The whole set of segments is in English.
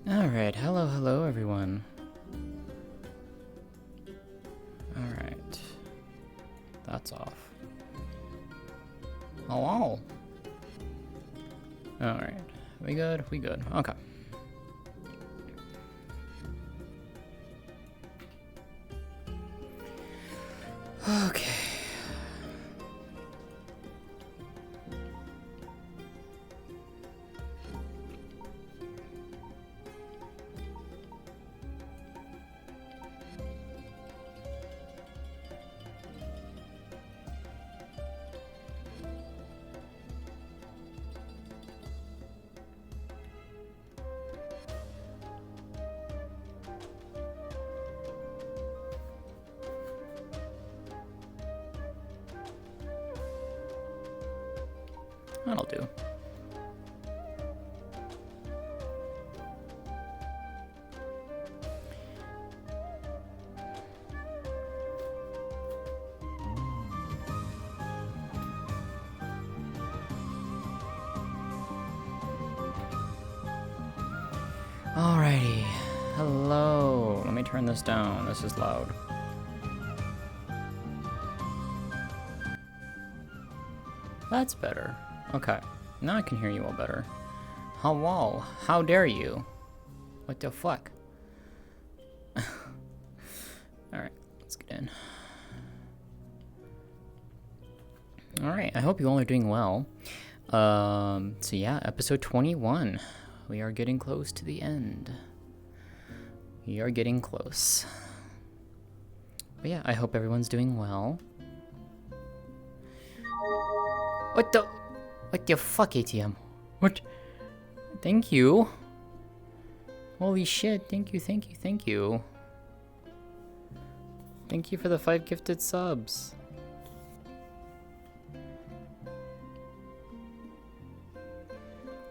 Alright, hello everyone. Alright. That's off. Hello. Alright. We good? We good. Okay. Okay. That'll do. Alrighty. Hello. Let me turn this down. This is loud. That's better. Okay. Now I can hear you all better. Hello. How dare you? What the fuck? Alright. Let's get in. Alright. I hope you all are doing well. So yeah, episode 21. We are getting close to the end. We are getting close. But yeah, I hope everyone's doing well. What the fuck, ATM? What? Thank you. Holy shit, thank you. Thank you for the 5 gifted subs.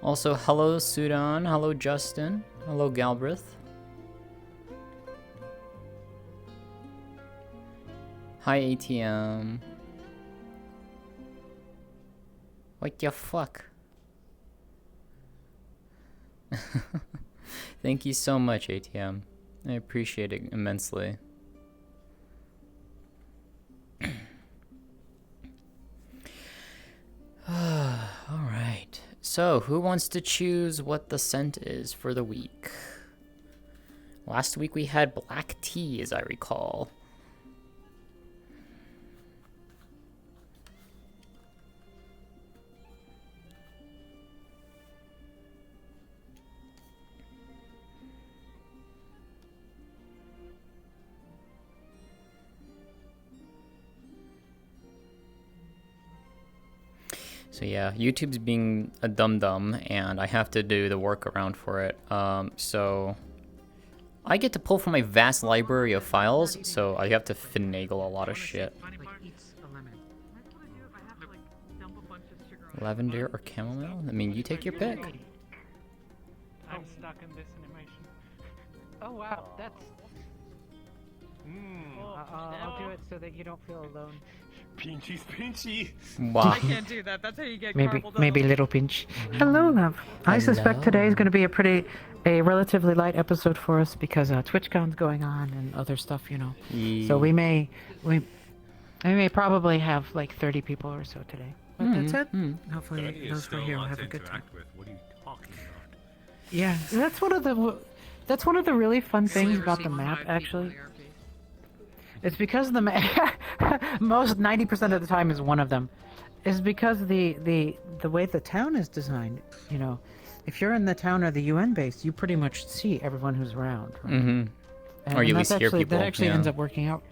Also, hello Sudan, hello Justin, hello Galbraith. Hi ATM. What the fuck? Thank you so much ATM. I appreciate it immensely. Alright. So, who wants to choose what the scent is for the week? Last week we had black tea, as I recall. So yeah, YouTube's being a dum-dum, and I have to do the workaround for it. So I get to pull from my vast library of files, so I have to finagle a lot of shit. Lavender or chamomile? I mean, you take your pick. I'm stuck in this animation. Oh wow, that's... I'll do it so that you don't feel alone. Pinchy's pinchy. Wow. I can't do that. That's how you get Maybe little pinch. Hello, love. I suspect today is going to be a relatively light episode for us because TwitchCon's going on and other stuff, you know. Yeah. So we may probably have like 30 people or so today. But that's it. Hopefully those who are here will have a good time. What are you talking about? Yeah, that's one of the really fun things about the map, actually. It's because the most 90% of the time is one of them. Is because the way the town is designed, you know, if you're in the town or the UN base, you pretty much see everyone who's around. Right? Or you at least hear people. That actually ends up working out.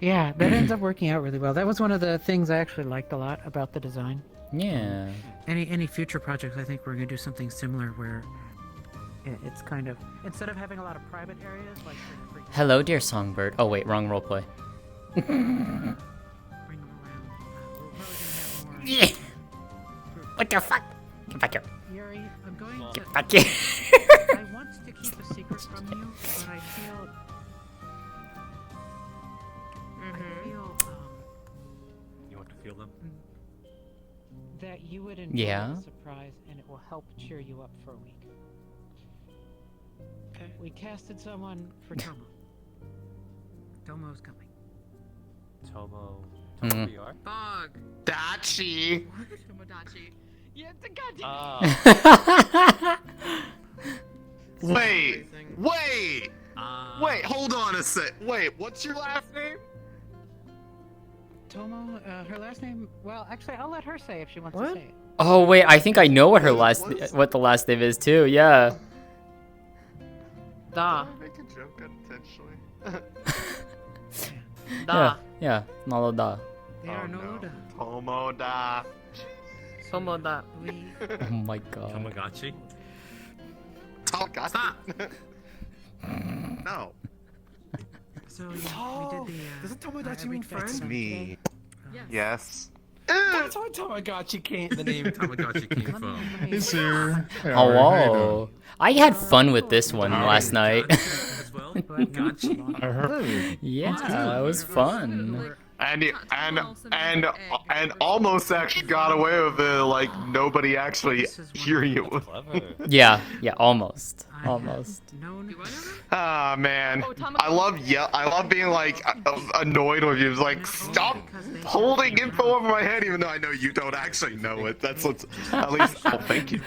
Yeah, that ends up working out really well. That was one of the things I actually liked a lot about the design. Yeah. Any future projects, I think we're gonna do something similar where it's kind of, instead of having a lot of private areas like. Hello, dear songbird. Oh wait, wrong roleplay. Bring them around. We're probably gonna have more. Yeah. What the fuck? Get back here. Yuri, I'm going to. Get back here. I want to keep a secret from you, but I feel. You want to feel them? That you would enjoy the surprise, and it will help cheer you up for a week. Okay. We casted someone for Tomo. Tomo's coming. Tomo VR? Bug. Dachi! Tomodachi. Yeah, it's a goddamn. Wait! Wait, hold on a sec. Wait, what's your last name? Tomo, her last name, well, actually, I'll let her say if she wants to say it. Oh wait, I think I know what her what the last name is too. Yeah. Da. Did I make a joke unintentionally? Da. Yeah. Nalo da. They are Noluda. Tomoda. Tomoda. Oh my god. Tamagotchi? Tamagotchi? No. So, yeah, we did the, Doesn't Tomodachi every mean festival friend? today. Me. Yes. That's how Tamagotchi came. The name Tamagotchi came from. Hey, sir. Oh, I had fun with this one last night. As well. Gotchi. I heard. Yeah, it was fun. And almost actually got away with it, like nobody actually hearing you. Clever. Yeah, almost. Ah man, Oh, I love being like annoyed with you. Like stop holding info over my head, even though I know you don't actually know it. That's what's at least I'll thank you.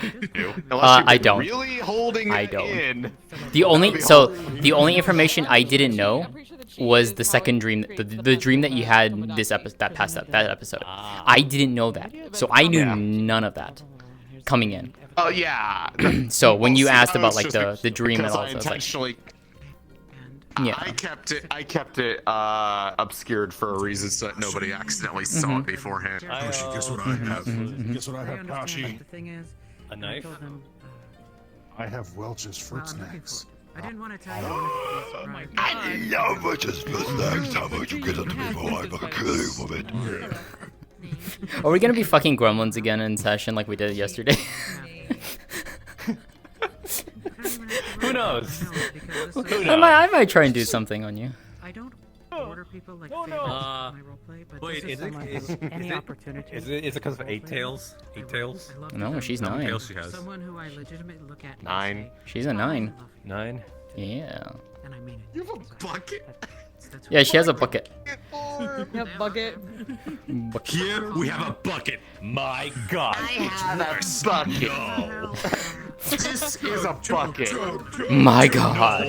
Unless I don't. really holding I it don't. in. The only information I didn't know was the second dream, the dream that you had that episode. I didn't know that, so I knew none of that coming in. Oh yeah. So when you See, asked I about was like just the dream and because all I that, I was like, intentionally. yeah. I kept it obscured for a reason so that nobody accidentally saw it beforehand. Guess what I have? Guess what I have, Kashi? The thing is, A knife? I told them, I have Welch's fruit snacks. I didn't want to tell you. Oh my I love Welch's fruit snacks. How about you get it to me before I fucking kill you with it? Are we gonna be fucking gremlins again in session like we did yesterday? Who knows? I might try and do something on you. I don't order people like no. my roleplay, but Wait, this is is it? someone Is who- it? any opportunity. Is it because of 8 tails? 8 tails? I love No, them. she's How many 9. tails she has? Someone who I legitimately look at. and 9. say, She's a "I 9. love you," 9. Yeah. and I mean it. You have a bucket. That's Yeah, she has a bucket. Yeah, bucket. Here we have a bucket. My God. have a bucket. This is a bucket. My God.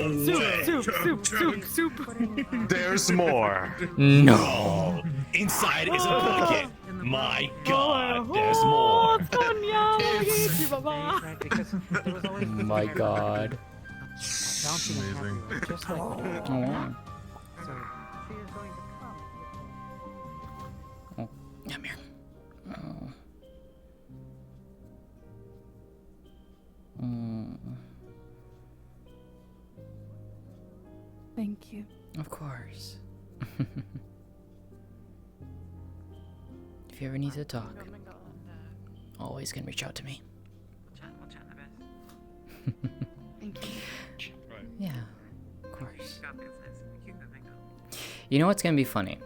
Soup. There's more. No. Inside is a bucket. My God. There's more. Right, because there was always My God. bouncing and happy, just like Oh. so. She is going to come. Come here. Oh. Thank you. Of course. If you ever need to talk, always can reach out to me. Thank you. Yeah, of course. You know what's gonna be funny?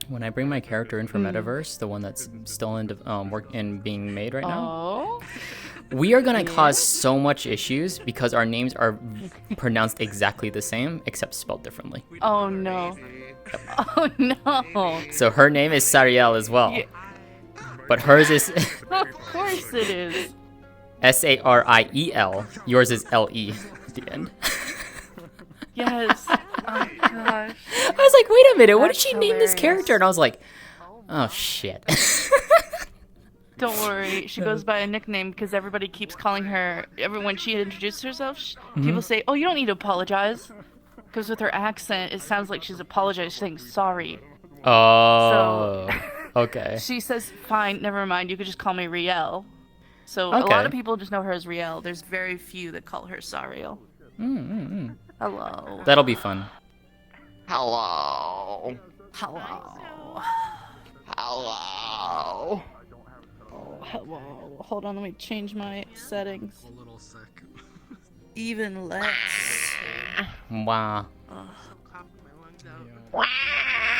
When I bring my character in for Metaverse, the one that's still in work and being made right now, Oh. we are gonna cause so much issues because our names are pronounced exactly the same except spelled differently. Oh no. Oh no. So her name is Sariel as well, Yeah. but hers is Of course it is. Sariel. Yours is Le at the end. Yes. Oh gosh. I was like, wait a minute, what did That's she name this hilarious. character? And I was like, oh shit. Don't worry. She goes by a nickname because everybody keeps calling her. When she introduces herself, people say, "Oh, you don't need to apologize," because with her accent, it sounds like she's apologizing, saying sorry. Oh, okay. She says, "Fine, never mind. You could just call me Riel." So a Okay. lot of people just know her as Riel. There's very few that call her Sariel. Hello. That'll be fun. Hello. Hello. Hello. Hello. Hold on, let me change my settings. A little sick. Even less. Wow.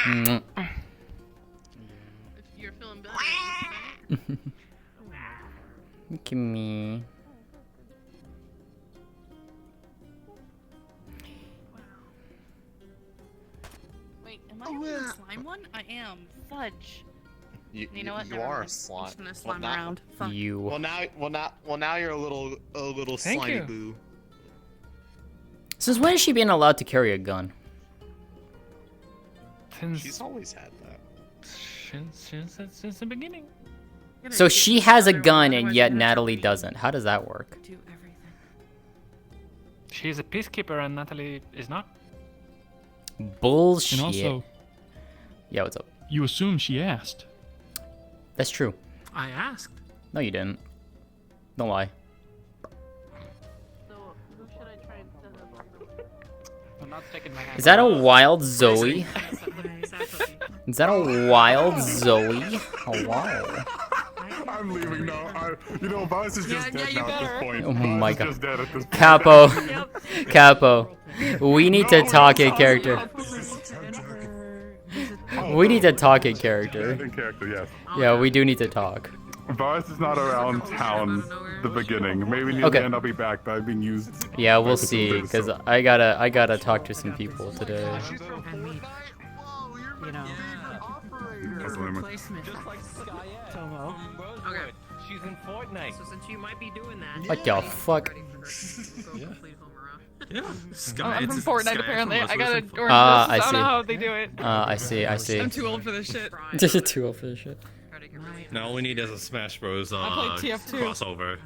Mm. If you're feeling better. Look at me. Wait, am I the slime one? I am. Fudge. You know what? You Never are a mind. slime. I'm just gonna slime now, around. Fuck. You. Well now you're a little Thank slimy you. boo. Since when is she being allowed to carry a gun? She's always had that. Since the beginning. So she has a gun and yet Natalie doesn't. How does that work? Do everything. She's a peacekeeper and Natalie is not. Bullshit. And also, Yeah, what's up? you assume she asked. That's true. I asked. No, you didn't. Don't lie. So, who should I try and set up? not sticking my hand. Is that a wild Zoe? Exactly. Is that a wild Zoe? Oh, wow. I'm leaving now. You know, Vice is just dead you now at better. this point. Oh my Vice is god. just dead at this point. Capo. Capo. We need to talk in character. We need to talk in character. In character, yes. Yeah, we do need to talk. Vice is not around town the beginning. Maybe near Okay. the end I'll be back, but I've been used. Yeah, we'll by see. different things, Cause so- I gotta talk to some people today. And me, you know, That's what I meant. Replacement. Tomo. Okay. She's in Fortnite. So since you might be doing that. What the fuck? Yeah. I'm from Fortnite apparently. I gotta order Ah, this. I I don't know see. how they do it. I see. I see. I'm too old for this shit. Just too old for this shit. Now all we need is a Smash Bros. played TF2. Crossover.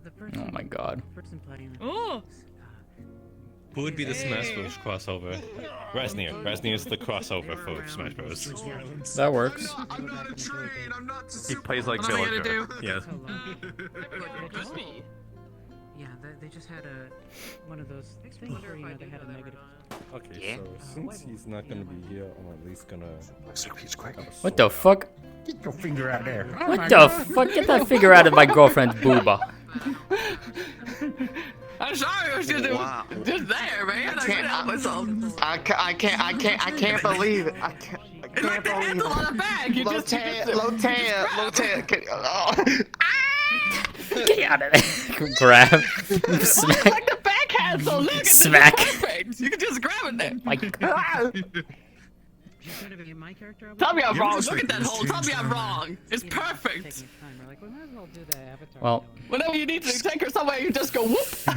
The person, Oh my god. person playing. Oh. Who would be the Smash Bros. Crossover? Rasnir. Rasnir is the crossover for Smash Bros. That works. I'm not a train. I'm not just. He plays like What am I gonna Villager. do? Yeah. Yeah, they just had one of those things where, you know, they had a negative. Okay, so since he's not gonna be here, I'm at least gonna. What the fuck? Get your finger out there. What the fuck? Get that figure out of my girlfriend's booba. I'm sorry, I was just, just there, man. I couldn't help myself. I can't believe it. I can't Like the hand's believe on the bag. You just Lótëa. Get out of there. Grab. Smack. like the backhand, so look at this. Smack. It's perfect. You can just grab it there. Like, She's gonna be my character. Tell me I'm wrong. Look at that hole. Tell me I'm wrong. It's perfect. Taking its time. We're like, we might as well do the avatar. well, Whenever you need to take her somewhere, you just go whoop. She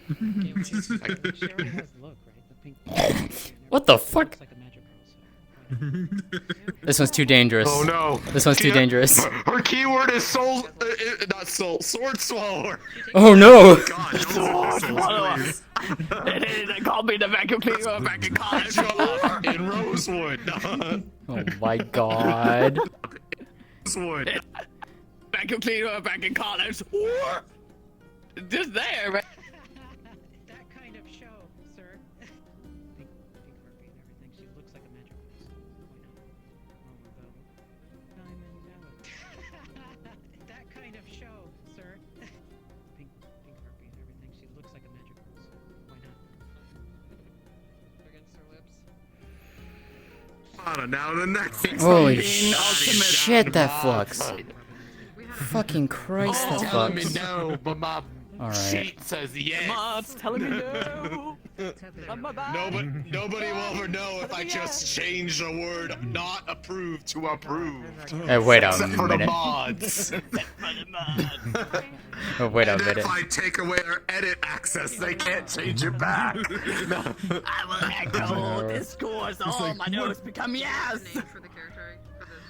already has the look, right? The pink. what the fuck? Looks like a magic girl. So. This one's too dangerous. Oh no. This one's too dangerous. Her keyword is soul, not soul, sword swallower. Oh no! God, don't say this, please. They called me the vacuum cleaner back in college. In Rosewood. Oh my god. Rosewood. Vacuum cleaner back in college. Just there, man. That kind of show, sir. Pink Barbie and everything. She looks like a magic girl. So why not? Diamond mellow. That kind of show, sir. Pink Barbie and everything. She looks like a magic girl. So why not? Against her lips. I don't know, the next Holy exciting shit, that flux. Fucking Christ, that telling me flux. no, but my Alright. sheet says yes. Mom's telling me no. Nobody will ever know if I just change the word not approved to approved. Hey, wait a Except for the minute. mods. Oh, wait a And minute. if I take away their edit access, they can't change it back. I will echo discourse. All my notes become yes.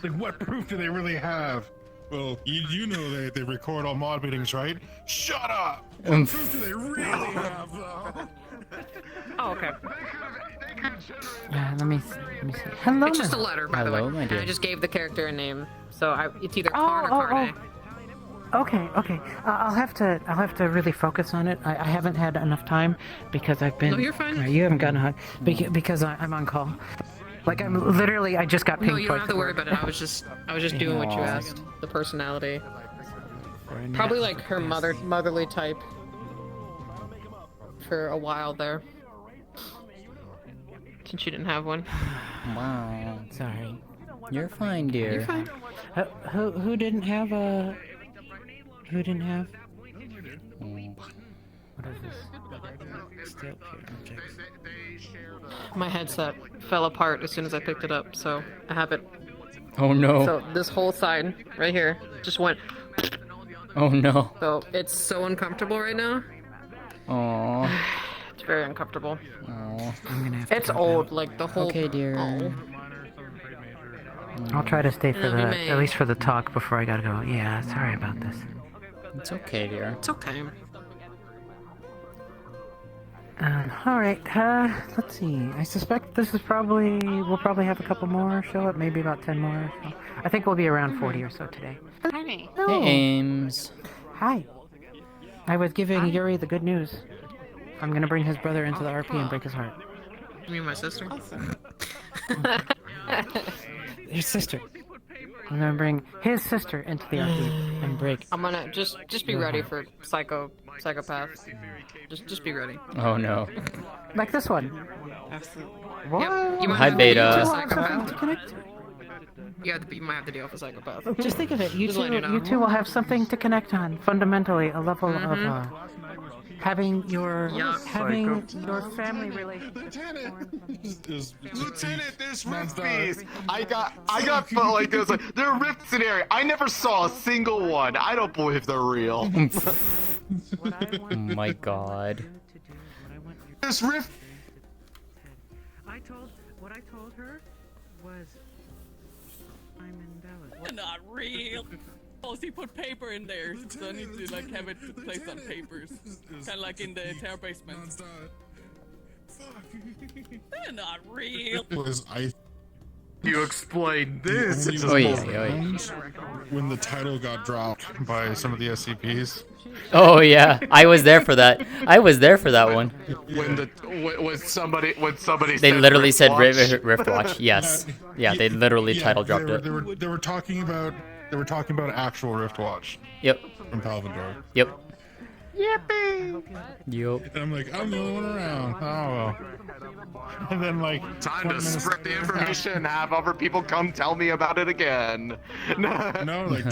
Like, what proof do they really have? Well, you know they record all mod meetings, right? Shut up! What proof do they really have, though? Oh, okay. Let me see. Hello, It's just a my- letter, by the way. Hello, my dear. I just gave the character a name, so it's either Oh, Karn or Karne. Okay. I'll have to really focus on it. I haven't had enough time because I've been. No, you're fine. You haven't gotten hot because I'm on call. Like I just got pinged. No, you don't twice have to at worry work. about it. I was just doing what you Aw. asked. The personality, For a minute. probably like her motherly type. For a while there, since she didn't have one. Wow. Sorry. You're fine, dear. You're fine. Who didn't have a? Who didn't have? What is this? Still here. My headset fell apart as soon as I picked it up, so I have it. Oh no. So this whole side right here just went. Oh no. So it's so uncomfortable right now. Aww. It's very uncomfortable. Aww. I'm gonna have It's to go old, like the whole. Okay, dear. Oh. I'll try to stay for No, you the may. at least for the talk before I gotta go. Yeah, sorry about this. It's okay, dear. It's okay. All right. Let's see. I suspect this is we'll probably have a couple more show up, maybe about 10 more. So. I think we'll be around 40 or so today. Honey. Hey, Ames. Hi. I was giving Yuri the good news. I'm gonna bring his brother into the RP and break his heart. You mean my sister? Your sister. Remembering his sister into the RP and break. I'm gonna just be ready for psychopath. Just be ready. Oh no. Like this one. Absolutely. What? Yep. You might Hi, have to Beta. deal with You have something psychopath. to connect to. You might have to deal with a psychopath. Just think of it. You Just two, letting you know. you two will have something to connect on. Fundamentally, a level of having your family relationship. Lieutenant, there's rift fees. I got felt like there are rifts in the area. I never saw a single one. I don't believe they're real. Oh my god. There's rift. What I told her was, I'm invalid. They're not real. Oh, he put paper in there, so I need to like have it placed on papers, kind of like in the terror basement. They're not real. You explained this. It's Oh just yeah, When the title got dropped by some of the SCPs. Oh yeah, I was there for that. I was there for that one. When somebody They said literally said Riftwatch. Riftwatch. Yes. Yeah, they literally title dropped it. They were talking about actual Riftwatch Yep. from Palvindor. Yep. Yippee! Yep. And I'm like, I'm the only one around. Oh well. And then like Time to spread the information and have other people come tell me about it again. No, like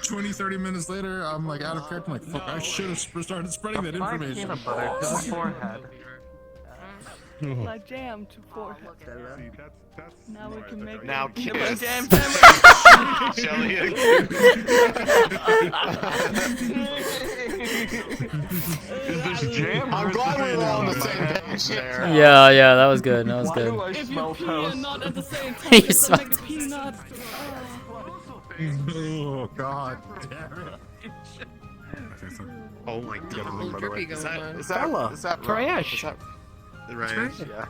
20, 30 minutes later, I'm like out of character. I'm like, fuck, I should have started spreading that information. Peanut butter to the forehead. Like jam to forehead. Now we can make Now peanut kiss. jam. Shelly and I'm glad we were all on the same page there. Yeah, that was good. That was good. If you pee and not at the same time, You it's smell like a peanut. Oh god. Oh my god. Drippy going on. Is that Trash. Right. Yeah.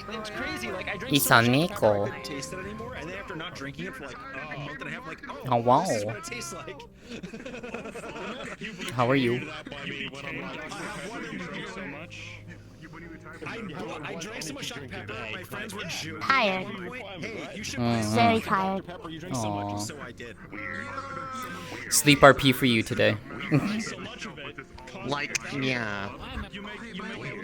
It's crazy. Like I drink It's so a much Dr. Pepper, I nickel. couldn't taste it anymore, and then after not drinking it for like a month and a half, like, Oh, wow. this is what it tastes like. How are you? I drank so much Dr. Pepper, my friends were joking. Tired. Hey, you should Very tired. Dr. Pepper. You drink so much, Aw. so I did. Sleep RP for you today. Like, yeah.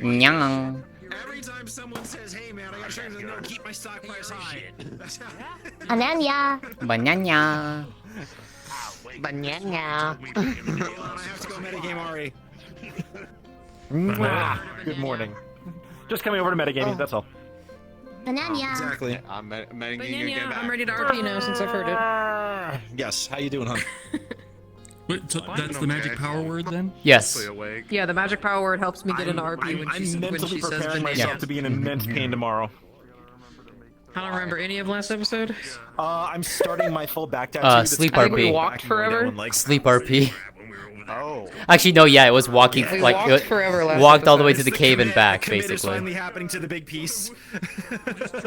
Nyang. Every time someone says, "Hey man, I got to no, keep my stock price high." Banana. Banana. Banana. I have to go metagame Ari. Good morning. Just coming over to metagaming, that's all. Banana. Exactly. I'm getting Yeah, back. I'm ready to RP now since I've heard it. Yes. How you doing, hon? Wait, so that's the magic power word then? Yes. Awake. Yeah, the magic power word helps me get into RP when I'm she mentally says preparing banana. myself to be in immense pain tomorrow. I don't remember any of last episode. I'm starting my full back tattoo. Sleep I think we RP. walked forever. Sleep RP. Oh. Actually, no, yeah, it was walking, We like, walked forever last walked all the way to episode. the cave and back, Commit is basically. finally happening to the big piece.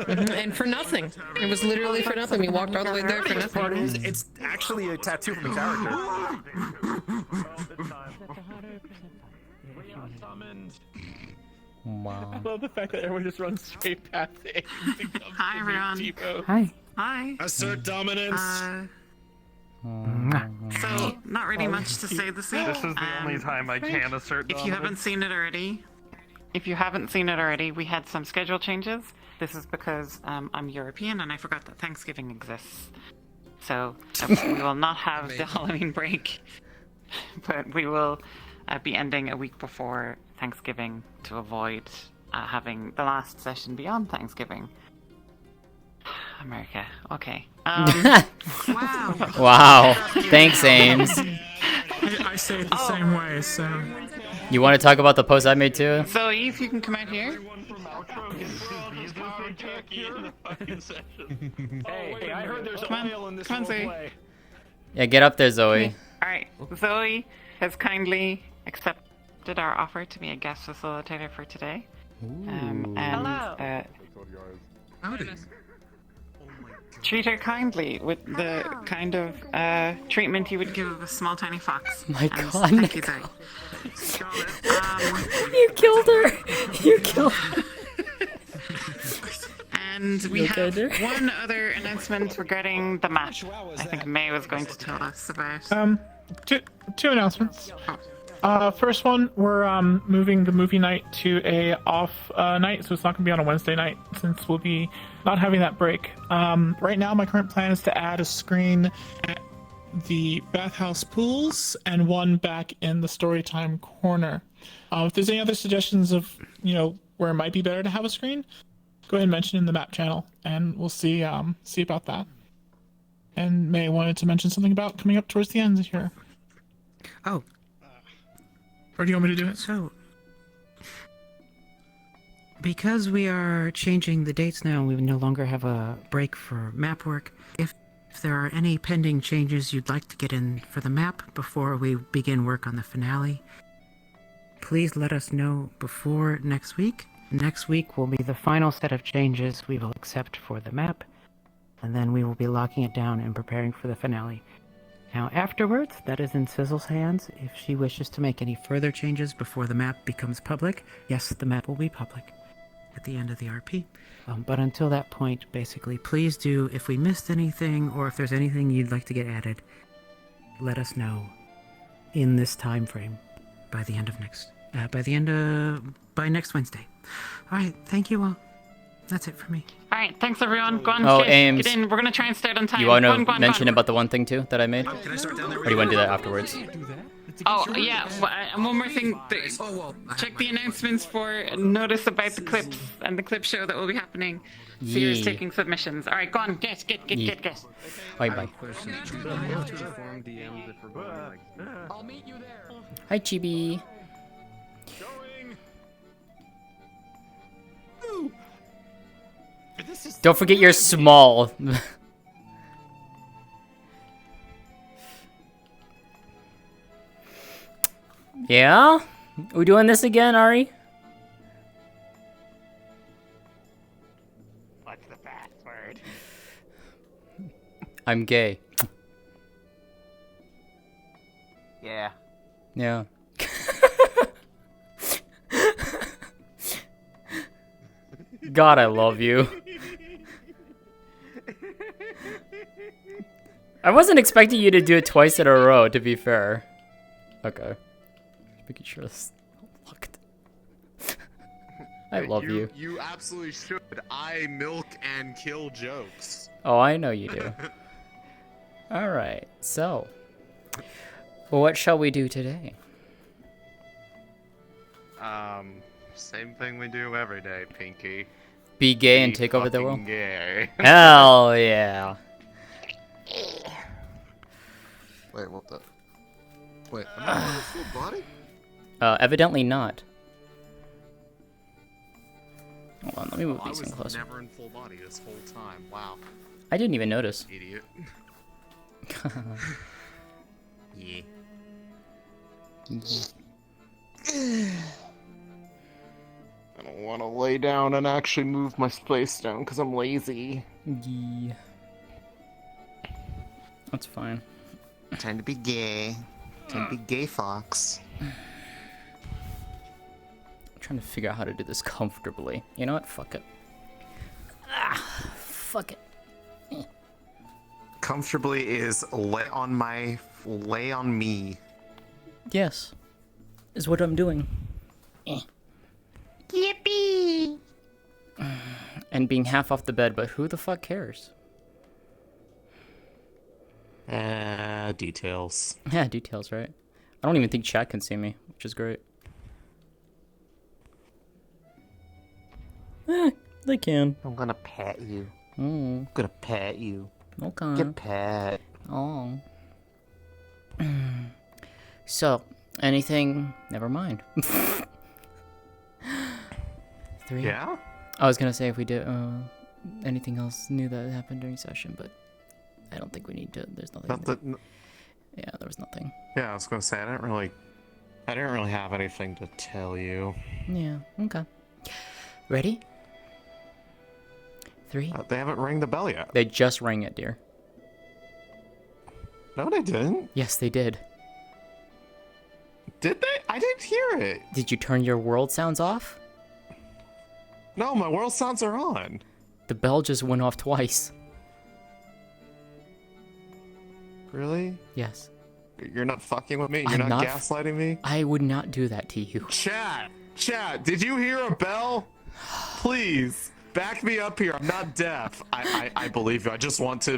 And for nothing. It was literally for nothing. We walked all the way there for nothing. It's actually a tattoo from a character. Wow. I love the fact that everyone just runs straight past it. Hi, everyone. Hi. Hi. Assert dominance. So, not really much to say this week. This is the only time I can assert If you haven't seen it already, we had some schedule changes. This is because I'm European and I forgot that Thanksgiving exists. So, we will not have the Halloween break, but we will be ending a week before Thanksgiving to avoid having the last session beyond Thanksgiving. America. Okay. Wow. Wow. Thanks, Ames. I say it the same way, so. You want to talk about the post I made too? Zoe, if you can come out here. Hey, I heard there's Come on. oil in this Come on, whole Zoe. play. Yeah, get up there, Zoe. Alright, Zoe has kindly accepted our offer to be a guest facilitator for today. Treat her kindly with the kind of treatment you would give a small tiny fox. My And God, thank you, Zoe. You killed her. You killed her. And we have one other announcement regarding the map. I think May was going to tell us about. Two announcements. First one, we're moving the movie night to a off night, so it's not going to be on a Wednesday night since we'll be not having that break. Right now, my current plan is to add a screen at the bathhouse pools and one back in the storytime corner. If there's any other suggestions of where it might be better to have a screen, go ahead and mention in the map channel, and we'll see about that. And May wanted to mention something about coming up towards the end here. Oh. Or do you want me to do it? So, because we are changing the dates now, we no longer have a break for map work. If there are any pending changes you'd like to get in for the map before we begin work on the finale, please let us know before next week. Next week will be the final set of changes we will accept for the map, and then we will be locking it down and preparing for the finale. Now afterwards, that is in Sizzle's hands. If she wishes to make any further changes before the map becomes public, yes, the map will be public at the end of the RP. But until that point, basically, please do, if we missed anything or if there's anything you'd like to get added, let us know in this time frame by next Wednesday. All right, thank you all. That's it for me. All right, thanks everyone. Go on, Ames, get in. We're gonna try and start on time. You want Go to on, mention about the one thing too that I made? Or do you want to do that afterwards? Oh yeah, and one more thing. Check the announcements for notice about the clips and the clip show that will be happening. Sears taking submissions. All right, go on, get. Bye bye. I'll meet you there. Hi, Chibi. Don't forget you're small. Yeah? We doing this again, Ari? What's the password? I'm gay. Yeah. Yeah. God, I love you. I wasn't expecting you to do it twice in a row, to be fair. Okay. Making sure this locked. I love you. You absolutely should. I milk and kill jokes. Oh, I know you do. Alright, so. What shall we do today? Same thing we do every day, Pinky. Be gay and take over the world? Gay. Hell yeah. Wait, what the? Wait, am I on a full body? Evidently not. Hold on, let me move these in I was closer. never in full body this whole time. Wow. I didn't even notice. Idiot. Yeah. I don't want to lay down and actually move my space down because I'm lazy. Yeah. That's fine. Time to be gay. Time to be gay fox. I'm trying to figure out how to do this comfortably. You know what? Fuck it. Fuck it. Comfortably is lay on me. Yes. Is what I'm doing. Yippee! And being half off the bed, but who the fuck cares? Details. Yeah, details, right? I don't even think chat can see me, which is great. They can. I'm gonna pat you. Mm. I'm gonna pat you. Okay. Get pat. Oh. So, anything? Never mind. 3. Yeah? I was gonna say if we did anything else new that happened during session, but I don't think we need to. There's nothing. Yeah, there was nothing. Yeah, I was gonna say I didn't really have anything to tell you. Yeah. Okay. Ready? 3. They haven't rang the bell yet. They just rang it, dear. No, they didn't. Yes, they did. Did they? I didn't hear it. Did you turn your world sounds off? No, my world sounds are on. The bell just went off twice. Really? Yes. You're not fucking with me? You're I'm not not gaslighting me? I would not do that to you. Chat, did you hear a bell? Please, back me up here. I'm not deaf. I believe you. I just want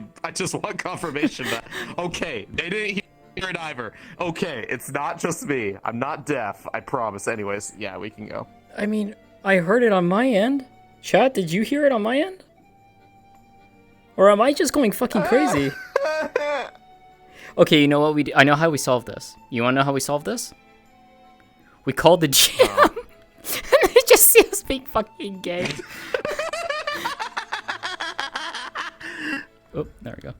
confirmation that, okay, they didn't hear it either. Okay, it's not just me. I'm not deaf. I promise. Anyways, yeah, we can go. I mean, I heard it on my end. Chat, did you hear it on my end? Or am I just going fucking crazy? Okay, you know what we do? I know how we solve this. You wanna know how we solve this? We called the gym. And they just see us being fucking gay. Oh, there we go.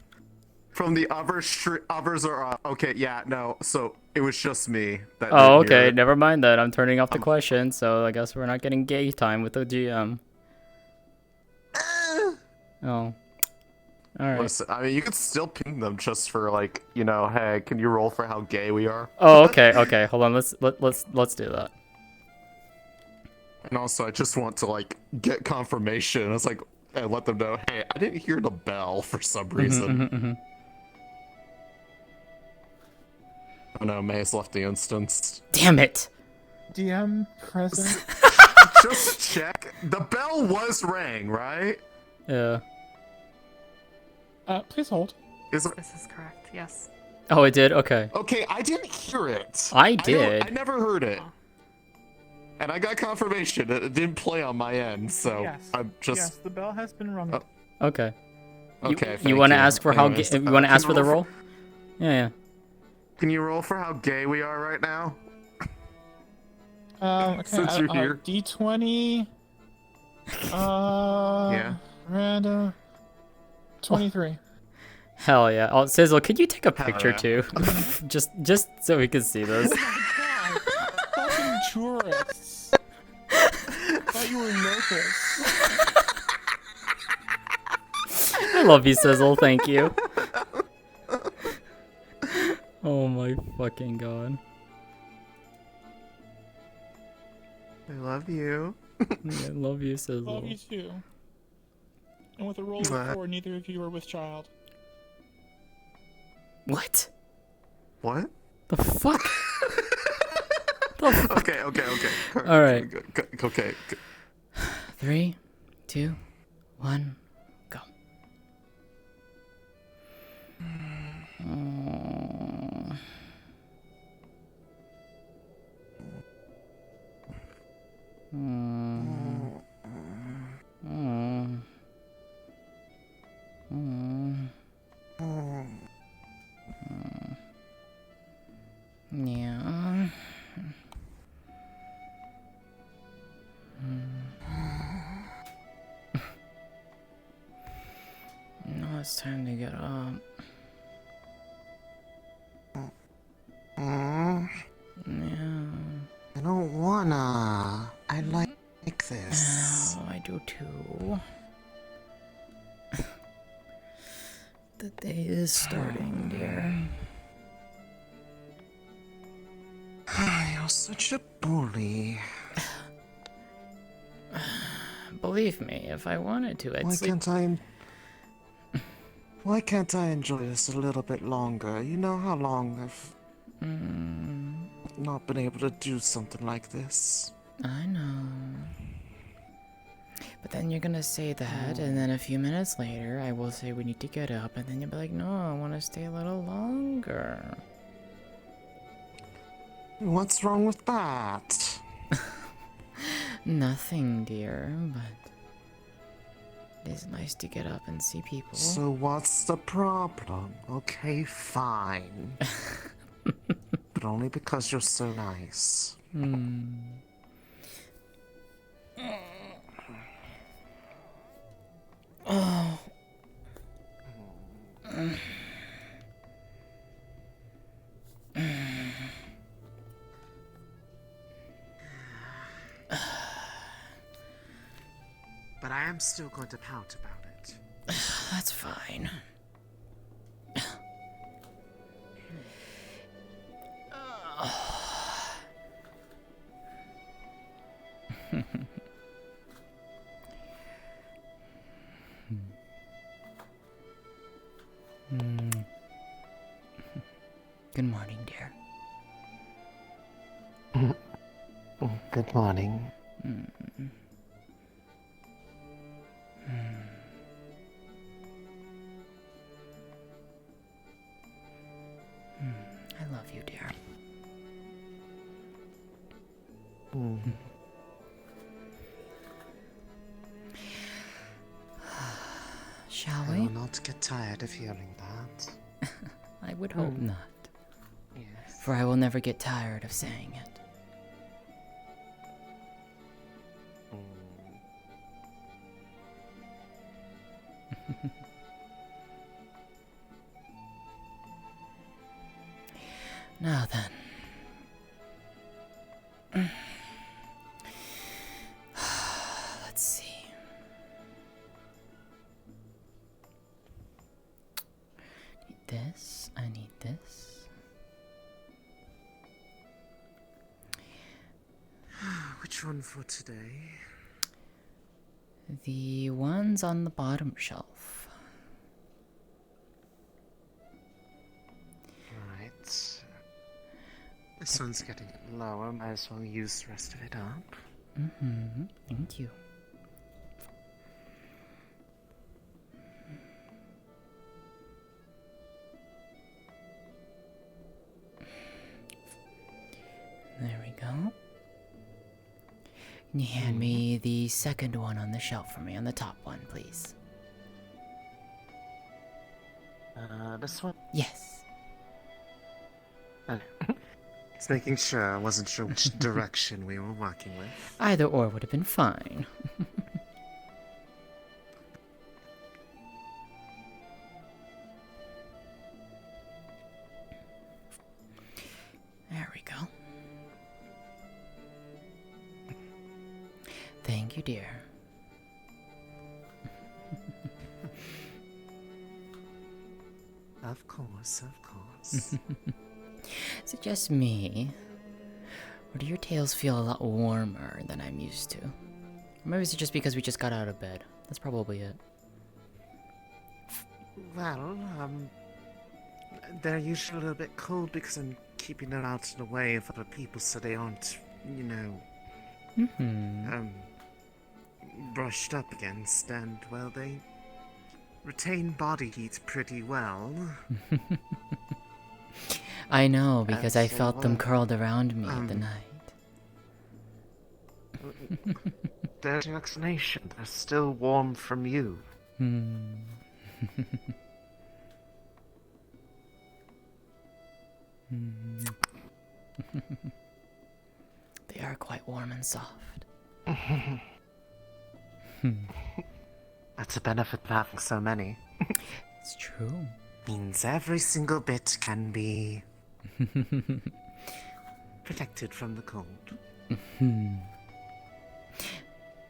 From the others are okay. Yeah, no. So it was just me. That Oh, didn't hear okay. it. Never mind that. I'm turning off the question, so I guess we're not getting gay time with the GM. Oh. Alright. Listen, I mean, you could still ping them just for like, you know, hey, can you roll for how gay we are? Oh, okay, okay. Hold on. Let's do that. And also, I just want to like get confirmation. It's like, I let them know, hey, I didn't hear the bell for some reason. Oh no, May's left the instance. Damn it! DM present. Just check. The bell was rang, right? Yeah. Please hold. Is it? This is correct. Yes. Oh, it did? Okay. Okay, I didn't hear it. I did. I never heard it. And I got confirmation that it didn't play on my end, so Yes. I'm just. Yes, the bell has been rung. Okay. Okay. You want to ask for Anyways, you want to ask can for the you roll? Yeah. Can you roll for how gay we are right now? Okay. Since you're here. D20. Yeah. Random. 23. Hell yeah. Oh, Sizzle, could you take a Hell picture yeah. too? just so we can see this. Fucking tourists. Thought you were locals. I love you, Sizzle. Thank you. Oh my fucking god. I love you. I love you, Sizzle. Love you too. And with a roll What? of 4, neither of you are with child. What? What? The fuck? The fuck? Okay. All right. Okay. 3, 2, 1, go. Yeah. Now it's time to get up. Yeah. I don't wanna. I like this. Oh, I do too. The day is starting, dear. You're such a bully. Believe me, if I wanted to, I'd Why sleep. Why can't I enjoy this a little bit longer? You know how long I've not been able to do something like this. I know. But then you're gonna say that, and then a few minutes later, I will say we need to get up, and then you'll be like, no, I want to stay a little longer. What's wrong with that? Nothing, dear, but it is nice to get up and see people. So what's the problem? Okay, fine. But only because you're so nice. Oh. But I am still going to pout about it. That's fine. Good morning, dear. Good morning. I love you, dear. Shall I we? will not get tired of hearing that. I would hope not. Yes. For I will never get tired of saying it. Now then. Let's see. Need this. I need this. Which one for today? The ones on the bottom shelf. Right. This one's getting lower. Might as well use the rest of it up. Thank you. There we go. Can you hand me the second one on the shelf for me, on the top one, please? This one? Yes. Just making sure. I wasn't sure which direction we were working with. Either or would have been fine. There we go. Thank you, dear. Of course, of course. Is it just me? Or do your tails feel a lot warmer than I'm used to? Or maybe it's just because we just got out of bed. That's probably it. Well, they're usually a little bit cold because I'm keeping them out of the way of other people so they aren't, you know, brushed up against, and, well, they retain body heat pretty well. I know, because I so, felt them curled around me at the night. There's your explanation. They're still warm from you. They are quite warm and soft. That's a benefit of having so many. It's true. Means every single bit can be protected from the cold.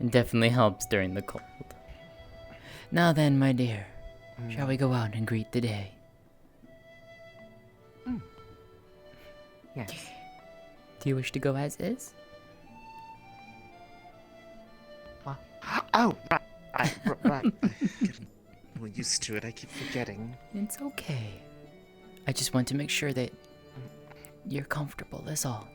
It definitely helps during the cold. Now then, my dear, shall we go out and greet the day? Yes. Do you wish to go as is? What? Oh, right. Getting more used to it. I keep forgetting. It's okay. I just want to make sure that you're comfortable, that's all.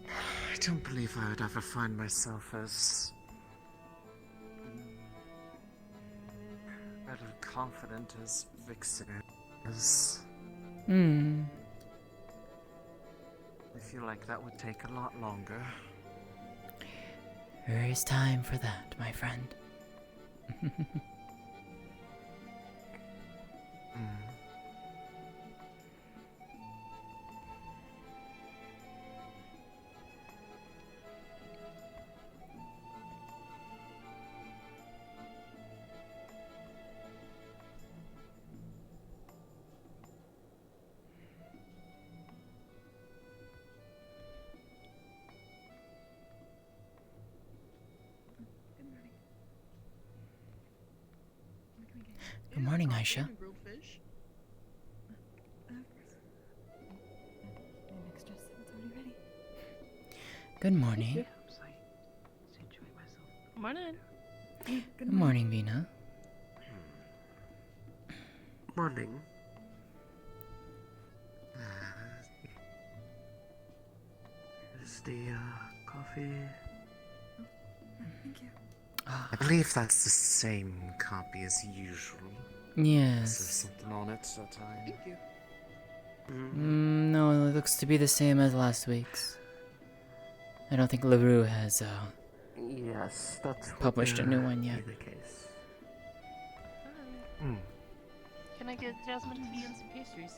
I don't believe I would ever find myself as rather confident as Vixen is. I feel like that would take a lot longer. There is time for that, my friend. Good morning, Aisha. Good morning. Morning. Good morning, Vina. Morning. the coffee. I believe that's the same copy as usual. Yes. There's something on it that time. Thank you. No, it looks to be the same as last week's. I don't think LaRue has Yes, that's published a new one yet. The case. Can I get Jasmine tea and some pastries?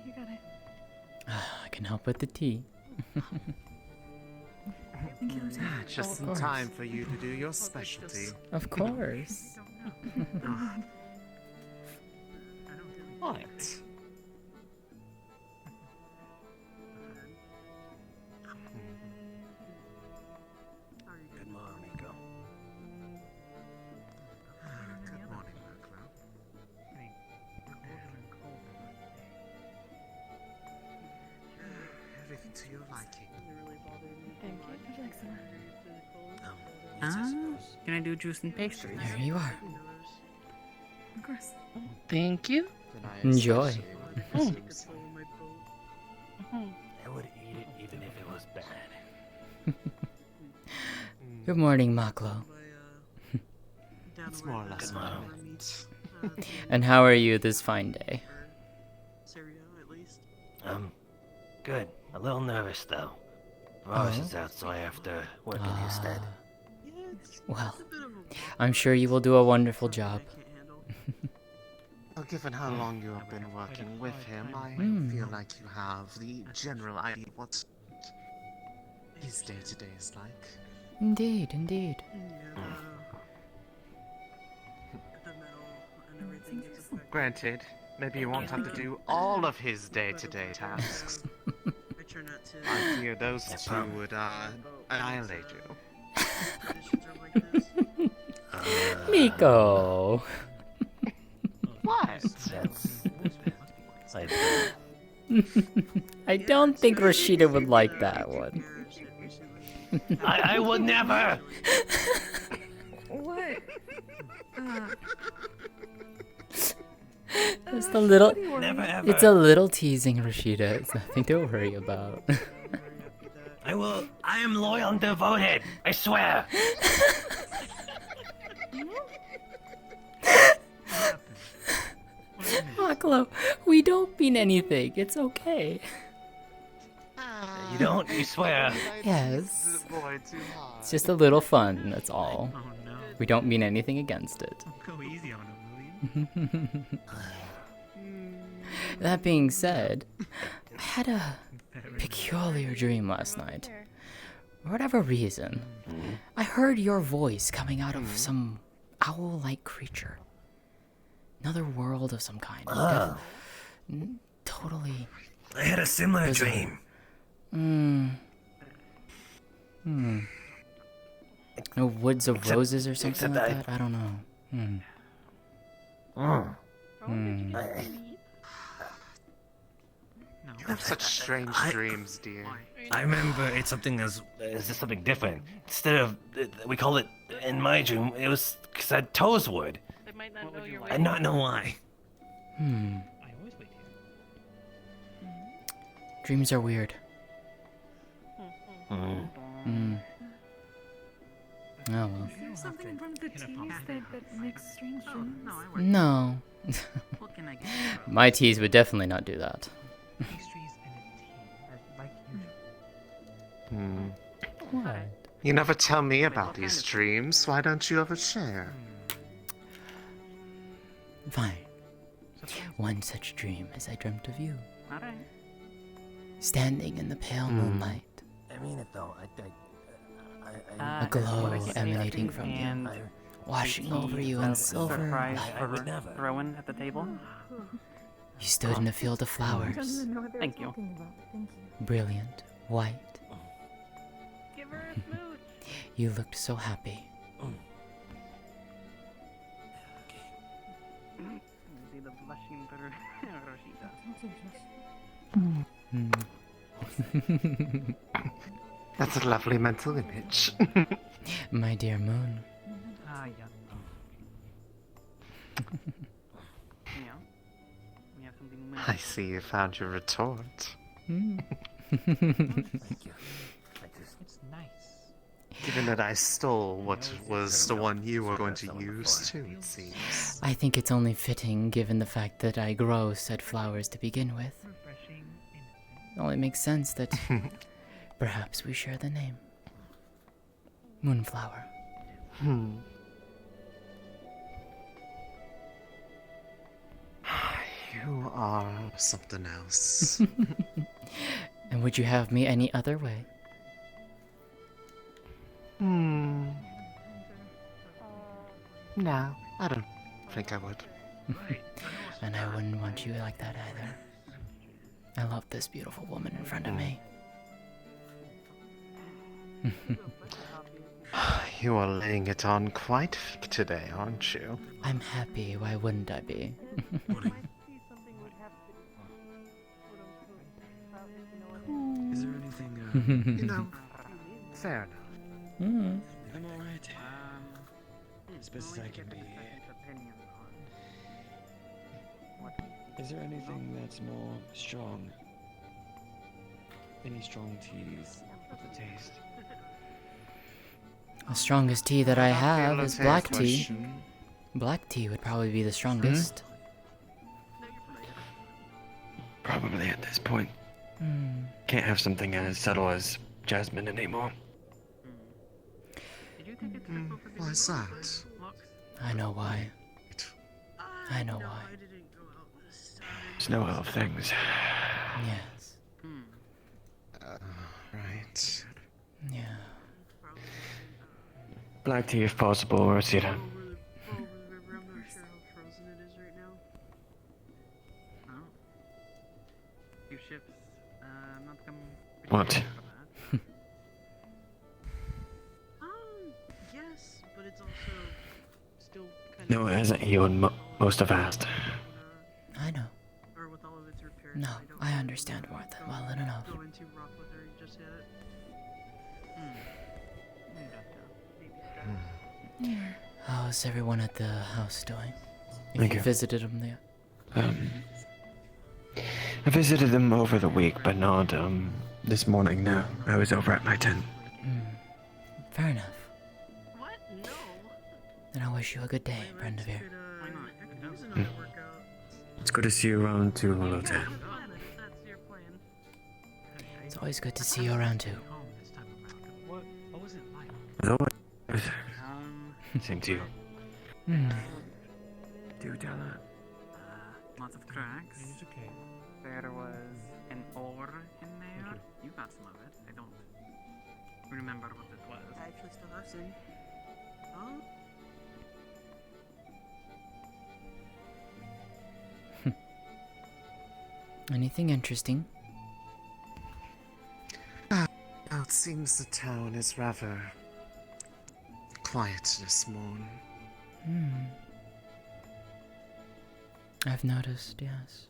You got it. I can help with the tea. Just some time for you to do your specialty. Of course. What? Good morning, Miko. Good morning, Marklo. Everything to your liking. Thank you. Can I do juice and pastry? There you are. Of course. Thank you. Enjoy. I would eat it even if it was bad. Good morning, Maklo. It's more or less Good what I morning. meant. And how are you this fine day? Good. A little nervous though. Morris Oh. is out, so I have to work in his stead. Well, I'm sure you will do a wonderful job. Well, given how long you have been working with him, I feel like you have the general idea what his day-to-day is like. Indeed, indeed. Granted, maybe you won't have to do all of his day-to-day tasks. I fear those two would annihilate you. Miko! What? I don't think Rashida would like that one. I would never! What? Just a little. Never ever. It's a little teasing, Rashida. It's nothing to worry about. I am loyal and devoted. I swear. Maklo, we don't mean anything. It's okay. You don't? You swear? Yes. It's just a little fun, that's all. We don't mean anything against it. Go easy on him, will you? That being said, I had a peculiar dream last night. For whatever reason, I heard your voice coming out of some owl-like creature. Another world of some kind. Totally. I had a similar bizarre. dream. No woods of roses or something like that? I don't know. You have such strange dreams, dear. I remember it's something as just something different. Instead of we called it in my dream, it was because I had toes wood. They might not know you're I not know why. I always wait here. Dreams are weird. Oh well. Is there something in front of the teas that makes strange dreams? No. What can I get? My teas would definitely not do that. Pastries and a tea are like usual. What? You never tell me about these dreams. Why don't you ever share? Fine. One such dream as I dreamt of you. Alright. Standing in the pale moonlight. I mean it though. A glow emanating from you. And Washing over you in silver surprise light. for Rowan at the table. You stood in a field of flowers. Thank you. Brilliant, white. Give her a smooch. You looked so happy. See the blushing Rosita. That's a lovely mental image. My dear moon. Ah, yeah. Yeah. We have something. I see you found your retort. Thank you. It's nice. Given that I stole what was the one you were going to use too, it seems. I think it's only fitting given the fact that I grow said flowers to begin with. Refreshing. It only makes sense that perhaps we share the name. Moonflower. You are something else. And would you have me any other way? No, I don't think I would. And I wouldn't want you like that either. I love this beautiful woman in front of me. You are laying it on quite thick today, aren't you? I'm happy, why wouldn't I be? Is there anything, You know, fair enough. Mm. I'm alright. As best as I can be. Is there anything that's more strong? Any strong teas of the taste? The strongest tea that I have is Lótëa black tea. question. Black tea would probably be the strongest. Probably at this point. Hmm. Can't have something as subtle as jasmine anymore. Why's that? I know why. I know why. Snow elf things. Yes. Right. Yeah. Black tea if possible, or Rosita. What? Yes, but it's also still kind No, it hasn't healed most of fast. I know. or with all of its repairs. No, I understand more than well enough. Go into rock with her just yet. How's everyone at the house doing? If Thank you you. visited them there. I visited them over the week, but not, this morning, no. I was over at my tent. Fair enough. Then I wish you a good day, Brendavir. It's good to see you around too, Lótëa. It's always good to see you around too. What was it like? As always. Same to you. Do tell that. Lots of cracks. It's okay. There was an ore in there. You got some of it. I don't remember what it was. I actually still have some. Oh. Anything interesting? Well, it seems the town is rather quiet this morning. I've noticed, yes.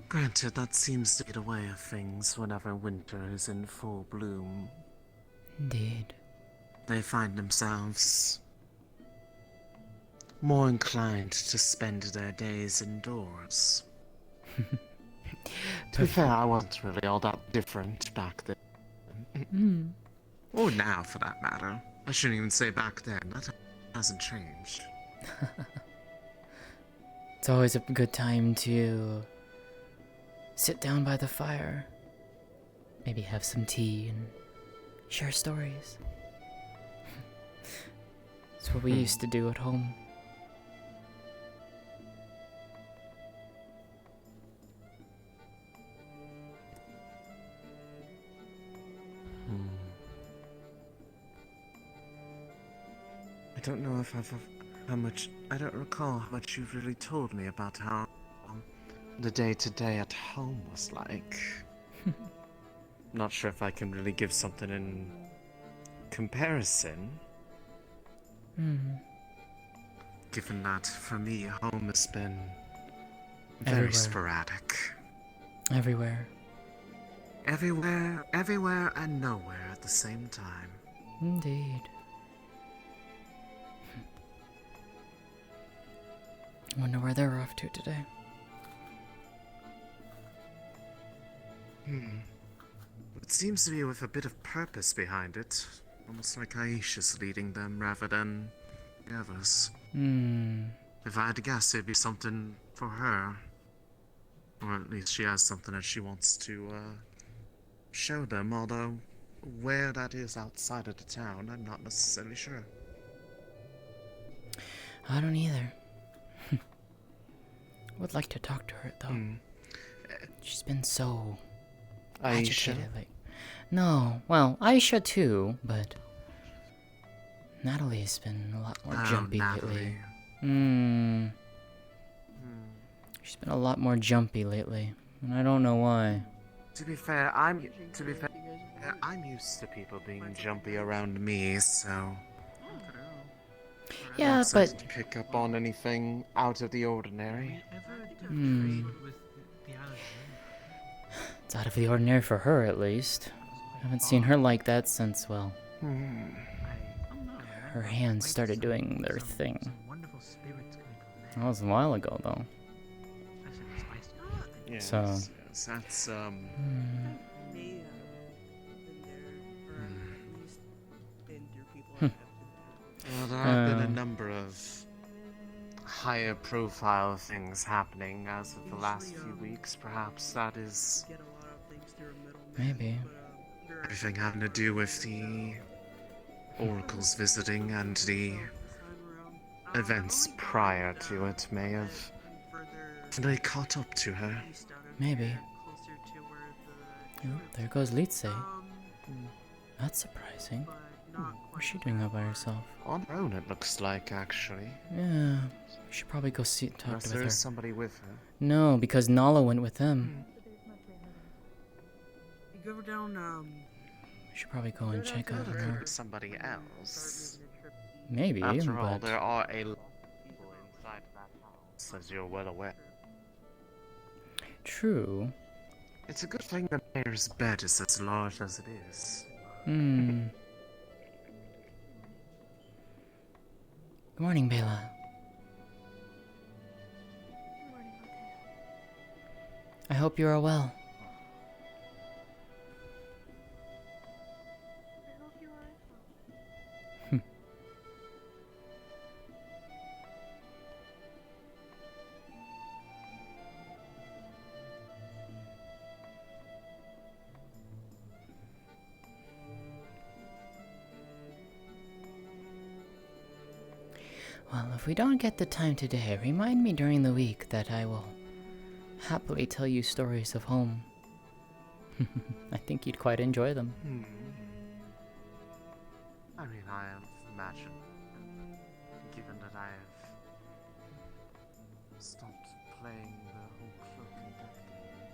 Granted, that seems to be the way of things whenever winter is in full bloom. Indeed. They find themselves more inclined to spend their days indoors. To be fair, I wasn't really all that different back then. Or now, for that matter. I shouldn't even say back then. That hasn't changed. It's always a good time to sit down by the fire. Maybe have some tea and share stories. It's what we used to do at home. I don't know if I don't recall how much you've really told me about how the day-to-day at home was like. Not sure if I can really give something in comparison. Given that, for me, home has been very Everywhere. sporadic. Everywhere. Everywhere and nowhere at the same time. Indeed. Wonder where they're off to today. It seems to be with a bit of purpose behind it. Almost like Aisha's leading them rather than the others. If I had to guess, it'd be something for her. Or at least she has something that she wants to show them, although where that is outside of the town, I'm not necessarily sure. I don't either. Would like to talk to her though. She's been so Aisha? agitated. Like, no, well, Aisha too, but Natalie's been a lot more jumpy lately. She's been a lot more jumpy lately, and I don't know why. To be fair, I'm used to people being jumpy around me, so Yeah, not but to pick up on anything out of the ordinary. It's out of the ordinary for her, at least. I haven't seen her like that since, well, her hands started doing their thing. That was a while ago, though. Yes, So. yes, that's Well, there have been a number of higher profile things happening as of the last few weeks. Perhaps that is Maybe. everything having to do with the oracles visiting and the events prior to it may have they caught up to her. Maybe. Oh, there goes Lótëa. That's surprising. What's she doing all by herself? On her own, it looks like, actually. Yeah, we should probably go talk Unless with there her. is somebody with her. No, because Nala went with them. You go down, We should probably go and check out on her. Somebody else. Maybe, After all, but there are a lot of people inside that house, as you're well aware. true. It's a good thing the mayor's bed is as large as it is. Good morning, Bela. I hope you are well. Well, if we don't get the time today, remind me during the week that I will happily tell you stories of home. I think you'd quite enjoy them. I mean, I imagine, given that I have stopped playing the whole cloak and death game,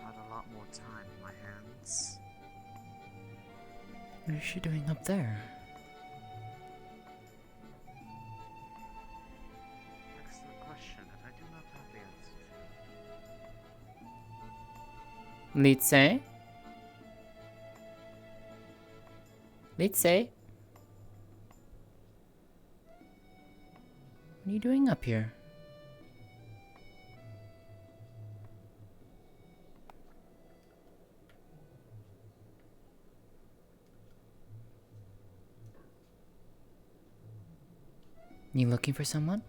I've had a lot more time in my hands. What is she doing up there? Excellent question that I do not have the answer to. Lótëa? Lótëa? What are you doing up here? You looking for someone?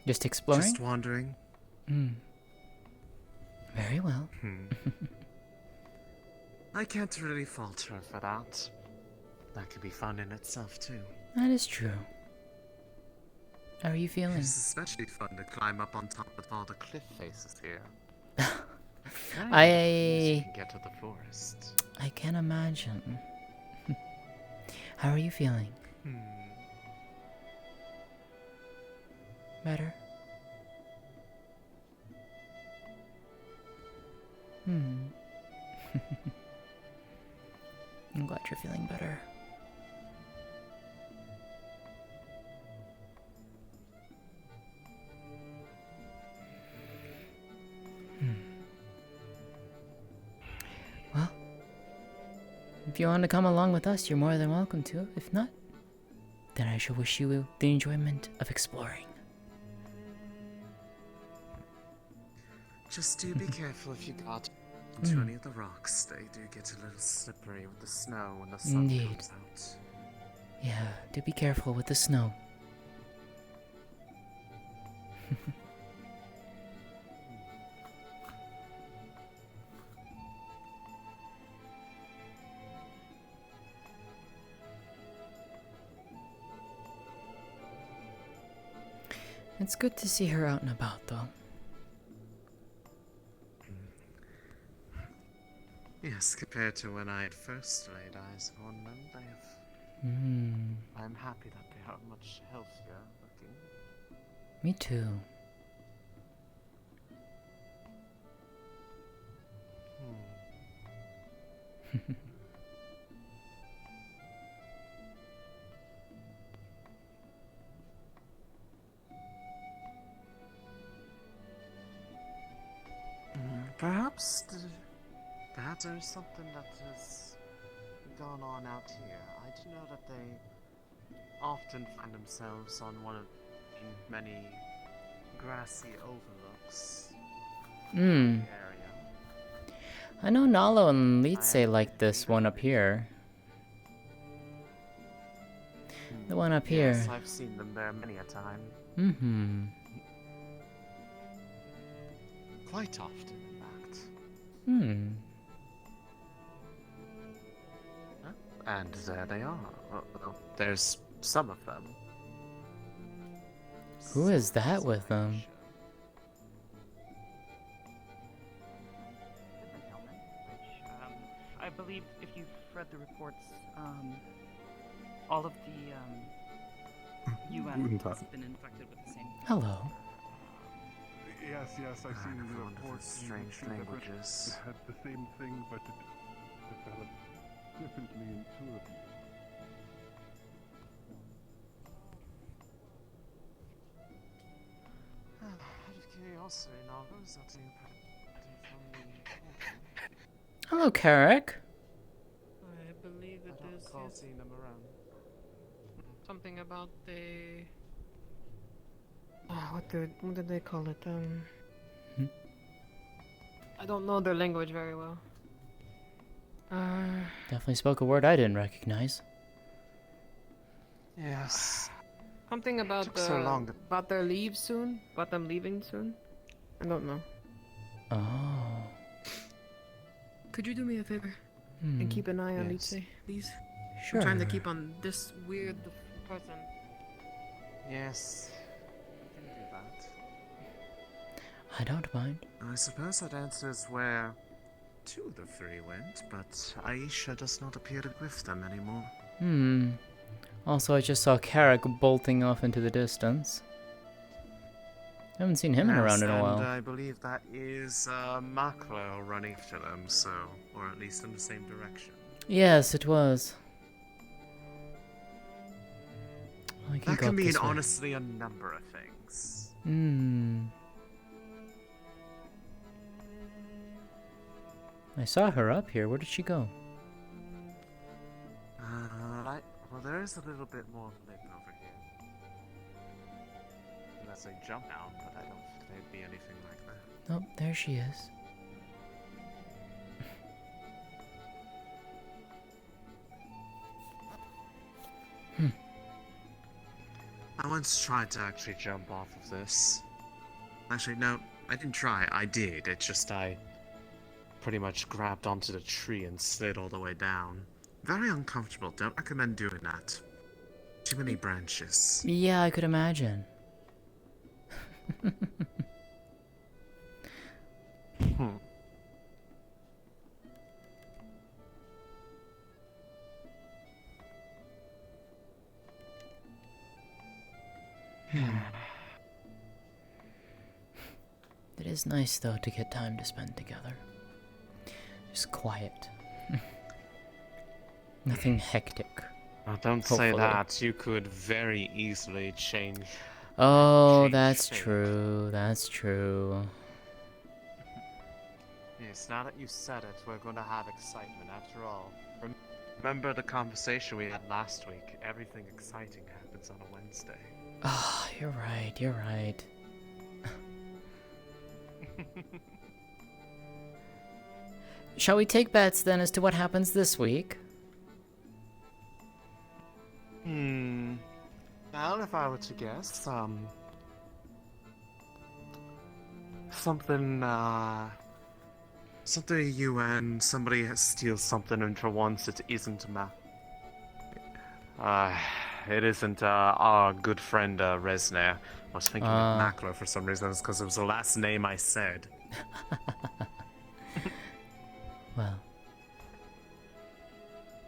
Just exploring? Just wandering. Very well. I can't really fault her for that. That could be fun in itself, too. That is true. How are you feeling? It's especially fun to climb up on top of all the cliff faces here. You can get to the forest. I can imagine. How are you feeling? Better? I'm glad you're feeling better. Well, if you want to come along with us, you're more than welcome to. If not, then I shall wish you the enjoyment of exploring. Just do be careful if you got into any of the rocks. They do get a little slippery with the snow when the sun Indeed. comes out. Yeah, do be careful with the snow. It's good to see her out and about, though. Yes, compared to when I had first laid eyes on them, they have. I'm happy that they are much healthier looking. Me too. Perhaps there's something that has gone on out here. I do know that they often find themselves on one of the many grassy overlooks in the area. I know Nalo and Litze like this one up here. The one up here. Yes, I've seen them there many a time. Quite often, in fact. And there they are. Well, there's some of them. Who is that with them? I believe if you've read the reports, all of the UN has been infected with the same. Hello. Yes, I've seen the reports. Strange languages. It had the same thing, but it developed differently in two of you. Out of curiosity, now, who's that you from the... Hello, Carrick. I believe it is seeing them around. something about the. What did they call it? I don't know their language very well. Definitely spoke a word I didn't recognize. Yes. Something about Took so long to... about their leave soon. About them leaving soon. I don't know. Oh. Could you do me a favor and keep an eye on Litze, please? Sure. I'm trying to keep on this weird person. Yes. I can do that. I don't mind. I suppose that answers where two of the three went, but Aisha does not appear to be with them anymore. Also, I just saw Carrick bolting off into the distance. Haven't seen him around in a while. And I believe that is Maklo running after them, so, or at least in the same direction. Yes, it was. That can mean honestly a number of things. I saw her up here. Where did she go? Well, there is a little bit more lit over here. Unless they jump out, but I don't think they'd be anything like that. Oh, there she is. I once tried to actually jump off of this. Actually, no, I didn't try. I did. It's just I pretty much grabbed onto the tree and slid all the way down. Very uncomfortable. Don't recommend doing that. Too many branches. Yeah, I could imagine. It is nice, though, to get time to spend together. Just quiet. Nothing hectic. Oh, don't say that. You could very easily change. Oh, that's true. That's true. Yes, now that you said it, we're going to have excitement after all. Remember the conversation we had last week? Everything exciting happens on a Wednesday. Ah, you're right. You're right. shall we take bets then as to what happens this week? Well, if I were to guess, something UN, somebody steals something, and for once it isn't it isn't our good friend Resner. I was thinking of Mackler for some reason, because it was the last name I said. Well.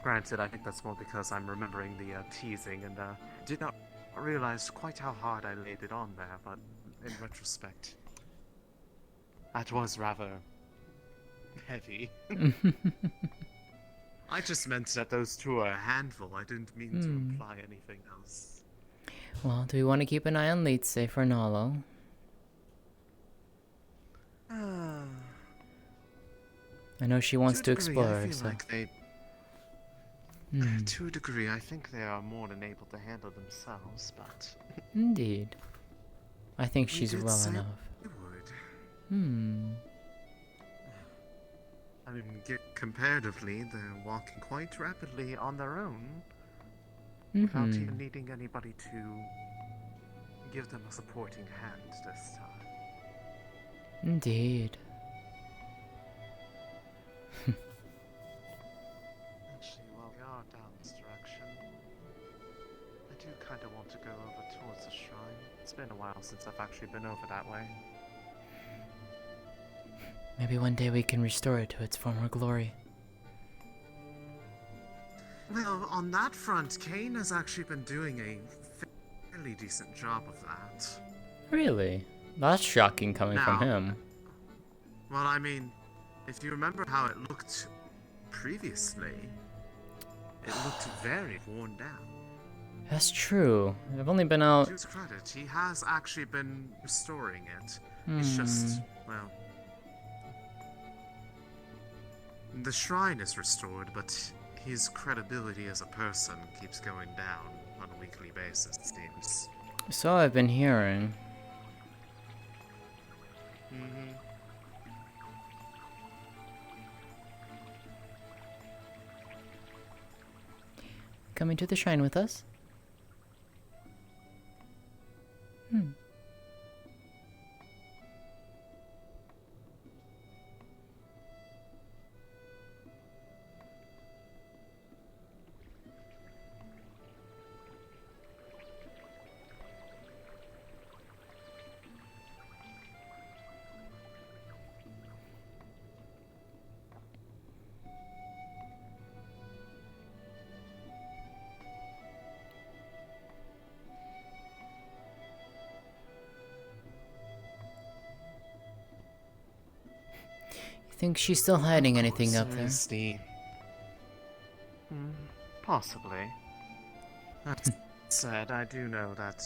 Granted, I think that's more because I'm remembering the teasing and did not realize quite how hard I laid it on there, but in retrospect, that was rather heavy. I just meant that those two are a handful. I didn't mean to imply anything else. Well, do we want to keep an eye on Lótëa for Nalo? I know she wants to explore, I feel so... like they... To a degree, I think they are more than able to handle themselves, but... Indeed. I think she's did well say enough. we would. I mean, comparatively, they're walking quite rapidly on their own, without even needing anybody to give them a supporting hand this time. Indeed. Actually, while we are down this direction, I do kind of want to go over towards the shrine. It's been a while since I've actually been over that way. Maybe one day we can restore it to its former glory. Well, on that front, Kane has actually been doing a fairly decent job of that. Really? That's shocking coming from him. Well, I mean, if you remember how it looked previously, it looked very worn down. That's true. I've only been out... To his credit, he has actually been restoring it. It's just, well... The shrine is restored, but his credibility as a person keeps going down on a weekly basis, it seems. So I've been hearing. Coming to the shrine with us? Think she's still hiding anything up there? Possibly. That said, I do know that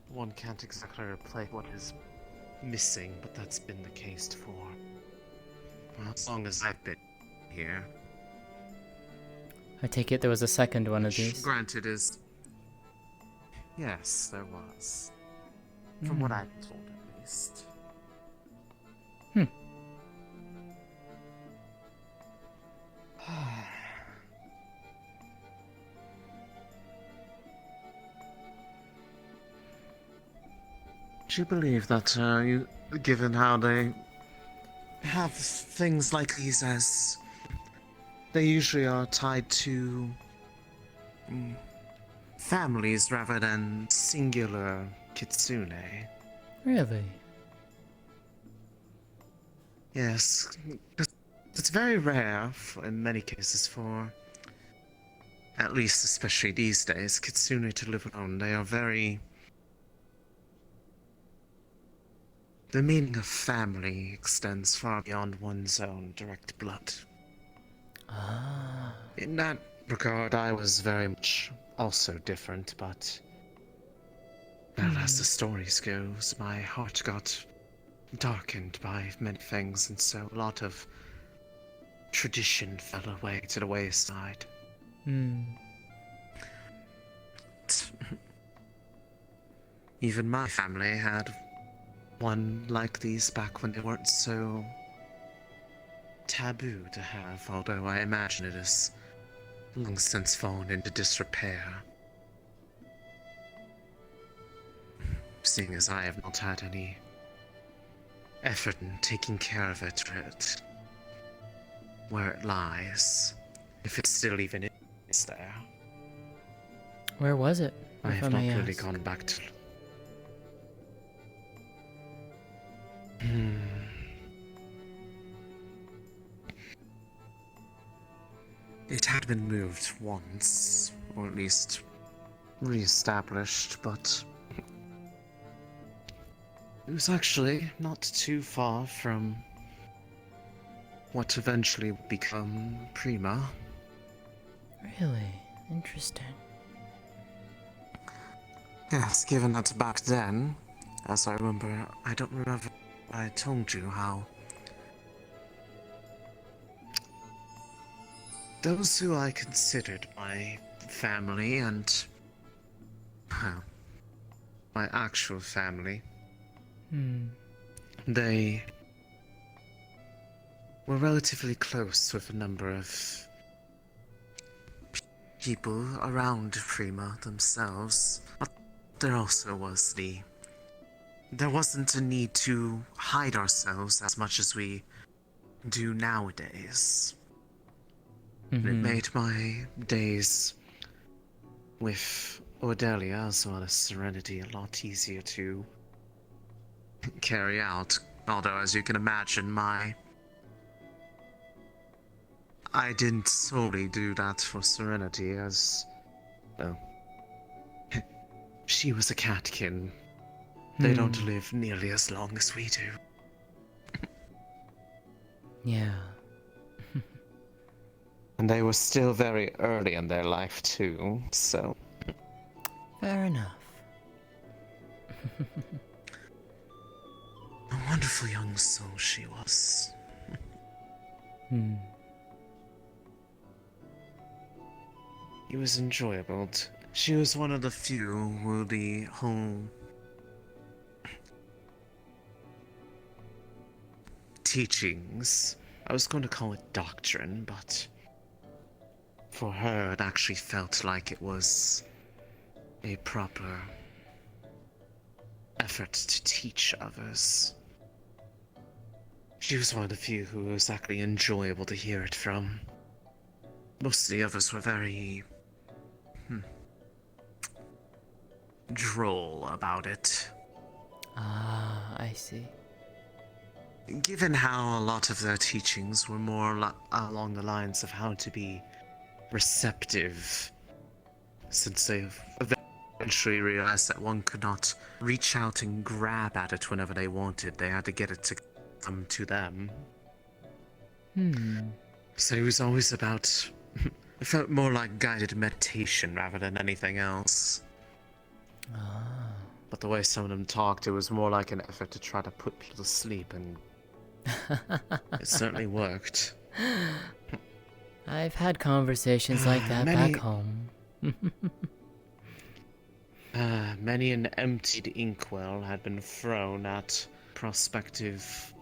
one can't exactly replace what is missing, but that's been the case for well, as long as I've been here. I take it there was a second one of these. Granted is... Yes, there was. From what I've been told, at least. Do you believe that, given how they have things like these as they usually are tied to families rather than singular kitsune? Really? Yes, it's very rare in many cases for, at least especially these days, kitsune to live alone. They are very... The meaning of family extends far beyond one's own direct blood. In that regard, I was very much also different, but... Well, as the stories goes, my heart got darkened by many things, and so a lot of tradition fell away to the wayside. Even my family had one like these back when they weren't so taboo to have, although I imagine it has long since fallen into disrepair. Seeing as I have not had any effort in taking care of it where it lies, if it still even is there. Where was it? I if have not may really ask? gone back to... It had been moved once, or at least re-established, but it was actually not too far from what eventually would become Prima. Really? Interesting. Yes, given that back then, as I remember, I don't remember I told you how those who I considered my family and, well, my actual family, they were relatively close with a number of people around Prima themselves. But there also was there wasn't a need to hide ourselves as much as we do nowadays. It made my days with Ordelia as well as Serenity a lot easier to carry out. Although, as you can imagine, I didn't solely do that for Serenity, as, well, she was a catkin. They don't live nearly as long as we do. Yeah. And they were still very early in their life too, so... Fair enough. A wonderful young soul she was. It was enjoyable. She was one of the few who the whole teachings, I was going to call it doctrine, but for her it actually felt like it was a proper effort to teach others. She was one of the few who was actually enjoyable to hear it from. Most of the others were very droll about it. Ah, I see. Given how a lot of their teachings were more along the lines of how to be receptive, since they've eventually realized that one could not reach out and grab at it whenever they wanted, they had to get it to come to them. So it was always about... it felt more like guided meditation rather than anything else. But the way some of them talked, it was more like an effort to try to put people to sleep, and it certainly worked. I've had conversations like that back home. Many an emptied inkwell had been thrown at prospective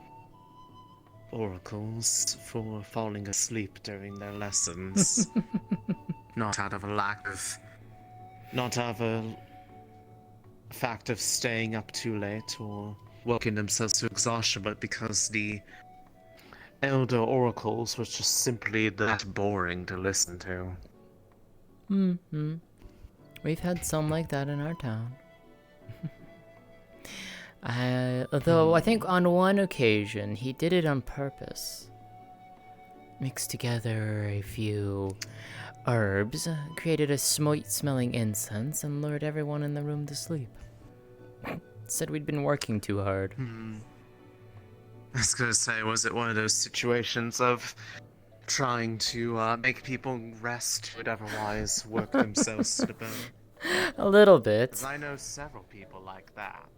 oracles for falling asleep during their lessons. Not out of a fact of staying up too late or working themselves to exhaustion, but because the elder oracles was just simply that boring to listen to. We've had some like that in our town. Although I think on one occasion he did it on purpose. Mixed together a few herbs, created a sweet-smelling incense, and lured everyone in the room to sleep. Said we'd been working too hard. I was gonna say, was it one of those situations of trying to make people rest who would otherwise work themselves to the bone? A little bit. 'Cause I know several people like that.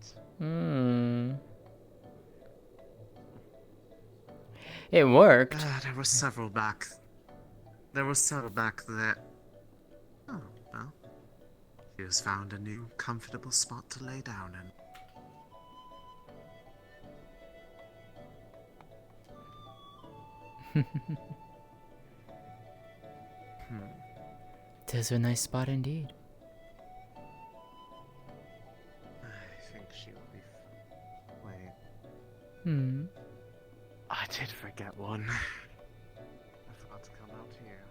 It worked. There were several back there. Oh, well. She has found a new comfortable spot to lay down in. 'Tis a nice spot indeed. I think she will be. Wait. I did forget one. I forgot to come out here.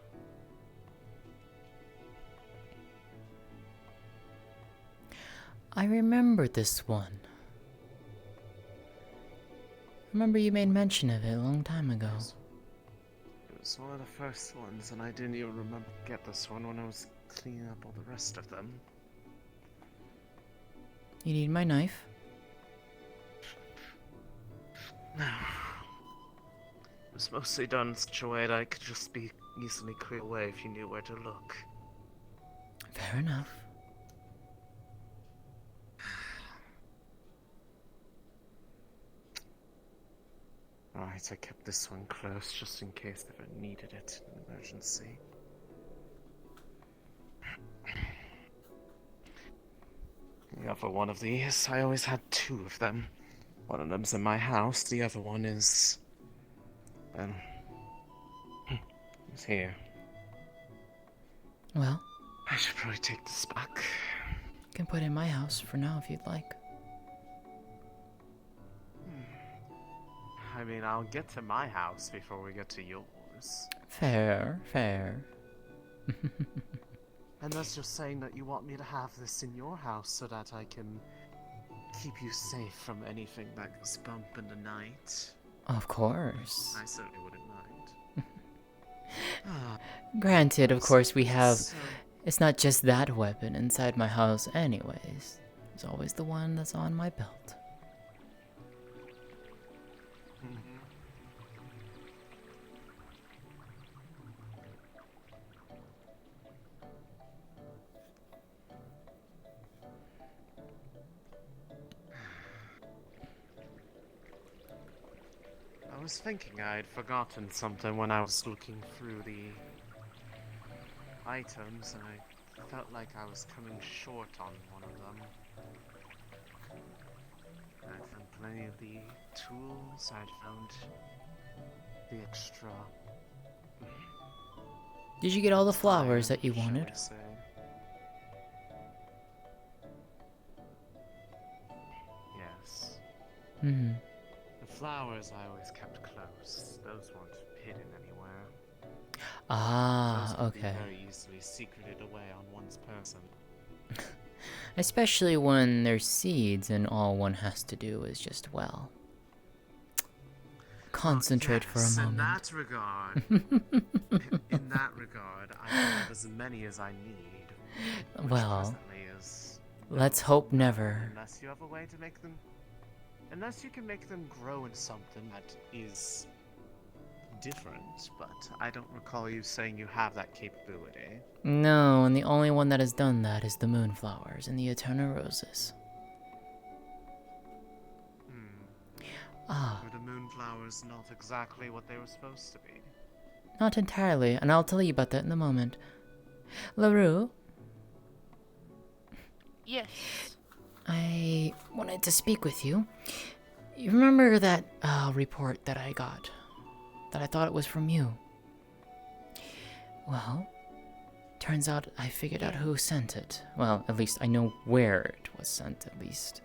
I remember this one. Remember you made mention of it a long time ago. It was one of the first ones, and I didn't even remember to get this one when I was cleaning up all the rest of them. You need my knife? No. It was mostly done in such a way that I could just be easily cleared away if you knew where to look. Fair enough. Alright, I kept this one close just in case if I needed it in an emergency. The other one of these, I always had two of them. One of them's in my house, the other one is... is here. Well, I should probably take this back. You can put it in my house for now if you'd like. I mean, I'll get to my house before we get to yours. Fair, fair. Unless you're saying that you want me to have this in your house so that I can keep you safe from anything that goes bump in the night. Of course. I certainly wouldn't mind. Granted, of course, we have... It's not just that weapon inside my house anyways. It's always the one that's on my belt. I was thinking I'd forgotten something when I was looking through the items, and I felt like I was coming short on one of them. I found plenty of the tools, I'd found the extra... Did you get all the flowers that you wanted? Yes. Mm-hmm. The flowers I always kept close. Those weren't hidden anywhere. Ah, Those could okay. be very easily secreted away on one's person. Especially when there's seeds and all one has to do is just, well... concentrate for a moment. In that regard, in that regard, I have as many as I need. Well, let's hope never. Unless you have a way to make them... Unless you can make them grow in something that is different, but I don't recall you saying you have that capability. No, and the only one that has done that is the moonflowers and the eternal roses. Ah. Were the moonflowers not exactly what they were supposed to be? Not entirely, and I'll tell you about that in a moment. LaRue? Yes. I wanted to speak with you. You remember that report that I got? That I thought it was from you? Well, turns out I figured out who sent it. Well, at least I know where it was sent, at least.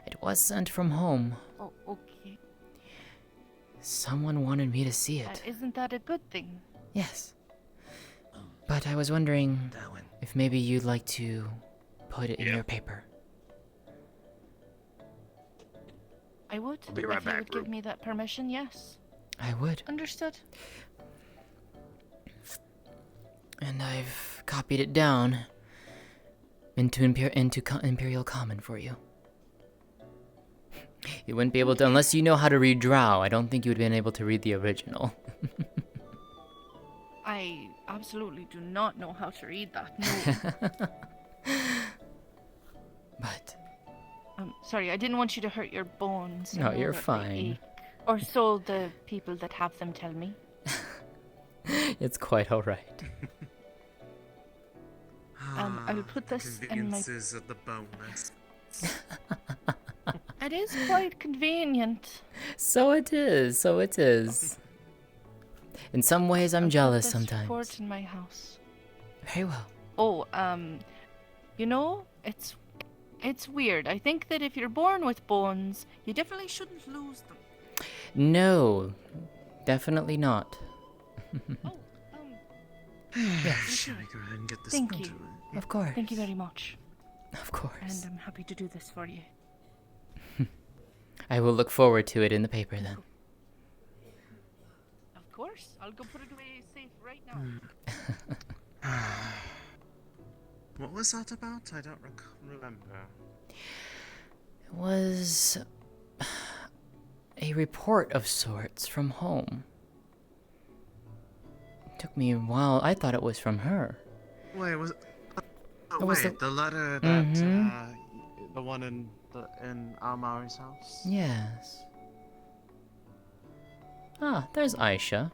It was sent from home. Oh, okay. Someone wanted me to see it. Isn't that a good thing? Yes. But I was wondering if maybe you'd like to put it in your paper. I would. Be right if you back, would give me that permission, yes. I would. Understood. And I've copied it down into Imperial Common for you. You wouldn't be able to, unless you know how to read Drow. I don't think you would have been able to read the original. I absolutely do not know how to read that. No. But... sorry, I didn't want you to hurt your bones. No, you're that they fine. ache. Or so the people that have them tell me. It's quite alright. I will put this in my... Conveniences of the boneless. It is quite convenient. So it is, so it is. In some ways, I'm I'll put jealous this sometimes. report in my house. Very well. Oh, you know, it's weird. I think that if you're born with bones, you definitely shouldn't lose them. No, definitely not. Yes. Shall we go ahead and get this Thank put you. away? Of course. Thank you very much. Of course. And I'm happy to do this for you. I will look forward to it in the paper then. Of course. I'll go put it away safe right now. What was that about? I don't remember. It was a report of sorts from home. It took me a while. I thought it was from her. Wait, was It was wait, the letter that the one in Almari's house? Yes. Ah, there's Aisha.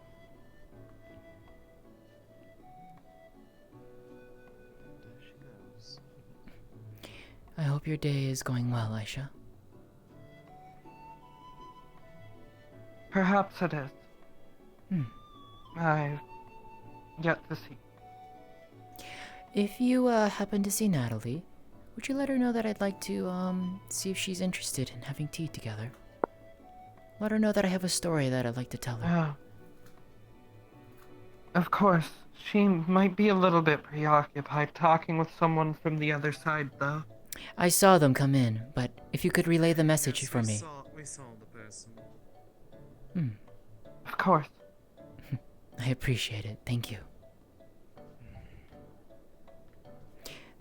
There she goes. I hope your day is going well, Aisha. Perhaps it is. Hmm. I've yet to see. If you happen to see Natalie, would you let her know that I'd like to see if she's interested in having tea together? Let her know that I have a story that I'd like to tell her. Of course. She might be a little bit preoccupied talking with someone from the other side, though. I saw them come in, but if you could relay the message for me. We saw the person. Of course. I appreciate it. Thank you.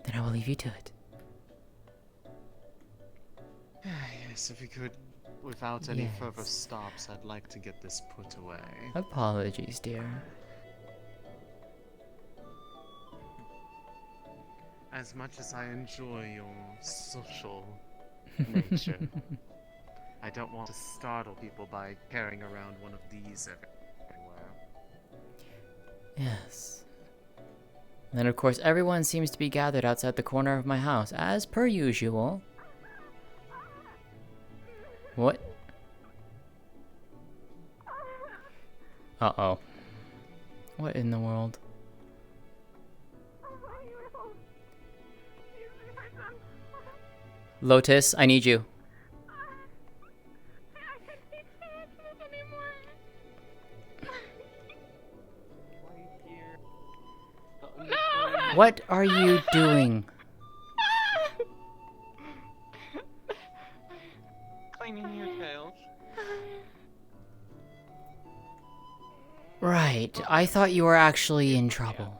Then I will leave you to it. Yes, if we could, without any further stops, I'd like to get this put away. Apologies, dear. As much as I enjoy your social nature, I don't want to startle people by carrying around one of these everywhere. Yes. And then, of course, everyone seems to be gathered outside the corner of my house, as per usual. What? Uh-oh. What in the world? Lotus, I need you. What are you doing? Cleaning your tails. Right, I thought you were actually in trouble.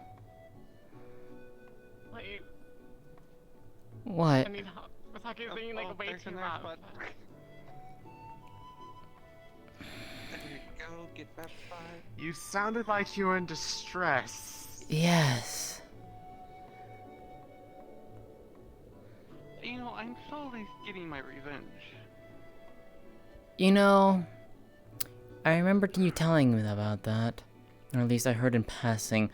Wait, What? I need help. Masaki's being like way too loud. Go get that fire. You sounded like you were in distress. Yes. You know, I'm slowly getting my revenge. You know, I remember you telling me about that. Or at least I heard in passing.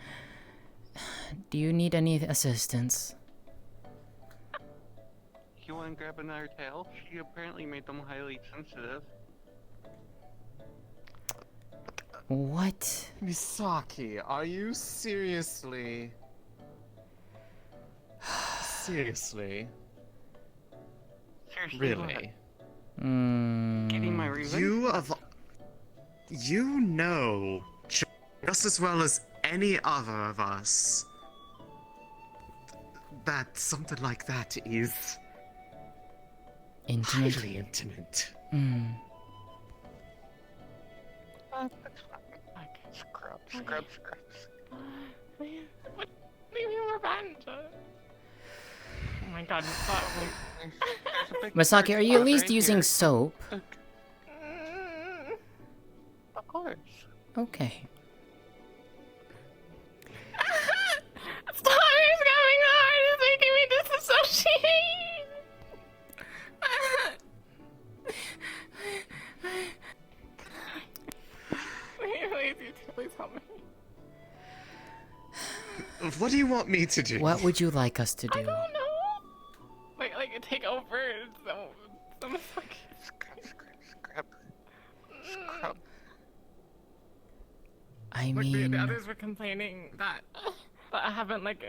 Do you need any assistance? You want to grab another tail? She apparently made them highly sensitive. What? Misaki, are you seriously? Seriously? Seriously, Really? Getting my revenge? You know just as well as any other of us that something like that is intimate. Highly intimate. Scrub. What? Leave me revenge. Oh my god, Masaki, are you at least using soap? Of course. Okay. Stop, it's coming hard. It's making me disassociate. Please help me. What do you want me to do? What would you like us to do? I don't know. Like take over. So like scrub. I Like, mean, the others were complaining that I haven't like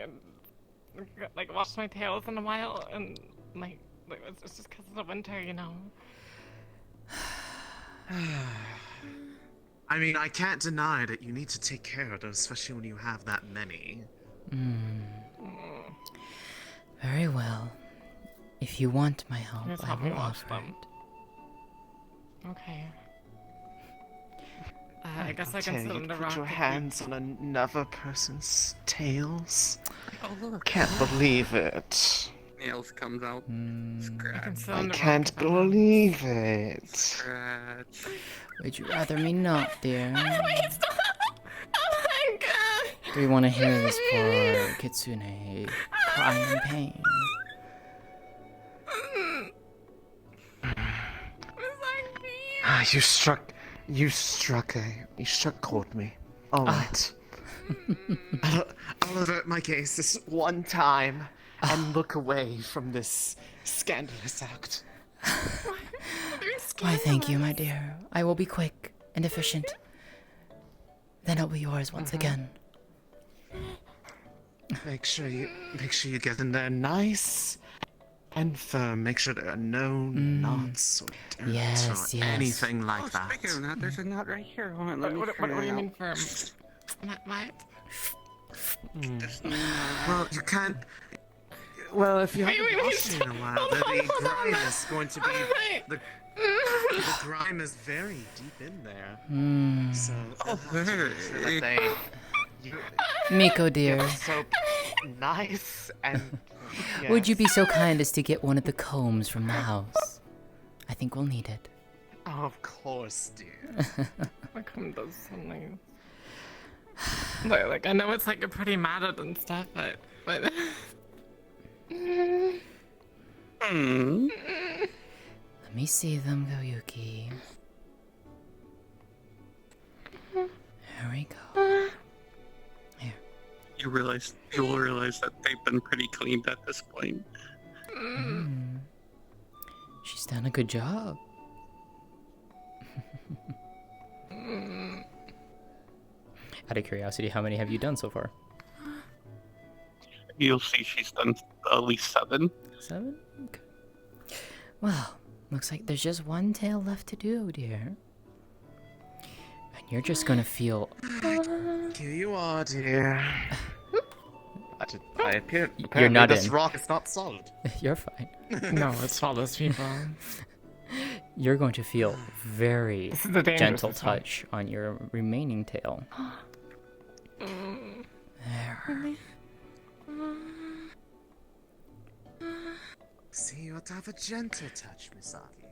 washed my tails in a while, and like it's just because of the winter, you know. I mean, I can't deny that you need to take care of those, especially when you have that many. Very well. If you want my help, Just I help me will wash offer them. it. Okay. I guess I can Lótëa, sit you on the put rock. your with you. hands on another person's tails. Can't believe it. Nails comes out. Scratch. I can't believe it. Scratch. Would you rather me not, dear? Wait, stop! Oh my god! Do you want to hear this poor Kitsune crying in pain? You struck cold me. Alright. I'll avert my gaze this one time and look away from this scandalous act. Why, thank you, my dear. I will be quick and efficient. Then I'll be yours once again. Make sure you get in there nice and firm. Make sure there are no knots or dirt Yes, or yes. anything like that. Speaking of that, there's a knot right here. Hold on, let me What do you mean firm? What? Well, you can't. Well, if you Wait, haven't wait, washed in a while, then the grime on. is going to be Alright. the grime is very deep in there. So Miko, dear. get soap nice and. Would you be so kind as to get one of the combs from the house? I think we'll need it. Of course, dear. My comb does something. Like I know it's like pretty matted and stuff, but. Let me see them, Goyuki. There we go. Here. You will realize that they've been pretty cleaned at this point. She's done a good job. Out of curiosity, how many have you done so far? You'll see she's done at least 7. 7? Okay. Well, looks like there's just one tail left to do, dear. And you're just gonna feel... Here you are, dear. I appear. You're not this in. rock is not solid. You're fine. No, it's all those people. You're going to feel very This is the dangerous gentle one. touch on your remaining tail. There. See, you have to have a gentle touch, Misaki.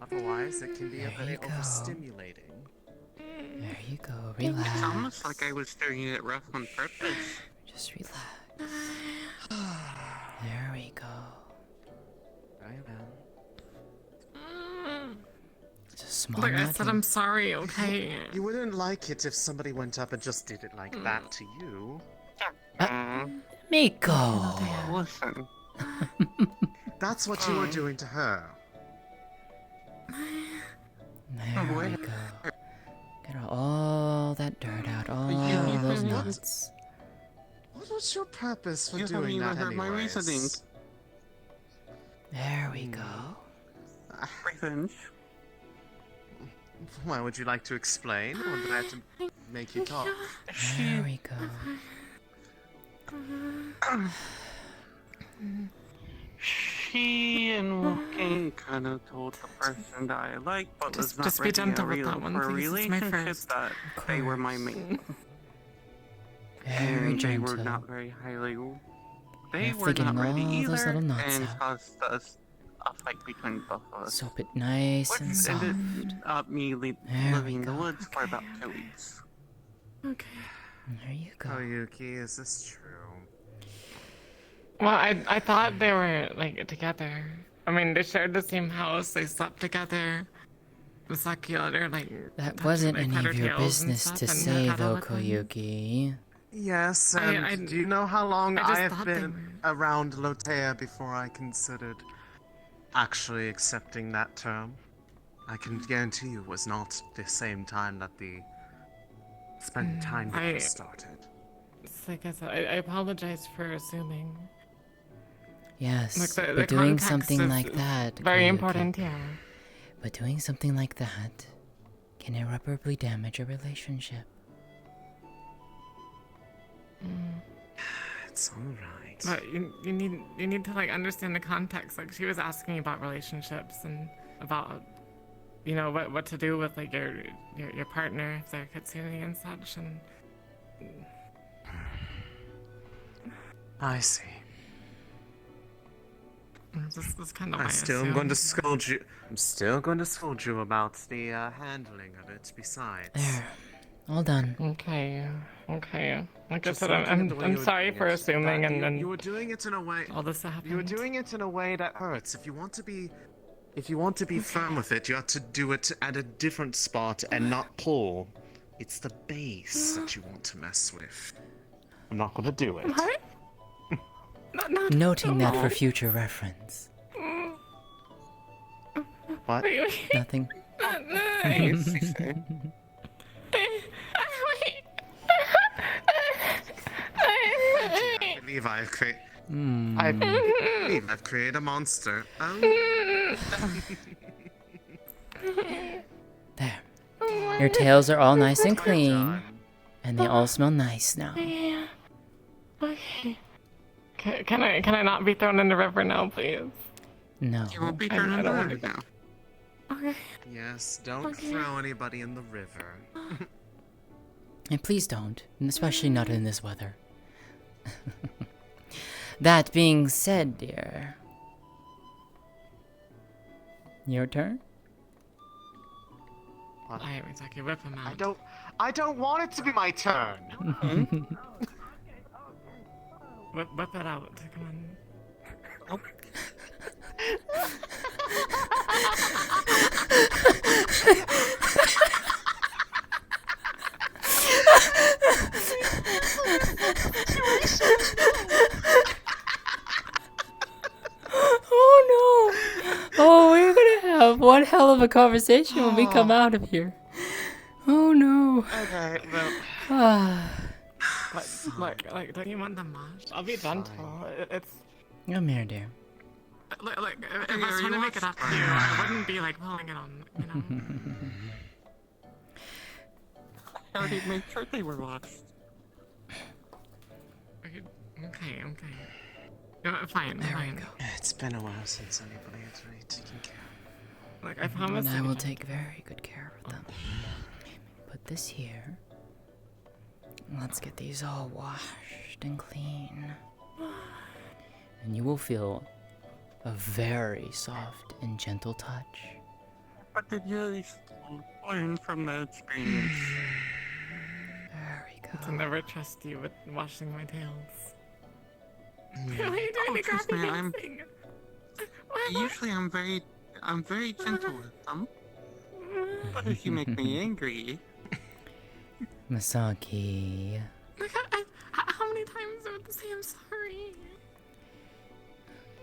Otherwise, it can be a There bit you go. overstimulating. There you go. It's Relax. almost like I was doing it rough on purpose. Just relax. There we go. Right It's a small Like I knot said, in- I'm sorry, okay? You wouldn't like it if somebody went up and just did it like that to you. Miko! Listen. That's what you were doing to her. There we go. Get all that dirt out, all those knots. What was your purpose for You haven't doing even that heard my anyways? reasoning. There we go. Revenge. Why would you like to explain, or did I have to make you talk? There we go. She and Walking kind of told the person that I like, but was not Just be ready gentle with real, that one, for a please. It's my relationship first. that they were my mate. Very And they were gentle. not very highly. They Carefully were not getting ready all those either, little knots and out. caused us a fight between both of us. Soap it nice Which and soft. ended up me There living in we the go. woods for about 2 weeks. Okay. There you go. Koyuki, is this true? Well, I thought they were like together. I mean, they shared the same house. They slept together. Misaki let her like. That touch, wasn't like, any pet of her your tails and business stuff to and say, cuddle though, with them. Koyuki. Yes, and I- do you know how long I just I have thought they been around Lótëa before I considered actually accepting that term? I can guarantee you it was not the same time that the spend time to get started. It's like I said, I apologize for assuming. Yes, Like the but doing context something is like that... very Koyuki, important, yeah. But doing something like that can irreparably damage a relationship. It's alright. But you need to like understand the context. Like she was asking about relationships and about what to do with like your partner if they're Kitsune and such, and I see. That's kind of I'm why I still assumed. going to scold you. I'm still going to scold you about the handling of it. Besides, There, all done. Okay. Like I Just said, looking at the way you I'm were sorry doing for it, assuming, that and you were doing it in a way. all this happened. You were doing it in a way that hurts. If you want to be firm with it, you have to do it at a different spot and not pull. It's the base that you want to mess with. I'm not going to do it. What? Noting that for future reference. What? Nothing. I believe I've created. I believe I've created a monster. Oh. There. Your tails are all nice and clean, and they all smell nice now. Yeah. Okay. Can I not be thrown in the river now, please? No. You won't be thrown in the river now. Okay. Yes, don't throw anybody in the river. And please don't, and especially not in this weather. That being said, dear. Your turn? I was like, whip him out. I don't want it to be my turn. Whip it out. Come on. Oh. Oh no! Oh, we're gonna have one hell of a conversation when we come out of here. Oh no. Okay, well. Like, don't you want the mash? I'll be gentle. It's. Come here, dear. Like, if I was trying to make it up to you, I wouldn't be like pulling it on, you know. I already made sure they were washed. Okay. Fine. It's been a while since anybody has really taken care of. Like, I promise. And I will take very good care of them. Put this here. Let's get these all washed and clean. And you will feel a very soft and gentle touch. But did you learn from that experience? There we go. I'll never trust you with washing my tails. Why are you doing the trust me, graphic thing? Usually I'm very gentle with them. But if you make me angry... Misaki. Like, how many times do I have to say I'm sorry?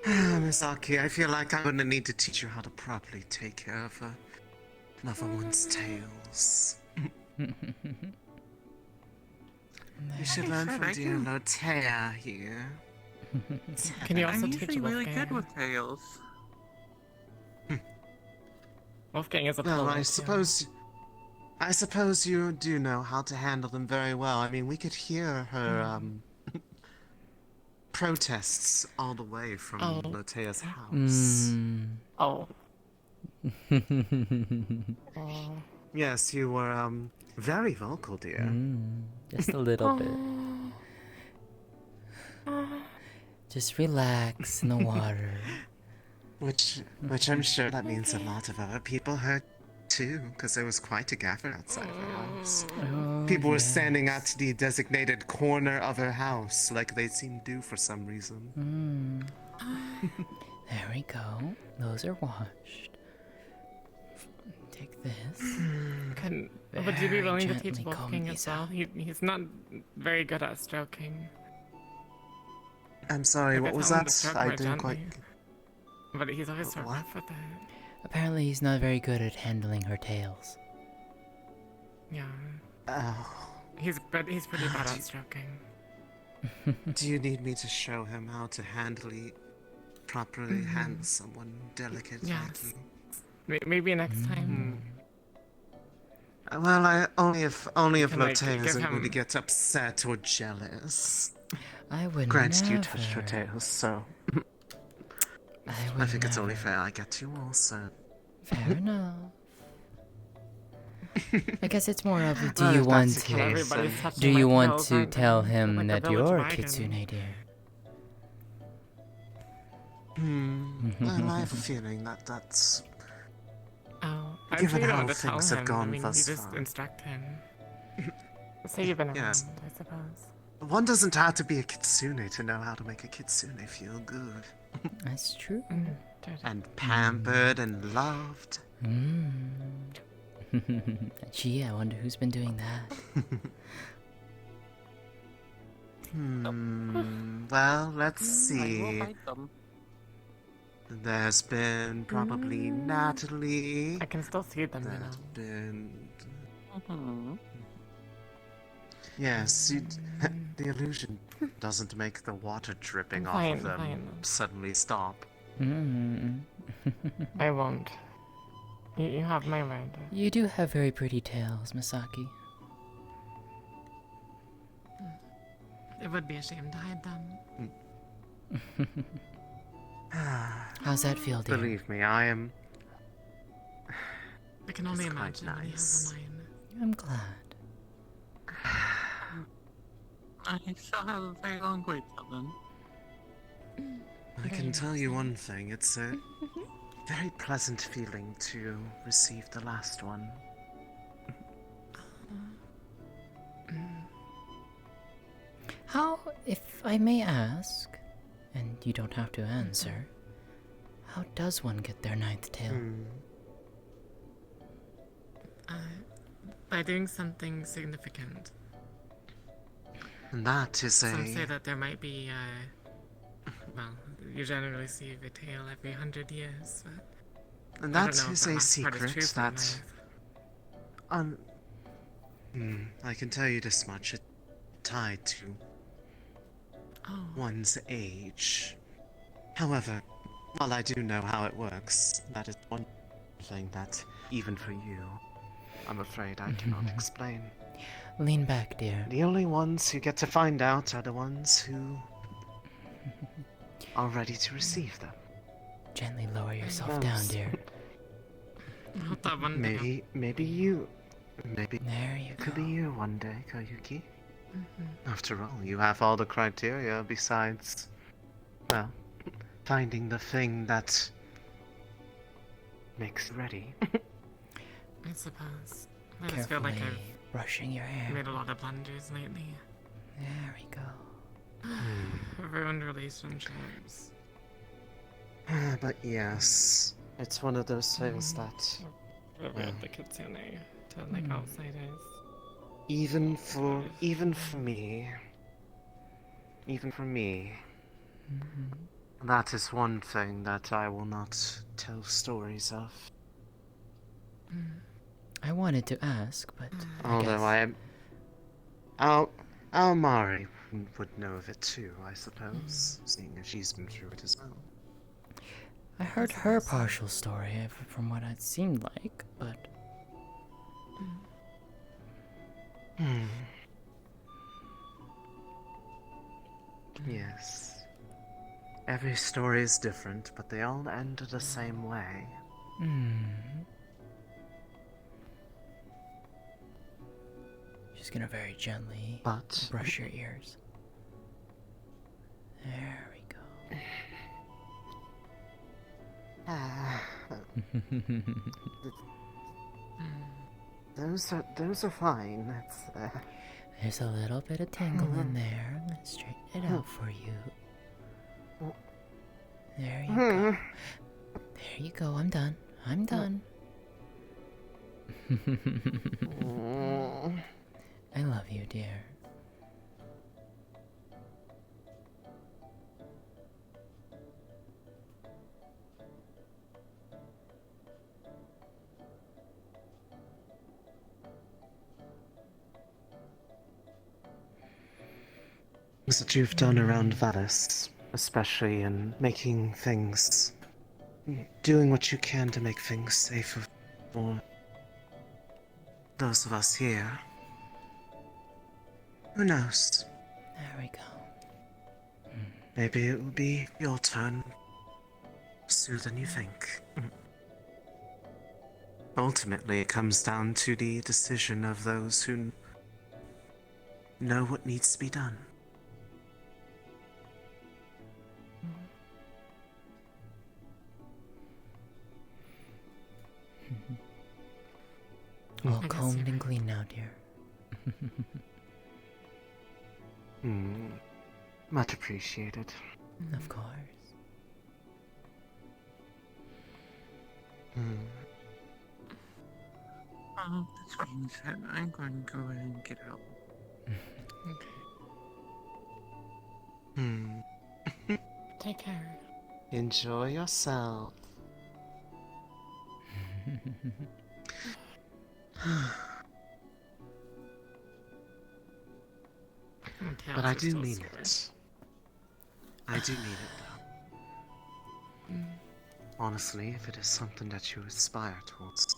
Misaki, I feel like I'm gonna need to teach you how to properly take care of another one's tails. You should learn from dear Lótëa here. Can you also I'm teach usually really Wolfgang? good with tails. Wolfgang is a Well, poet, I suppose you do know how to handle them very well. I mean, we could hear her protests all the way from Lótëa's house. Oh. Yes, you were very vocal, dear. Just a little bit. Just relax in the water. Which I'm sure that means a lot of other people heard too, because there was quite a gaffer outside of her house. People were standing at the designated corner of her house, like they seemed due for some reason. There we go. Those are washed. Take this. Would you be Very willing to teach gently comb Wolfgang these as well? He's not very good at stroking. I'm sorry, Like, what was tell him that? to stroke I more didn't gently. quite. But he's always so rough with it. Apparently he's not very good at handling her tails. Yeah. Oh. He's pretty bad at stroking. Do you need me to show him how to properly handle someone delicate like Yes. you? Maybe next time. Well, only if can, like, Lótëa give isn't going to him- get upset or jealous. I would Granted, you never. touched her tail, so I think it's only fair I get you also. Fair enough. I guess it's more of do Well, you if want that's the to case, then- do you my want tails, to aren't tell they? him Like a that village you're a wagon. kitsune, dear? Well, I have a feeling that's Oh, I given figured how out to tell things him. have gone I mean, thus you just far. instruct him. Say you've been around, Yes. I suppose. One doesn't have to be a kitsune to know how to make a kitsune feel good. That's true. And pampered and loved. Gee, I wonder who's been doing that. Well, let's see. There's been probably Natalie. I can still see them, There's been. Yes, the illusion doesn't make the water dripping off of them Fine. suddenly stop. I won't. You have my word. You do have very pretty tails, Misaki. It would be a shame to hide them. How's that feel, dear? Believe me, I am. I can only It's quite imagine when you nice. have a mine. I'm glad. I shall have a very long wait till then. I can tell you one thing, it's a very pleasant feeling to receive the last one. How, if I may ask, and you don't have to answer, how does one get their ninth tail? By doing something significant. And that is Some a. say that there might be, well, you generally receive a tail every 100 years, but And I that don't know if is that a last part is secret true for that. life. I can tell you this much. It's tied to one's age. However, while I do know how it works, that is one thing that, even for you, I'm afraid I cannot explain. Lean back, dear. The only ones who get to find out are the ones who are ready to receive them. Gently lower yourself down, dear. Not that one day. Maybe you. Maybe there you could be you one day, Koyuki. Mm-hmm. After all, you have all the criteria besides, well, finding the thing that makes you ready. I suppose. I just feel like Carefully I've brushing your hair. made a lot of blunders lately. There we go. Ruined relationships. But yes, it's one of those things that, Ruined the kitsune to like outsiders. even for me, that is one thing that I will not tell stories of. I wanted to ask, but Although I am. Our Mari would know of it too, I suppose, seeing as she's been through it as well. I heard her partial story from what it seemed like, but Yes. Every story is different, but they all end the same way. Just gonna very gently brush your ears. There we go. Those are fine. It's, There's a little bit of tingle in there. I'm gonna straighten it out for you. There you go. There you go. I'm done. I'm done. I love you, dear. what you've done around Valis, especially in making things... doing what you can to make things safer for those of us here. Who knows? There we go. Maybe it will be your turn sooner than you think. Ultimately, it comes down to the decision of those who know what needs to be done. All combed and clean now, dear. Much appreciated. Of course. Oh, this being said, I'm going to go ahead and get out. Take care. Enjoy yourself. But I do mean it. I do mean it, though. Honestly, if it is something that you aspire towards.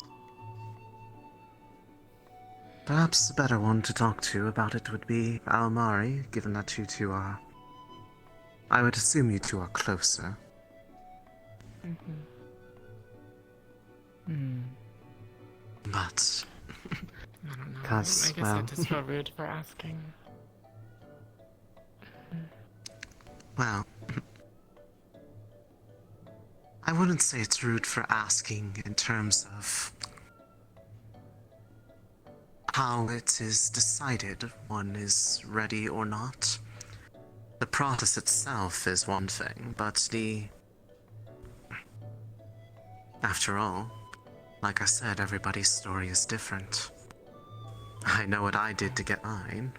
Perhaps the better one to talk to about it would be Almari, given that you two are... I would assume you two are closer. But... I don't know. I Because, guess well... I just feel rude for asking. Well... I wouldn't say it's rude for asking in terms of... how it is decided one is ready or not. The process itself is one thing, but the... After all, like I said, everybody's story is different. I know what I did to get mine.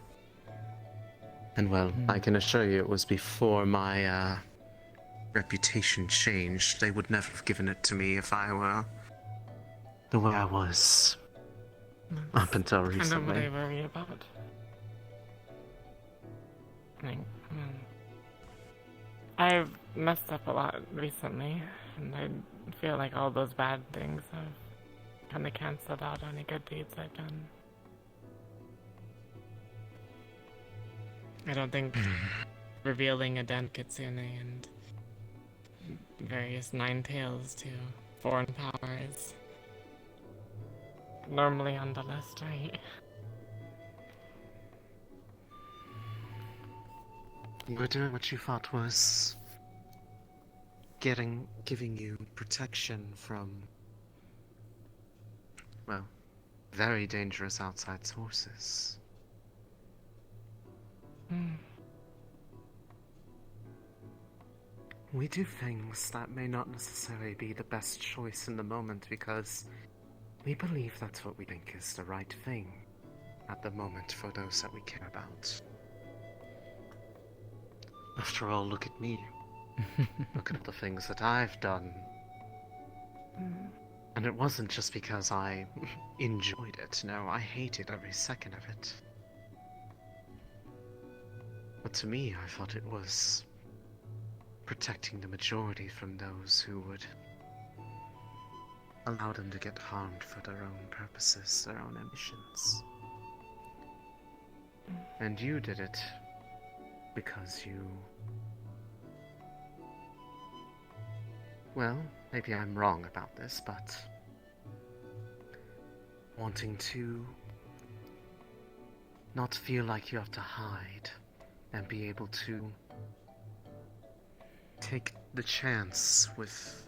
And well, I can assure you it was before my, reputation changed. They would never have given it to me if I were... the way I was. Up until recently. Kind of what I worry about. I've messed up a lot recently, and I feel like all those bad things have kind of canceled out any good deeds I've done. I don't think revealing a Den Kitsune and various Nine Tails to foreign power is normally on the list, right? You were doing what you thought was giving you protection from, well, very dangerous outside sources. We do things that may not necessarily be the best choice in the moment because we believe that's what we think is the right thing at the moment for those that we care about. After all, look at me. Look at the things that I've done. And it wasn't just because I enjoyed it. No, I hated every second of it. But to me, I thought it was protecting the majority from those who would allow them to get harmed for their own purposes, their own ambitions. And you did it because you... Well, maybe I'm wrong about this, but... wanting to not feel like you have to hide and be able to take the chance with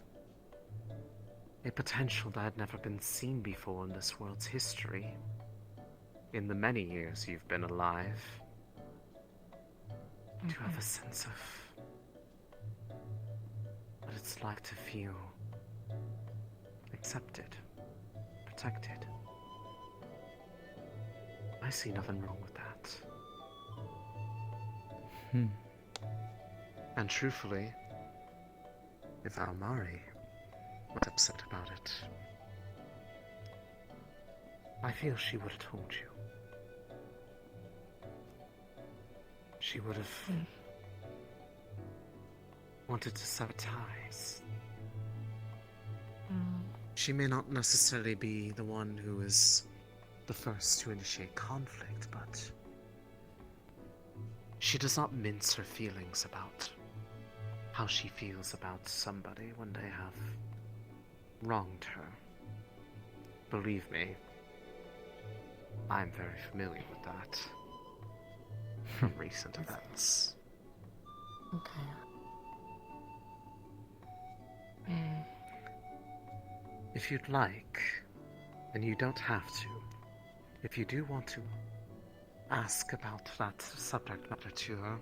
a potential that had never been seen before in this world's history. In the many years you've been alive. To have a sense of what it's like to feel accepted, protected. I see nothing wrong with that. And truthfully, if Almari was upset about it, I feel she would have told you. She would have wanted to sever ties. She may not necessarily be the one who is the first to initiate conflict, but she does not mince her feelings about how she feels about somebody when they have wronged her. Believe me, I'm very familiar with that from recent events. Okay. If you'd like, and you don't have to, if you do want to ask about that subject matter to her,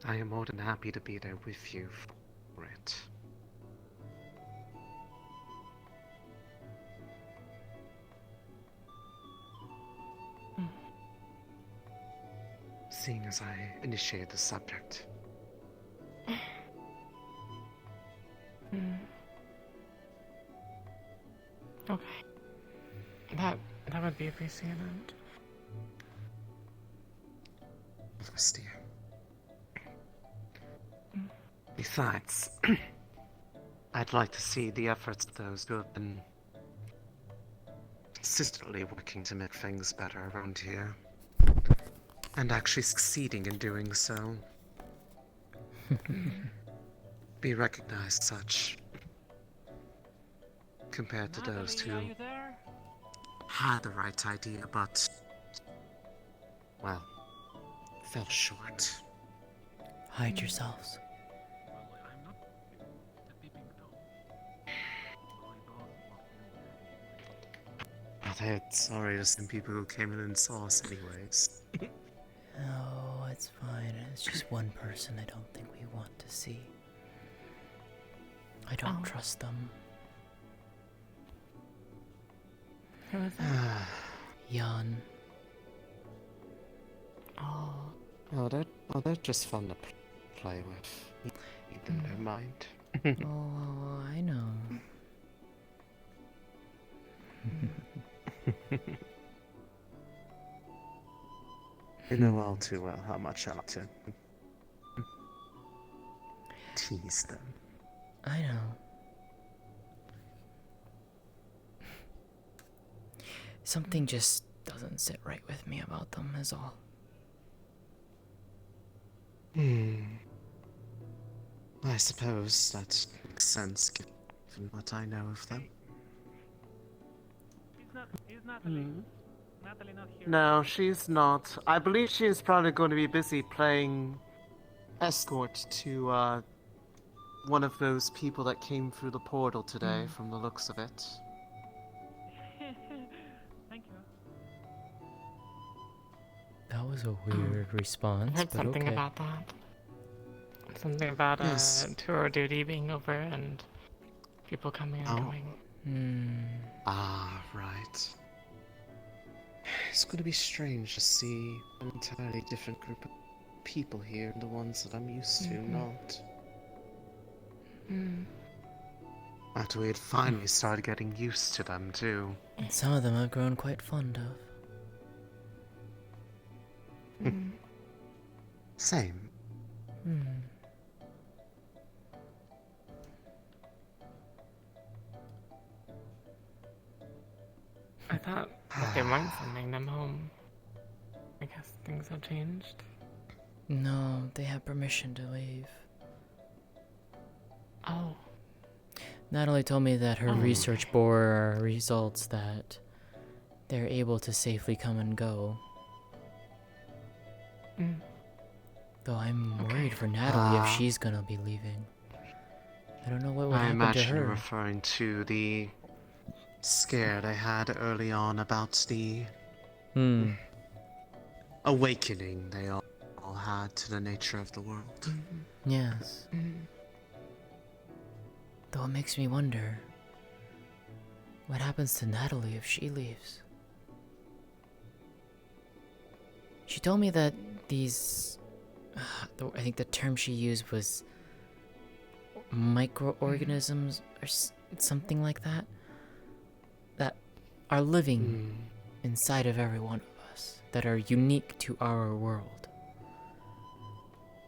I am more than happy to be there with you for it. Seeing as I initiated the subject. Okay. That would be appreciated. Of course, dear. Besides, I'd like to see the efforts of those who have been consistently working to make things better around here, and actually succeeding in doing so, be recognized such, compared to those who had the right idea, but, well, fell short. Hide yourselves. Sorry to some people who came in and saw us anyways. Oh, it's fine. It's just one person I don't think we want to see. I don't trust them. Who is that? Jan. Oh, they're just fun to play with. Keep them in mind. Oh, I know. You know all too well how much I like to tease them. I know. Something just doesn't sit right with me about them, is all. I suppose that makes sense given what I know of them. Is Natalie? Natalie not here? No, she's not. I believe she is probably going to be busy playing escort to one of those people that came through the portal today, from the looks of it. Thank you. That was a weird response, I heard but something okay. about that. Something about Yes. tour duty being over and people coming and going. Ah, right. It's going to be strange to see an entirely different group of people here than the ones that I'm used to, not. After we had finally started getting used to them, too. And some of them I've grown quite fond of. Same. I thought that they weren't sending them home. I guess things have changed. No, they have permission to leave. Oh. Natalie told me that her research bore results that they're able to safely come and go. Though I'm worried for Natalie if she's gonna be leaving. I don't know what would I happen to imagine you're her. referring to the scare they had early on about the awakening they all had to the nature of the world. Yes. Though it makes me wonder, what happens to Natalie if she leaves? She told me that these, I think the term she used was microorganisms or something like that, that are living inside of every one of us, that are unique to our world.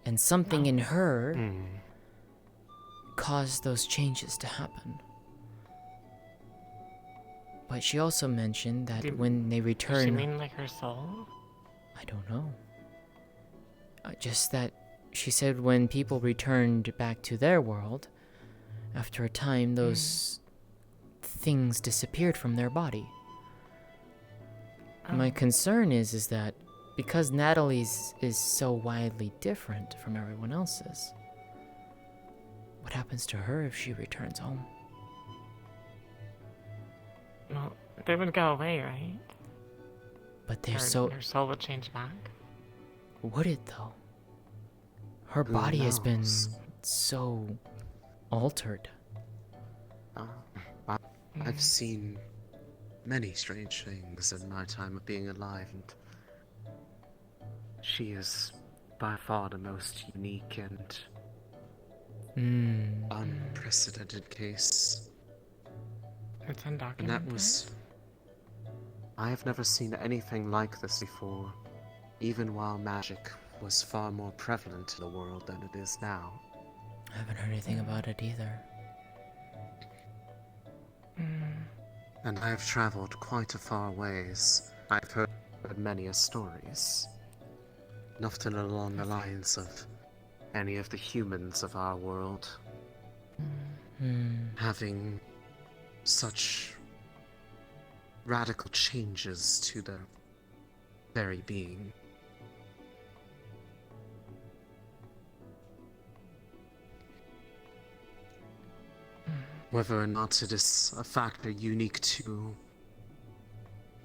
And something in her caused those changes to happen. But she also mentioned that when they return... Does she mean like her soul? I don't know. Just that she said when people returned back to their world, after a time those things disappeared from their body. My concern is that because Natalie's is so widely different from everyone else's, what happens to her if she returns home? Well, they would go away, right? But they're Her soul would change back. Would it though? Her body has been so altered. I've seen many strange things in my time of being alive, and she is by far the most unique and unprecedented case. It's undocumented. And that was... I have never seen anything like this before, even while magic was far more prevalent in the world than it is now. I haven't heard anything about it either. And I have traveled quite a far ways. I've heard many stories. Nothing along the lines of any of the humans of our world having such radical changes to their very being. Whether or not it is a factor unique to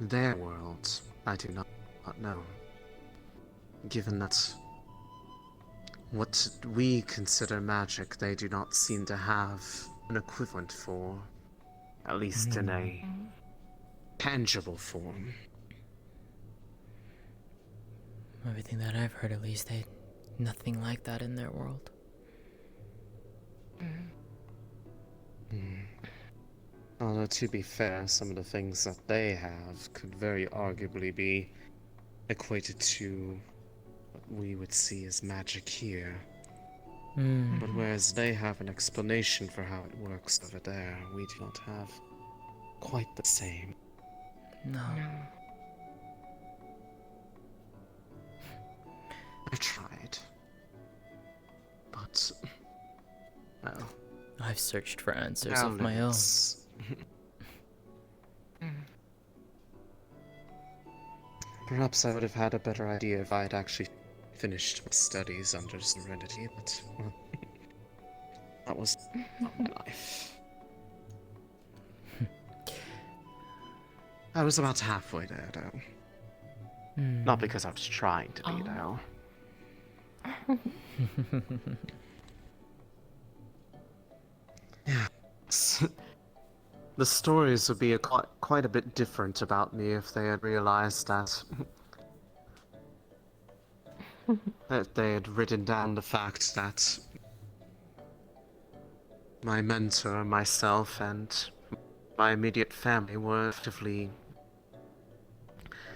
their world, I do not know. Given that what we consider magic, they do not seem to have an equivalent for, at least in a tangible form. Everything that I've heard, at least, nothing like that in their world. Although, to be fair, some of the things that they have could very arguably be equated to what we would see as magic here. But whereas they have an explanation for how it works over there, we do not have quite the same. No. I tried. But... well... I've searched for answers of my own. Perhaps I would have had a better idea if I had actually finished my studies under Serenity, but well, that was not my life. I was about halfway there, though. Not because I was trying to be, though. Yes. The stories would be quite a bit different about me if they had realized that they had written down the fact that my mentor, myself, and my immediate family were effectively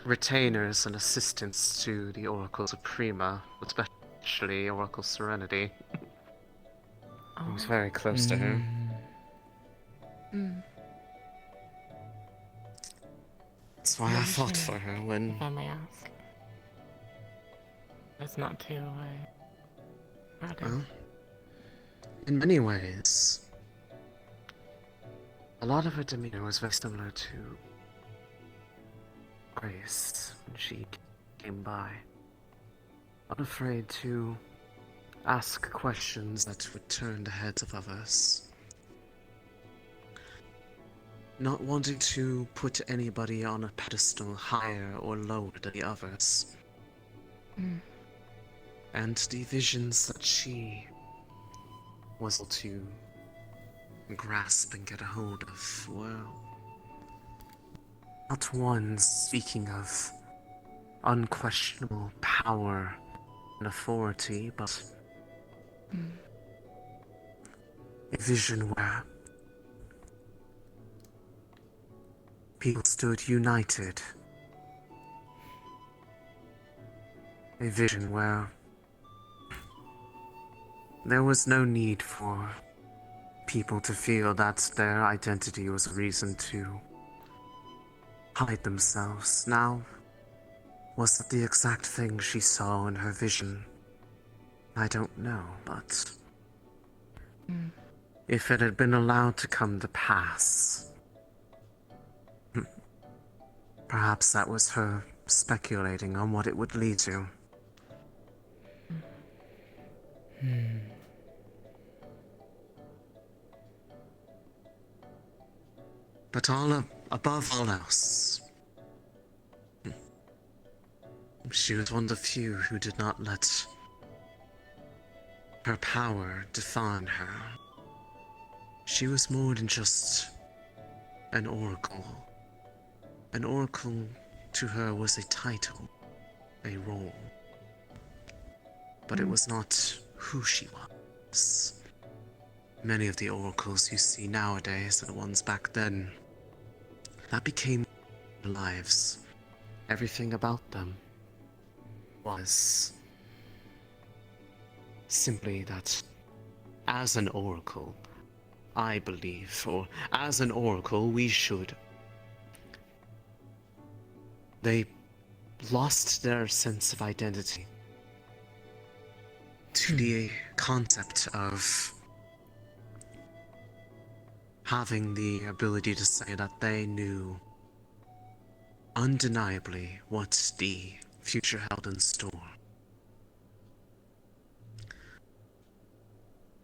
retainers and assistants to the Oracle Suprema, especially Oracle Serenity. I was very close to her. That's why I fought for her when... If I may ask. That's not too, well, in many ways, a lot of her demeanor was very similar to Grace when she came by. Not afraid to ask questions that would turn the heads of others. Not wanting to put anybody on a pedestal higher or lower than the others. And the visions that she was able to grasp and get a hold of were not ones speaking of unquestionable power and authority, but a vision where people stood united. A vision where there was no need for people to feel that their identity was a reason to hide themselves. Now, was that the exact thing she saw in her vision? I don't know, but if it had been allowed to come to pass, perhaps that was her speculating on what it would lead to. But above all else, she was one of the few who did not let her power define her. She was more than just an oracle. An oracle to her was a title, a role. But it was not who she was. Many of the oracles you see nowadays are the ones back then. That became their lives. Everything about them was simply that as an oracle, I believe, or as an oracle, we should. They lost their sense of identity to the concept of having the ability to say that they knew undeniably what the future held in store.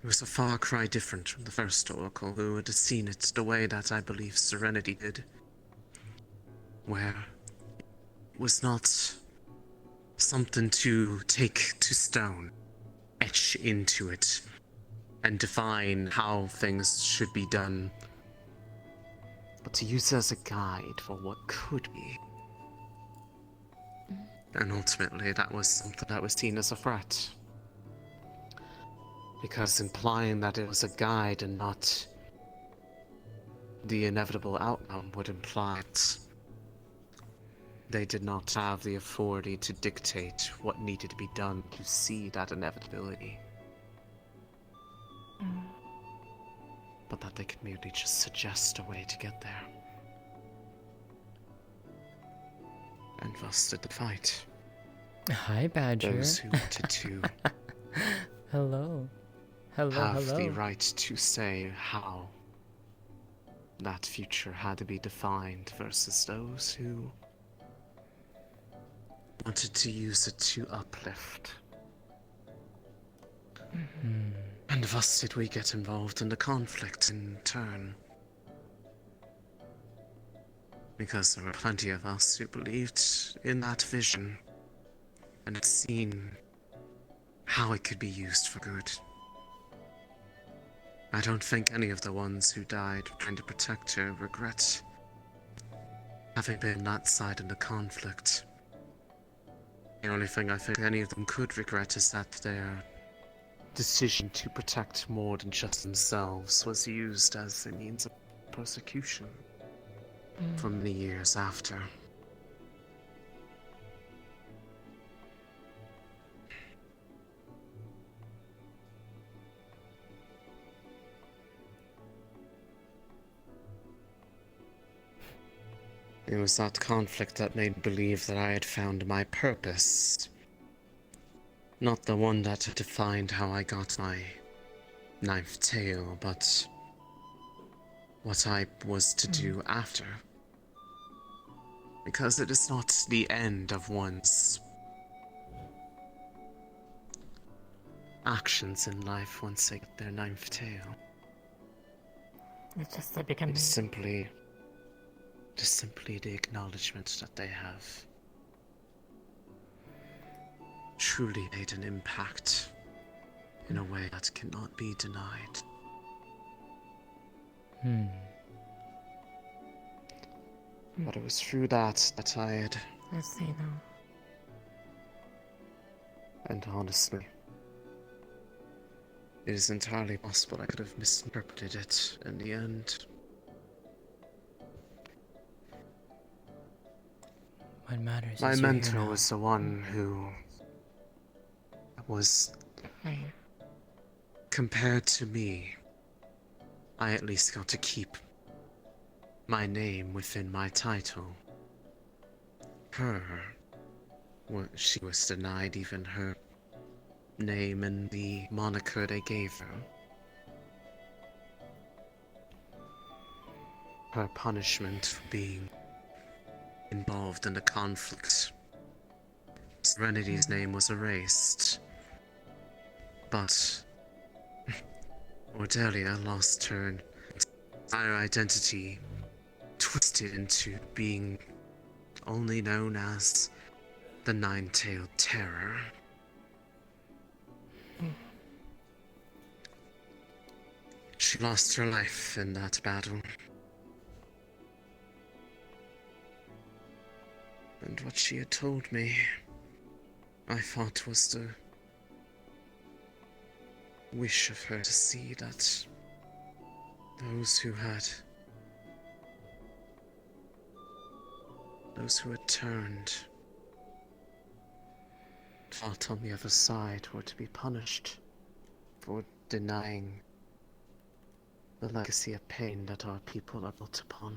It was a far cry different from the first Oracle, who had seen it the way that I believe Serenity did, where it was not something to take to stone, etch into it, and define how things should be done, but to use it as a guide for what could be. And ultimately, that was something that was seen as a threat. Because implying that it was a guide and not the inevitable outcome would imply that they did not have the authority to dictate what needed to be done to see that inevitability. But that they could merely just suggest a way to get there. And thus did the fight. Hi, Badger. Those who wanted to hello. Have the right to say how that future had to be defined versus those who wanted to use it to uplift. And thus did we get involved in the conflict in turn. Because there were plenty of us who believed in that vision and had seen how it could be used for good. I don't think any of the ones who died trying to protect her regret having been that side in the conflict. The only thing I think any of them could regret is that their decision to protect more than just themselves was used as a means of persecution for many years after. It was that conflict that made me believe that I had found my purpose. Not the one that had defined how I got my ninth tail, but what I was to do after. Because it is not the end of one's actions in life once they get their ninth tail. It's just the beginning. It's simply the acknowledgement that they have truly made an impact in a way that cannot be denied. But it was through that I had... I see now. And honestly, it is entirely possible I could have misinterpreted it in the end. What matters My is you're here mentor now. was the one who was, compared to me, I at least got to keep my name within my title. She was denied even her name and the moniker they gave her. Her punishment for being involved in the conflict. Serenity's name was erased, but Cordelia lost her entire identity, twisted into being only known as the Nine-Tailed Terror. She lost her life in that battle. And what she had told me, I thought was the wish of her to see that those who had turned, fought on the other side, were to be punished for denying the legacy of pain that our people are built upon.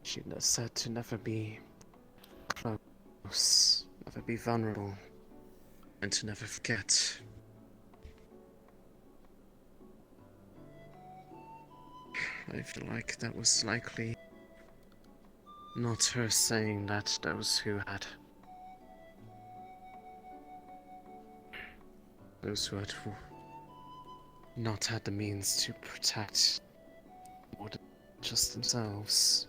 She said to never be close, never be vulnerable, and to never forget. I feel like that was likely not her saying that those who had not had the means to protect more than just themselves.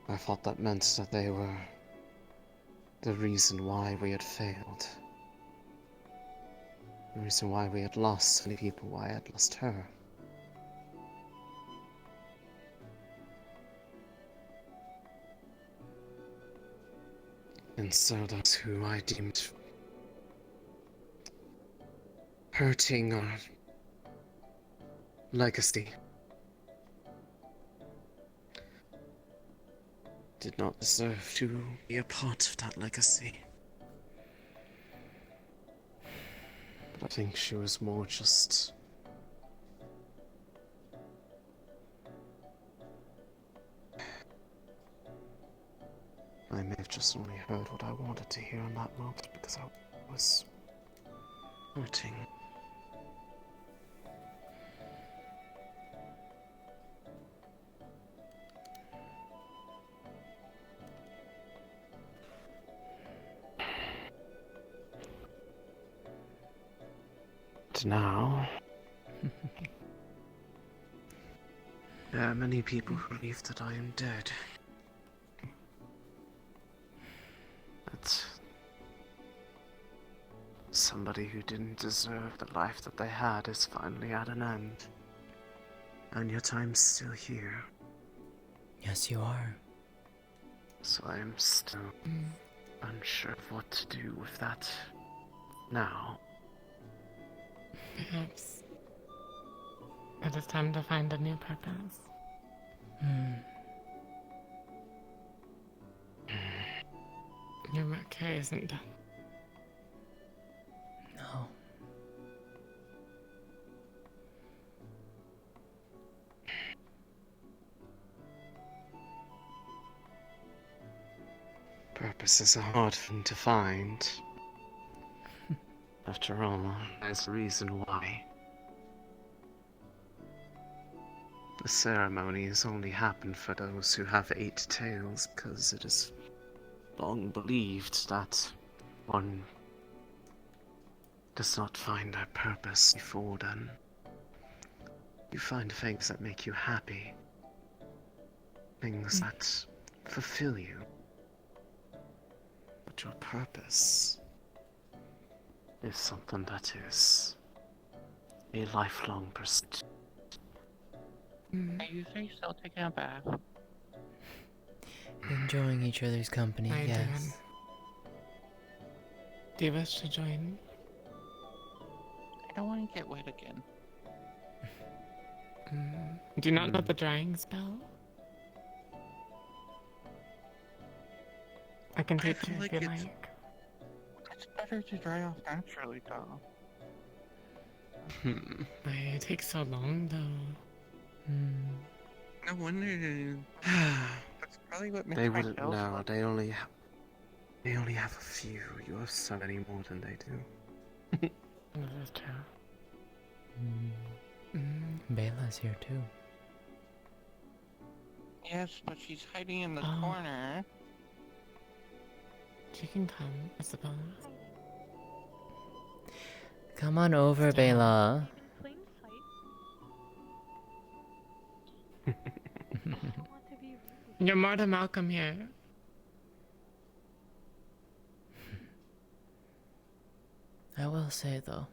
I thought that meant that they were the reason why we had failed. The reason why we had lost so many people, why I had lost her. And so those who I deemed hurting our legacy did not deserve to be a part of that legacy. But I think she was more just I may have just only heard what I wanted to hear in that moment because I was hurting. But now, there are many people who believe that I am dead. That somebody who didn't deserve the life that they had is finally at an end. And yet I'm still here. Yes, you are. So I'm still unsure of what to do with that now. Perhaps it is time to find a new purpose. Your work here isn't done. No. Purpose is a hard thing to find. After all, there's a reason why. The ceremonies only happen for those who have 8 tails, because it is long believed that one does not find their purpose before then. You find things that make you happy. Things that fulfill you. But your purpose is something that is a lifelong pursuit. Are you say still taking a bath? Enjoying each other's company, I yes. Do you wish to join? I don't want to get wet again. Do you not know the drying spell? I can teach feel you if like you it's- like. It's better to dry off naturally, though. It takes so long, though. No wonder. That's probably what makes They my wouldn't tail know. short. They only have a few. You have so many more than they do. That is true. Bela's here too. Yes, but she's hiding in the Oh. corner. She can come, I suppose. Come on over, Bela. You're more than welcome here. I will say though,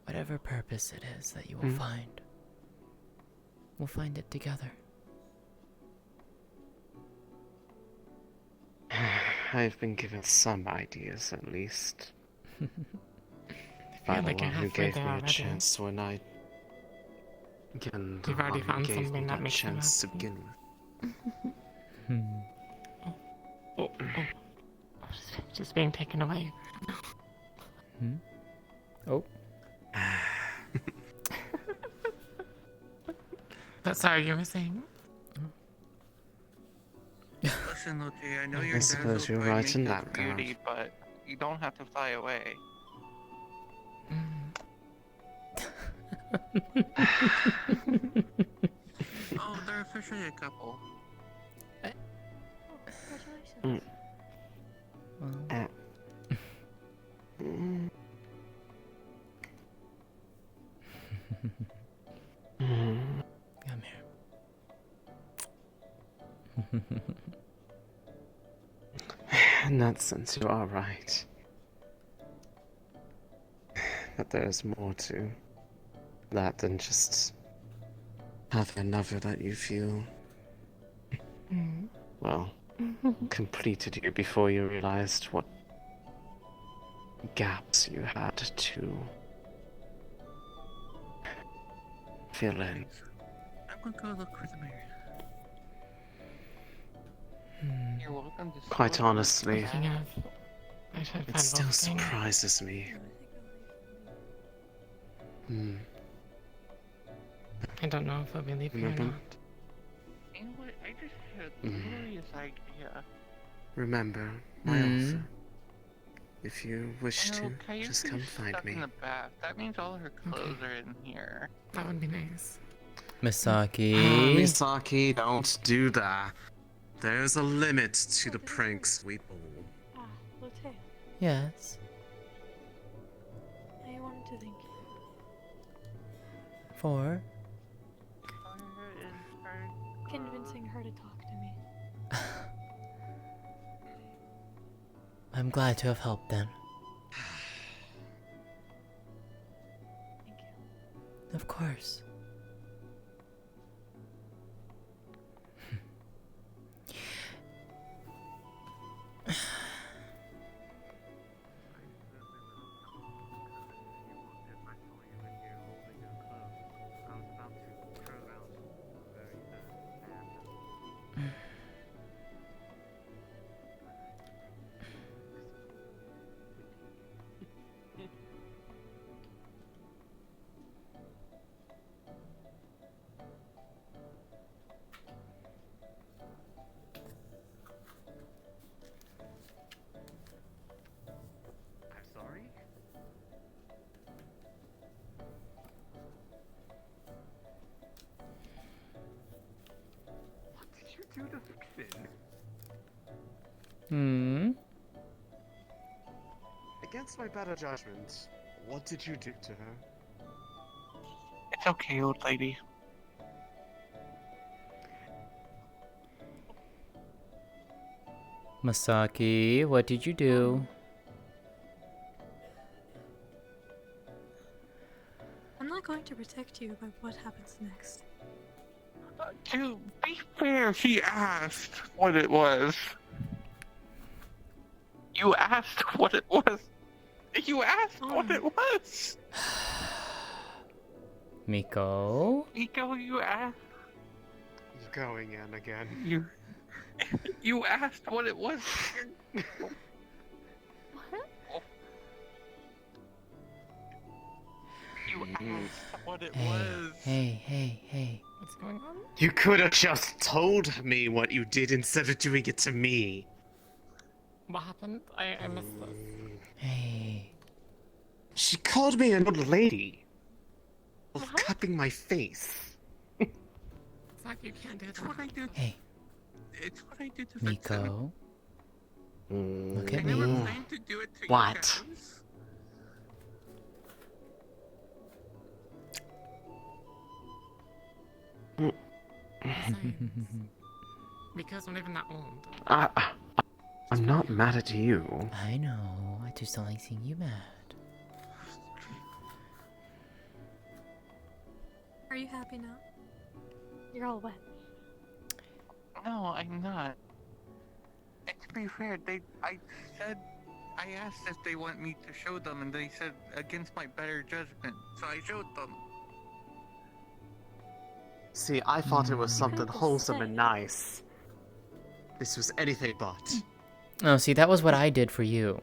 whatever purpose it is that you will find, we'll find it together. I've been given some ideas, at least. By feel the like one you're who halfway gave there me a already. chance when I. Given the You've already one who found gave me something that that makes you chance to happy. begin with. Oh. She's being taken away. Oh. But sorry, you were saying? Listen, Lótëa, I know I you're suppose dazzled you're by right in Miko's that regard. beauty, but you don't have to fly away. Oh, they're officially a couple. Congratulations. Come here. In that sense, you are right. But there's more to that than just having another that you feel, well, completed you before you realized what gaps you had to fill in. I'm gonna go look for the mirror. You're welcome to Quite still look honestly, for that. I should it find still Wolfgang. surprises me. I don't know if I'll be leaving or Remember? not. You know what? I just had a glorious idea. Remember my offer. If you wish No, to, just come find stuck me. in the bath. That means all her clothes are in here. That would be nice. Misaki. Misaki, don't do that. There's a limit to the pranks we pull. Lótëa, Yes. I wanted to thank you. For? Convincing her to talk to me. I'm glad to have helped then. Thank you. Of course. I'm sorry? What did you do to Vixen? Against my better judgment, what did you do to her? It's okay, old lady. Masaki, what did you do? I'm not going to protect you by what happens next. To be fair, she asked what it was. You asked what it was. You asked what it was. Miko? Miko, you asked. You're going in again. You asked what it was. You asked what it was. Hey. What's going on? You could have just told me what you did instead of doing it to me. What happened? I missed this. Hey. She called me an old lady. For cupping my face. Zach, you can't do that. It's what I do. Hey. It's what I do to fix it. Nico. Look I at never me. planned to do it to What? you guys. Because I'm not even that old. I'm not mad at you. I know. I just don't like seeing you mad. Are you happy now? You're all wet. No, I'm not. And to be fair, I asked if they want me to show them, and they said against my better judgment, so I showed them. See, I thought it was something wholesome and nice. This was anything but. Oh, see, that was what I did for you.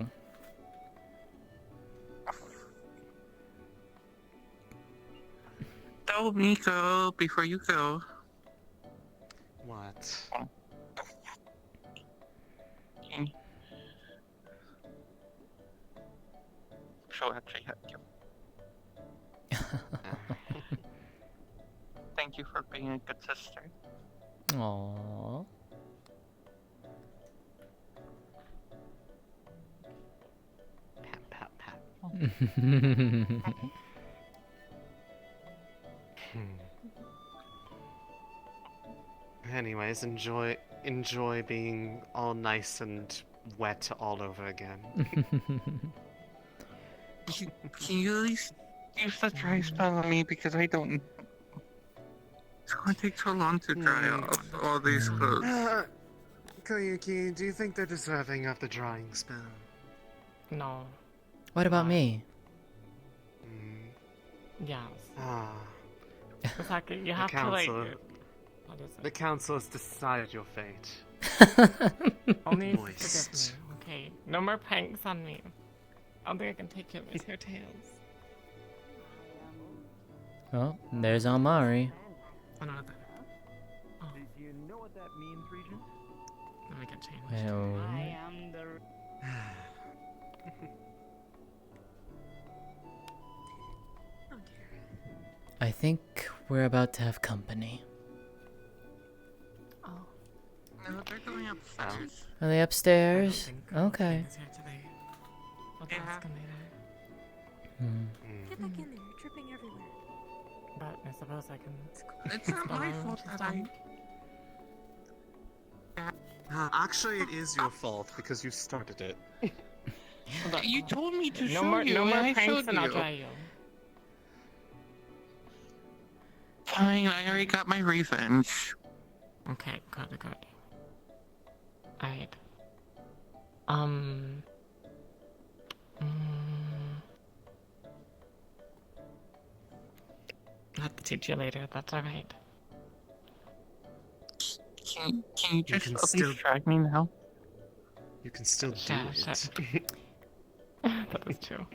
Tell Nico before you go. What? She'll actually hug you. Thank you for being a good sister. Aww. Pat. Anyways, enjoy being all nice and wet all over again. Can you at least use the dry spell on me, because I don't. It's gonna take so long to dry off all these clothes. Koyuki, do you think they're deserving of the drying spell? No. What about me? Yes. Ah. Zach, you have to what is it? The council has decided your fate. Only Moist. forgive me. Okay. No more pranks on me. I don't think I can take it with your tails. Oh, there's Amari. Oh, no, that. Oh. Do you know what that means, Regent? Let me get changed. Well, I am the. I think we're about to have company. Oh. No, they're going upstairs. Are they upstairs? Okay. I'll ask him later. Get back in there. You're tripping everywhere. But I suppose I can. It's not my fault that I. Actually, it is your fault because you started it. You told me to No show more, you, no more and I pranks, showed and I'll you. try you. Fine, I already got my revenge. Okay, good. Alright. I'll have to teach you later, that's alright. Can you just can at still- least drag me now? You can still do Shut. it. That was true.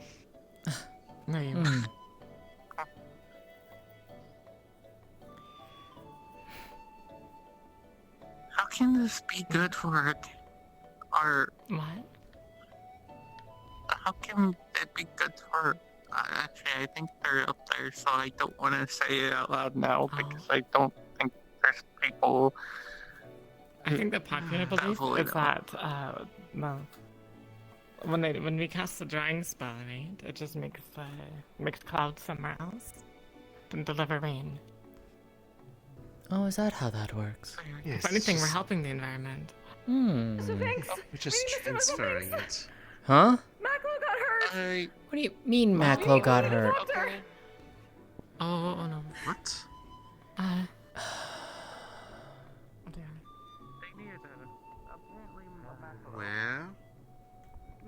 No, you How can this be good for our... What? How can it be good for... actually, I think they're up there, so I don't want to say it out loud now, because I don't think there's people... I think the popular belief Definitely is that, well, when we cast the drying spell, right, it just makes clouds somewhere else, then deliver rain. Oh, is that how that works? If anything, we're helping the environment. We're just transferring it. Huh? Maclo got hurt! What do you mean Maclo got hurt? Oh no. What? Oh Where?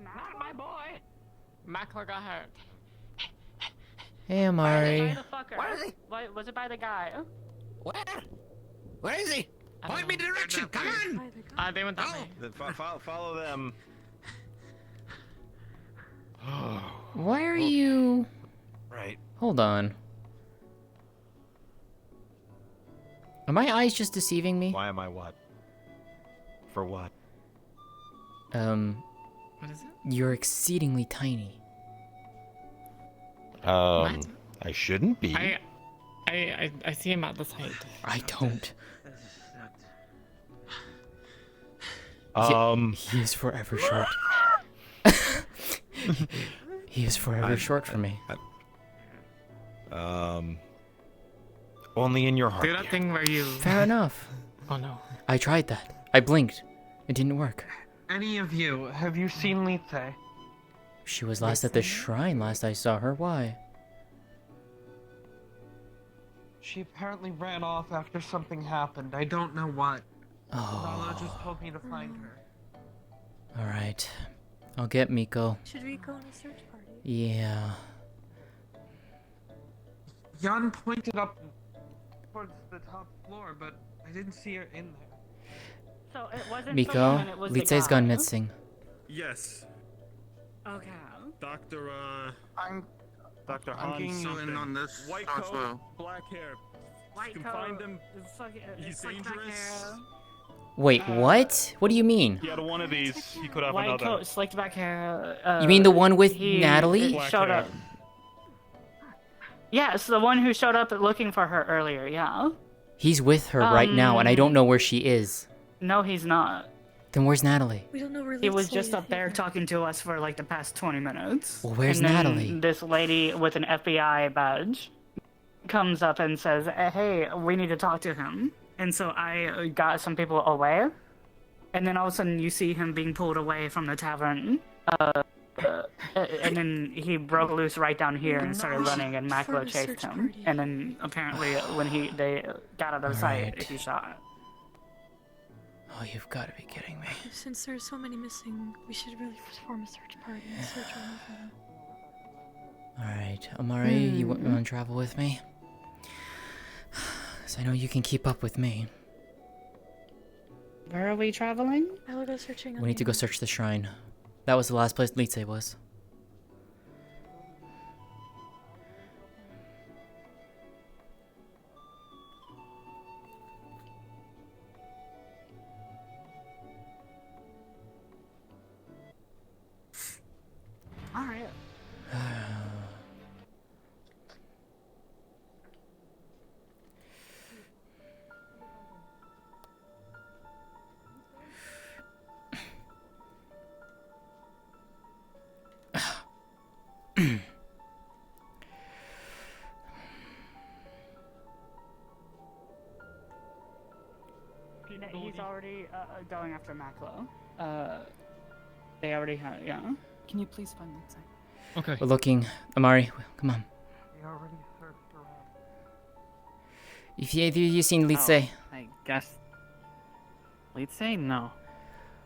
Not my boy! Maclo got hurt. Hey, Amari. Where is he? Was it by the guy? Where? Where is he? Point me direction. Come on. They went that way. Then follow them. Why are you... Right. Hold on. Are my eyes just deceiving me? Why am I what? For what? What is it? You're exceedingly tiny. I shouldn't be. I see him at this height. I don't. He is forever short. He is forever short for me. Only in your heart. Do that thing where you... Fair enough. Oh no. I tried that. I blinked. It didn't work. Any of you, have you seen Lótëa? She was last at the shrine last I saw her. Why? She apparently ran off after something happened. I don't know what. Lala just told me to find her. Alright. I'll get Miko. Should we go on a search party? Yeah. Jan pointed up towards the top floor, but I didn't see her in there. So it wasn't Miko, someone, it was the Lótëa's guy. gone missing. Yes. Okay. Dr. I'm Dr. I'm Hans getting you in something. on this White as coat, well. black hair. White You can coat. find him. He's He's dangerous. Wait, what? What do you mean? He had one of these. He could have White another. coat, slicked back hair. You mean the one with he Natalie? Black showed hair. up. Yes, the one who showed up looking for her earlier. Yeah. He's with her right now, and I don't know where she is. No, he's not. Then where's Natalie? We don't know where He was Lótëa just is up there either. talking to us for like the past 20 minutes. Well, where's and then Natalie? This lady with an FBI badge comes up and says, "Hey, we need to talk to him." And so I got some people away, and then all of a sudden you see him being pulled away from the tavern. And then he broke loose right down here and started running, and Maklo chased him. And then apparently when they got out of sight, Alright. he shot. Oh, you've got to be kidding me. Since there's so many missing, we should really form a search party and search everything. Alright, Amari, you want to travel with me? Because I know you can keep up with me. Where are we traveling? I will go searching on We need to go search the shrine. That was the last place Lótëa was. Alright. He's already going after Maklo. They already have, yeah. Can you please find Lótëa? Okay. We're looking. Amari, come on. We already searched around. If you seen Lótëa? I guess. Lótëa? No.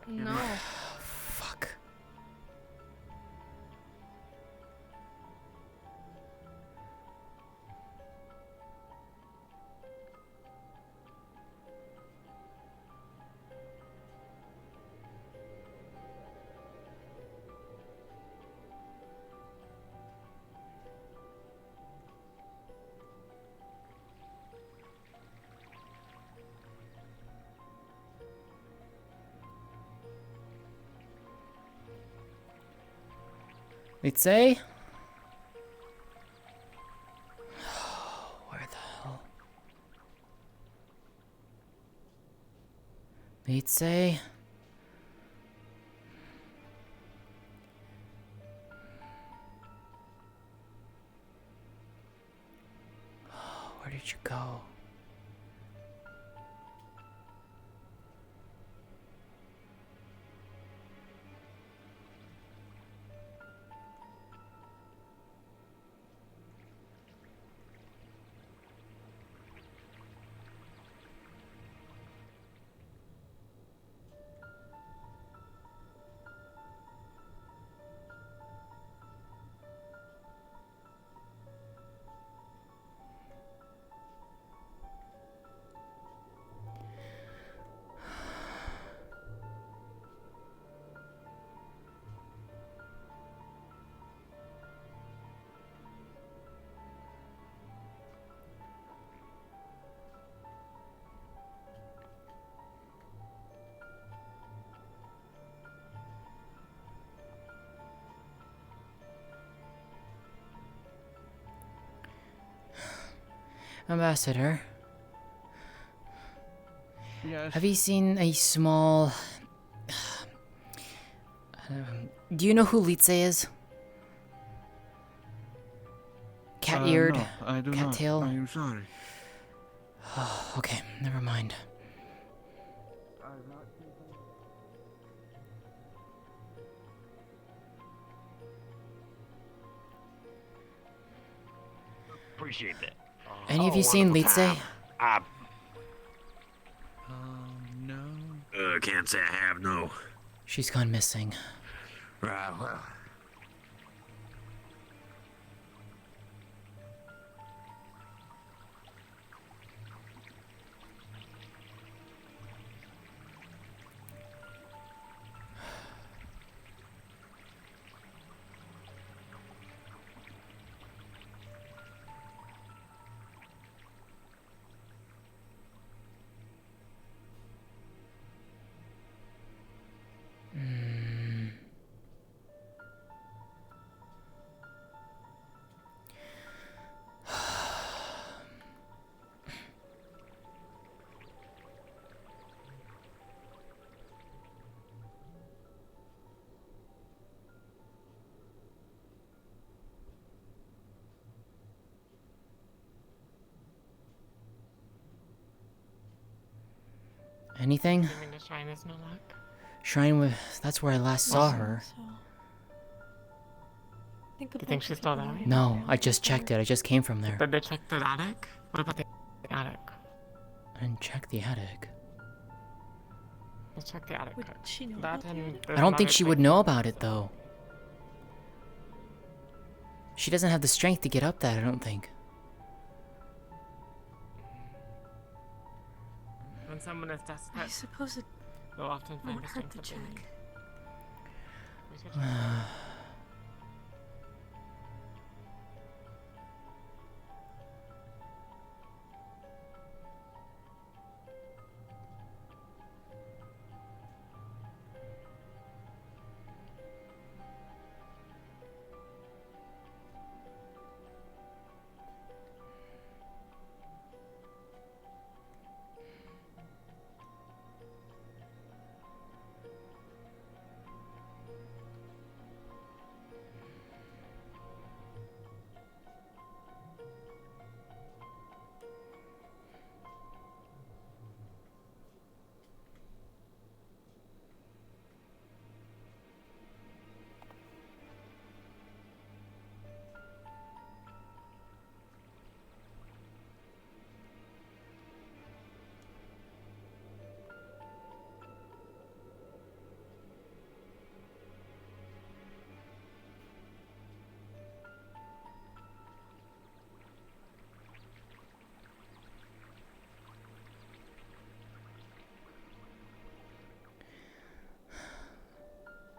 No. Fuck. Lótëa? Where the hell? Lótëa? Where did you go? Ambassador, Yes. have you seen a small... do you know who Litze is? Cat-eared? No, I do not. Cat-tail? I am sorry. Okay, never mind. Appreciate that. Any of you seen Litze? No. Can't say I have, no. She's gone missing. Right, well. Anything? You mean the shrine is no luck? Shrine with... That's where I last saw her. Do you think she's still there? No, I just checked it. I just came from there. Did they check the attic? What about the attic? I didn't check the attic. Let's check the attic. Would she know That about the and attic? there's I don't think another she would thing. know about it, though. She doesn't have the strength to get up that, I don't think. When someone is I desperate, suppose it they'll often find won't the hurt strength to that they need. check. We should check.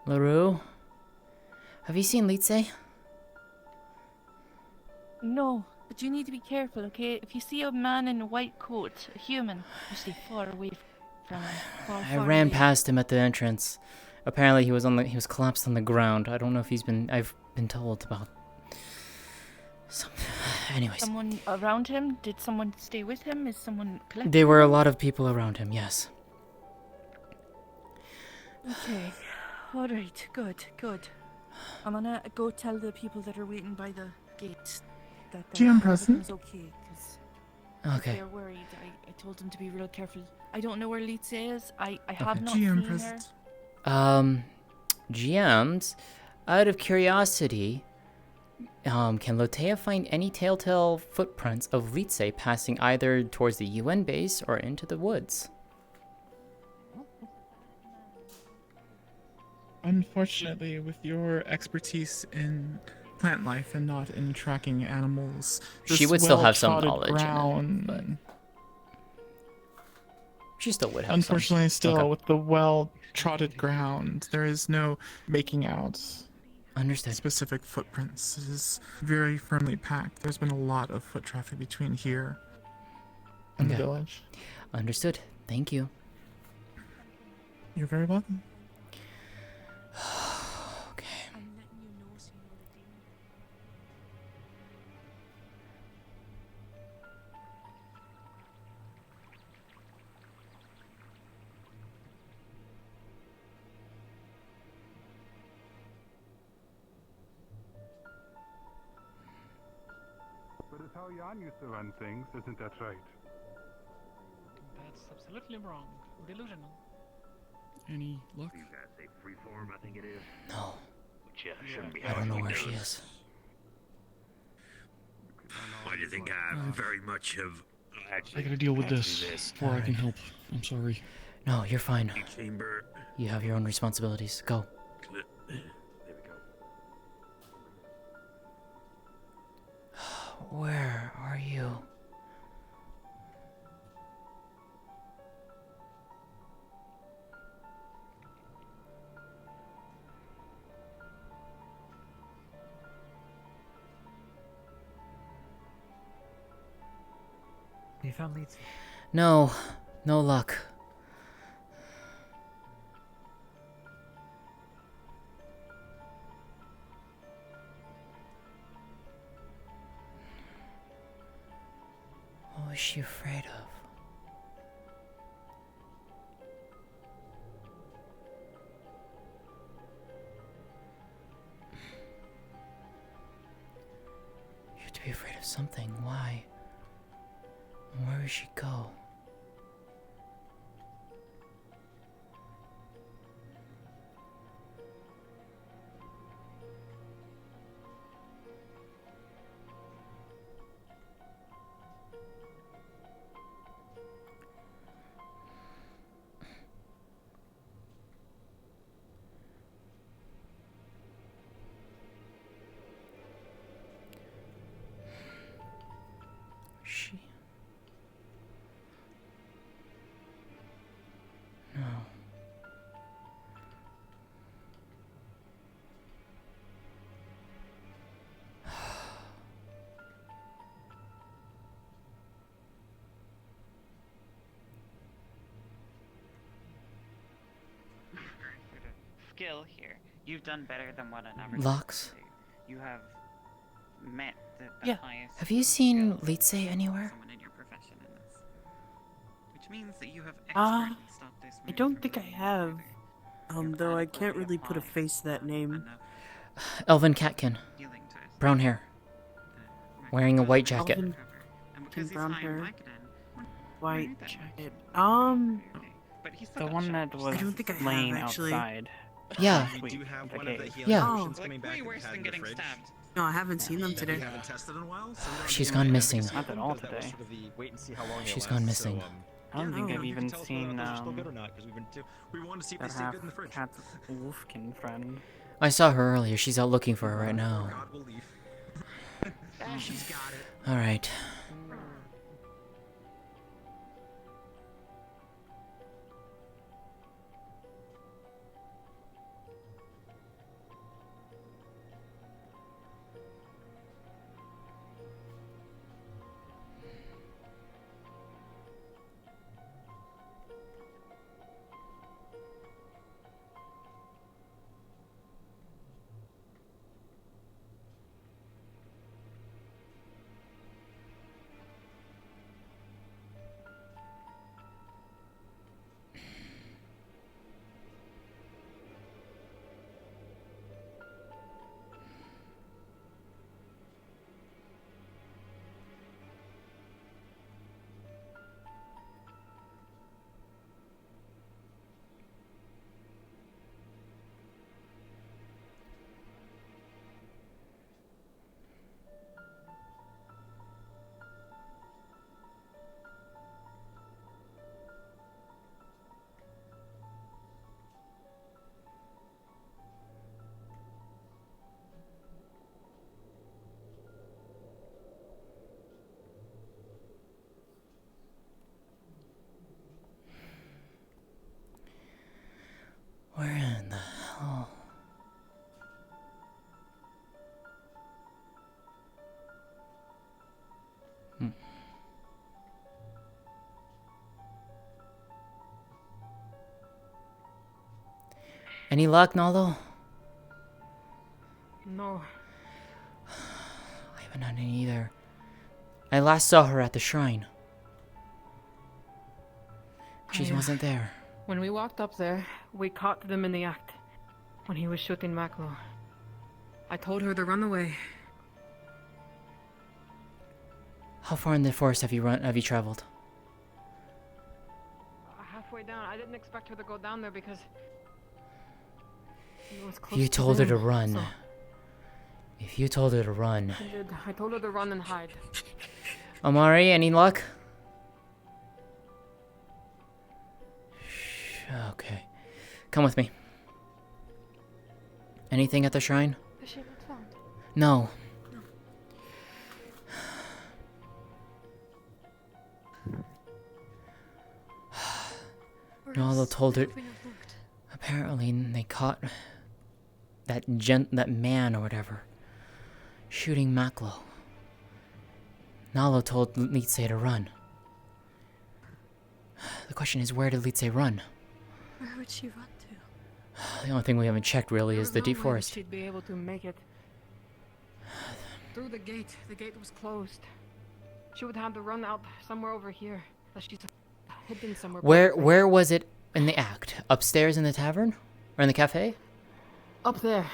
LaRue? Have you seen Litze? No, but you need to be careful, okay? If you see a man in a white coat, a human, you stay far away from him. I ran past him at the entrance. Apparently he was collapsed on the ground. I don't know if I've been told about something. Anyways. Someone around him? Did someone stay with him? Is someone collecting? There were a lot of people around him, yes. Okay. Alright, good. I'm gonna go tell the people that are waiting by the gate that GM present. everything's okay, because Okay. they're worried. I told them to be real careful. I don't know where Litze is. I have not GM seen present. her. GMs, out of curiosity, can Lótëa find any telltale footprints of Litze passing either towards the UN base or into the woods? Unfortunately, with your expertise in plant life and not in tracking animals, She this would still have some well-trodden knowledge in it, ground, but she still would have unfortunately, some. still with the well-trodden ground, there is no making out Understood. specific footprints. It is very firmly packed. There's been a lot of foot traffic between here and the Okay. village. Understood. Thank you. You're very welcome. This is how Jan used to run things, isn't that right? That's absolutely wrong. Delusional. Any luck? You guys say freeform, I think it is. No. Which shouldn't be I don't know hard where to she do. is. Why do you think I very much have actually I gotta deal with do this before I can help. I'm sorry. No, you're fine. Chamber. You have your own responsibilities. Go. There we go. Where are you? You found Lótëa. No. No luck. What was she afraid of? You have to be afraid of something. Why? And where would she go? She... No. Skill here. You've done better than what an average Lux? person would do. You have met the Yeah. highest. Have you seen Lótëa anywhere? Someone in your profession in this, which means that you have I expertly stopped this. don't think I have. Though I can't really put a face to that name. Elvin Catkin. Brown hair. Wearing a white jacket. Elvin Catkin, brown hair, white jacket. The one that was I don't think I have, laying actually. outside. Yeah. We do have one of the healing potions coming back. Way worse than getting stabbed. No, I haven't seen them today. She's gone missing. Not at all today. She's gone missing. I don't think I've even seen We wanted to see if they that stay half good in the fridge. cat's wolfkin friend. I saw her earlier. She's out looking for her right now. She's got it. Alright. Where in the hell? Any luck, Naldo? No. I haven't had any either. I last saw her at the shrine. She wasn't there. When we walked up there, we caught them in the act. When he was shooting Maclo. I told her to run away. How far in the forest have you traveled? Halfway down. I didn't expect her to go down there because it was close You to told her to them, run. so- If you told her to run. I did. I told her to run and hide. Amari, any luck? Okay. Come with me. Anything at the shrine? Has she not found? No. Nala told her. Apparently, they caught that man or whatever shooting Maklo. Nala told Litsei to run. The question is, where did Litsei run? Where would she run to? The only thing we haven't checked really is the There's deep no way forest. She'd be able to make it through the gate. The gate was closed. She would have to run out somewhere over here. But she's hidden somewhere. Where was it in the act? Upstairs in the tavern? Or in the cafe? Up there.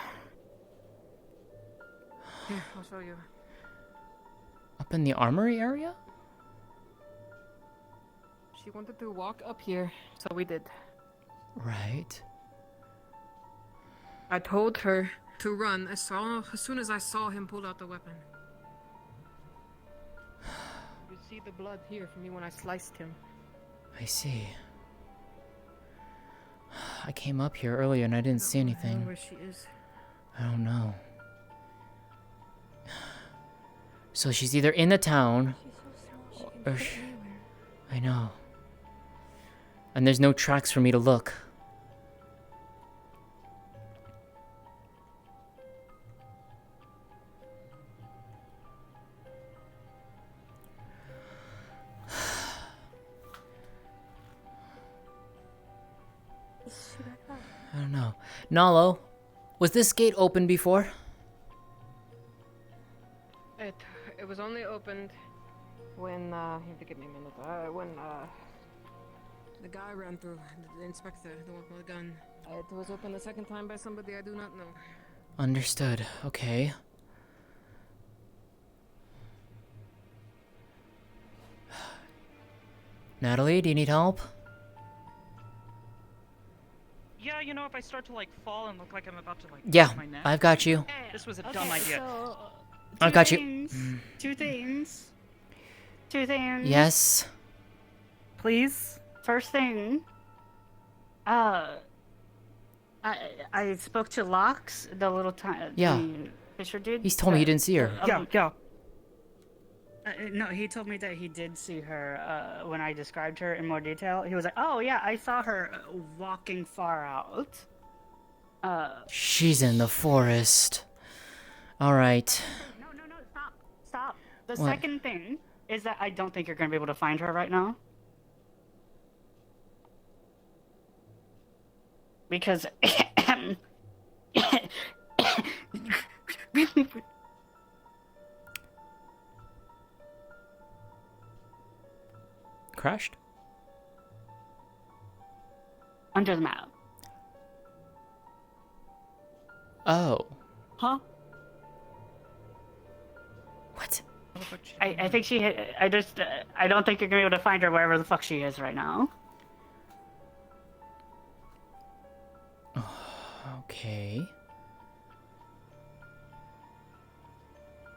Here, I'll show you. Up in the armory area? She wanted to walk up here, so we did. Right. I told her to run as soon as I saw him pull out the weapon. You see the blood here from me when I sliced him. I see. I came up here earlier and I didn't see anything. Where she is. I don't know. So she's either in the town, or I know. And there's no tracks for me to look. I don't know. Nalo, was this gate open before? It was only opened when you have to give me a minute. When the guy ran through, the inspector, the one with the gun. It was opened the second time by somebody I do not know. Understood. Okay. Natalie, do you need help? Yeah, you know, if I start to like fall and look like I'm about to like Yeah, break my neck. I've got you. This was a dumb idea. So, I've got you. Two things. Two things. Yes. Please. First thing. I spoke to Lox, the little tiny Yeah. Fisher dude. He's told me he didn't see her. Yeah. No, he told me that he did see her when I described her in more detail. He was like, "Oh yeah, I saw her walking far out." She's in the forest. Alright. No, stop. The What? second thing is that I don't think you're gonna be able to find her right now. Because Crashed? under the map. Oh. Huh? What? I think she hit. I don't think you're gonna be able to find her wherever the fuck she is right now. Okay.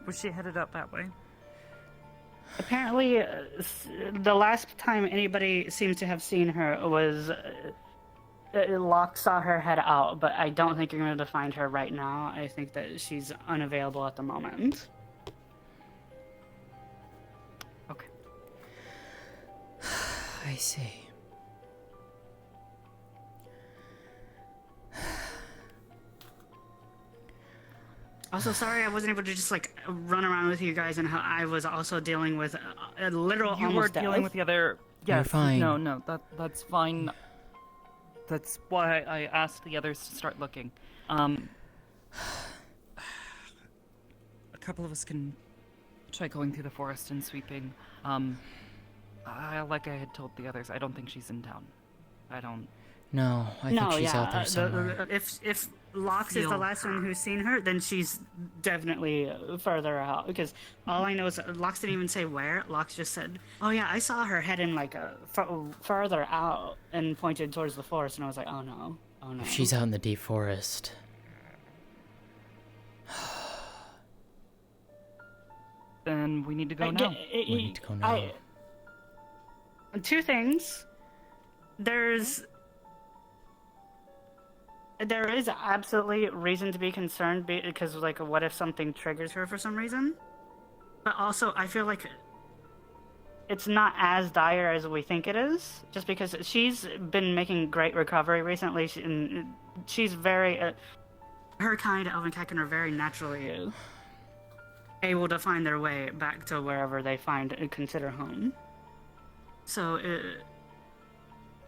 Was she headed up that way? Apparently, the last time anybody seems to have seen her was Locke saw her head out, but I don't think you're going to find her right now. I think that she's unavailable at the moment. Okay. I see. Also, sorry I wasn't able to just like run around with you guys, and how I was also dealing with a literal You were almost dealing death. with the other. You're Yes. fine. No, that's fine. That's why I asked the others to start looking. A couple of us can try going through the forest and sweeping. Like I had told the others, I don't think she's in town. I don't. No, I think she's out there somewhere. Lox is the feel last her. one who's seen her, then she's definitely further out. Because all I know is Lox didn't even say where. Lox just said, "Oh yeah, I saw her heading like further out," and pointed towards the forest. And I was like, "Oh no, oh no." If she's out in the deep forest. Then we need to go I now. get- We need to go now. Two things. There is absolutely reason to be concerned because, like, what if something triggers her for some reason? But also, I feel like it's not as dire as we think it is, just because she's been making great recovery recently. She's very, her kind of Elven Kekken are very naturally able to find their way back to wherever they consider home. So,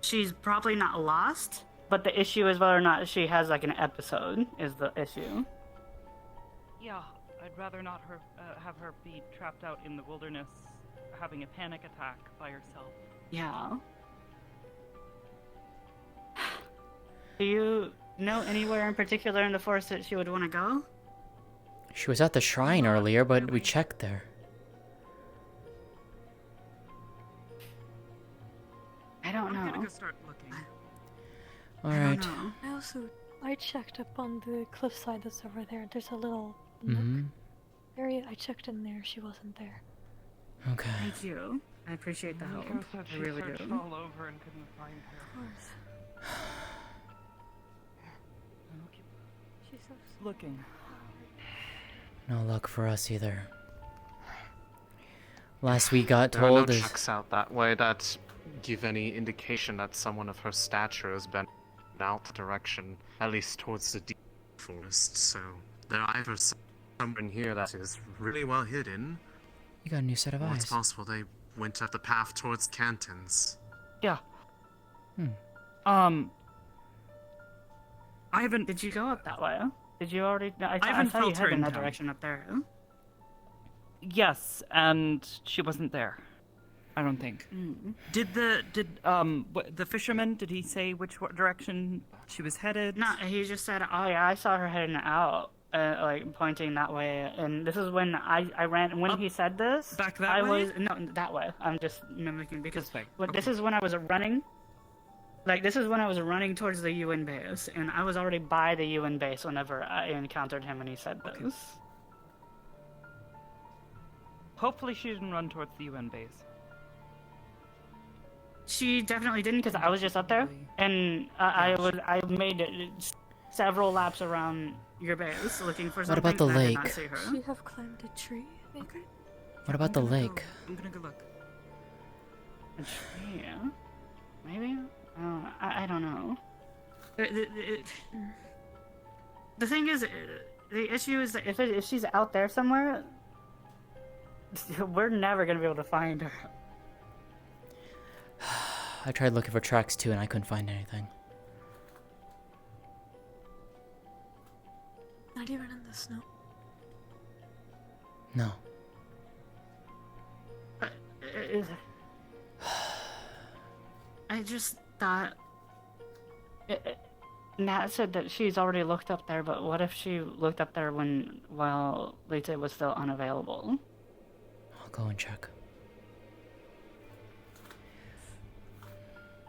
she's probably not lost. But the issue is whether or not she has like an episode is the issue. Yeah, I'd rather not have her be trapped out in the wilderness having a panic attack by herself. Yeah. Do you know anywhere in particular in the forest that she would want to go? She was at the shrine earlier, but we checked there. I don't know. I'm gonna go start looking. Alright. I checked up on the cliffside that's over there. There's a little Mm-hmm. area. I checked in there. She wasn't there. Okay. Thank you. I appreciate the help. Nico said I she really searched do. all over and couldn't find her. She's so looking. No luck for us either. Last we got There are no told is checks out that way that give any indication that someone of her stature has been out the direction, at least towards the deep forest. So they're either somewhere in here that is really well hidden, you got a new set of or eyes. it's possible they went up the path towards Canton's. Yeah. Hmm. I haven't. Did you go up that way? Did you already? I haven't thought you felt her head in in that town. direction up there. Yes, and she wasn't there. I don't think. Did the fisherman? Did he say which direction she was headed? No, he just said, "Oh yeah, I saw her heading out." Like pointing that way, and this is when I ran. When he said this, back that I way? was no that way. I'm just mimicking because This way. this is when I was running. Like this is when I was running towards the UN base, and I was already by the UN base whenever I encountered him, and he said this. Hopefully, she didn't run towards the UN base. She definitely didn't, because I was just up there, and I made several laps around your base looking for something. What about the and I did not lake? see her. She have climbed a tree, maybe? What about the lake? I'm gonna go look. A tree, yeah? Maybe? I don't know. The thing is, the issue is that if she's out there somewhere, we're never gonna be able to find her. I tried looking for tracks too, and I couldn't find anything. Not even in the snow. No. I just thought... Nat said that she's already looked up there, but what if she looked up there while Lita was still unavailable? I'll go and check.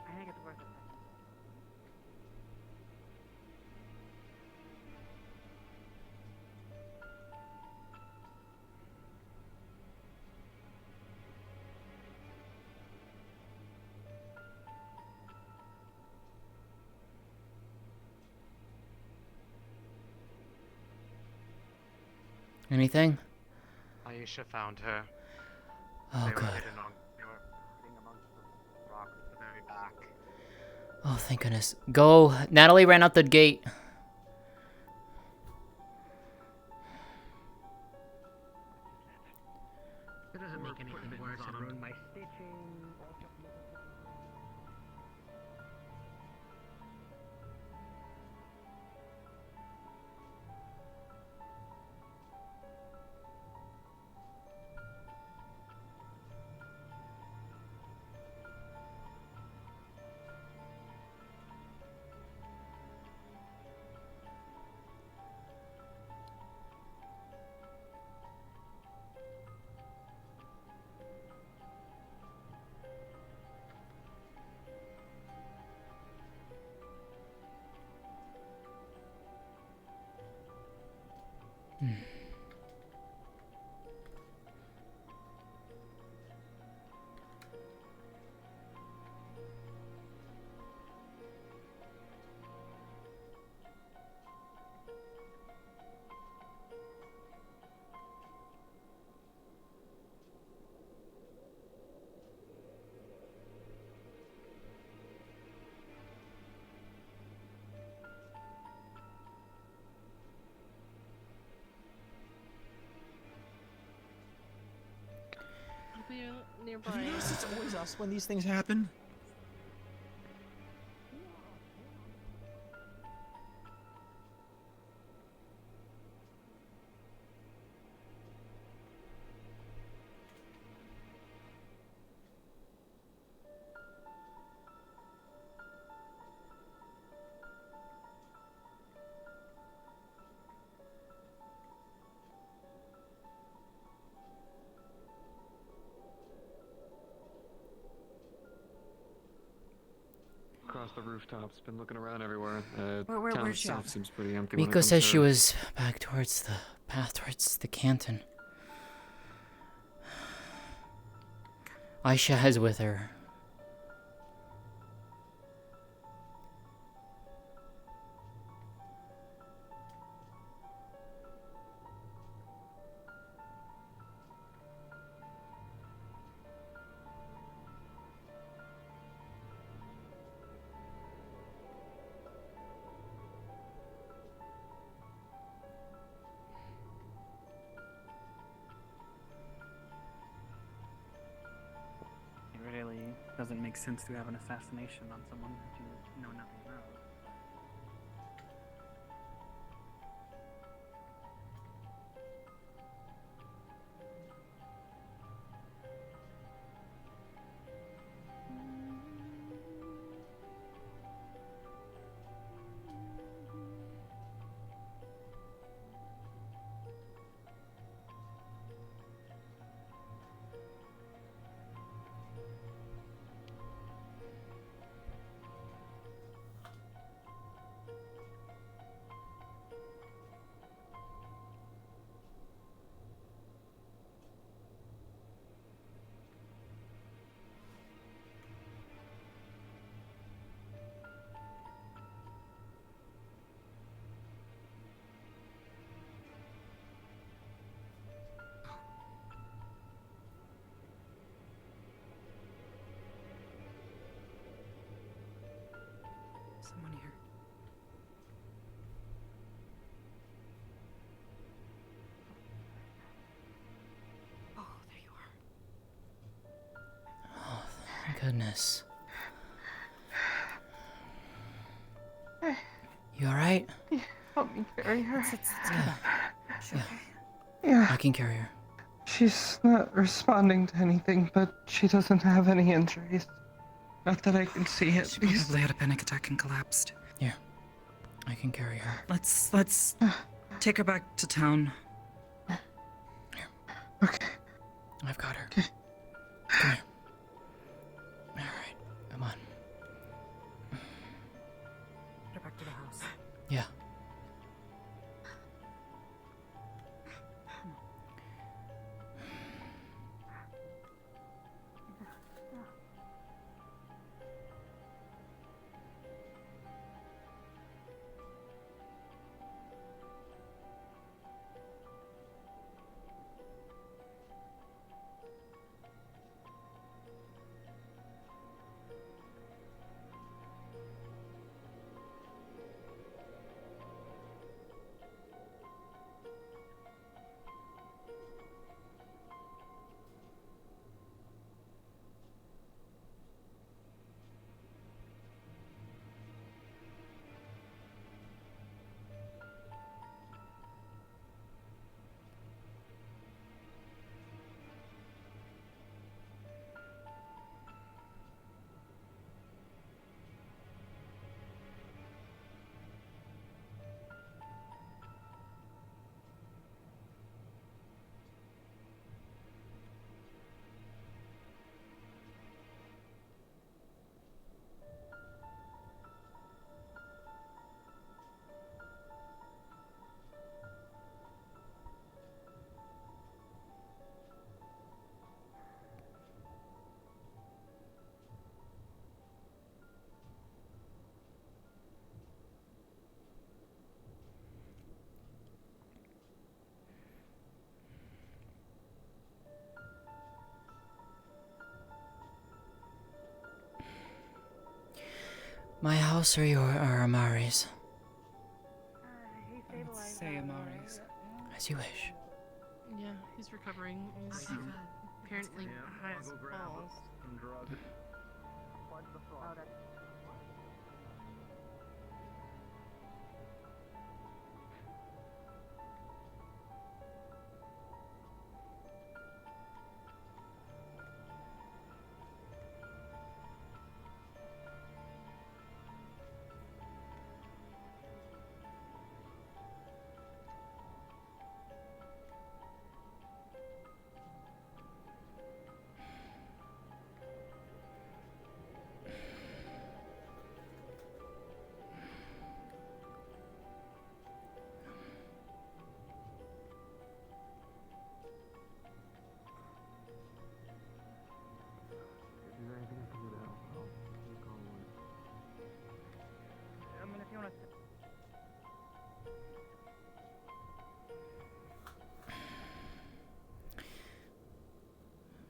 I think it's worth it. Anything? Aisha found her. Oh, They were good. hidden amongst the rocks at the very back. Oh, thank goodness. Go! Natalie ran out the gate. It doesn't make anything worse. I ruined my stitching. I'll be nearby. Have you noticed it's always us when these things happen? Across the rooftops, been looking around everywhere. Where's Town she itself at? seems pretty empty. when it Miko comes says to she her. was back towards the path towards the canton. Aisha has with her. It really doesn't make sense to have an assassination on someone that you know nothing about. Someone here. Oh, there you are. Oh, thank goodness. You alright? Help me carry her. Yeah. I can carry her. She's not responding to anything, but she doesn't have any injuries. Not that I can see it. She probably had a panic attack and collapsed. Yeah. I can carry her. Let's take her back to town. Okay. I've got her. Come here. Alright, come on. Get her back to the house. Yeah. My house or Amari's? Let's say Amari's. As you wish. Yeah, he's recovering. He's apparently high as balls.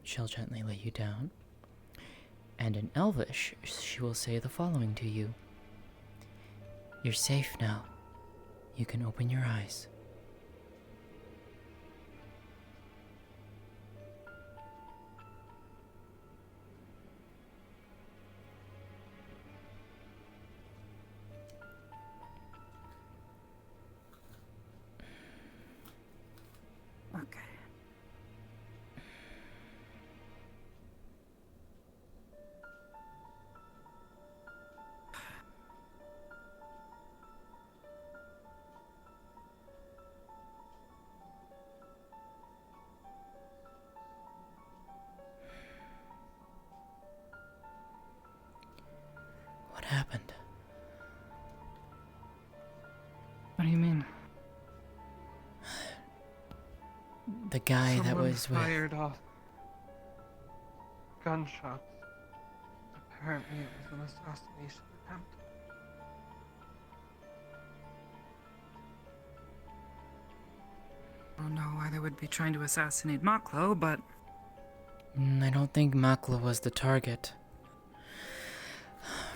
She'll gently lay you down, and in Elvish, she will say the following to you. You're safe now. You can open your eyes. Okay. What happened? What do you mean? The guy that Someone was with... fired off gunshots. Apparently it was an assassination attempt. I don't know why they would be trying to assassinate Maklo, but I don't think Makla was the target.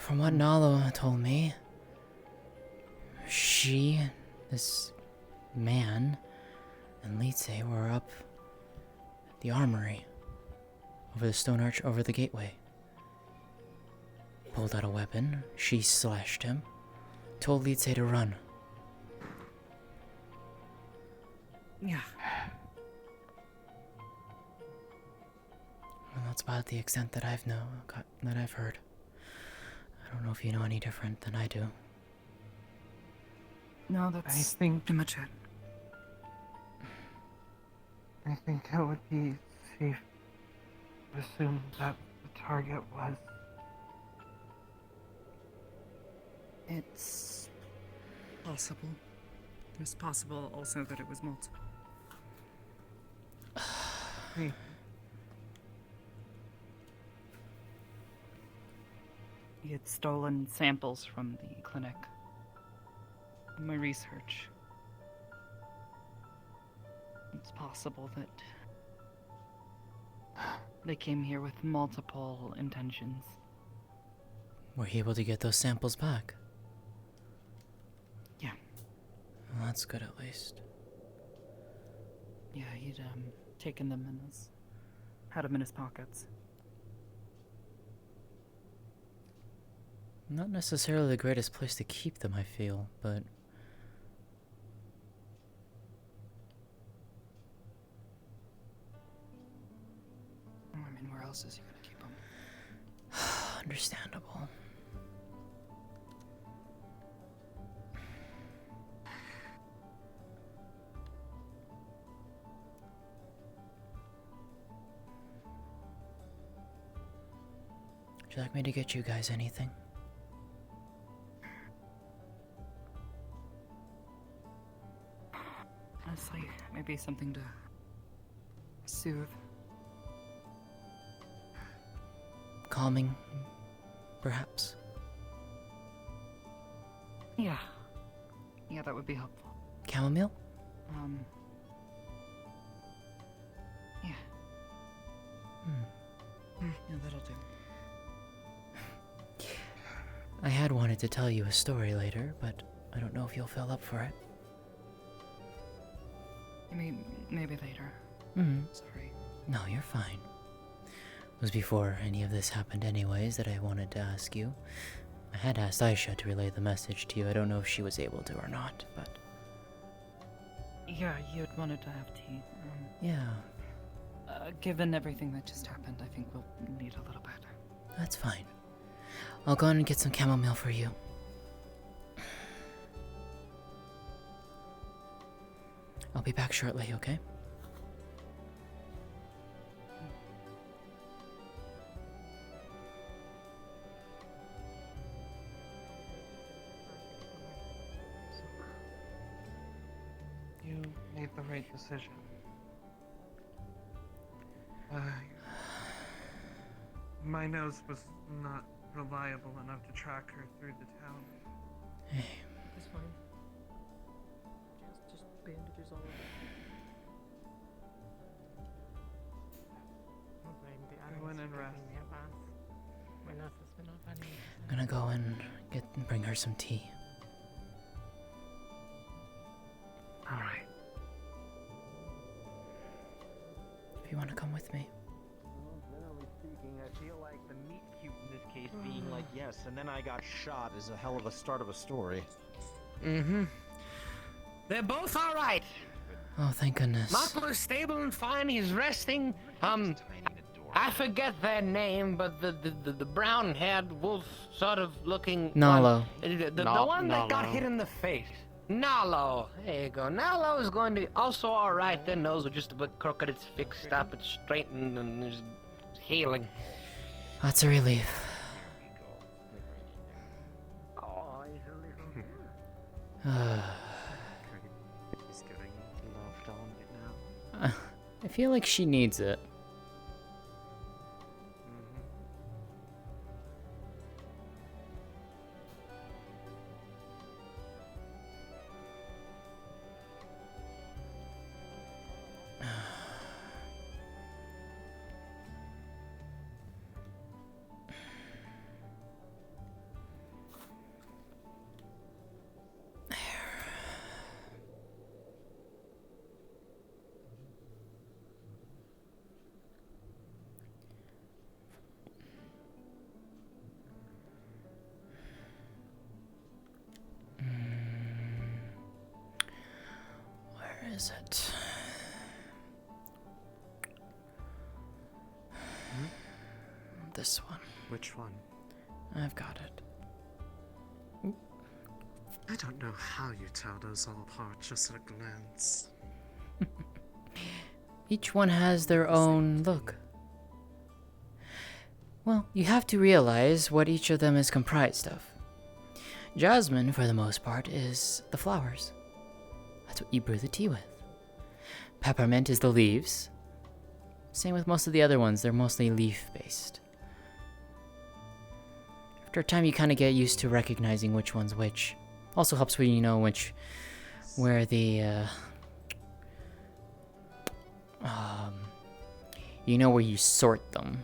From what Nalo told me, she, this man, and Litze were up at the armory, over the stone arch over the gateway. Pulled out a weapon, she slashed him, told Litze to run. yeah. Well, that's about the extent that I've heard. I don't know if you know any different than I do. No, that's I think pretty much it. I think it would be safe to assume that the target was. It's possible. It's possible also that it was multiple. He had stolen samples from the clinic. In my research, it's possible that they came here with multiple intentions. Were you able to get those samples back? Yeah. Well, that's good at least. Yeah, he'd taken them in his, had them in his pockets. Not necessarily the greatest place to keep them, I feel, but... I mean, where else is he gonna keep them? Understandable. Would you like me to get you guys anything? Honestly, maybe something to soothe. Calming, perhaps? Yeah. Yeah, that would be helpful. Chamomile? Yeah. Yeah, that'll do. I had wanted to tell you a story later, but I don't know if you'll feel up for it. Maybe later. Sorry. No, you're fine. It was before any of this happened anyways that I wanted to ask you. I had asked Aisha to relay the message to you. I don't know if she was able to or not, but... Yeah, you'd wanted to have tea. Yeah. Given everything that just happened, I think we'll need a little bit. That's fine. I'll go in and get some chamomile for you. I'll be back shortly, okay? You made the right decision. My nose was not reliable enough to track her through the town. It's fine. Just bandages all over. I went and rest. I'm gonna go and bring her some tea. Alright. If you want to come with me. Generally speaking, I feel like the meet cute in this case being like, yes, and then I got shot is a hell of a start of a story. Mm-hmm. They're both alright. Oh, thank goodness. Marco's stable and fine, he's resting. I forget their name, but the brown-haired wolf sort of looking Nalo. The one that got hit in the face. Nalo. There you go. Nalo is going to be also alright. Their nose was just a bit crooked. It's fixed up. It's straightened and it's healing. That's a relief. Oh, he's a He's getting loved on right now. I feel like she needs it. Where is it? This one. Which one? I've got it. I don't know how you tell those all apart just at a glance. Each one has their own look. Well, you have to realize what each of them is comprised of. Jasmine, for the most part, is the flowers. That's what you brew the tea with. Peppermint is the leaves. Same with most of the other ones, they're mostly leaf-based. After a time, you kind of get used to recognizing which one's which. Also helps when you know where the, you know where you sort them.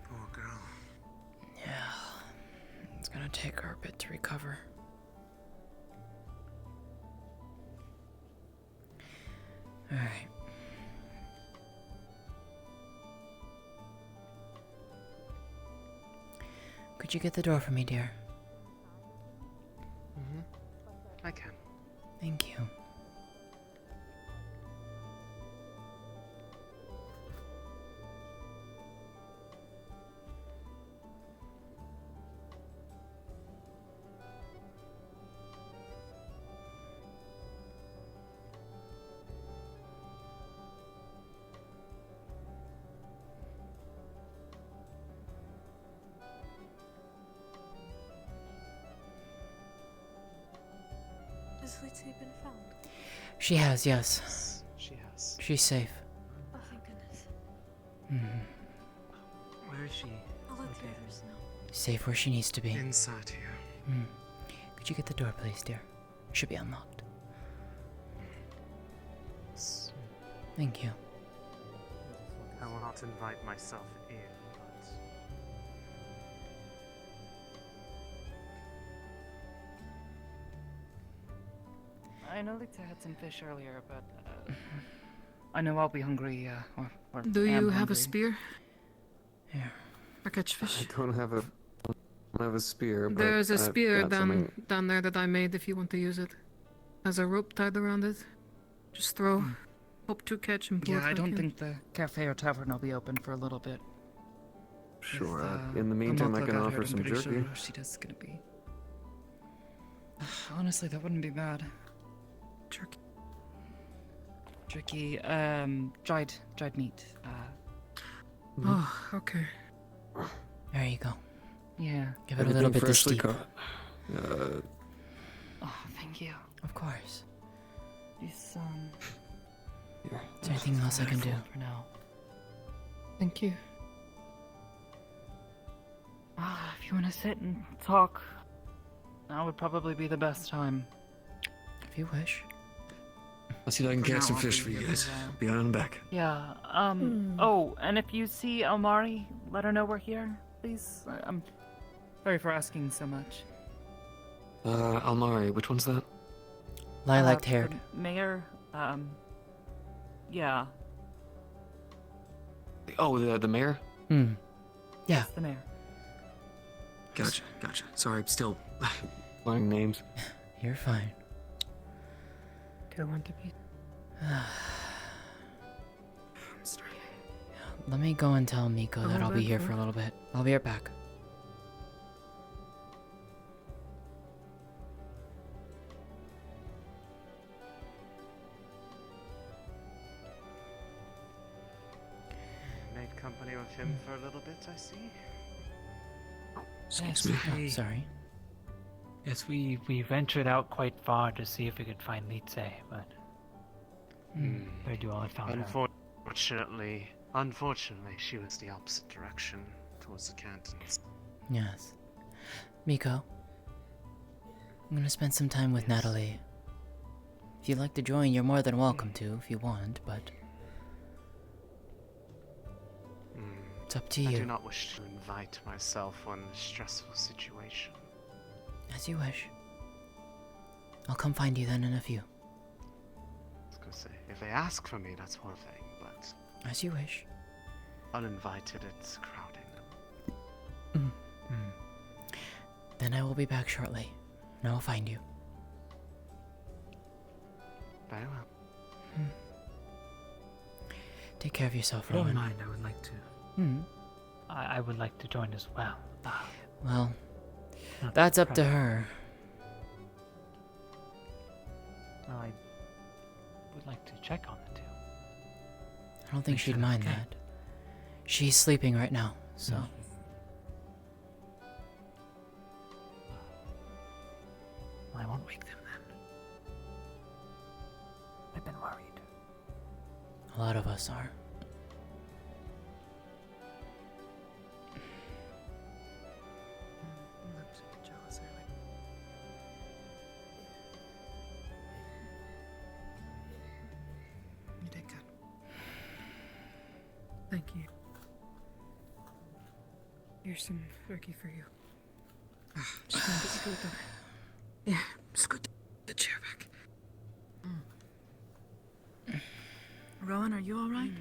Poor girl. Yeah, it's gonna take her a bit to recover. Alright. Could you get the door for me, dear? can. Thank you. Has Lótëa been found? She has, yes. She has. She's safe. Oh, thank goodness. Where is she? I'll let the others know. Safe where she needs to be. Inside here. Could you get the door, please, dear? Should be unlocked. Thank you. I will not invite myself in, I know Lótëa had some fish earlier, but I know I'll be hungry. Or Do am you have hungry. a spear? Here. I catch fish. I don't have a spear. But There's a I've spear got something- down there that I made if you want to use it. Has a rope tied around it. Just throw. Hope to catch and pull it Yeah, I back don't in. think the cafe or tavern will be open for a little bit. Sure. If, In the meantime, I Amokla can got offer hurt, some I'm pretty jerky. Sure she does gonna be. Honestly, that wouldn't be bad. Jerky. Jerky, dried meat. Oh, okay. There you go. Yeah. Give it a little bit to freshly steep. caught. Oh, thank you. Of course. This, Is there anything else I can do? For now. Thank you. If you want to sit and talk, now would probably be the best time. If you wish. I'll see if I can For catch now, some I'll fish be for you here guys. for a while. Be on back. Yeah. Oh, and if you see Almari, let her know we're here, please. I'm sorry for asking so much. Almari, which one's that? Lilac haired. The mayor. Yeah. Oh, the mayor? Yeah. Yes, the mayor. Gotcha. Sorry, I'm still learning names. You're fine. Do I want to be? I'm sorry. Let me go and tell Miko that I'll be here for a little bit. I'll be right back. Made company with him for a little bit, I see. Excuse me. Oh, sorry. Yes, we ventured out quite far to see if we could find Lótëa, but where do all found her? Unfortunately, she was the opposite direction towards the cantons. Yes. Miko, I'm gonna spend some time with Natalie. If you'd like to join, you're more than welcome to if you want, but it's up to I you. do not wish to invite myself in a stressful situation. As you wish. I'll come find you then in a few. I was gonna say, if they ask for me, that's one thing, but As you wish. uninvited, it's crowded. Then I will be back shortly, and I will find you. Very well. Take care of yourself, I don't Rowan. mind. I would like to. I would like to join as well. Well, Not that's up to proud. her. Well, I would like to check on the two. I don't think Make she'd sure they're mind okay. that. She's sleeping right now, so. Well, I won't wake them then. I've been worried. A lot of us are. You did good. Thank you. Here's some jerky for you. Just gonna scoot the... Yeah, scoot the chair back. Rowan, are you alright?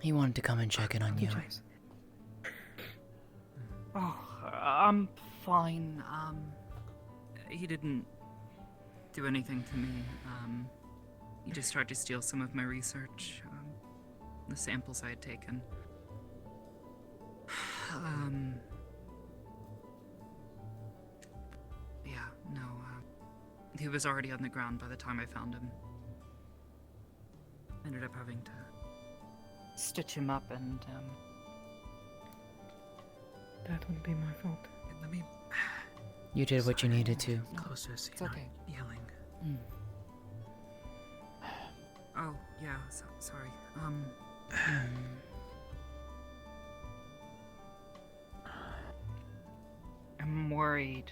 He wanted to come and check in on you. Oh, I'm fine. He didn't do anything to me. He just tried to steal some of my research, the samples I had taken. Yeah, no, he was already on the ground by the time I found him. Ended up having to stitch him up and, That wouldn't be my fault. Let me... You did what you needed to. Closer, so it's you're okay. not yelling. Oh, yeah, sorry. I'm worried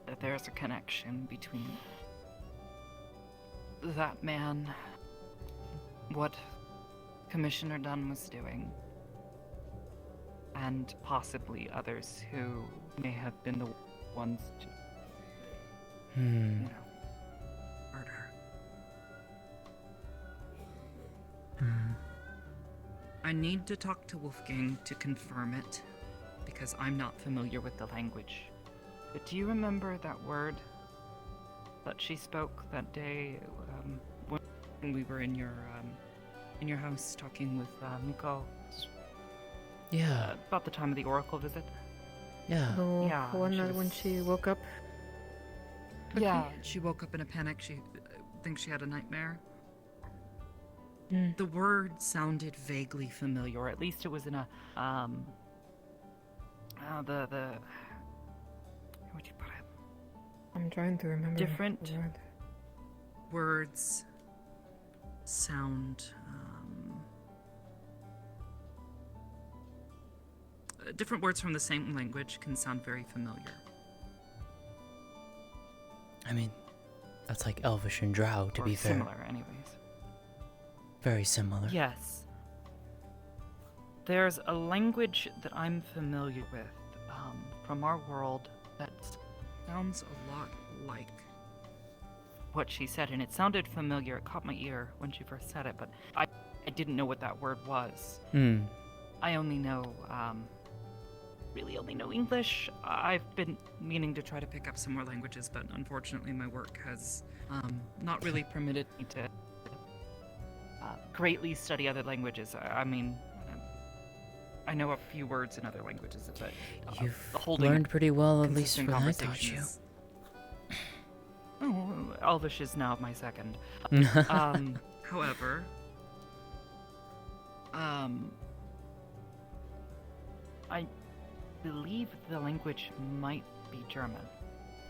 that there's a connection between that man, what Commissioner Dunn was doing, and possibly others who may have been the ones to, Hurt her. I need to talk to Wolfgang to confirm it, because I'm not familiar with the language. But do you remember that word that she spoke that day when we were in your house talking with Miko? Yeah. About the time of the Oracle visit? Yeah. The Yeah, one she that when was- she woke up. Yeah. She woke up in a panic. She thinks she had a nightmare. Mm. The word sounded vaguely familiar. Or at least it was in a, the where'd you put it? I'm trying to remember. Different the word. Words sound different words from the same language can sound very familiar. I mean, that's like Elvish and Drow, to Or be fair. similar, anyways. Very similar. Yes. There's a language that I'm familiar with from our world that sounds a lot like what she said, and it sounded familiar. It caught my ear when she first said it, but I didn't know what that word was. I only know, really only know English. I've been meaning to try to pick up some more languages, but unfortunately my work has not really permitted me to greatly study other languages. I mean, I know a few words in other languages, but You've holding learned pretty well, at least consistent for that, don't you? conversations. Oh, Elvish is now my second. However, I believe the language might be German.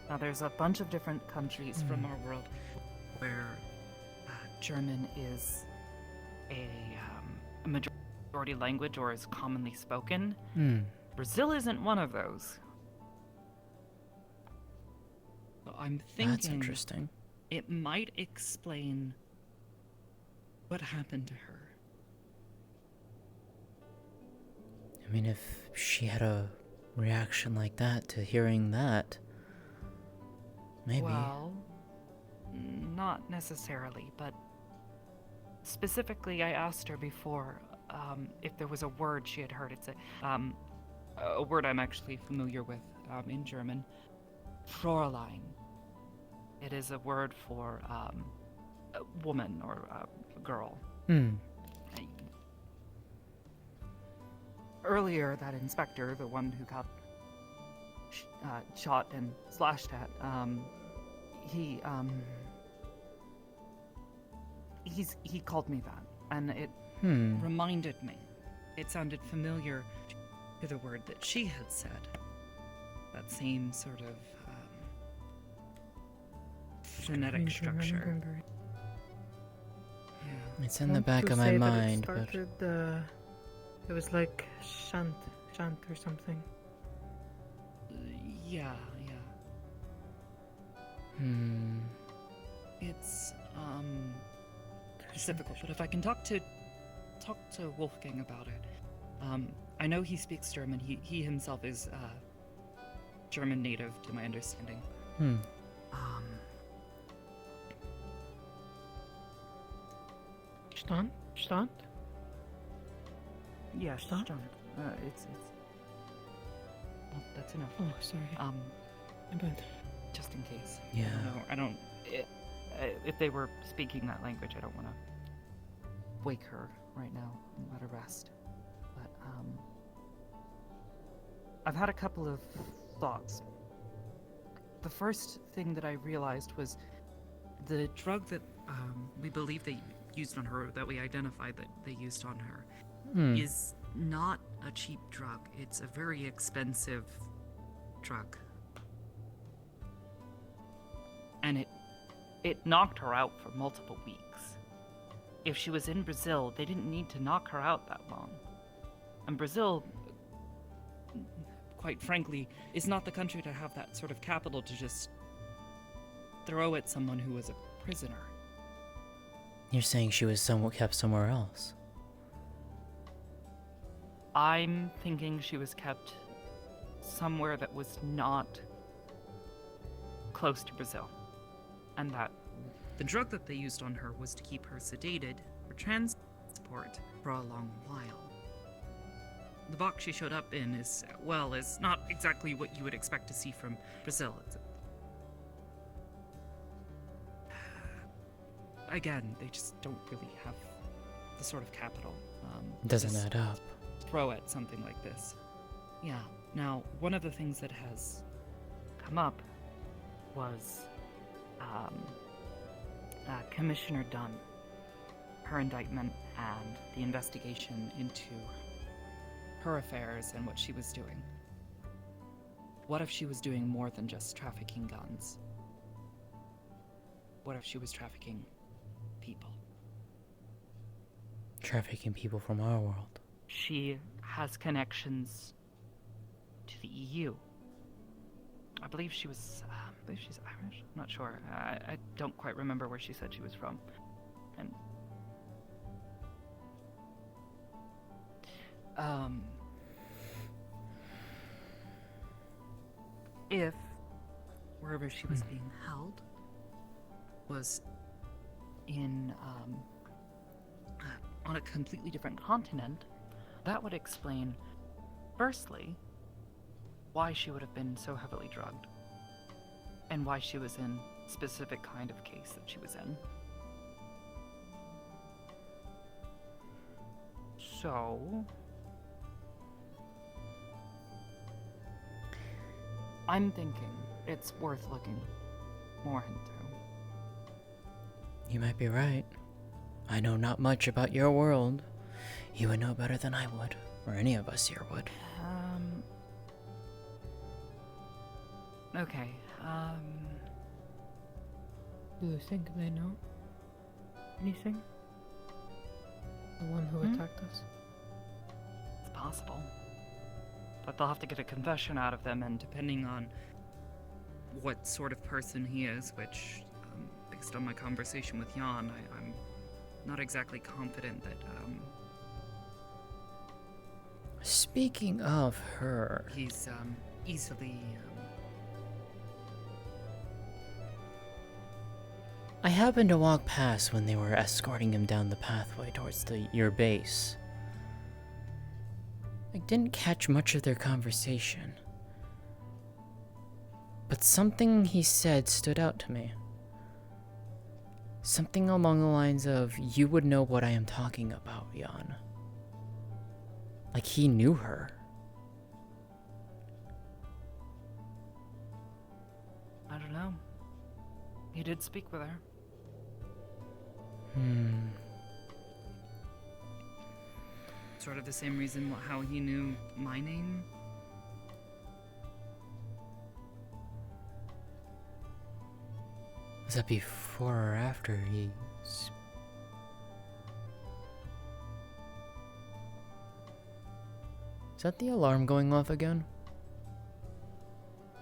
Now, there's a bunch of different countries from our world where German is a majority language or is commonly spoken. Brazil isn't one of those. I'm thinking That's interesting. It might explain what happened to her. I mean, if she had a reaction like that to hearing that, maybe. Well, not necessarily, but specifically I asked her before if there was a word she had heard. It's a word I'm actually familiar with in German. Fräulein. It is a word for a woman or a girl. Earlier, that inspector, the one who got shot and slashed at, he called me that, and it reminded me. It sounded familiar to the word that she had said. That same sort of phonetic structure. Yeah. It's in the back of my mind, but It was like shant or something. Yeah. It's difficult, but if I can talk to Wolfgang about it. I know he speaks German. He himself is German native, to my understanding. Stand? Yeah, Stand? it's. Oh, that's enough. Oh, sorry. My bad. just in case. Yeah. If they were speaking that language, I don't want to wake her right now and let her rest. But, I've had a couple of thoughts. The first thing that I realized was the drug that we believe they used on her, that we identified that they used on her, is not a cheap drug. It's a very expensive drug. And it knocked her out for multiple weeks. If she was in Brazil, they didn't need to knock her out that long. And Brazil, quite frankly, is not the country to have that sort of capital to just throw at someone who was a prisoner. You're saying she was kept somewhere else? I'm thinking she was kept somewhere that was not close to Brazil. And that the drug that they used on her was to keep her sedated for transport for a long while. The box she showed up in is not exactly what you would expect to see from Brazil. Again, they just don't really have the sort of capital. Doesn't add up. Throw at something like this. Yeah. Now, one of the things that has come up was Commissioner Dunn, her indictment, and the investigation into her affairs and what she was doing. What if she was doing more than just trafficking guns? What if she was trafficking people? Trafficking people from our world. She has connections to the EU. I believe she's Irish. I'm not sure. I don't quite remember where she said she was from. And if wherever she was being held was in on a completely different continent, that would explain, firstly, why she would have been so heavily drugged, and why she was in specific kind of case that she was in. So, I'm thinking it's worth looking more into. You might be right. I know not much about your world. You would know better than I would, or any of us here would. Okay, Do you think they know anything? The one who attacked us? It's possible. But they'll have to get a confession out of them, and depending on what sort of person he is, which, based on my conversation with Jan, I'm not exactly confident that, Speaking of her... He's, easily, I happened to walk past when they were escorting him down the pathway towards your base. I didn't catch much of their conversation. But something he said stood out to me. Something along the lines of, you would know what I am talking about, Jan. Like he knew her. I don't know. He did speak with her. Sort of the same reason how he knew my name. Was that before or after he... Is that the alarm going off again?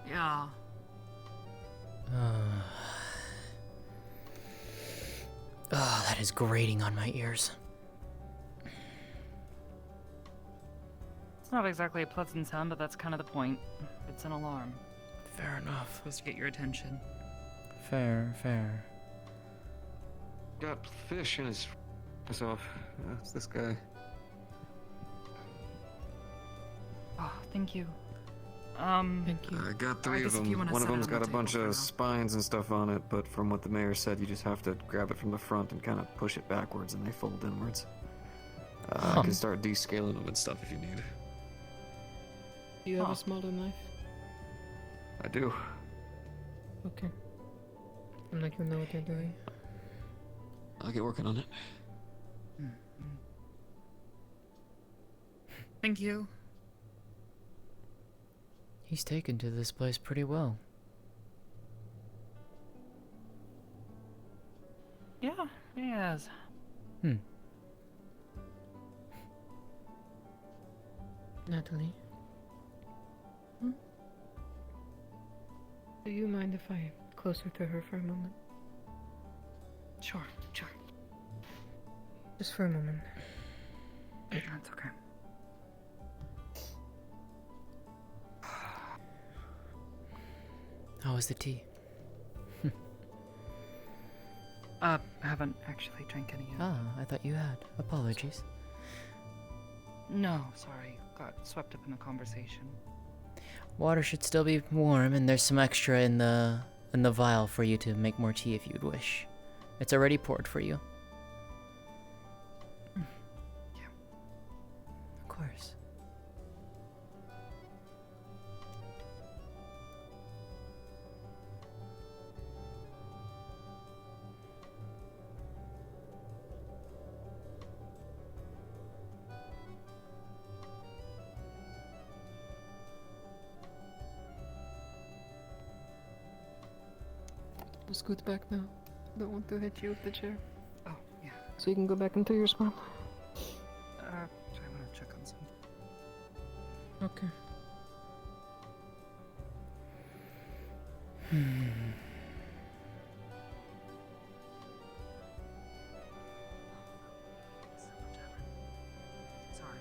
Yeah. Oh, that is grating on my ears. It's not exactly a pleasant sound, but that's kind of the point. It's an alarm. Fair enough. Supposed to get your attention. Fair. Got fish in his piss off. It's this guy. Oh, thank you. Thank you. I got three I of guess if you them. wanna One of set it them's on got the a bunch table for of now. spines and stuff on it, but from what the mayor said, you just have to grab it from the front and kind of push it backwards and they fold inwards. I can start descaling them and stuff if you need. Do you have a smaller knife? I do. Okay. I'm not gonna know what they're doing. I'll get working on it. Thank you. He's taken to this place pretty well. Yeah, yes. Natalie? Do you mind if I closer to her for a moment? Sure, sure. Just for a moment. That's okay. How was the tea? Haven't actually drank any yet. Ah, I thought you had. Apologies. No, sorry. Got swept up in the conversation. Water should still be warm, and there's some extra in the vial for you to make more tea if you'd wish. It's already poured for you. Yeah. Of course. Scoot back now. Don't want to hit you with the chair. Oh, yeah. So you can go back into your spot. I'm gonna check on something. Okay. Sorry.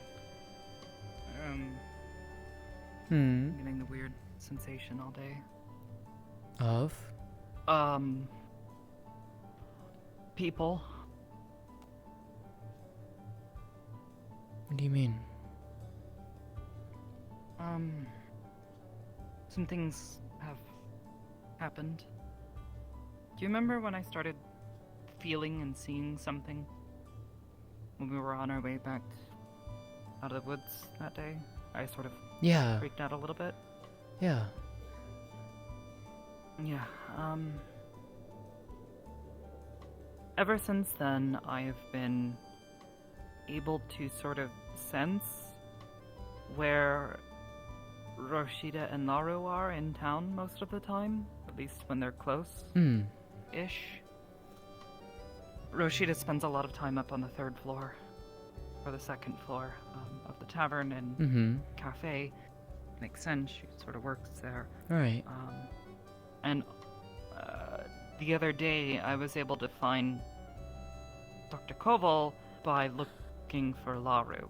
Hmm. Getting the weird sensation all day. Of? People. What do you mean? Some things have happened. Do you remember when I started feeling and seeing something? When we were on our way back out of the woods that day? I sort of freaked out a little bit. Yeah. Yeah, ever since then, I've been able to sort of sense where Roshida and Naru are in town most of the time, at least when they're close. Ish. Roshida spends a lot of time up on the 3rd floor, or the 2nd floor, of the tavern and cafe. Makes sense, she sort of works there. Right. And the other day, I was able to find Dr. Koval by looking for Laru.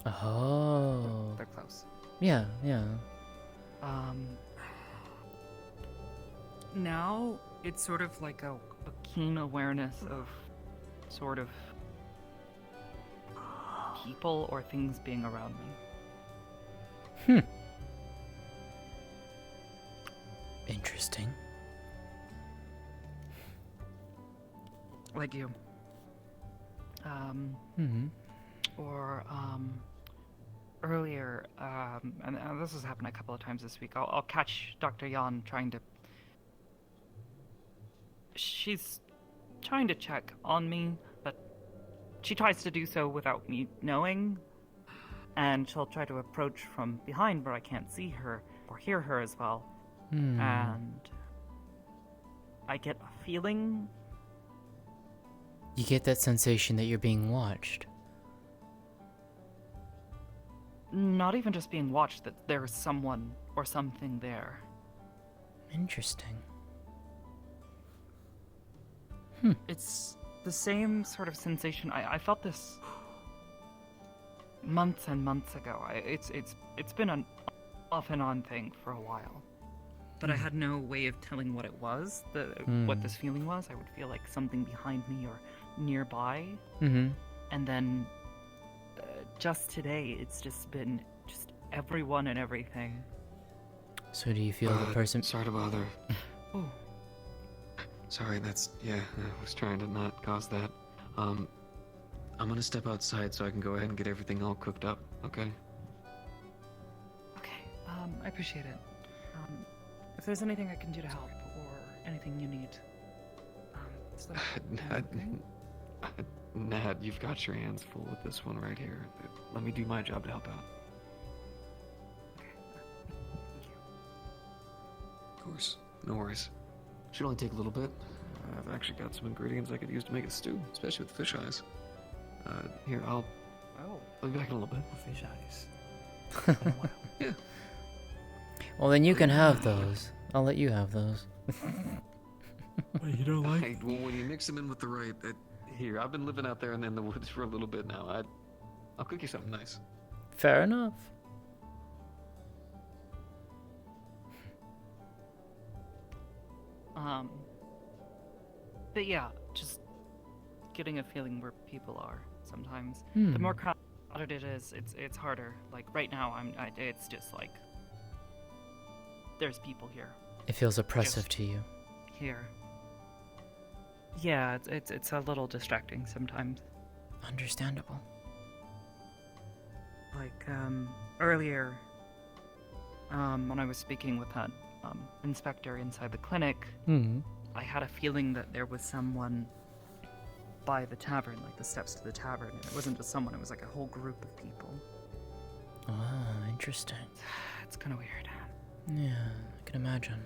Oh. They're close. Yeah, yeah. Now, it's sort of like a keen awareness of sort of people or things being around me. Interesting. Like you. Or, earlier, and this has happened a couple of times this week, I'll catch Dr. Yan trying to... She's trying to check on me, but she tries to do so without me knowing, and she'll try to approach from behind where I can't see her, or hear her as well. And I get a feeling. You get that sensation that you're being watched. Not even just being watched, that there's someone or something there. Interesting. It's the same sort of sensation. I felt this months and months ago. It's been an off and on thing for a while. But I had no way of telling what it was, what this feeling was. I would feel like something behind me or nearby. And then just today, it's just been just everyone and everything. So do you feel the person? Sorry to bother. Oh. Sorry, yeah, I was trying to not cause that. I'm gonna step outside so I can go ahead and get everything all cooked up, okay? Okay, I appreciate it. If there's anything I can do to help, or anything you need, just let me know, okay? Nad, you've got your hands full with this one right here. Let me do my job to help out. Of course, no worries. Should only take a little bit. I've actually got some ingredients I could use to make a stew, especially with fish eyes. Here, I'll be back in a little bit. Fish eyes. Yeah. Well, then you can have those. I'll let you have those. You don't like? Hey, well, when you mix them in with the right... here, I've been living out there in the woods for a little bit now. I'll cook you something nice. Fair enough. But yeah, just getting a feeling where people are sometimes. Hmm. The more crowded it is, it's harder. Like right now, it's just like there's people here. It feels oppressive to you. Here. Yeah, it's a little distracting sometimes. Understandable. Like earlier, when I was speaking with that inspector inside the clinic, I had a feeling that there was someone by the tavern, like the steps to the tavern. And it wasn't just someone; it was like a whole group of people. Ah, interesting. It's kind of weird. Yeah, I can imagine.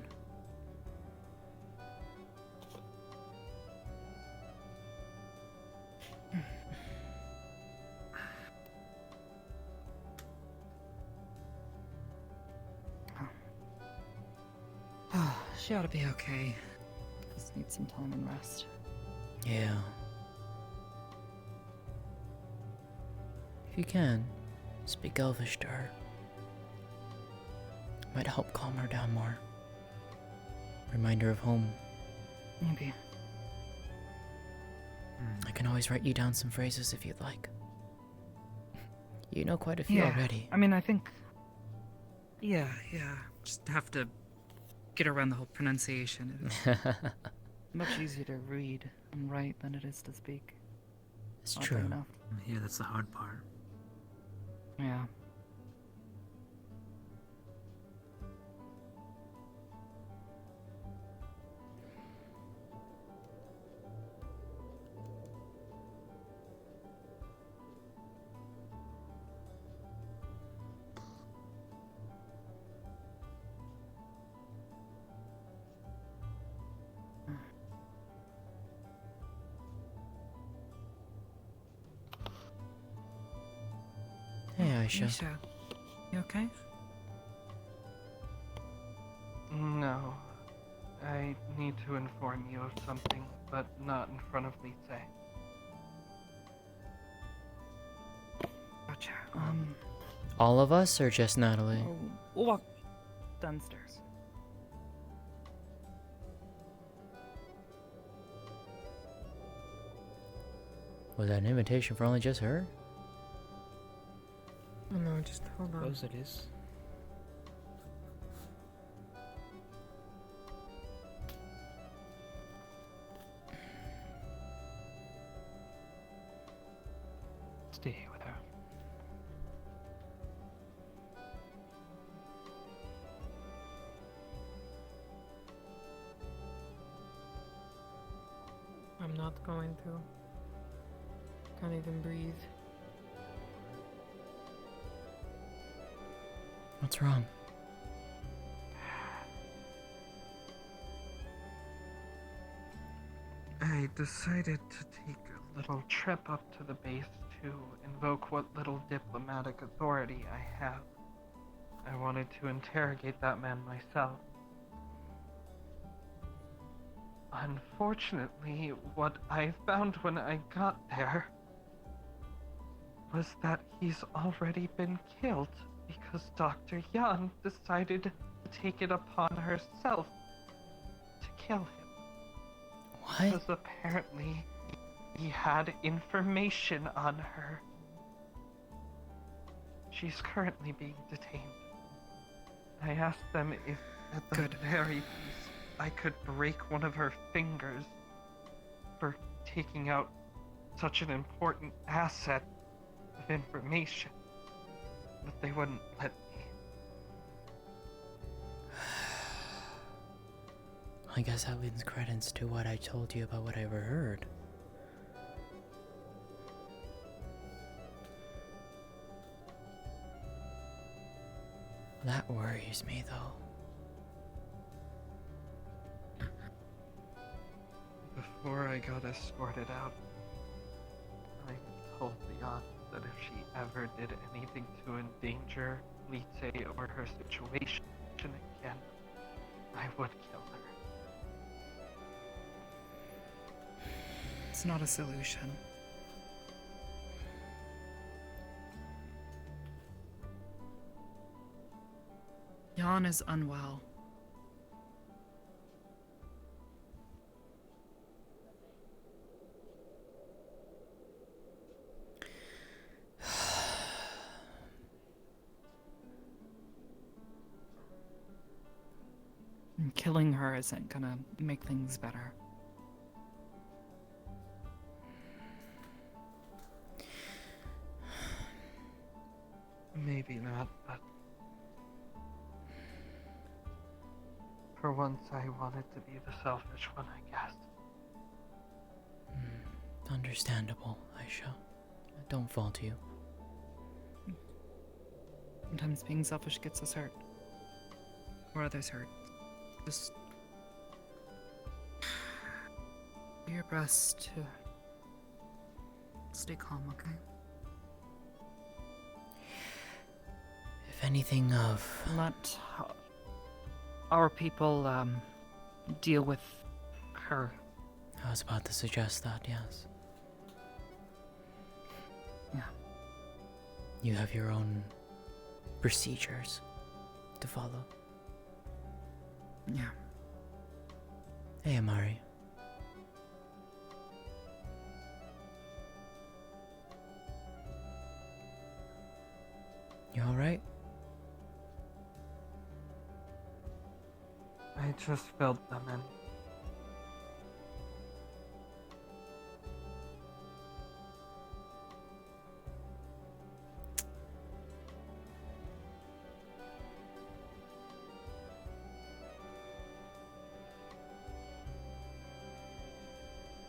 She ought to be okay. Just need some time and rest. Yeah. If you can, speak Elvish to her. Might help calm her down more. Remind her of home. Maybe. I can always write you down some phrases if you'd like. You know quite a few Yeah, already. I mean, I think... Yeah. Just have to get around the whole pronunciation. It's much easier to read and write than it is to speak. It's Oddly true. enough. Yeah, that's the hard part. Yeah. Hey, Aisha. Aisha, you okay? No. I need to inform you of something, but not in front of Lise. Gotcha. All of us or just Natalie? We'll walk downstairs. Was that an invitation for only just her? Oh no, just hold on. Suppose it is. Stay with her. I'm not going to. Can't even breathe. What's wrong? I decided to take a little trip up to the base to invoke what little diplomatic authority I have. I wanted to interrogate that man myself. Unfortunately, what I found when I got there was that he's already been killed because Dr. Yan decided to take it upon herself to kill him. What? Because apparently he had information on her. She's currently being detained. I asked them if, at the very least, I could break one of her fingers for taking out such an important asset of information, but they wouldn't let me. I guess that lends credence to what I told you about what I overheard. That worries me, though. Before I got escorted out, I told Leon that if she ever did anything to endanger Lite or her situation again, I would kill her. It's not a solution. Jan is unwell. And killing her isn't gonna make things better. Maybe not, but for once I wanted to be the selfish one, I guess. Understandable, Aisha. I don't fault you. Sometimes being selfish gets us hurt. Or others hurt. Just do your best to stay calm, okay? If anything of... Let our people deal with her. I was about to suggest that, yes. Yeah. You have your own procedures to follow. Yeah. Hey, Amari. You alright? I just filled them in.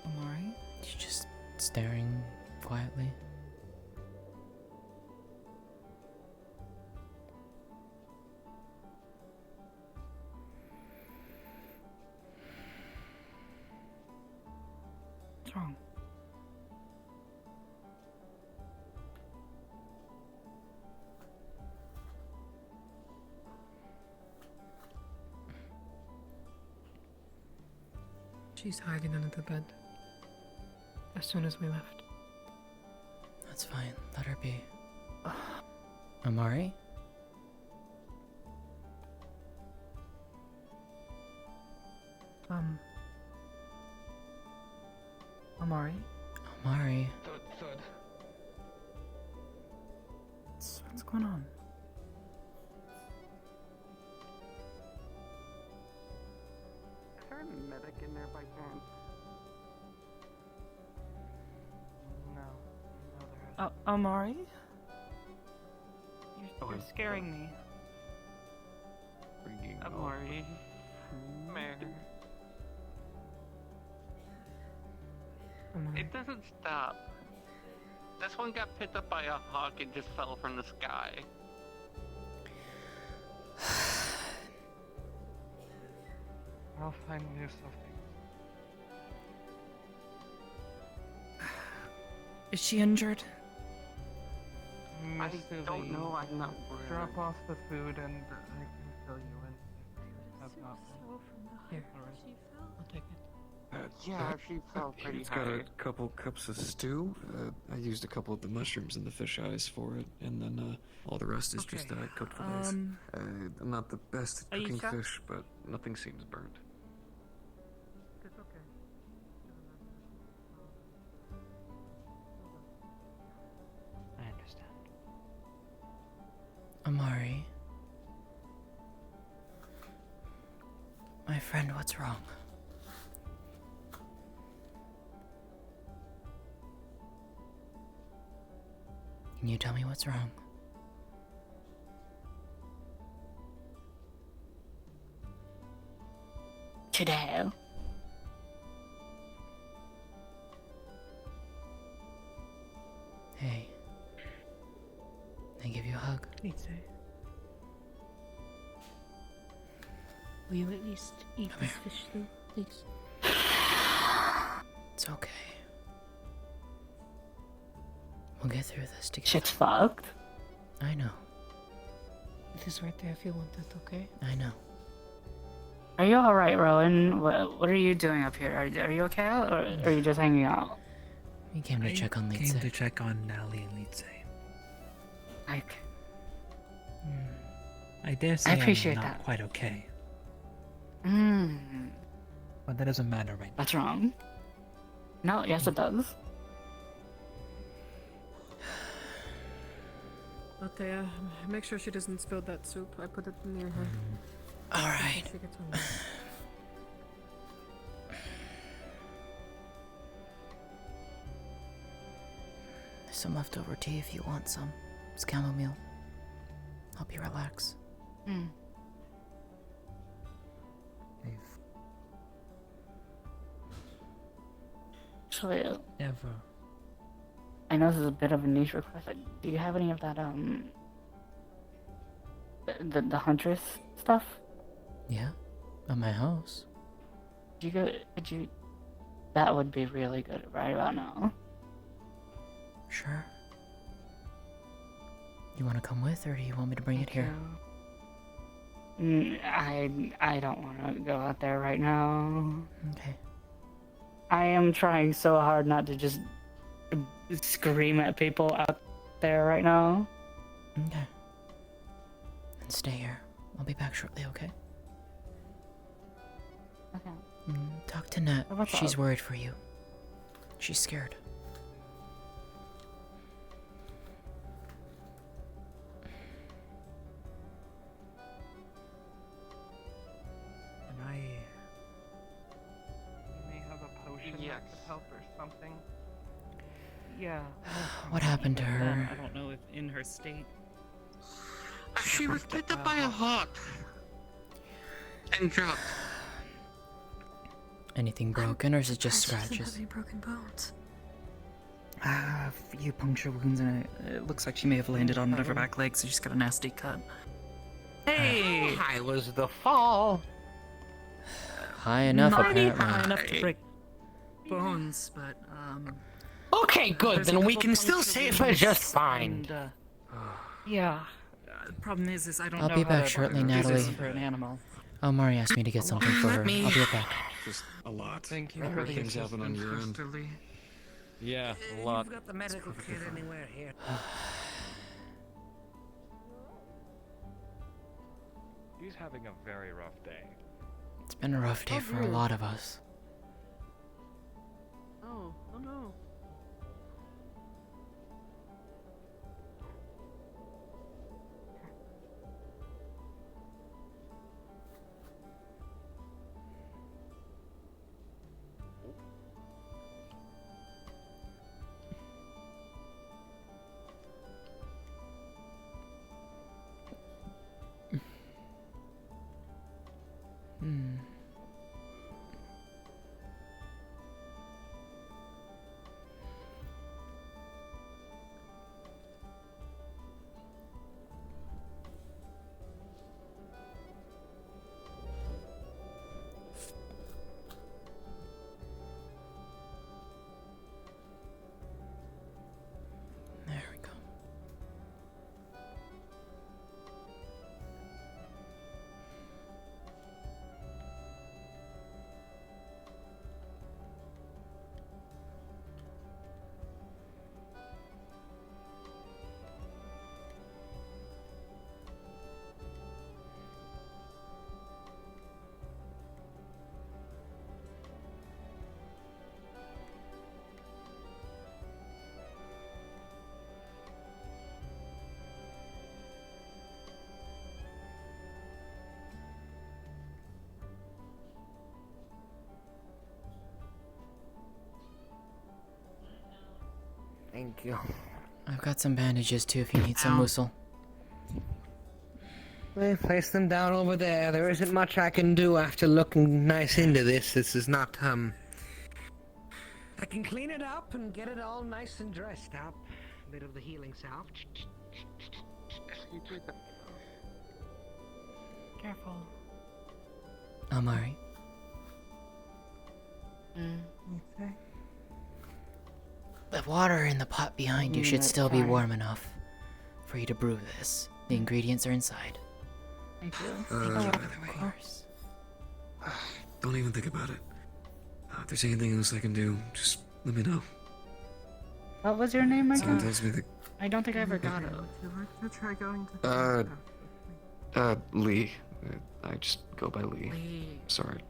Amari? She's just staring quietly. What's wrong? She's hiding under the bed. As soon as we left. That's fine. Let her be. Amari? Amari? Amari? What's going on? Is there a medic in there by chance? No. Amari? You're scaring me. Amari. Mare. It doesn't stop. This one got picked up by a hawk and just fell from the sky. I'll find new something. Is she injured? I Miss Susie, don't know, I'm not worried. Drop off the food and I can fill you in if you have not been. Here. I'll take it. Yeah, she fell pretty It's got a hard. couple cups of stew. I used a couple of the mushrooms and the fish eyes for it, and then all the rest is just cooked fillets. I'm not the best at cooking Aisha? fish, but nothing seems burnt. It's okay. I understand. Amari. My friend, what's wrong? Can you tell me what's wrong? Today. Hey. Can I give you a hug? Please, sir. Will you at least eat this fish stew, please? It's okay. We'll get through this together. Shit's fucked. I know. This is right there if you want it, okay? I know. Are you alright, Rowan? What are you doing up here? Are you okay, or are you just hanging out? We came to check on I Lise. came to check on Nally and Lise. Like, I dare say I appreciate I'm not that. quite okay, Hmm. but that doesn't matter right now. That's wrong. No, yes it does. Lótëa, make sure she doesn't spill that soup. I put it near her. Alright. She gets hungry. There's some leftover tea if you want some. It's chamomile. Help you relax. Hmm. Actually, Never. I know this is a bit of a niche request. But do you have any of that the huntress stuff? Yeah? At my house. Could you? That would be really good right about now. Sure. You want to come with, or do you want me to bring it here? I don't want to go out there right now. Okay. I am trying so hard not to just scream at people out there right now. Okay. Then stay here. I'll be back shortly, okay? Okay. Talk to Nat. What's She's up? worried for you. She's scared. And I... You may have a potion that could help or something. Yeah. What happened to her? I don't know if in her state. She was picked up by a hawk and dropped. Anything broken, or is it just She doesn't have scratches? any broken bones. A few puncture wounds, and it looks like she may have landed on one of her back legs, so she's got a nasty cut. Hey! I was the fall. High enough, Not apparently. high enough to break bones, but Okay, good. there's a Then we couple can still puncture say we're wounds, just fine. and, yeah. The problem is I don't I'll know be how back to shortly, do this Natalie. for an animal. Oh, Mari asked me to get something for her. I'll be right back. Just a lot. Thank you I for heard the things happen on your end. Crystal Lee. Yeah, a lot. You've got the medical kit anywhere here. He's having a very rough day. It's been a rough day for a lot of us. Oh no. Thank you. I've got some bandages too if you need some, Mussel. Well, place them down over there. There isn't much I can do after looking nice into this. This is not, I can clean it up and get it all nice and dressed up. Bit of the healing salve. Careful. I'm alright. The water in the pot behind you should still be warm enough for you to brew this. The ingredients are inside. Thank you. Of course. Don't even think about it. If there's anything else I can do, just let me know. What was your name Someone again? tells me that. I don't think I ever got it. Would you like to try going to Lee. I just go by Lee. Sorry.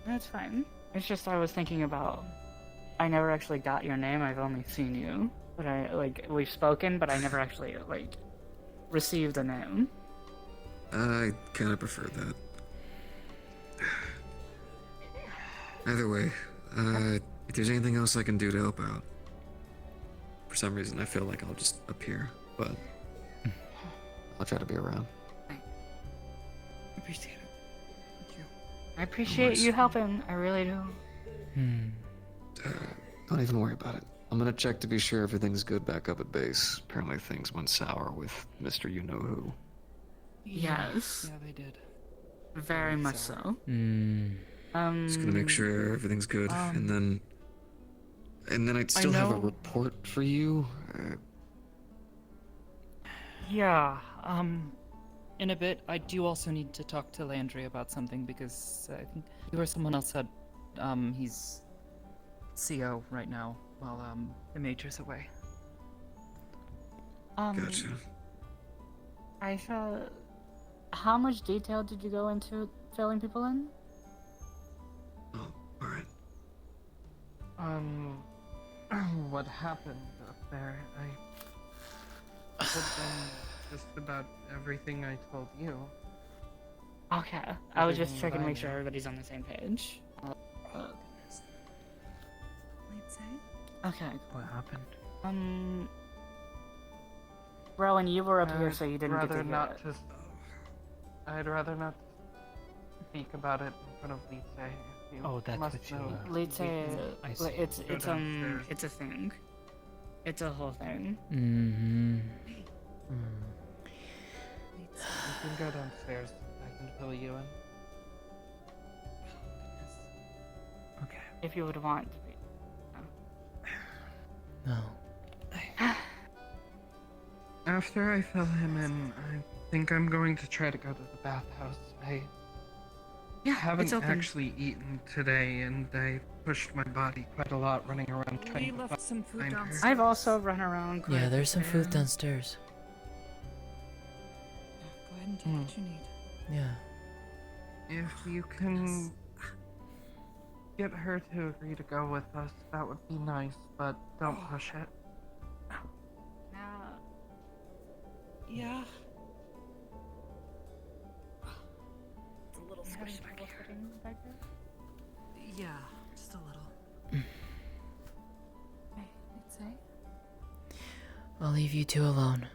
That's fine. It's just I was thinking about. I never actually got your name. I've only seen you, but we've spoken, but I never actually received a name. I kind of prefer that. Either way, if there's anything else I can do to help out, for some reason I feel like I'll just appear, but I'll try to be around. Appreciate it. Thank you. I appreciate you helping. I really do. Don't even worry about it. I'm gonna check to be sure everything's good back up at base. Apparently things went sour with Mr. You-Know-Who. Yes. Yeah, they did. Very much so. Just gonna make sure everything's good, and then I'd still have a report for you. Yeah, in a bit, I do also need to talk to Landry about something because I think you or someone else said, he's CO right now while, the Major's away. Gotcha. I saw. How much detail did you go into filling people in? Alright. What happened up there? I told them just about everything I told you. Okay, I was just checking to make sure everybody's on the same page. Okay. What happened? Rowan, you were up here, so you didn't get to hear it. I'd rather not speak about it in front of Lise. Oh, that's what you Lise, I see. it's a thing. It's a whole thing. You can go downstairs. I can fill you in. Okay. If you would want to be. No. After I fill him in, I think I'm going to try to go to the bathhouse. I haven't it's open. actually eaten today, and I pushed my body quite a lot running around trying to some food find her. downstairs. I've also run around. Yeah, there's some food downstairs. Go ahead and take what you need. Yeah. If you can get her to agree to go with us, that would be nice, but don't push it. Yeah. It's a little squishy back here. Yeah, just a little. Hey, Lise? I'll leave you two alone.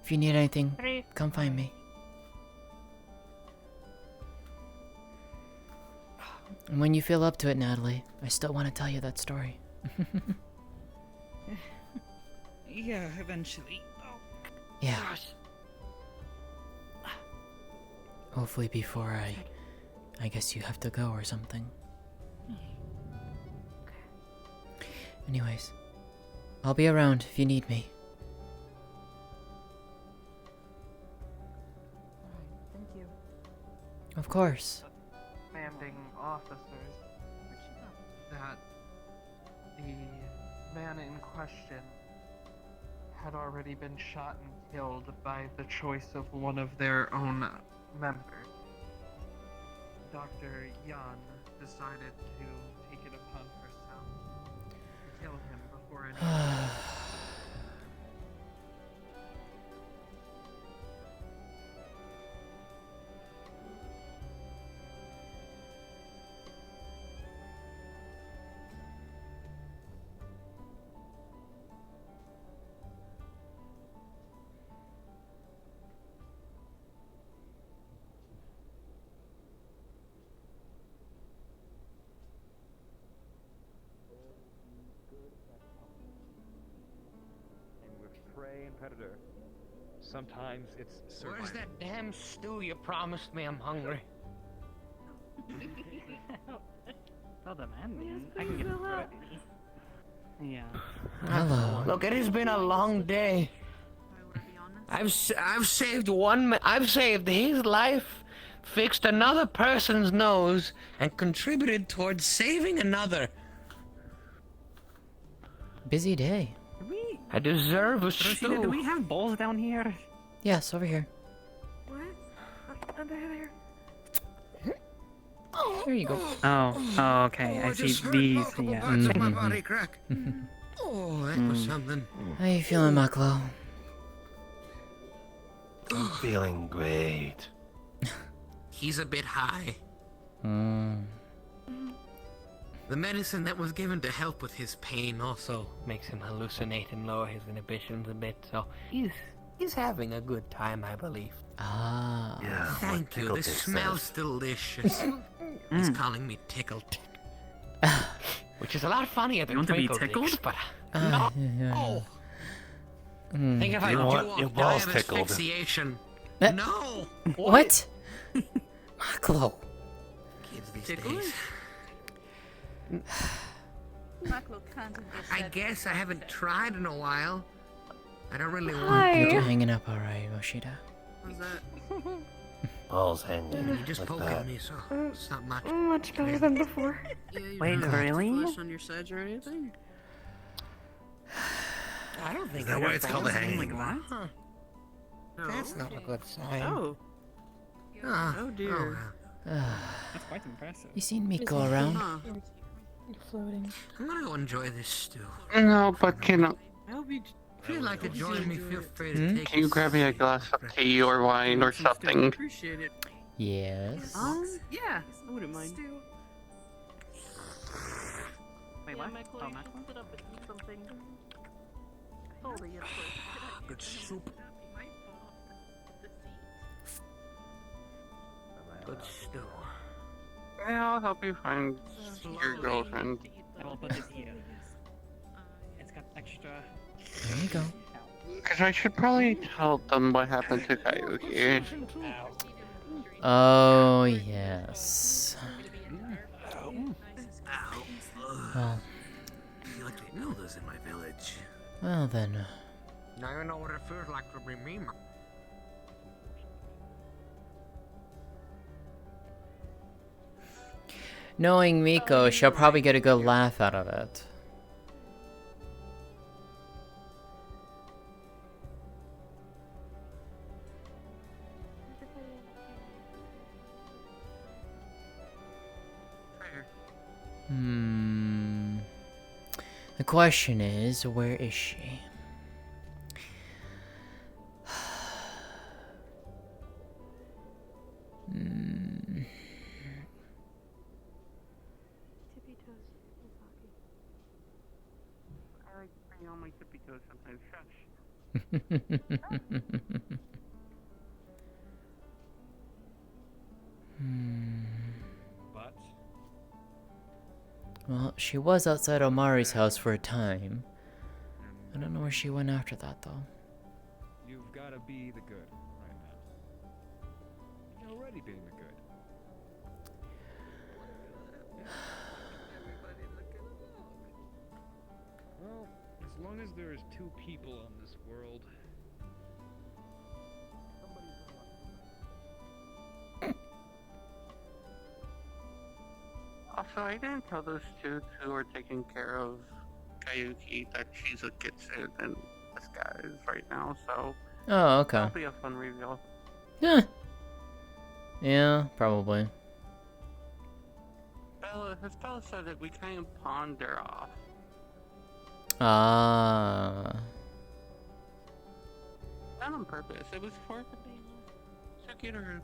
If you need anything, come find me. And when you feel up to it, Natalie, I still want to tell you that story. Yeah, eventually. Yeah. Hopefully before I guess you have to go or something. Anyways, I'll be around if you need me. Thank you. Of course. Commanding officers that the man in question had already been shot and killed by the choice of one of their own members. Dr. Yan decided to take it upon herself to kill him before anyone. competitor. Sometimes it's survival. Where's that damn stew you promised me? I'm hungry. So demanding. I can get it for it. Yeah. Hello. Look, it has been a long day. I've saved I've saved his life, fixed another person's nose, and contributed towards saving another. Busy day. I deserve a Rosita, stew. do we have bowls down here? Yes, over here. What? Under there. There you go. Oh, okay. I see these. Yeah. My body crack. Oh, that was something. How you feeling, Maklo? I'm feeling great. He's a bit high. The medicine that was given to help with his pain also makes him hallucinate and lower his inhibitions a bit, so he's having a good time, I believe. Ah. Yeah, thank you. This smells delicious. He's calling me tickled. Which is a lot funnier than You want to be Twinkle tickled? Dicks, but no. Yeah. Think if I You do want your balls tickled. asphyxiation. Eh? No. What? Maklo. Kids these days. I guess I haven't tried in a while. I don't really want You're to. hanging up alright, Moshida. What's that? Balls hanging. You just like poking that. me, so it's not much. Much better than before. Wait, really? Flesh on your sides or anything? I don't think Is that I why have it's called balls a hanging? like that. Huh. No. That's not a good sign. Oh. Ah, Oh dear. That's quite impressive. You seen Miko around? Huh. Floating. I'm gonna go enjoy this stew. No, but can I hope you. If you'd like to join me, feel free to take. can you grab me a glass of tea or wine or something? Appreciate it. Yes. Yeah, I wouldn't mind. Wait, what? Oh, Macklin? Good soup. Good stew. Yeah, I'll help you find your girlfriend. I will put it here. It's got extra. There you go. Because I should probably tell them what happened to Kayuki. Oh, yes. Well, I feel like they know this in my village. well then. Now you know what it feels like to be me. Knowing Miko, she'll probably get a good laugh out of it. The question is, where is she? Tippy toes. I like bring on my tippy toes sometimes. Shush. But Well, she was outside Omari's house for a time. I don't know where she went after that, though. you've got to be the good right now. You're already being the good. Well, as long as there is two people on this world. Also, I didn't tell those two who are taking care of Kayuki that she's a Kitsu and this guy is right now, so Oh, okay. that'll be a fun reveal. Yeah. Yeah, probably. His fella said that we kind of pawned her off. Ah. Not on purpose, it was for Sugita.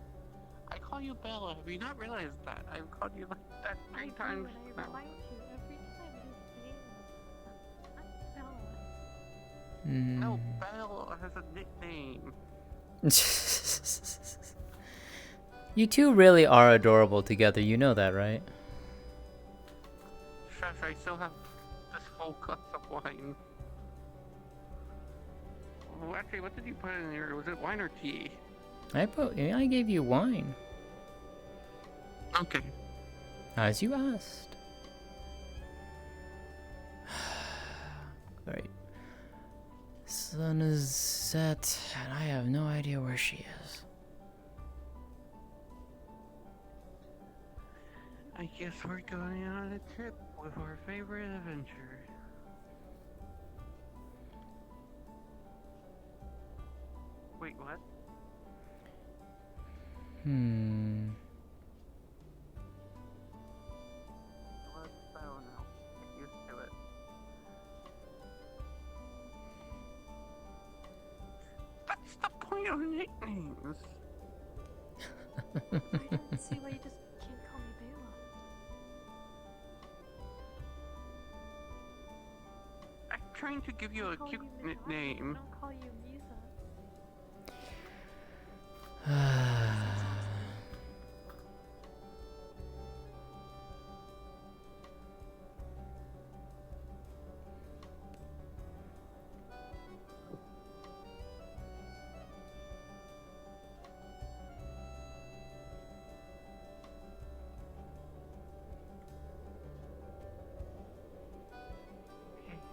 I call you Bella, have you not realized that? I've called you like that 3 times now. No, Bella has a nickname. You two really are adorable together, you know that, right? Shush, I still have this whole glass of wine. Well, actually, what did you put in there? Was it wine or tea? I gave you wine. Okay. As you asked. Right. Sun is set, and I have no idea where she is. I guess we're going on a trip with our favorite adventure. Wait, what? Let's settle now. Get used to it. That's the point of nicknames. I don't see why you just can't call me Bela. I'm trying to give you a cute nickname. Don't call you Misa.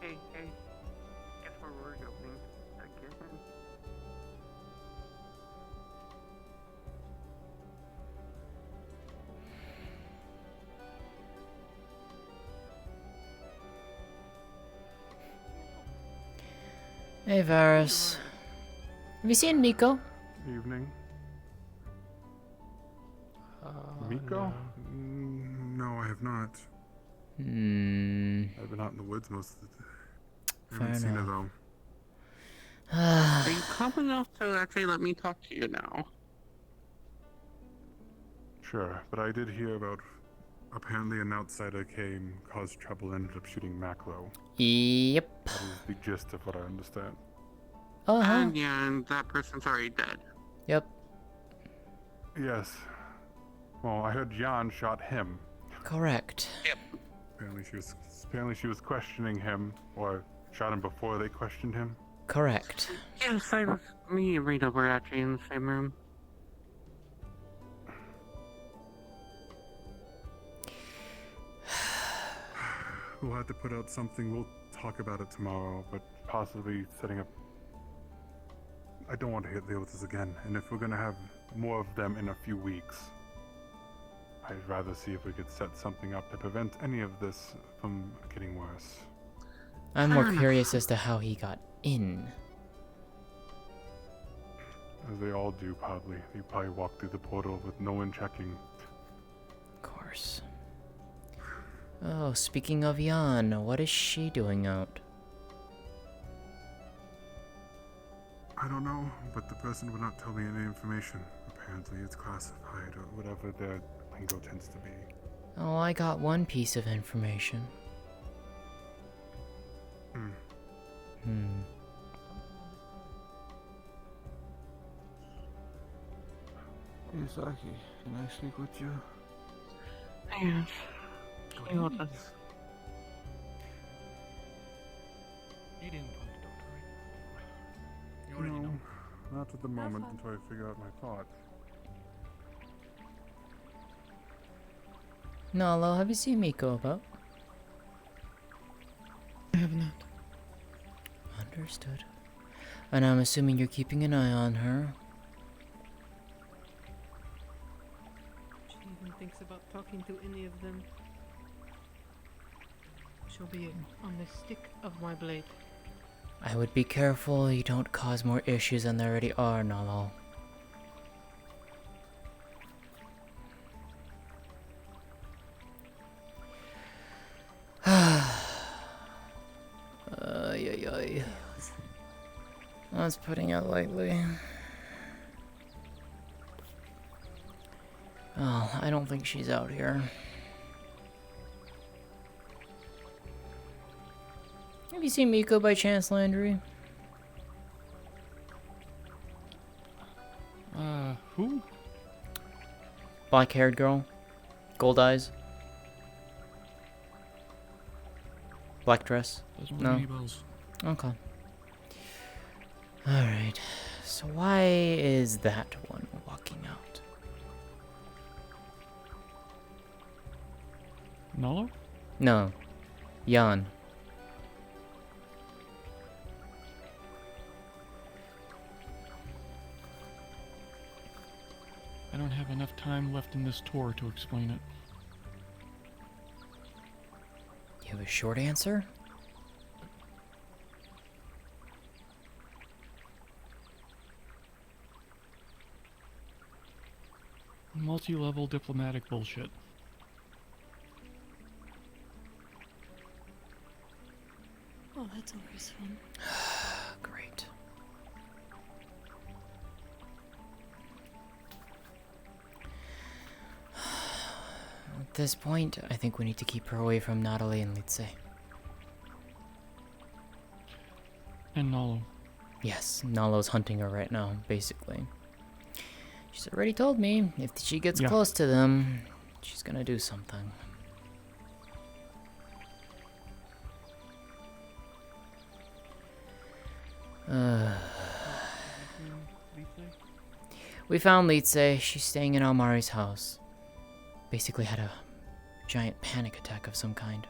Hey. Guess where we're going again? Hey, Varus. Have you seen Miko? Evening. Miko? No, I have not. I've been out in the woods most of the day. I haven't seen her though. Are you calm enough to actually let me talk to you now? Sure, but I did hear about apparently an outsider came, caused trouble, ended up shooting Maclo. Yep. That is the gist of what I understand. And yeah, and that person's already dead. Yep. Yes. Well, I heard Jan shot him. Correct. Yep. Apparently she was questioning him, or shot him before they questioned him. Correct. Yes, me and Rita were actually in the same room. We'll have to put out something. We'll talk about it tomorrow, but possibly setting up. I don't want to deal with this again, and if we're gonna have more of them in a few weeks, I'd rather see if we could set something up to prevent any of this from getting worse. I'm more curious as to how he got in. As they all do, probably. They probably walk through the portal with no one checking. Of course. Oh, speaking of Jan, what is she doing out? I don't know, but the person would not tell me any information. Apparently it's classified, or whatever their lingo tends to be. Oh, I got one piece of information. Yusaki, can I speak with you? Yes. You know, You didn't want the doctor, right? You already know. Not at the moment until I figure out my thoughts. Nalo, have you seen Miko about? I have not. Understood. And I'm assuming you're keeping an eye on her. She even thinks about talking to any of them. She'll be on the stick of my blade. I would be careful you don't cause more issues than there already are, Nalo. That's putting it lightly. Oh, I don't think she's out here. Have you seen Miko by chance, Landry? Who? Black-haired girl? Gold eyes? Black dress? Doesn't ring No? any bells. Okay. Alright, so why is that one walking out? Nolo? No. Jan. I don't have enough time left in this tour to explain it. You have a short answer? Multi-level diplomatic bullshit. Oh, that's always fun. Great. At this point, I think we need to keep her away from Natalie and Litze. And Nolo. Yes, Nalo's hunting her right now, basically. She's already told me if she gets close to them, she's gonna do something. We found Litze. She's staying in Almari's house. Basically had a giant panic attack of some kind.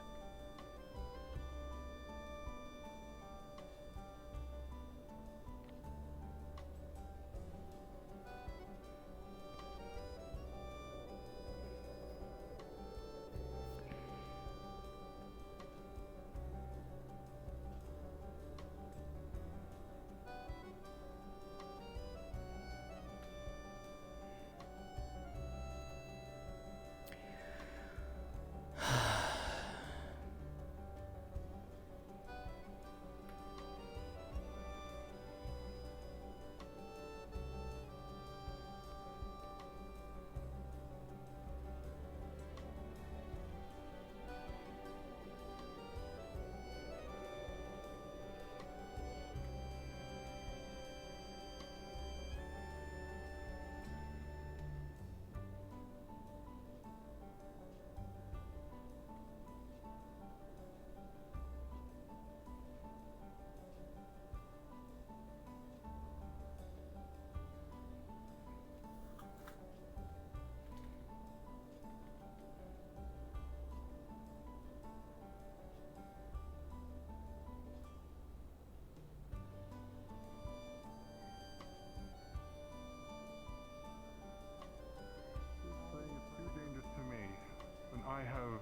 I have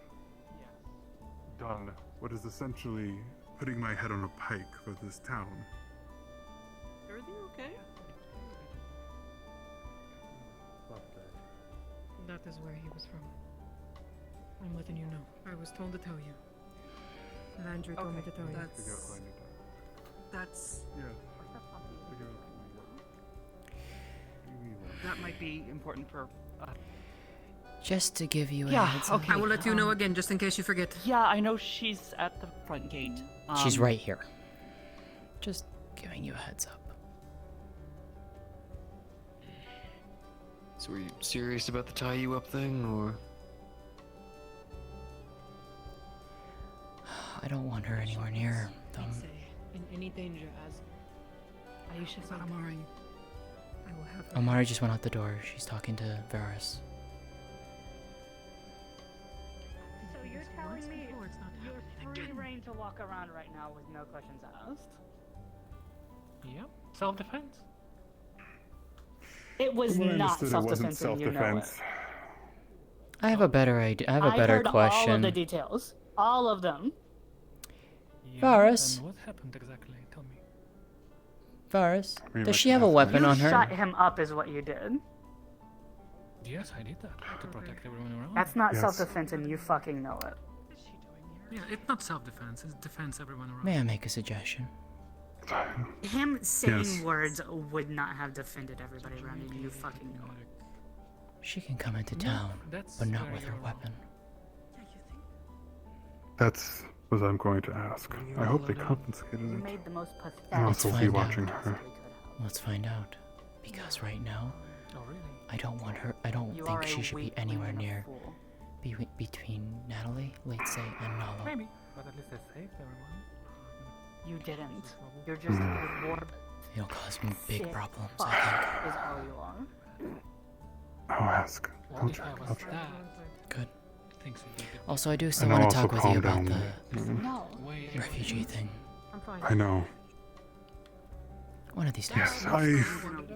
done what is essentially putting my head on a pike for this town. Everything okay? That is where he was from. I'm letting you know. I was told to tell you. And Andrew told me to tell you. That's... That might be important for... Just to give you a Yeah, heads up. okay. I will let you know again, just in case you forget. Yeah, I know she's at the front gate. She's right here. Just giving you a heads up. So were you serious about the tie you up thing, or? I don't want her anywhere near them. In any danger, as Aisha said, Amari, I will have her. Amari just went out the door. She's talking to Varys. So you're telling me you're free reign to walk around right now with no questions asked? Yep. Self-defense. It was Well, I not understood it wasn't self-defense, and you know it. self-defense. I have a better idea. I have a better heard question. all of the details. All of them. Varys. And what happened exactly? Tell me. Varys, does she have a weapon You on her? shut him up is what you did. Yes, I did that to protect everyone around. That's not self-defense, and you fucking know it. Yeah, it's not self-defense. It's defense everyone around. May I make a suggestion? Him saying Yes. words would not have defended everybody around you. You fucking know it. She can come into No, town, that's but not where with her you're wrong. weapon. That's what I'm going to ask. I hope they confiscated You it. made the most pathetic. And Let's also be find watching out. her. Let's find out. Because right now, Oh, really? I don't want her. I don't You think are she a should be weakling anywhere and a near. fool. Between Natalie, Litze, and Nalo. Maybe, but at least I saved everyone. You didn't. You're just a war It'll cause me big Sick problems, fuck I think. is all you are. I'll ask. I'll What if check. I was I'll check. that? Good. Things would be different. Also, I do still And want I'll to talk also with you calm about down. the No. refugee thing. I'm fine. I know. One of these days. Yes, I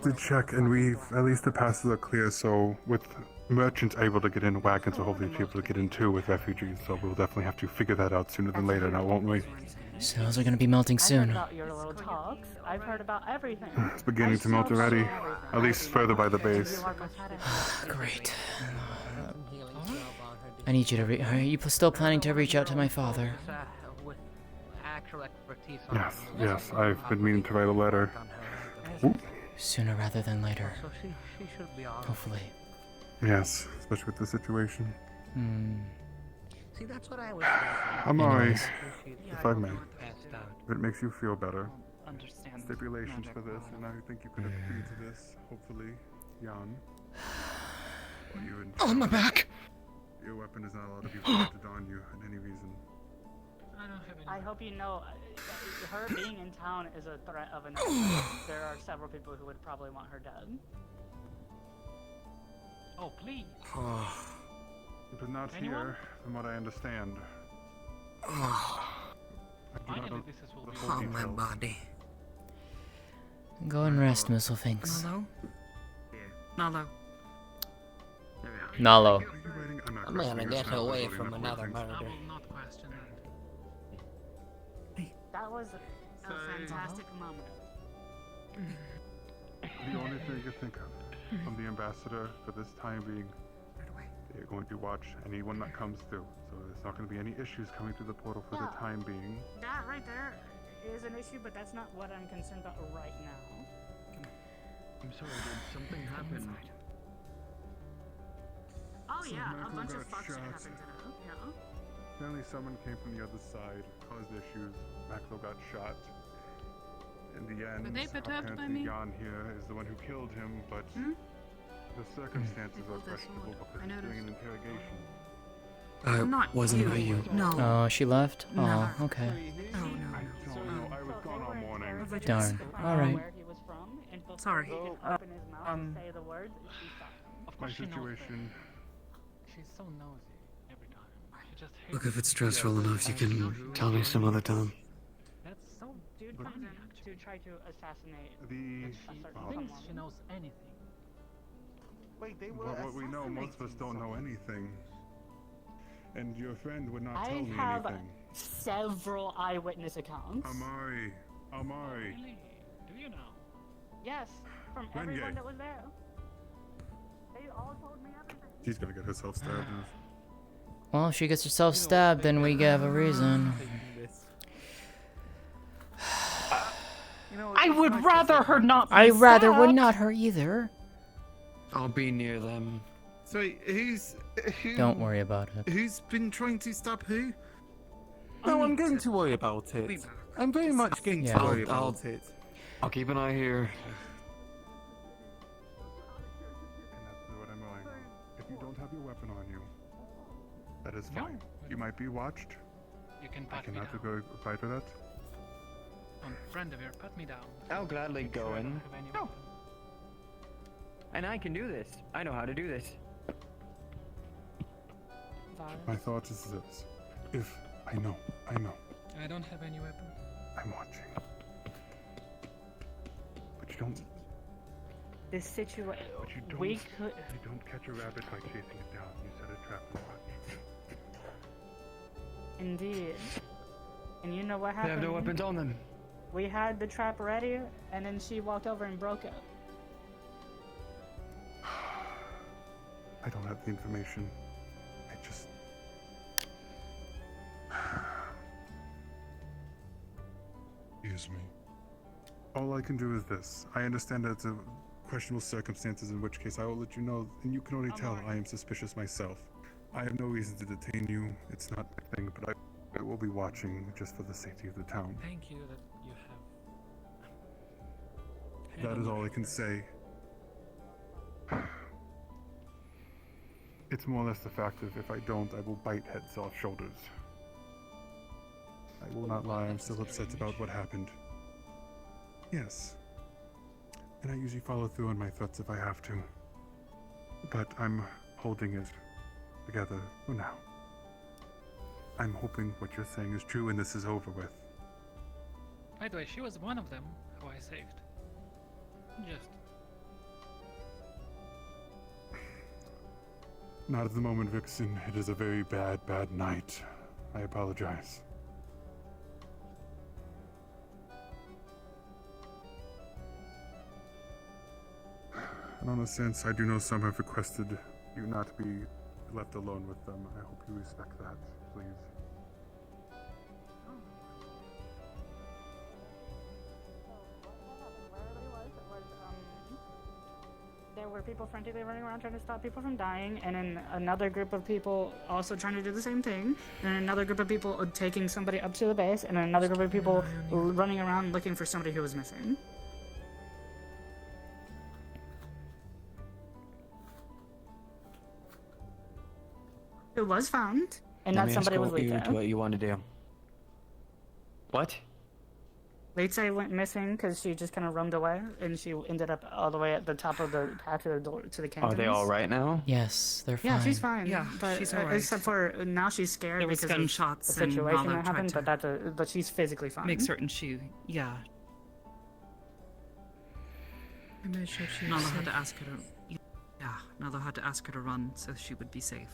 did check, and we've at least the passes are clear. So with merchants able to get in, wagons will hopefully be able to get in too with refugees. So we'll definitely have to figure that out sooner than later, now won't we? Snows are gonna be melting I've heard soon. about your little talks. I've heard about everything. It's beginning to melt already, at least further by the base. Great. I need you to are you still planning to reach out to my father? With actual expertise Yes, yes, I've been meaning to write a letter. Oop. Sooner rather than later. So she should be alright. Hopefully. Yes, especially with the situation. See, that's what I was I'm alright, Anyways. if I may. passed out. If it makes you feel better. Understand Stipulations magic for this, well and I think you could agree to this, hopefully, Jan. Or you and Oh, my back! Your weapon is not allowed to be pointed on you for any reason. I hope you know, her being in town is a threat of an. There are several people who would probably want her dead. Oh, please. But not Anyone? here, from what I understand. I do not Finally, know this is what the we full Oh, my details. body. Go and rest, Mistlefinks. Nalo. Nalo. I'm gonna get away from another murder. I will not question that. That was a fantastic moment. The only thing you think of from the ambassador for this time being, they're going to watch anyone that comes through. So there's not going to be any issues coming through the portal for the time being. That right there is an issue, but that's not what I'm concerned about right now. I'm sorry, did something happen? Oh So yeah, a Michael bunch of got fuck shit shot. happened to her. Yeah. Apparently someone came from the other side, caused issues, Maxwell got shot. In the end, Were they perturbed by apparently me? Jan here is the one who killed him, but the circumstances are questionable because he's doing an interrogation. I wasn't by you. Oh, she left? No. Oh, okay. I don't know, I was gone all morning. Darn. Alright. Where he was from, and before Sorry. he could open his mouth and say the words, she stopped him. Of My course she knows situation. She's so nosy every time. She just hates Look, if it's stressful enough, you can tell me some other time. That's so Dude comes in to try to assassinate The a certain thinks someone. she knows anything. Wait, they were But what we know, most of us don't know anything. And your friend would not tell I me have anything. several eyewitness accounts. Amari. Really? Do you know? Yes, from Renge. everyone that was there. They all told me everything. She's gonna get herself stabbed. Well, if she gets herself stabbed, then we have a reason. I would rather her not be I rather would stabbed. not her either. I'll be near them. So who? Don't worry about it. Who's been trying to stab who? No, I'm going to worry about it. I'm very much going Yeah. to worry I'll about it. I'll keep an eye here. And that's what I'm relying on. If you don't have your weapon on you, that is fine. You might be watched. You can I pat me cannot down. go reply to that. Friend of yours, pat me down. I'll gladly Make sure go I in. don't have any No. weapon. And I can do this. I know how to do this. My thought is this. If I know. I don't have any weapon. I'm watching. But you don't This situation, but you don't we could. you don't catch a rabbit by chasing it down. You set a trap for it. Indeed. And you know what They happened? have no weapons on them. We had the trap ready, and then she walked over and broke it. I don't have the information. I just Excuse me. all I can do is this. I understand that it's a questionable circumstances, in which case I will let you know, and you can already tell I am suspicious myself. I have no reason to detain you. It's not my thing, but I will be watching just for the safety of the town. Thank you that you have. That is all I can say. It's more or less the fact of if I don't, I will bite heads off shoulders. I will not lie, I'm still upset about what happened. Yes, And I usually follow through on my threats if I have to. But I'm holding it together for now. I'm hoping what you're saying is true and this is over with. By the way, she was one of them who I saved. Just. Not at the moment, Vixen. It is a very bad, bad night. I apologize. And on a sense, I do know some have requested you not be left alone with them. I hope you respect that, please. There were people frantically running around trying to stop people from dying, and then another group of people also trying to do the same thing, and another group of people taking somebody up to the base, and another group of people running around looking for somebody who was missing. Who was found, and that somebody was Lótëa. What you want to do? What? Lótëa went missing because she just kind of roamed away, and she ended up all the way at the top of the path to the door to the canyons. Are they all right now? Yes, they're fine. Yeah, she's fine. Yeah, but she's all right. except for now she's scared There was because gunshots of the and situation Nala that tried happened. to But she's physically fine. Make certain she, yeah. I made sure she was Nala safe. had to ask her to, yeah, Nala had to ask her to run so she would be safe.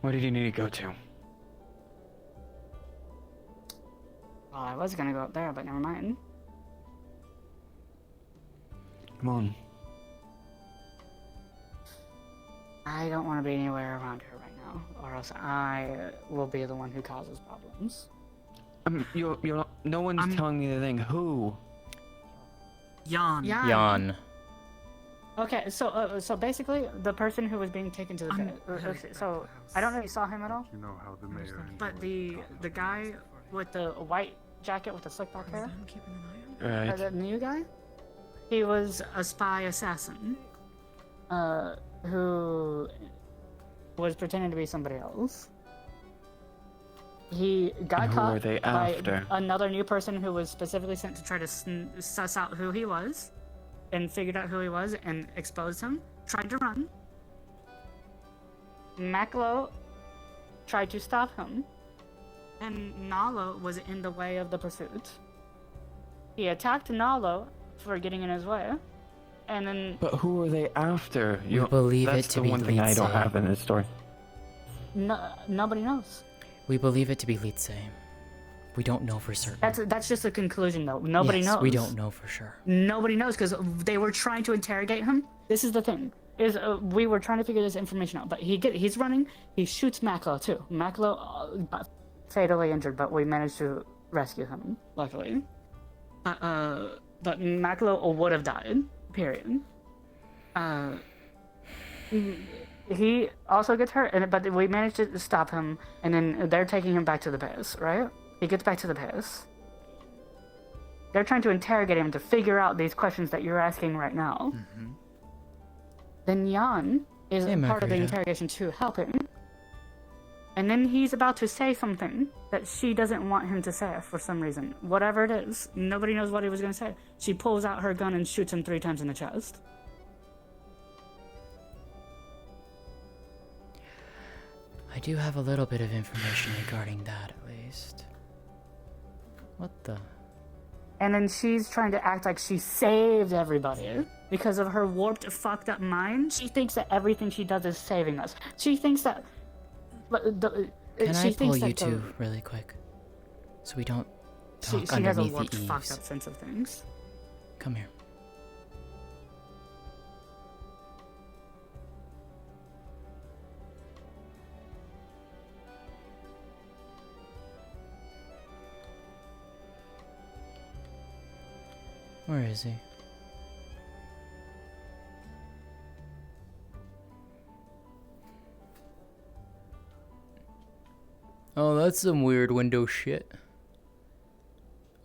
Where did you need to go to? Well, I was gonna go up there, but never mind. Come on. I don't want to be anywhere around her right now, or else I will be the one who causes problems. You're not, no one's telling me the thing. Who? Jan. Jan. Okay, so basically, the person who was being taken to the so I don't know if you saw him at all. You know how the mayor. But the guy with the white jacket with the slick back hair, Right. the new guy, he was a spy assassin, who was pretending to be somebody else. He got And who caught were they by after? another new person who was specifically sent to try to suss out who he was, and figured out who he was and exposed him. Tried to run. Maklo tried to stop him, and Nalo was in the way of the pursuit. He attacked Nalo for getting in his way, and then But who are they after? We believe that's it to the be one thing I don't Lótëa. have in this story. nobody knows. We believe it to be Lótëa. We don't know for certain. That's just a conclusion, though. Nobody Yes, knows. we don't know for sure. Nobody knows because they were trying to interrogate him. This is the thing: we were trying to figure this information out. But he's running. He shoots Maklo too. Maklo got fatally injured, but we managed to rescue him, luckily. But Maklo would have died. Period. He also gets hurt, but we managed to stop him, and then they're taking him back to the base, right? He gets back to the base. They're trying to interrogate him to figure out these questions that you're asking right now. Mm-hmm. Then Jan is Hey, part of the Margarita. interrogation too, helping. And then he's about to say something that she doesn't want him to say for some reason. Whatever it is, nobody knows what he was going to say. She pulls out her gun and shoots him 3 times in the chest. I do have a little bit of information regarding that, at least. What the? And then she's trying to act like she saved everybody because of her warped, fucked up mind. She thinks that everything she does is saving us. She thinks that. Can I pull you two really quick? So we don't talk She has a underneath warped, the fucked eaves. up sense of things. Come here. Where is he? Oh, that's some weird window shit.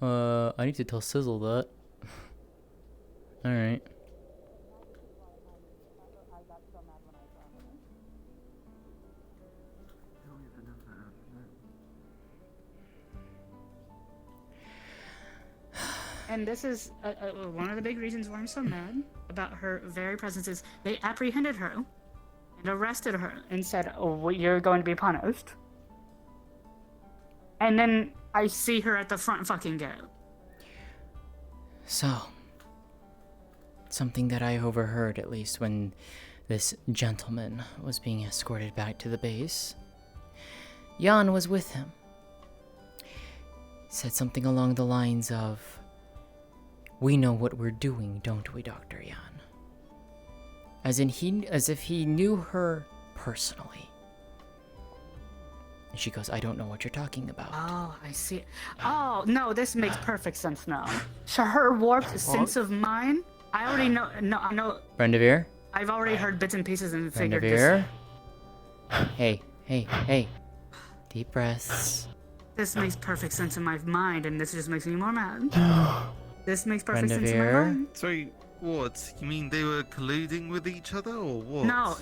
I need to tell Sizzle that. Alright. And this is one of the big reasons why I'm so mad about her very presence is they apprehended her and arrested her and said, "Oh, well, you're going to be punished." And then I see her at the front fucking gate. So, something that I overheard, at least, when this gentleman was being escorted back to the base. Jan was with him. Said something along the lines of, "We know what we're doing, don't we, Dr. Jan?" As if he knew her personally. And she goes, "I don't know what you're talking about." Oh, I see. Oh, no, this makes perfect sense now. So her warped sense of mind, I already know. No, I know. Brendavir? I've already heard bits and pieces and figured Brendavir? this. Hey. Deep breaths. This makes perfect sense in my mind, and this just makes me more mad. This makes perfect sense in my Brendavir? mind. Sorry, what? You mean they were colluding with each other, or what? No,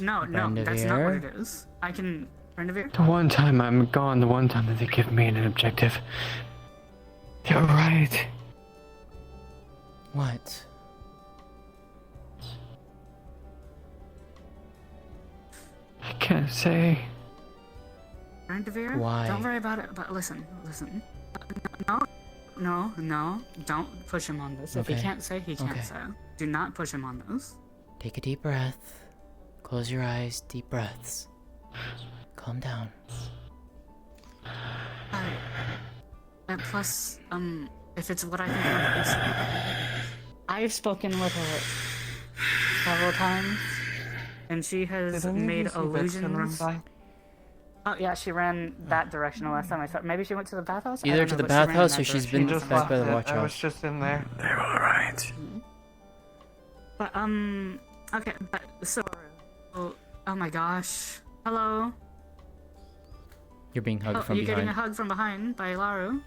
that's not what it is. I can. Brendavir? The one time I'm gone, the one time that they give me an objective. You're right. What? I can't say. Brendavir? Why? Don't worry about it, but listen. No, don't push him on this. If he Okay. can't say, he can't say. Do not push him on this. Take a deep breath. Close your eyes, deep breaths. Calm down. And plus, if it's what I think it is, I've spoken with her several times, and she has Did any of made you see Vixen run illusions. by? Oh yeah, she ran that direction the last time I saw. Maybe she went to the bathhouse. I Either don't to know, the but she ran in bathhouse that or she's direction been the Just last back by the left it. watch I was house. just in there. They were alright. But okay, but so, oh my gosh, hello. You're being hugged from you're behind. getting a hug from behind by Laru.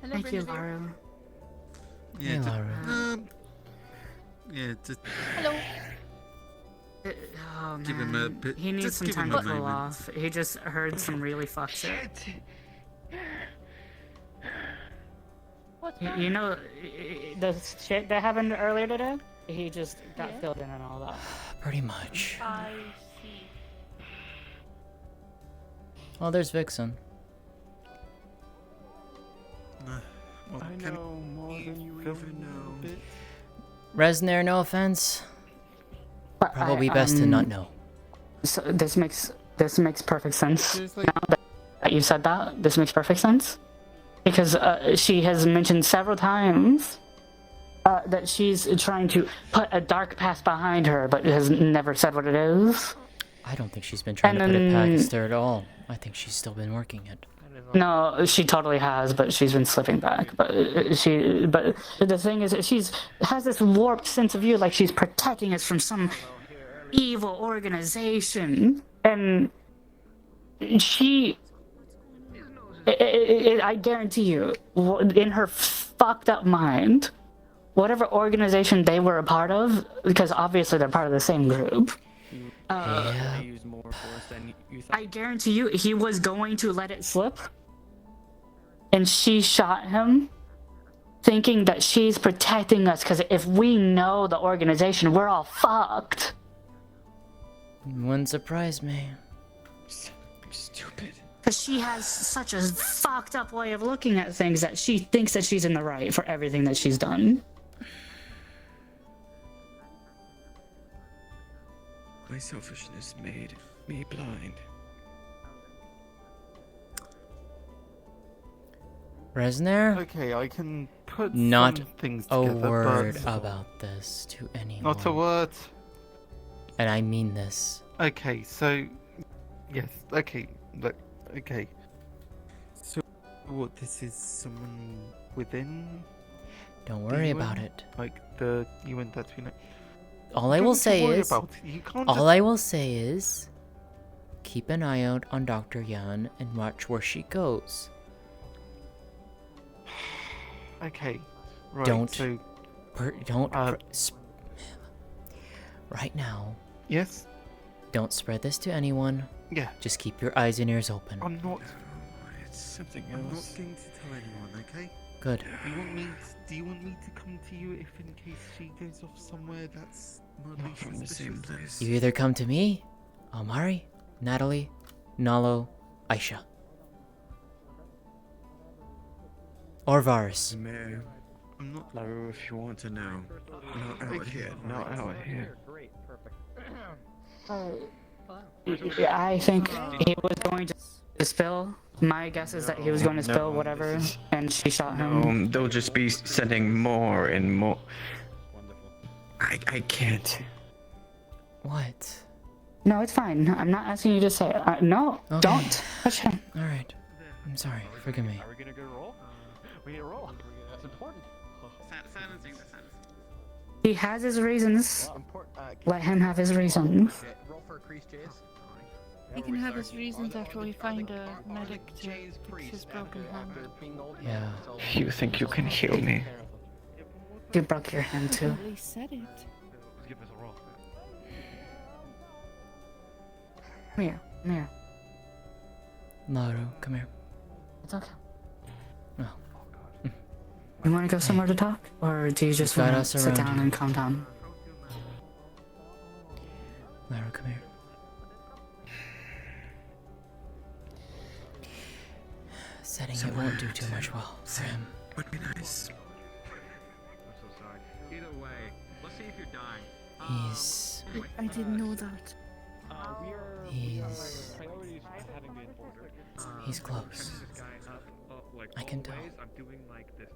Hello, Thank you, Brenda. Laru. Yeah, Hey, just, Laru. yeah, just Hello. Oh give him a man, bit. he needs just some give time him to a cool moment. off. He just heard some really fucked shit. What's You, wrong? you know, the shit that happened earlier today? He just got Yeah. filled in and all that. Pretty much. I see. Oh, there's Vixen. Well, I can know more than you ever even know. know. Resner, no offense. But Probably best to not know. So this makes perfect sense. Seriously? Now that you said that, this makes perfect sense. Because she has mentioned several times that she's trying to put a dark past behind her, but has never said what it is. I don't think she's been trying to put it past her at all. I think she's still been working it. No, she totally has, but she's been slipping back. But the thing is, that has this warped sense of view, like she's protecting us from some evil organization, and she. I guarantee you, in her fucked up mind, whatever organization they were a part of, because obviously they're part of the same group. I guarantee you, he was going to let it slip, and she shot him, thinking that she's protecting us. Because if we know the organization, we're all fucked. Wouldn't surprise me. Stupid. Because she has such a fucked up way of looking at things that she thinks that she's in the right for everything that she's done. My selfishness made me blind. Resner? Okay, I can put Not some things a together, word but about this to anyone. not a word. And I mean this. Okay, so yes, okay, look, okay. So, what? This is someone within. Don't worry the about UN? it. Like the UN that we know. All I Don't will need to say worry is, about it. You can't all just- I will say is, keep an eye out on Dr. Yan and watch where she goes. Okay, right. Don't, So, right now. Yes. Don't spread this to anyone. Yeah. Just keep your eyes and ears open. I'm not. something I'm not else. going to tell anyone, okay? Good. Do you want me to come to you if in case she goes off somewhere that's mildly Not from the same place. You either come to me, Amari, Natalie, Nalo, Aisha. Or Varus. Mayor, I'm not. Laru, if you want to know. Not out here, not out here. Great, perfect. I think he was going to spill. My guess is that he was going to spill whatever, and she shot him. They'll just be sending more and more. I can't. What? No, it's fine. I'm not asking you to say it. No, Okay. don't touch him. Alright. I'm sorry. Forgive me. Are we gonna go roll? We need a roll. That's important. Silencing the sense. He has his reasons. Let him have his reasons. Roll for increased J's. He can have his reasons after we find a medic to fix his broken hand. Yeah. You think you can heal me? You broke your hand too. At least said it. Let's give this a roll. Come here. Come here. Naru, come here. It's okay. No. You want to go somewhere to talk? Or do you just got want us to sit around down here. and calm down? Naru, come here. Setting it won't do too much well for him. Would be nice. I'm so sorry. Either way, let's see if you're dying. He's... I didn't know that. He's... Priorities having been ordered. He's close. This guy up, like I can tell. always. I'm doing like this.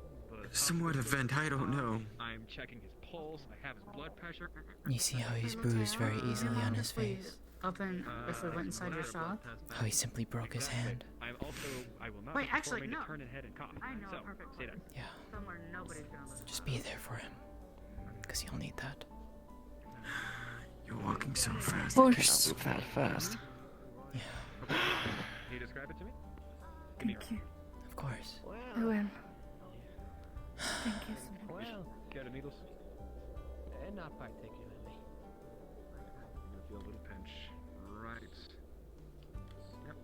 Somewhere to vent, I don't know. I'm checking his pulse. I have his blood pressure. You see how he's bruised very easily on his face? Open if we went inside your shop. How he simply broke his hand. I'm also. I will not. Wait, be actually, performing no. to turn his head and cough. I know So, a perfect stay place. there. Yeah. Somewhere nobody's gonna. Just be there for him. Because he'll need that. You're walking so fast. Of I course. can't move that fast. Yeah. Can you describe it to me? Thank you. Of course. I will. Thank you so much. Well, Care the needles? not particularly. I'm gonna feel a little pinch. Right. Yep.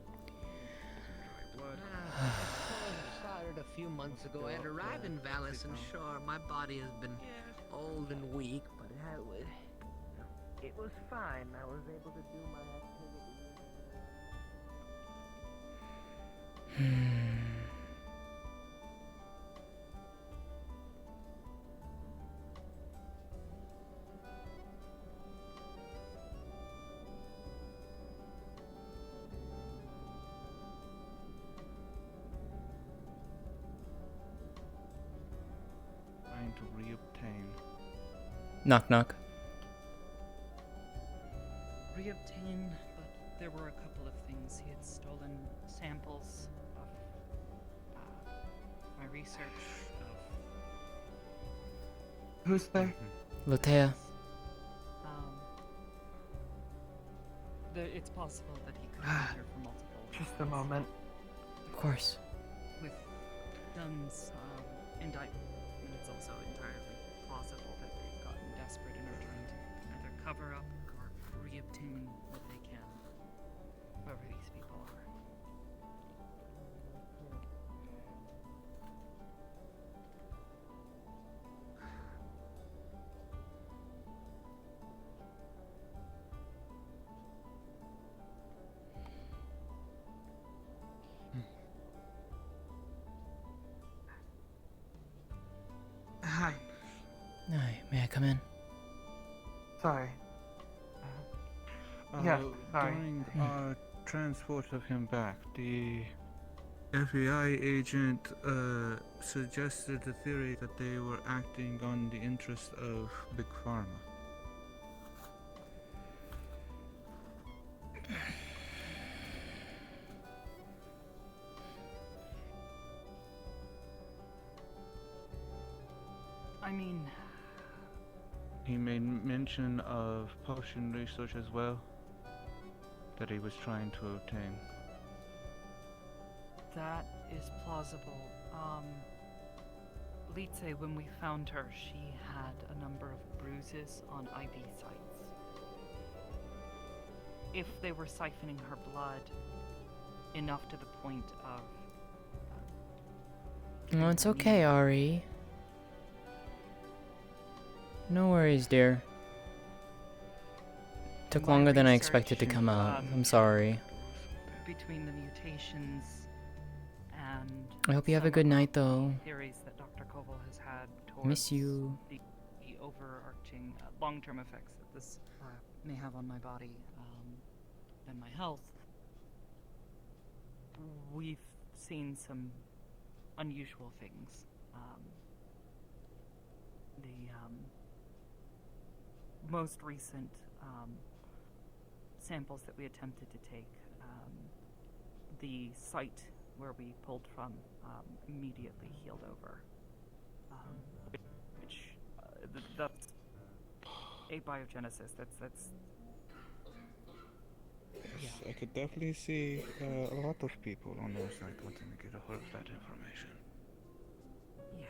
Some dry blood. Started a few months ago. I arrived in Vallis, and sure, my body has been old and weak, but it was fine. I was able to do my activities. Trying to reobtain. Knock knock. Reobtain, but there were a couple of things. He had stolen samples of my research of. Who's there? Lótëa. It's possible that he could have been here for multiple. Just a moment. Of course. With Dunn's indictment, and it's also entirely plausible that they've gotten desperate and are trying to either cover up or reobtain what they can, whoever these people are. Hi. Hi, may I come in? Sorry. Yeah, sorry. During our transport of him back, the FBI agent suggested the theory that they were acting on the interest of Big Pharma. I mean, He made mention of potion research as well that he was trying to obtain. that is plausible. Litze, when we found her, she had a number of bruises on IV sites. If they were siphoning her blood enough to the point of Oh, it's okay, Ari. No worries, dear. Took longer than I expected to come out. I'm sorry. Between the mutations and I hope you have a good night, though. theories that Dr. Koval has had Miss towards you. the overarching long-term effects that this may have on my body and my health, we've seen some unusual things. The most recent samples that we attempted to take, the site where we pulled from immediately healed over, that's abiogenesis. That's Yes, I could definitely see a lot of people on our side wanting to get a hold of that information. yeah.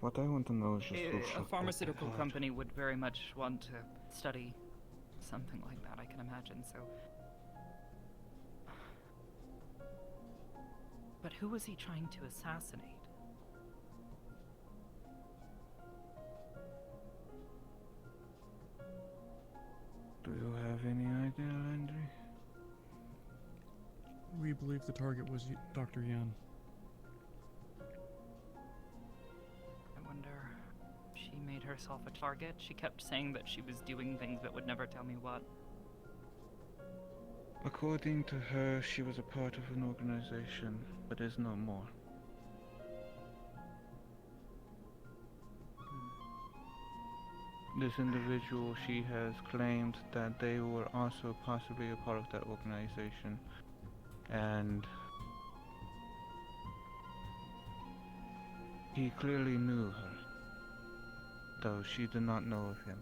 What I want to know is just who A shot pharmaceutical Dr. Hart. company would very much want to study something like that, I can imagine, so... But who was he trying to assassinate? Do you have any idea, Landry? We believe the target was Dr. Yan. I wonder... She made herself a target? She kept saying that she was doing things but would never tell me what. According to her, she was a part of an organization, but is no more. This individual, she has claimed that they were also possibly a part of that organization, and he clearly knew her, though she did not know of him.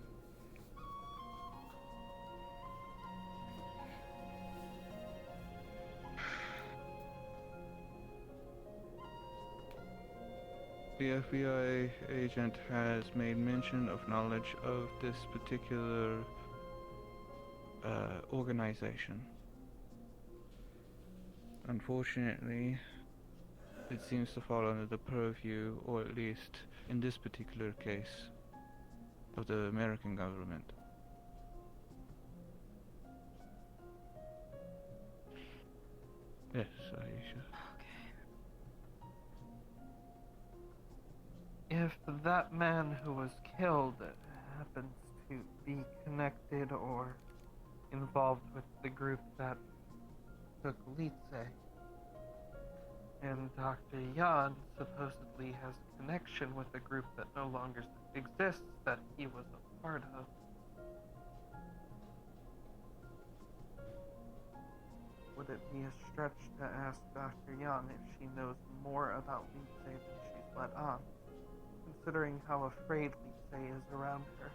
The FBI agent has made mention of knowledge of this particular organization. Unfortunately, it seems to fall under the purview, or at least in this particular case, of the American government. Yes, Aisha. If that man who was killed happens to be connected or involved with the group that took Litze, and Dr. Yan supposedly has a connection with a group that no longer exists that he was a part of, would it be a stretch to ask Dr. Yan if she knows more about Litze than she's let on? Considering how afraid Litze is around her.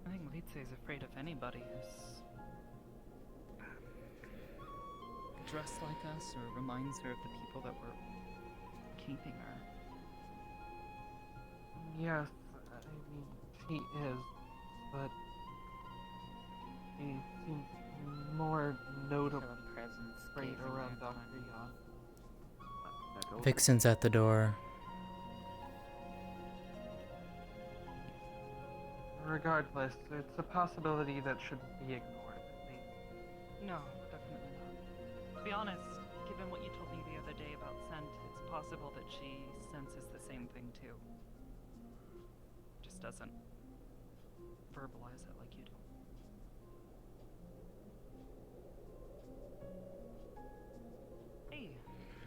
I think Litze is afraid of anybody who's dressed like us or reminds her of the people that were keeping her. Yes, I mean, she is, but she seems more notable right around Dr. Yan. Vixen's at the door. Regardless, it's a possibility that shouldn't be ignored. No, definitely not. To be honest, given what you told me the other day about scent, it's possible that she senses the same thing too. Just doesn't verbalize it like you do. Hey,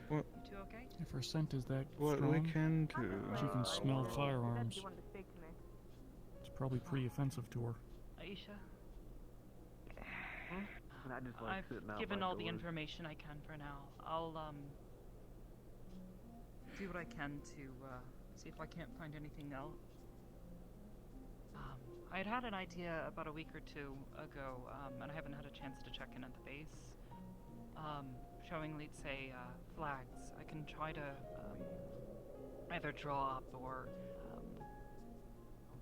What? you two okay? If her scent is that What strong, we can do... she can smell firearms. It's probably pretty offensive to her. Aisha? I just like I've sitting out given by all the doors. information I can for now. I'll do what I can to see if I can't find anything else. I had an idea about a week or two ago, and I haven't had a chance to check in at the base. Showing, let's say, flags. I can try to either draw up or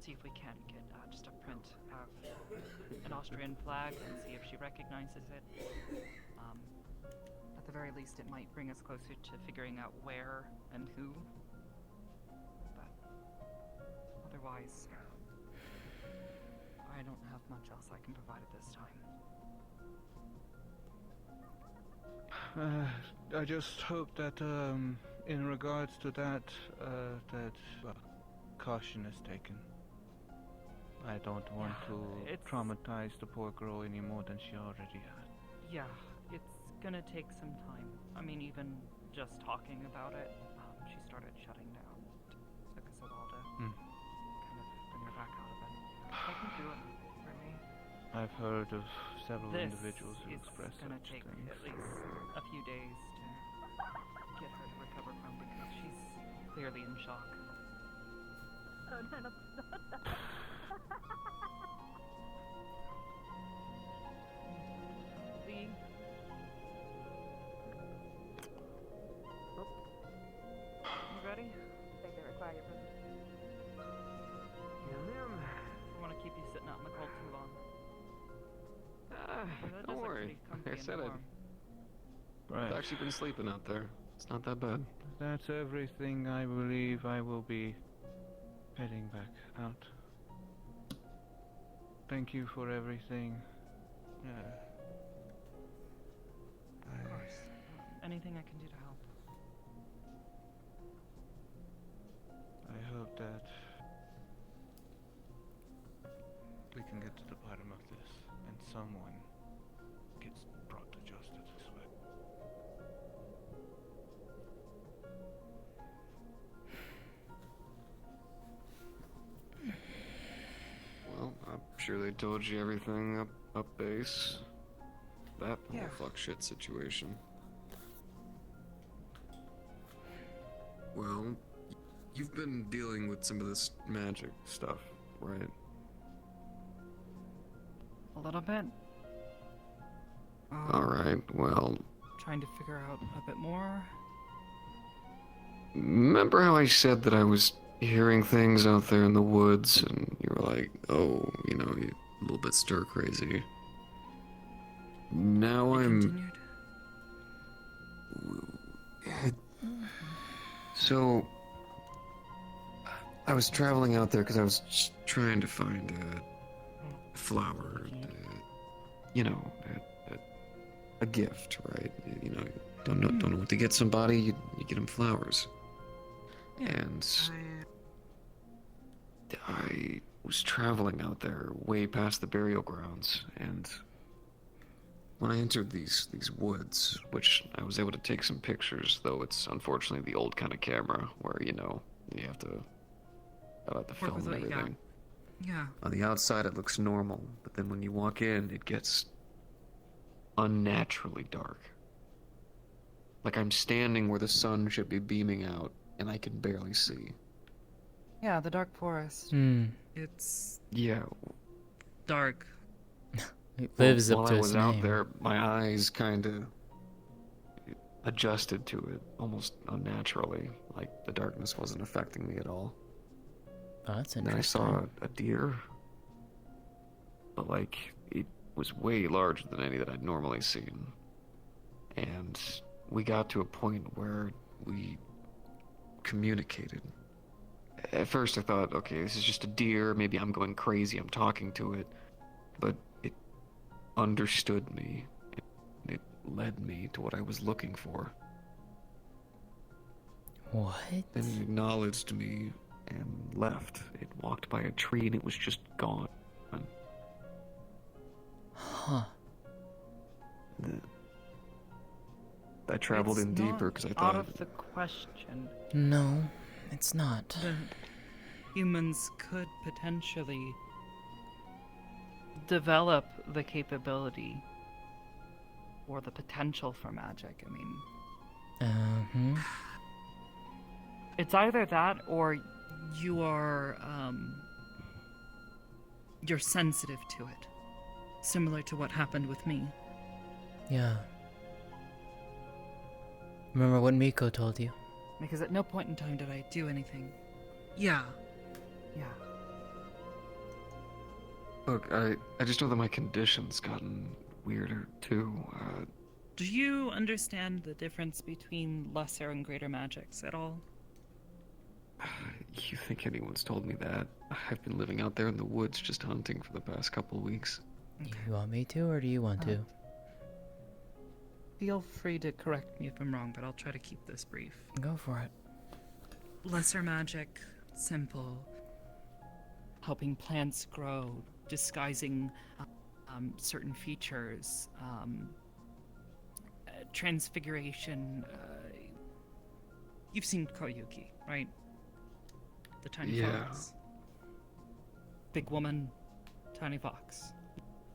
see if we can get just a print of an Austrian flag and see if she recognizes it. At the very least, it might bring us closer to figuring out where and who. But otherwise, I don't have much else I can provide at this time. I just hope that, in regards to that, caution is taken. I don't want to traumatize the poor girl any more than she already had. Yeah, it's gonna take some time. I mean, even just talking about it, she started shutting down. It took us a while to kind of bring her back out of it. I can do it for me. I've heard of several This individuals who is express gonna such take things. at least a few days to get her to recover from, because she's clearly in shock. Oh, no, not that. Lee? You ready? I think they require your presence. I want to keep you sitting out in the cold too long. Don't worry. Like I said, Right. I've actually been sleeping out there. It's not that bad. That's everything. I believe I will be heading back out. Thank you for everything. Of course. Anything I can do to help. I hope that we can get to the bottom of this and someone gets brought to justice this way. Well, I'm sure they told you everything up base. That whole fuck shit situation. Well, you've been dealing with some of this magic stuff, right? A little bit. Alright, well, Trying to figure out a bit more. remember how I said that I was hearing things out there in the woods, and you were like, oh, you know, you're a little bit stir crazy. Now I'm... So, I was traveling out there because I was just trying to find a flower, you know, a gift, right? You know, don't know what to get somebody, you get them flowers. And I was traveling out there way past the burial grounds, and when I entered these woods, which I was able to take some pictures, though it's unfortunately the old kind of camera where, you know, you have to film and everything. Yeah. On the outside it looks normal, but then when you walk in, it gets unnaturally dark. Like I'm standing where the sun should be beaming out, and I can barely see. Yeah, the dark forest. It's Yeah. dark. It lives While up to I its was name. out there, my eyes kind of adjusted to it almost unnaturally, like the darkness wasn't affecting me at all. Oh, that's And then I interesting. saw a deer, but like it was way larger than any that I'd normally seen. And we got to a point where we communicated. At first I thought, okay, this is just a deer, maybe I'm going crazy, I'm talking to it, but it understood me. It led me to what I was looking for. What? Then it acknowledged me and left. It walked by a tree and it was just gone. Huh. I traveled It's in deeper because I not thought... out of the question. No, it's not. The humans could potentially develop the capability or the potential for magic. I mean, it's either that or you are you're sensitive to it, similar to what happened with me. Yeah. Remember what Miko told you? Because at no point in time did I do anything. Yeah. Look, I just know that my condition's gotten weirder, too. Do you understand the difference between lesser and greater magics at all? You think anyone's told me that? I've been living out there in the woods just hunting for the past couple weeks. You want me to, or do you want to? Feel free to correct me if I'm wrong, but I'll try to keep this brief. Go for it. Lesser magic, simple. Helping plants grow, disguising certain features, transfiguration. You've seen Koyuki, right? The tiny fox. Big woman, tiny fox.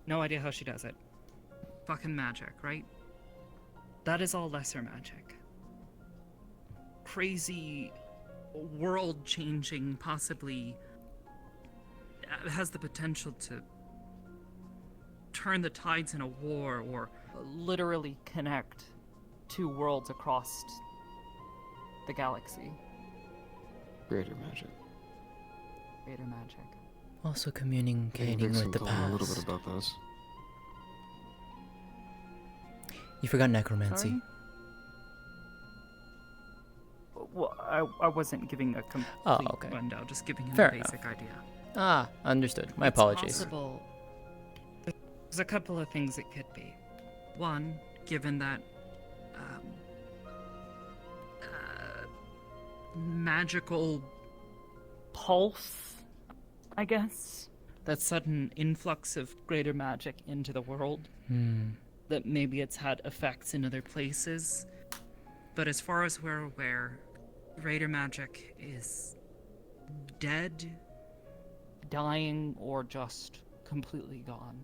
No idea how she does it. Fucking magic, right? That is all lesser magic. Crazy, world-changing, possibly has the potential to turn the tides in a war or literally connect two worlds across the galaxy. Greater magic. Greater magic. Also communicating with the past. A little bit about those. You forgot necromancy. Sorry? Well, I wasn't giving a complete rundown, just giving him Fair a basic enough. idea. Ah, understood. My It's apologies. possible. There's a couple of things it could be. One, given that magical pulse, I guess, that sudden influx of greater magic into the world, that maybe it's had effects in other places. But as far as we're aware, greater magic is dead, dying, or just completely gone.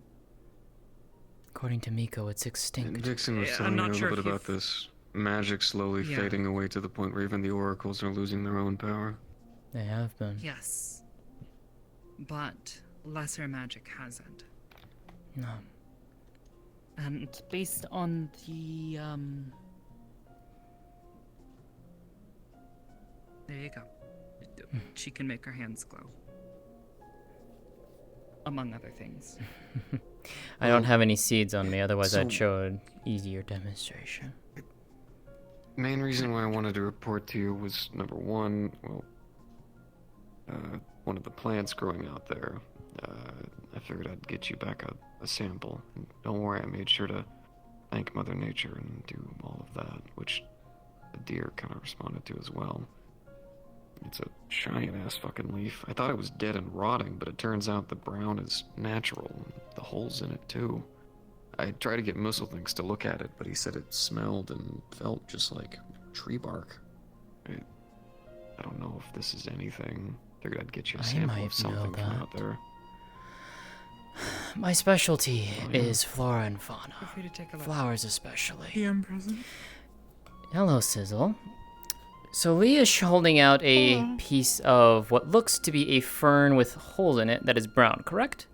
According to Miko, it's extinct. And Dixon was telling me a little bit about this magic slowly fading away to the point where even the oracles are losing their own power. They have been. Yes. But lesser magic hasn't. No. And based on the, there you go. She can make her hands glow. Among other things. I don't have any seeds on me, otherwise So- I'd show an easier demonstration. Main reason why I wanted to report to you was, number one, well, one of the plants growing out there. I figured I'd get you back a sample. And don't worry, I made sure to thank Mother Nature and do all of that, which the deer kind of responded to as well. It's a giant-ass fucking leaf. I thought it was dead and rotting, but it turns out the brown is natural, and the holes in it too. I tried to get Musselthinks to look at it, but he said it smelled and felt just like tree bark. I don't know if this is anything. Figured I'd get you a sample of something from out there. My specialty is flora and fauna. Feel free to take a look. Flowers especially. PM present. Hello, Sizzle. So Lee is holding out a piece of what looks to be a fern with holes in it that is brown, correct?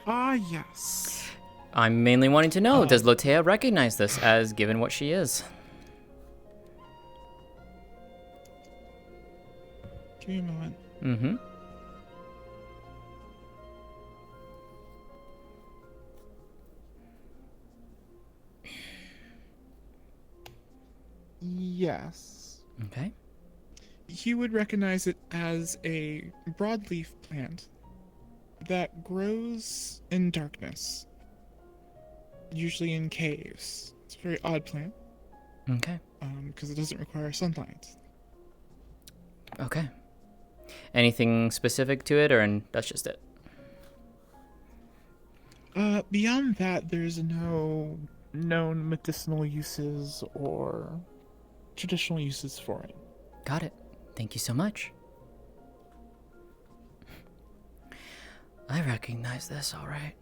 Yes. I'm mainly wanting to know, does Lótëa recognize this as given what she is? Give me a moment. Mm-hmm. Yes. Okay. He would recognize it as a broadleaf plant that grows in darkness, usually in caves. It's a very odd plant. Okay. Because it doesn't require sunlight. Okay. Anything specific to it, or that's just it? Beyond that, there's no known medicinal uses or traditional uses for it. Got it. Thank you so much. I recognize this, alright.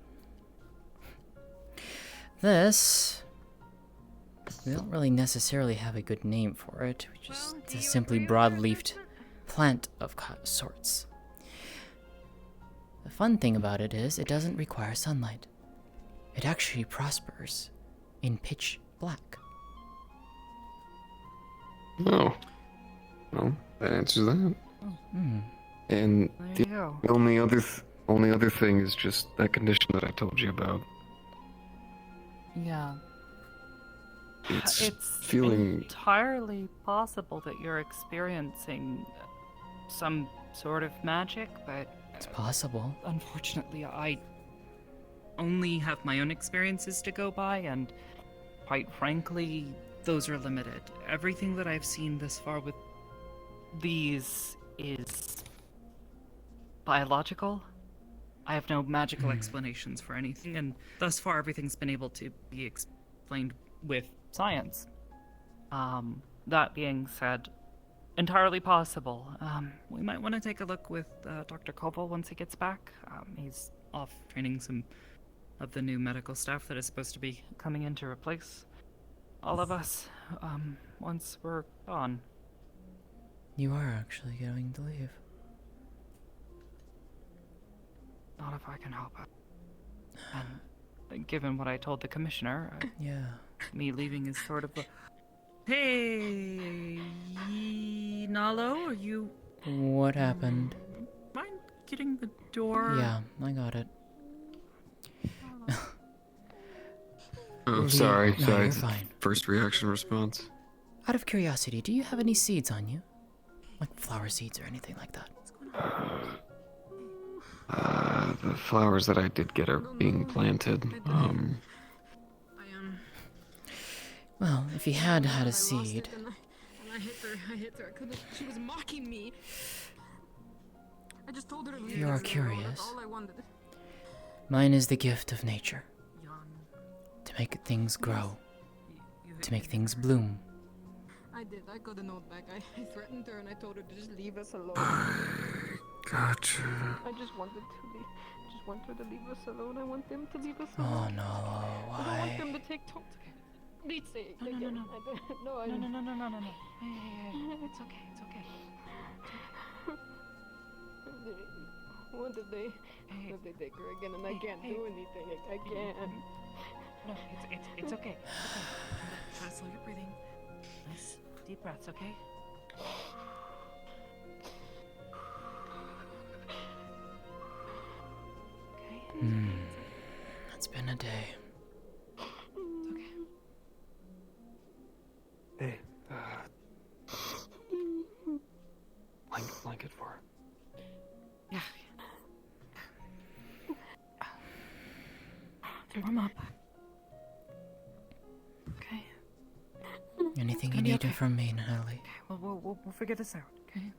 This... We don't really necessarily have a good name for it. It's a simply broad-leafed plant of sorts. The fun thing about it is it doesn't require sunlight. It actually prospers in pitch black. Oh. Well, that answers that. Hmm. And There the you go. only other only other thing is just that condition that I told you about. Yeah. It's feeling... entirely possible that you're experiencing some sort of magic, but It's possible. unfortunately, I only have my own experiences to go by, and quite frankly, those are limited. Everything that I've seen thus far with these is biological. I have no magical explanations for anything, and thus far everything's been able to be explained with science. That being said, entirely possible. We might want to take a look with Dr. Koval once he gets back. He's off training some of the new medical staff that is supposed to be coming in to replace all of us once we're gone. You are actually going to leave. Not if I can help it. And given what I told the commissioner, yeah, me leaving is sort of a... Hey, Nalo, are you... What happened? Mind getting the door? Yeah, I got it. Oh, sorry. No, Sorry. you're fine. First reaction response. Out of curiosity, do you have any seeds on you? Like flower seeds or anything like that? The flowers that I did get are being planted. Well, if you had had a seed... And I hit her. I couldn't. She was mocking me. I just told her to leave. You are That's curious. all I wanted. Mine is the gift of nature. To make things grow. To make things bloom. I did. I got a note back. I threatened her and I told her to just leave us alone. Gotcha. I just wanted to leave. Just want her to leave us alone. I want them to leave us Oh alone. no, I don't why? want them to take talk. Let's say No. No. Hey. It's okay. What if they take her again and I can't do anything? I can't. No, it's okay. Try to slow your breathing. Nice deep breaths, okay? It's been a day. It's okay. Hey, blanket for her. Yeah. Warm up. Okay. Anything you Gonna be need okay. from me, Natalie? Okay, we'll figure this out, okay?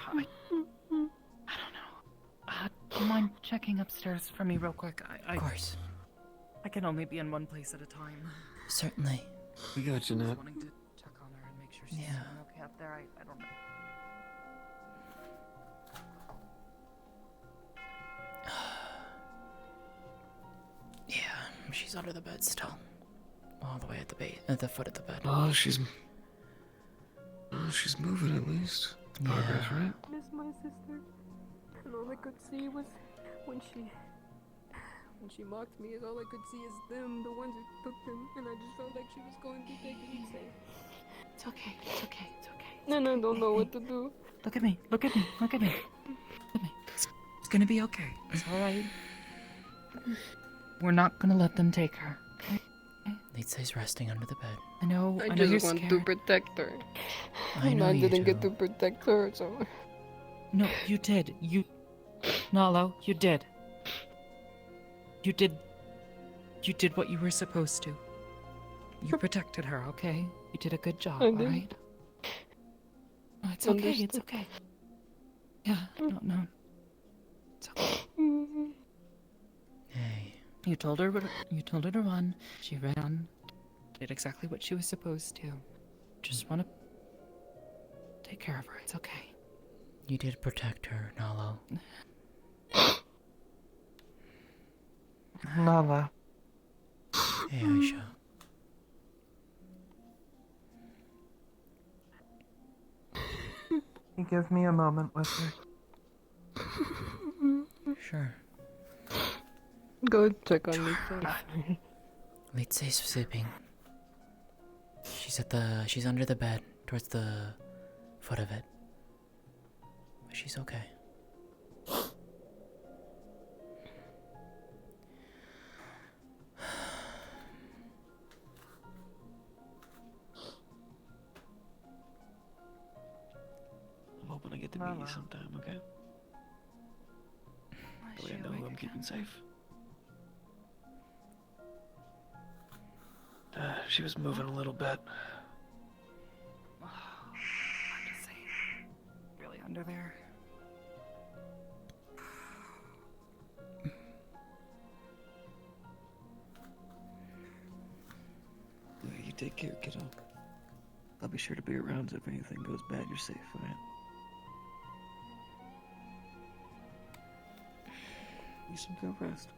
I don't know. Do you mind checking upstairs for me real quick? Of course. I can only be in one place at a time. Certainly. We got you, Just Nat. wanting to check on her and make sure she's Yeah. doing okay up there. I don't know. Yeah, she's under the bed still. All the way at the foot of the bed. Oh, she's moving at least. Progress, right? Miss my sister. And all I could see was when she mocked me, all I could see is them, the ones who took them, and I just felt like she was going to take them safe. It's okay. And I don't know what to do. Look at me. It's gonna be okay. It's alright. We're not gonna let them take her. Okay? Lisa's resting under the bed. I know I you're just want scared. to protect her. I know I you didn't do. get to protect her, so... No, you did. Nalo, you did. You did what you were supposed to. You protected her, okay? You did a good job, I did. alright? No, it's okay, it's Understood. okay. Yeah, no. It's okay. Hey. You told her to run. She ran. Did exactly what she was supposed to. Just want to take care of her. It's okay. You did protect her, Nalo. Nala. Hey, Aisha. You give me a moment with her. Sure. Go check on Lisa. Lisa's sleeping. She's under the bed, towards the foot of it. She's okay. I'm hoping I get to meet you sometime, okay? That way I know who I'm keeping safe. She was moving a little bit. Really under there. You take care, kiddo. I'll be sure to be around if anything goes bad, you're safe, alright? Need some good rest.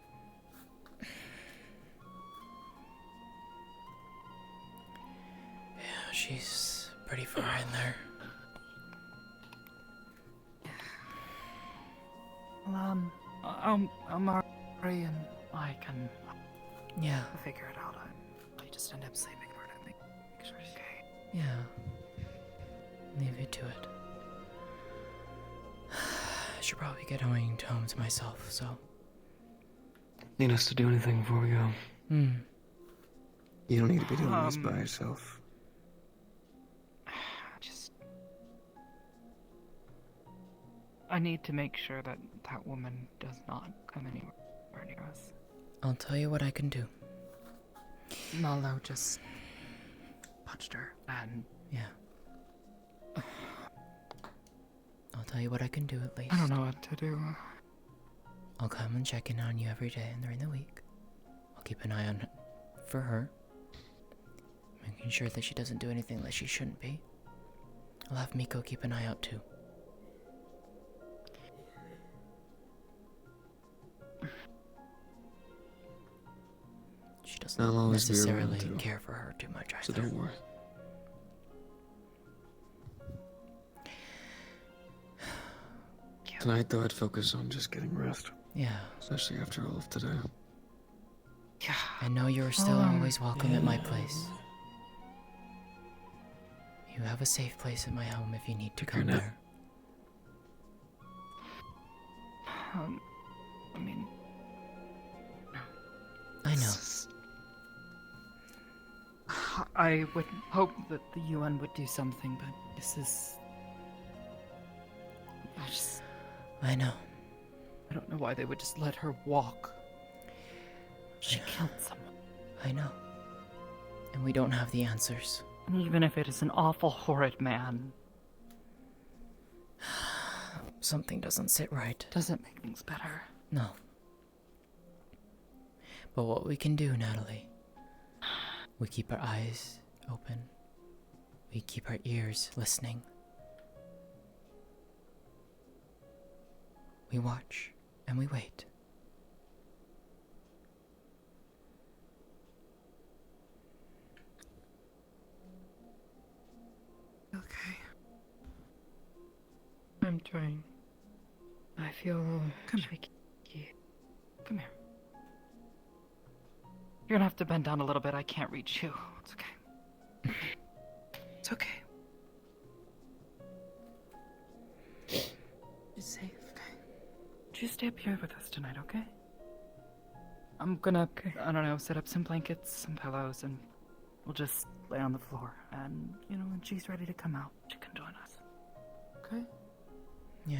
Yeah, she's pretty far in there. Well, I'm already and I can Yeah. figure it out. I just end up sleeping for it. Make sure she's okay. Yeah. Leave it to it. I should probably get home to myself, so. Need us to do anything before we go? You don't need to be doing this by yourself. I need to make sure that that woman does not come anywhere near us. I'll tell you what I can do. Malo just punched her and Yeah. I'll tell you what I can do at least. I don't know what to do. I'll come and check in on you every day and during the week. I'll keep an eye on for her, making sure that she doesn't do anything that she shouldn't be. I'll have Miko keep an eye out too. She doesn't I'll always be around necessarily too. care for her too much either. So don't worry. Tonight, though, I'd focus on just getting rest. Yeah. Especially after all of today. I know you're still always welcome at my place. You have a safe place at my home if you need to come there. I mean, I know. I would hope that the UN would do something, but this is. I know. I don't know why they would just let her walk. She killed someone. I know. And we don't have the answers. And even if it is an awful, horrid man. Something doesn't sit right. Doesn't make things better. No. But what we can do, Natalie, we keep our eyes open. We keep our ears listening. We watch and we wait. Okay. I'm trying. I feel shaky. Come here. You're gonna have to bend down a little bit. I can't reach you. It's okay. It's okay. You're safe, okay? Just stay up here with us tonight, okay? I'm gonna, I don't know, set up some blankets, some pillows, and we'll just lay on the floor. And, you know, when she's ready to come out, she can join us. Okay? Yeah.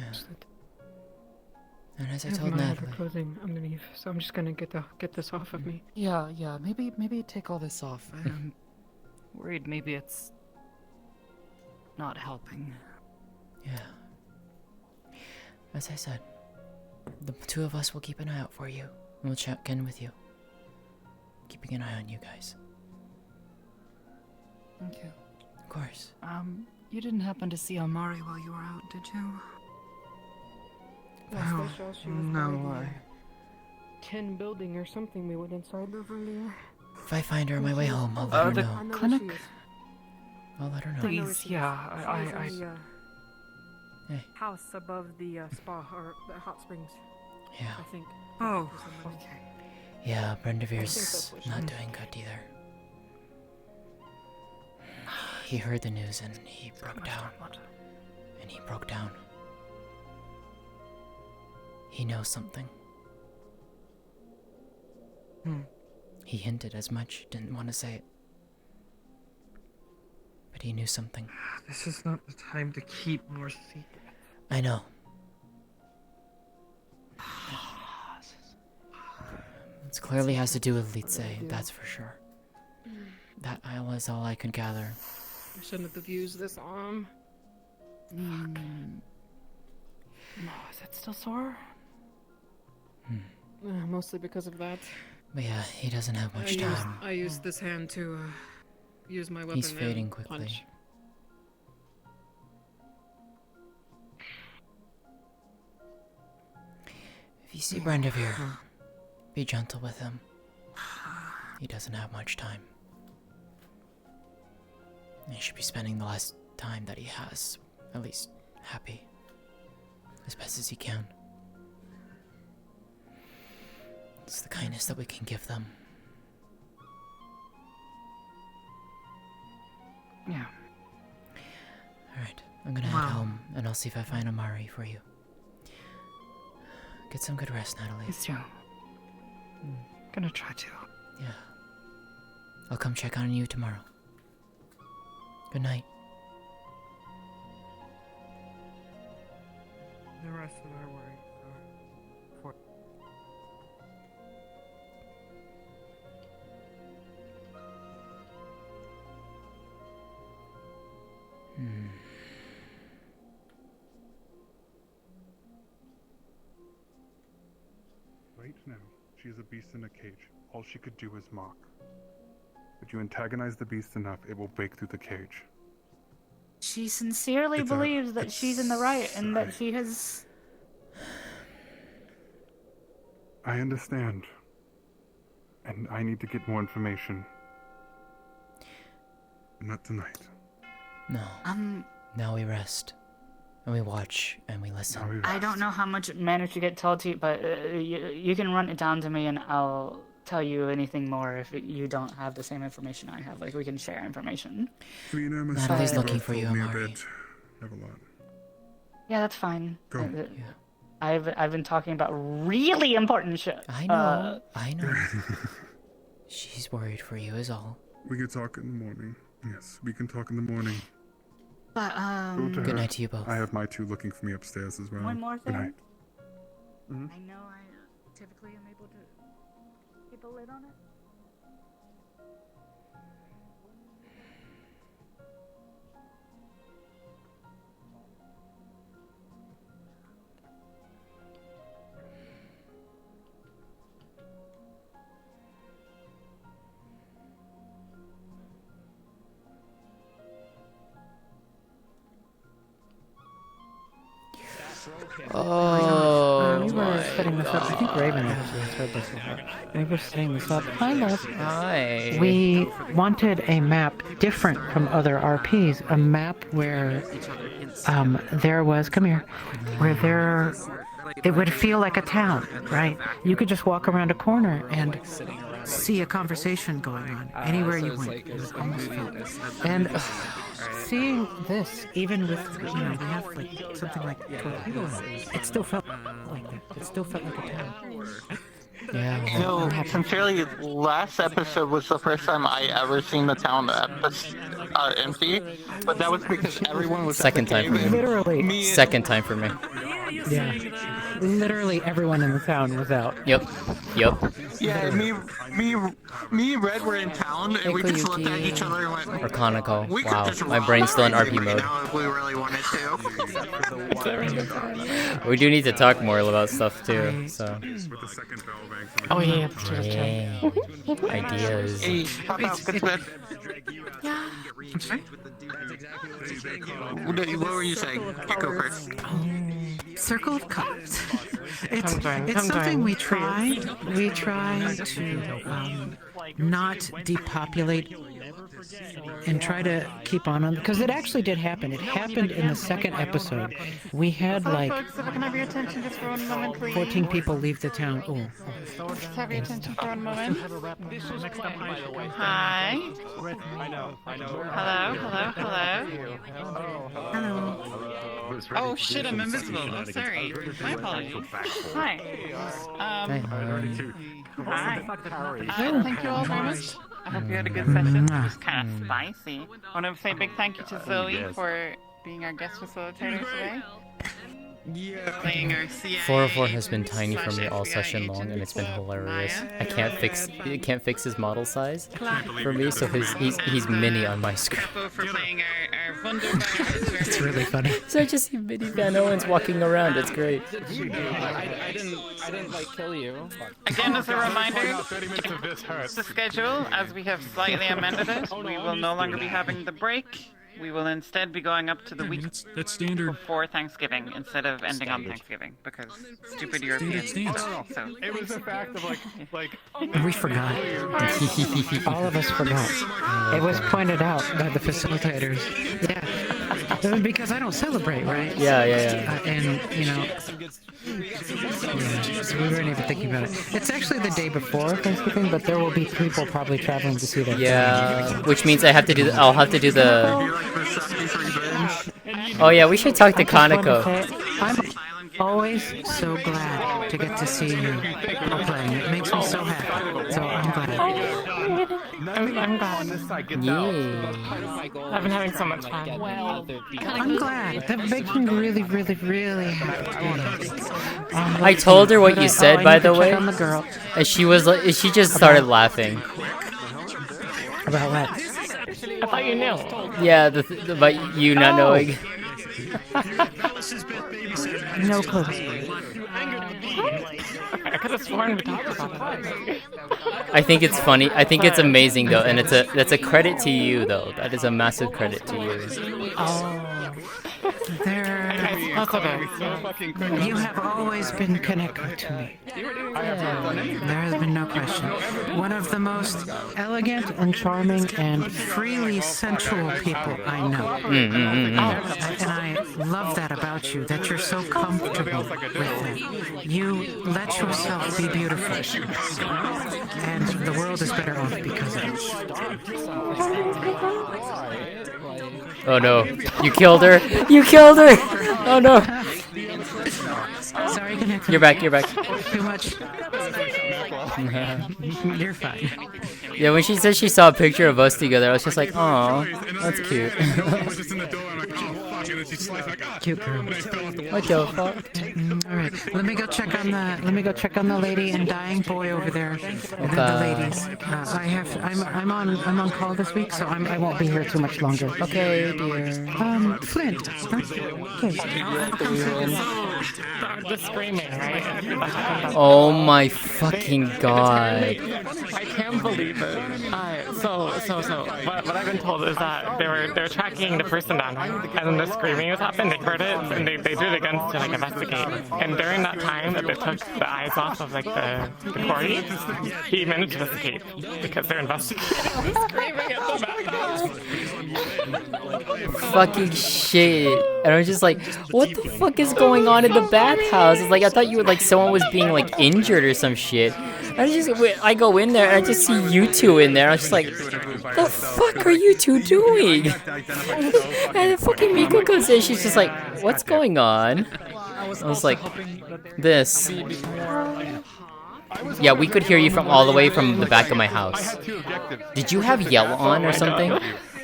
And as I have told my other Natalie, clothing underneath, so I'm just gonna get this off of me. Yeah, maybe take all this off. I'm worried maybe it's not helping. yeah. As I said, the two of us will keep an eye out for you. And we'll check in with you. Keeping an eye on you guys. Thank you. Of course. You didn't happen to see Amari while you were out, did you? I saw she was no, by the tin building or something. We went inside over there. If I find her on my way home, I'll let her the know. clinic? I'll let her know. Please, yeah, She was in the, Hey. house above the spa or the hot springs. Yeah. I think. Oh, okay. Yeah, Brendavir's that's what she not meant. doing good either. He heard the news and he broke down. And he broke down. He knows something. He hinted as much, didn't want to say it. But he knew something. This is not the time to keep more secrets. I know. It clearly has to do with Lótëa, that's for sure. That is all I could gather. I shouldn't have used this arm. Oh, is it still sore? Mostly because of that. But yeah, he doesn't have much time. I used this hand to use my weapon. He's fading and quickly. punch. If you see Brandevere, be gentle with him. He doesn't have much time. He should be spending the last time that he has, at least happy, as best as he can. It's the kindness that we can give them. Yeah. Alright, I'm gonna head home, and I'll see if I find Amari for you. Get some good rest, Natalie. It's true. Gonna try to. Yeah. I'll come check on you tomorrow. Good night. The rest of our worries are for. Right now, she is a beast in a cage. All she could do is mock. If you antagonize the beast enough, it will break through the cage. She sincerely believes that she's in the right and that she has. I understand. And I need to get more information. Not tonight. No. Now we rest. And we watch and we listen. I don't know how much it managed to get told to you, but you can run it down to me and I'll tell you anything more if you don't have the same information I have. Like, we can share information. Natalie's looking for you, Amari. Have a lot. Yeah, that's fine. Go. I've been talking about really important shit. I know. I know. She's worried for you is all. We can talk in the morning. Yes, we can talk in the morning. But Go to Good her. night to you both. I have my two looking for me upstairs as well. one more Good thing. night. I know I typically am able to keep a lid on it. Oh, we were setting this up. I think Raven actually heard this before. We were setting this up. Hi, love. Hi. We wanted a map different from other RPs. A map where there was, come here, where it would feel like a town, right? You could just walk around a corner and see a conversation going on anywhere you went. It was almost felt. And seeing this, even with, we have like something like torpedo, it still felt like that. It still felt like a town. Yeah. No, sincerely, last episode was the first time I ever seen the town empty, but that was because everyone was Second time for me. Literally. Second time for me. Yeah. Literally everyone in the town was out. Yep. Yeah, me and Red were in town, and we just looked at each other and went, Or Conoco. we could Wow. just My rob brain's still in RP everything mode. right now if we really wanted to. We do need to talk more about stuff too, so. Oh yeah, Ideas. Hey, pop out, good bed. I'm sorry? What were you saying? You go first. Circle of Cups. It's Sometime. something we try to not depopulate and try to keep on because it actually did happen. It happened in the second episode. We had like Folks, if I can have your attention just for one moment, please. 14 people leave the town. Oh. Just have your attention for one moment. This was planned, by the way. Hi. I know. Hello. Hello. Oh shit, I'm invisible. Oh, sorry. My apologies. Hi. Hi. Thank you all very much. I hope you had a good session. It was kind of spicy. I want to say a big thank you to Zoe for being our guest facilitator today. Playing our CIA 404 has been tiny for me all /FBI session long, and it's been hilarious. Maya. I can't fix his model size for me, so he's mini on my screen. Capo for playing our Wunderbar. It's really funny. So I just see Mini Van Owens walking around. It's great. I didn't like kill you. Again, as a reminder, the schedule, as we have slightly amended it, we will no longer be having the break. We will instead be going up to the week That's standard. before Thanksgiving instead of ending on Thanksgiving because stupid Europeans. So It was a fact of like. We forgot. All of us forgot. It was pointed out by the facilitators. Yeah. Because I don't celebrate, right? Yeah. And, you know, so we weren't even thinking about it. It's actually the day before Thanksgiving, but there will be people probably traveling to see that. Yeah, which means I'll have to do the. Oh yeah, we should talk to Kaneko. I'm always so glad to get to see you playing. It makes me so happy. So I'm glad. I'm glad. Yeah. I've been having so much fun. I'm glad. That makes me really, really, really happy. I told her what you said, by the way, On the girl. and she was like, she just started laughing. About what? I thought you knew. Yeah, about you not knowing. No clue. I could have sworn we talked about it. I think it's funny. I think it's amazing though, and that's a credit to you though. That is a massive credit to you. Oh, you have always been connected to me. There has been no question. One of the most elegant and charming and freely sensual people I know. And I love that about you, that you're so comfortable with it. You let yourself be beautiful. And the world is better off because of it. Oh no, you killed her! You killed her! Oh no! Sorry, Connect. You're back. Too much. You're fine. Yeah, when she said she saw a picture of us together, I was just like, "Aw, that's cute." Cute girl. What the fuck? All right, let me go check on the lady and dying boy over there. And then the ladies. I'm on call this week, so I won't be here too much longer. Okay, dear. Flint. The screaming, right? Oh my fucking god. I can't believe it. So what I've been told is that they were tracking the person down, and then the screaming was happening. They heard it, and they did it again to like investigate. And during that time that they took the eyes off of like the Corey, he managed to escape because they're investigating. Screaming at the bathhouse. Fucking shit. And I was just like, what the fuck is going on in the bathhouse? It's like, I thought you were like, someone was being like injured or some shit. I go in there and I just see you two in there. I was just like, the fuck are you two doing? And then fucking Miko comes in. She's just like, what's going on? I was like, this. Yeah, we could hear you from all the way from the back of my house. Did you have yell on or something?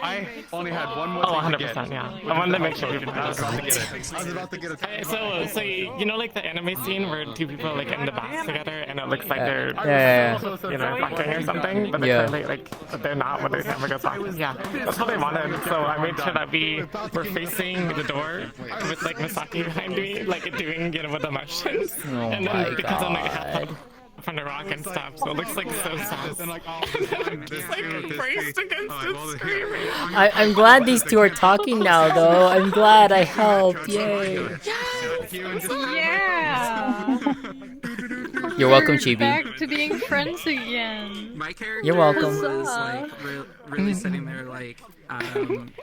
I only had one more. Oh, 100%, yeah. I wanted to make sure people I was about to get a So you know, like the anime scene where two people are like in the bath together, and it looks like they're, you know, fucking or something, but they're clearly like they're not when they never go talk. Yeah, that's what they wanted. So I made sure that we were facing the door with like Misaki behind me, like doing, you know, with the motions, and then because I'm like half from the rock and stuff, so it looks like so sad. Just like braced against it, screaming. I'm glad these two are talking now, though. I'm glad I helped. Yay. Yeah. You're welcome, Chibi. Back to being friends again. My character You're welcome. was like really sitting there like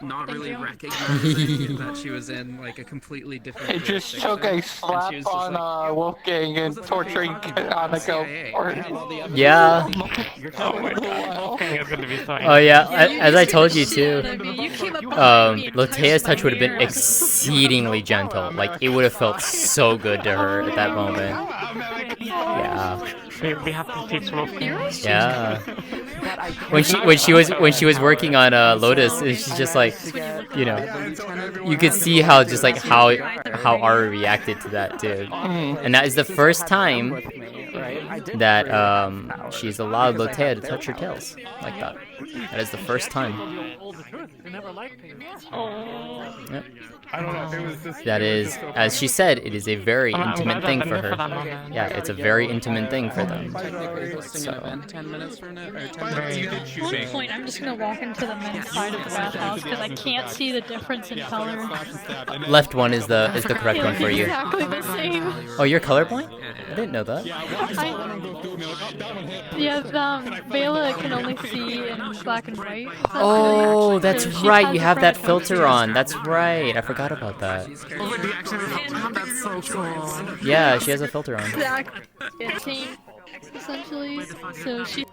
not really recognizing that she was in like a completely different. It just took a slap on Wolfgang and torturing Annika. Yeah. Oh yeah, as I told you too. Lótëa's touch would have been exceedingly gentle. Like it would have felt so good to her at that moment. Yeah. We have to teach Wolfgang. Yeah. When she was working on Lotus, she's just like, you know, you could see how just like how Ari reacted to that too, and that is the first time that she's allowed Lótëa to touch her tails like that. That is the first time. Yep. I don't know. It was just. That is, as she said, it is a very intimate thing for her. Yeah, it's a very intimate thing for them. So. At one point, I'm just gonna walk into the men's side of the bathhouse because I can't see the difference in color. Left one is the correct one for you. Exactly the same. Oh, you're colorblind? I didn't know that. Bela can only see in black and white. Oh, that's right. You have that filter on. That's right. I forgot about that. That's so cool. Yeah, she has a filter on. Exactly. Same, essentially. So she.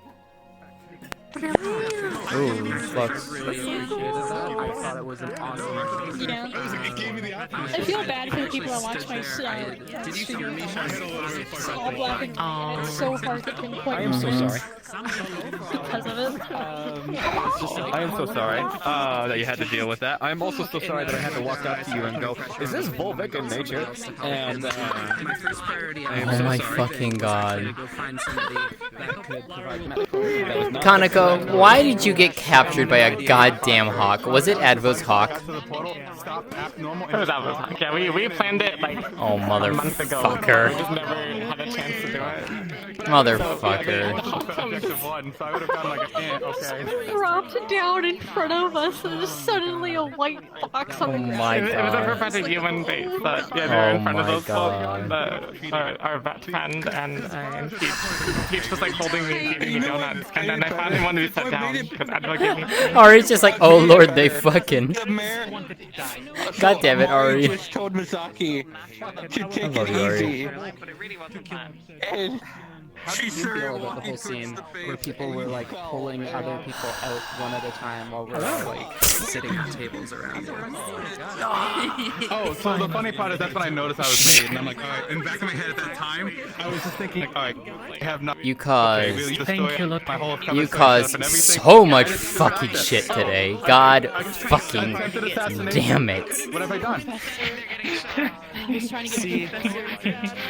Ooh, flux. I thought it was an awesome. Yeah. I feel bad for the people that watch my Did you hear me? It's all black and white. It's so hard to pinpoint. I am so sorry. Because of it. I am so sorry that you had to deal with that. I'm also so sorry that I had to walk up to you and go, is this Volvic in nature? And my first priority. Oh my fucking god. Kaneko, why did you get captured by a goddamn hawk? Was it Advo's hawk? It was Advo's hawk. Yeah, we planned it like oh, a month ago. motherfucker. We just never had a chance to do it. Motherfucker. Dropped down in front of us and just suddenly a white fox on Oh my It was a god. prophetic human base, but yeah, they were in front of my those god. our vet friend, and Peach was like holding me, giving me donuts, and then I finally wanted to sit down because Advo gave me. Ari's just like, oh lord, they fucking. God damn it, Ari. Just told Misaki to take love it you, Ari. easy. And She sure about the whole scene where people were like pulling other people out one at a time while we're all like sitting at tables around. Oh, so the funny part is that's when I noticed I was made, and I'm like, alright. And back in my head at that time, I was just thinking, like, alright, I have not. You caused my whole you caused so much fucking shit today. God fucking damn it. What have I done? I was trying to get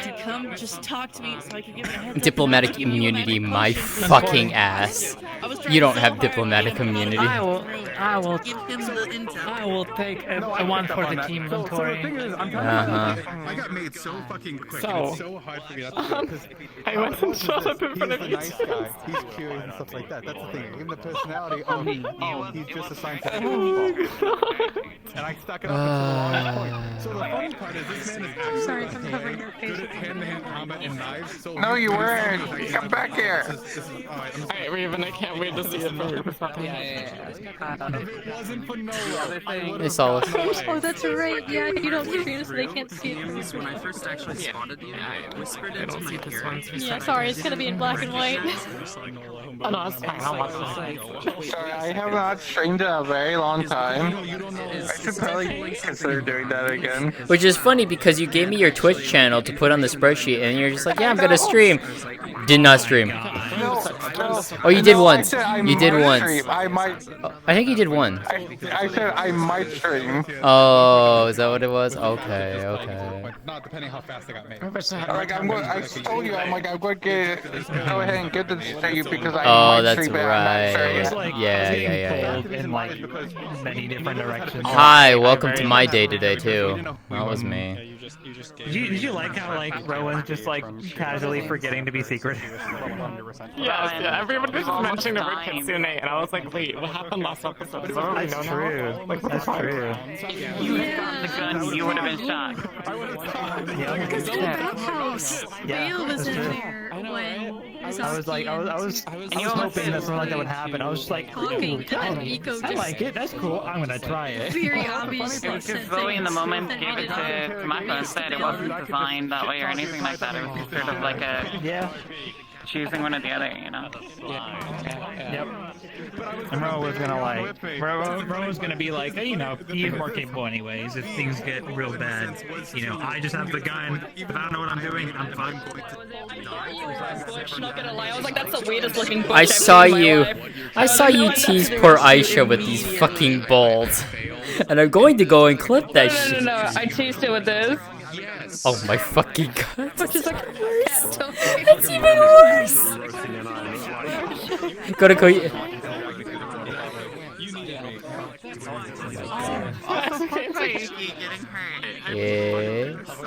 to come just talk to me so I could give it a heads up. Diplomatic immunity, my fucking ass. You don't have diplomatic immunity. I will take a one for the team inventory. I got made so fucking quick. So, and it's so hard for me not to do it, 'cause I went and shot up in front of He's a nice guy. He's curious and stuff like that. That's the thing. Even the personality of he's just a scientist. And I stuck it up until the longest point. So the funny part is this man is actually Sorry if I'm covering your face. good at hand-to-hand combat and knives. So no, you weren't. Come back here. Alright, Raven, I can't wait to see it from your perspective. Hey, Solid. Oh, that's right. Yeah, you don't stream so they can't see it. When I first actually spotted you, I whispered into my ear. Yeah, sorry, it's gonna be in black and white. Oh no, it's fine. I'll watch it. Sorry, I have not streamed in a very long time. I should probably consider doing that again. Which is funny because you gave me your Twitch channel to put on the spreadsheet and you're just like, yeah, I'm gonna stream. Did not stream. Oh, you did once. You did once. I might. I think you did one. I said I might stream. Oh, is that what it was? Okay, okay. Not depending how fast I got made. Like I told you, I'm like I'm going to go ahead and get this to you because I Oh, might that's stream it. right. Yeah, Yeah. in like many different directions. Hi, welcome to my day today too. That was me. Did you like how like Rowan's just like casually forgetting to be secret? Yeah, everyone was just mentioning the word Kitsune, and I was like, wait, what happened last episode? Is that what we know now? Like, what the fuck? If you had gotten the gun, you would have been shot. Because in the bathhouse, Bale was in there. I know, when right? this I was like, I was hoping that something like that would happen. I was just like, talking, ooh, and Eco I like it. That's cool. I'm gonna try it. very The funny obviously part- said Zoe in the things moment that gave it ended to up Kamako instead. It wasn't designed that way or anything like that. It was just sort of like a choosing one or the other, you know? Yep. And Ro was gonna like, Ro was gonna be like, hey, you know, he's more capable anyways. If things get real bad, you know, I just have the gun. If I don't know what I'm doing, I'm fine. Not gonna lie, I was like, that's the weirdest looking bush I I've saw seen in my you. life. I saw you tease poor Aisha with these fucking balls. And I'm going to go and clip that shit. No, I chased it with this. Oh my fucking god. Which is like worse. It's even worse. Gotta go. Yeah.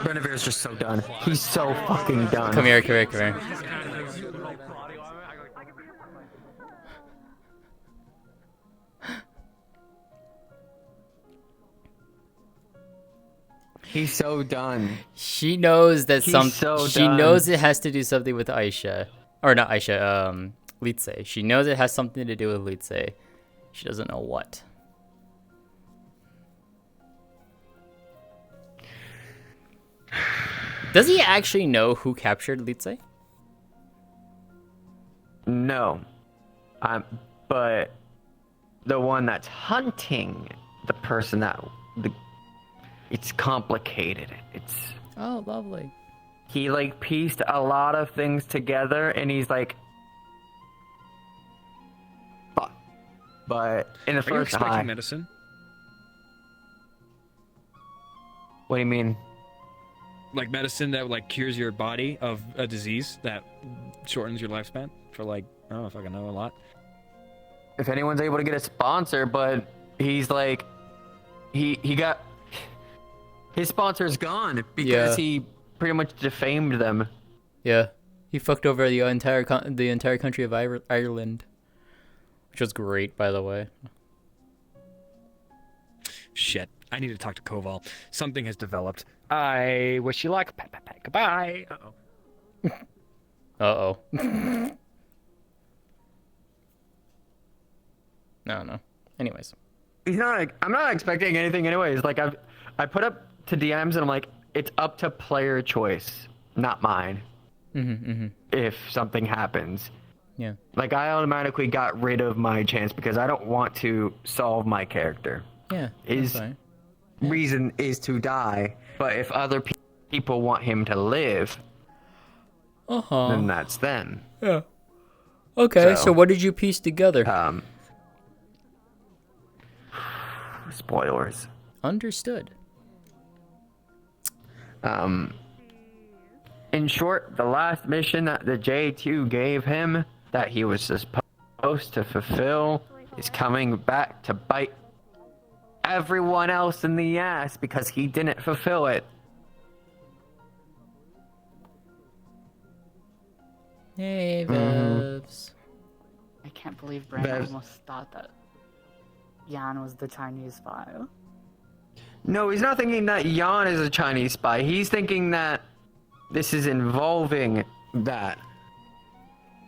Benevir's just so done. He's so fucking done. Come here, come here, come here. He's so done. She knows that she done. knows it has to do something with Aisha. Or not Aisha, Lótëa. She knows it has something to do with Lótëa. She doesn't know what. Does he actually know who captured Lótëa? No. But the one that's hunting the person that it's complicated. It's Oh, lovely. he like pieced a lot of things together and he's like fuck. But in the Are you first expecting medicine? What do you mean? Like medicine that like cures your body of a disease that shortens your lifespan for like, I don't know if I can know a lot. If anyone's able to get a sponsor, but he's like he got his sponsor's gone because he pretty much defamed them. Yeah. He fucked over the entire country of Ireland. Which was great, by the way. Shit. I need to talk to Koval. Something has developed. I wish you luck. Goodbye. Uh-oh. Uh-oh. No. Anyways. He's not. I'm not expecting anything, anyways. Like I put up to DMs and I'm like, it's up to player choice, not mine. If something happens. Yeah. Like I automatically got rid of my chance because I don't want to solve my character. Yeah. His reason is to die, but if other people want him to live, then that's them. Yeah. Okay, so what did you piece together? Spoilers. Understood. In short, the last mission that the J2 gave him that he was supposed to fulfill is coming back to bite everyone else in the ass because he didn't fulfill it. Hey, Vebs. I can't believe Brandon almost thought that Jan was the Chinese spy. No, he's not thinking that Jan is a Chinese spy. He's thinking that this is involving that.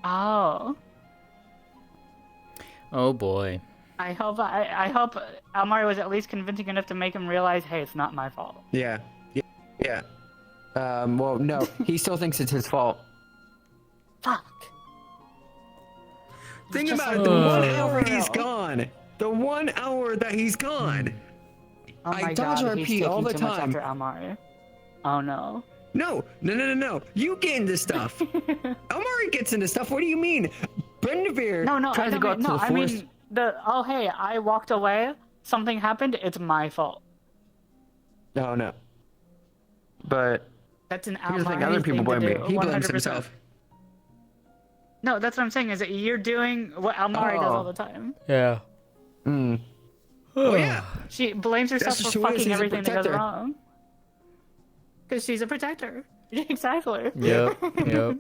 Oh. Oh boy. I hope Almari was at least convincing enough to make him realize, hey, it's not my fault. Yeah. Well, no, he still thinks it's his fault. Fuck. Think about it, the 1 hour he's gone. The 1 hour that he's gone. Oh my I dodge God, and he's repeat all the taking too much time. after Almari. Oh no. No. You get into stuff. Almari gets into stuff. What do you mean? Benevere tried to go up to the forest. Hey, I walked away. Something happened. It's my fault. Oh no. But that's an here's the thing: Almari other people thing to blame me. do, He blames 100%. himself. No, that's what I'm saying. Is that you're doing what Almari does all the time? Yeah. Oh yeah. She blames herself That's for just who it is. fucking He's a everything that goes protector. wrong. Because she's a protector. Exactly. Yep.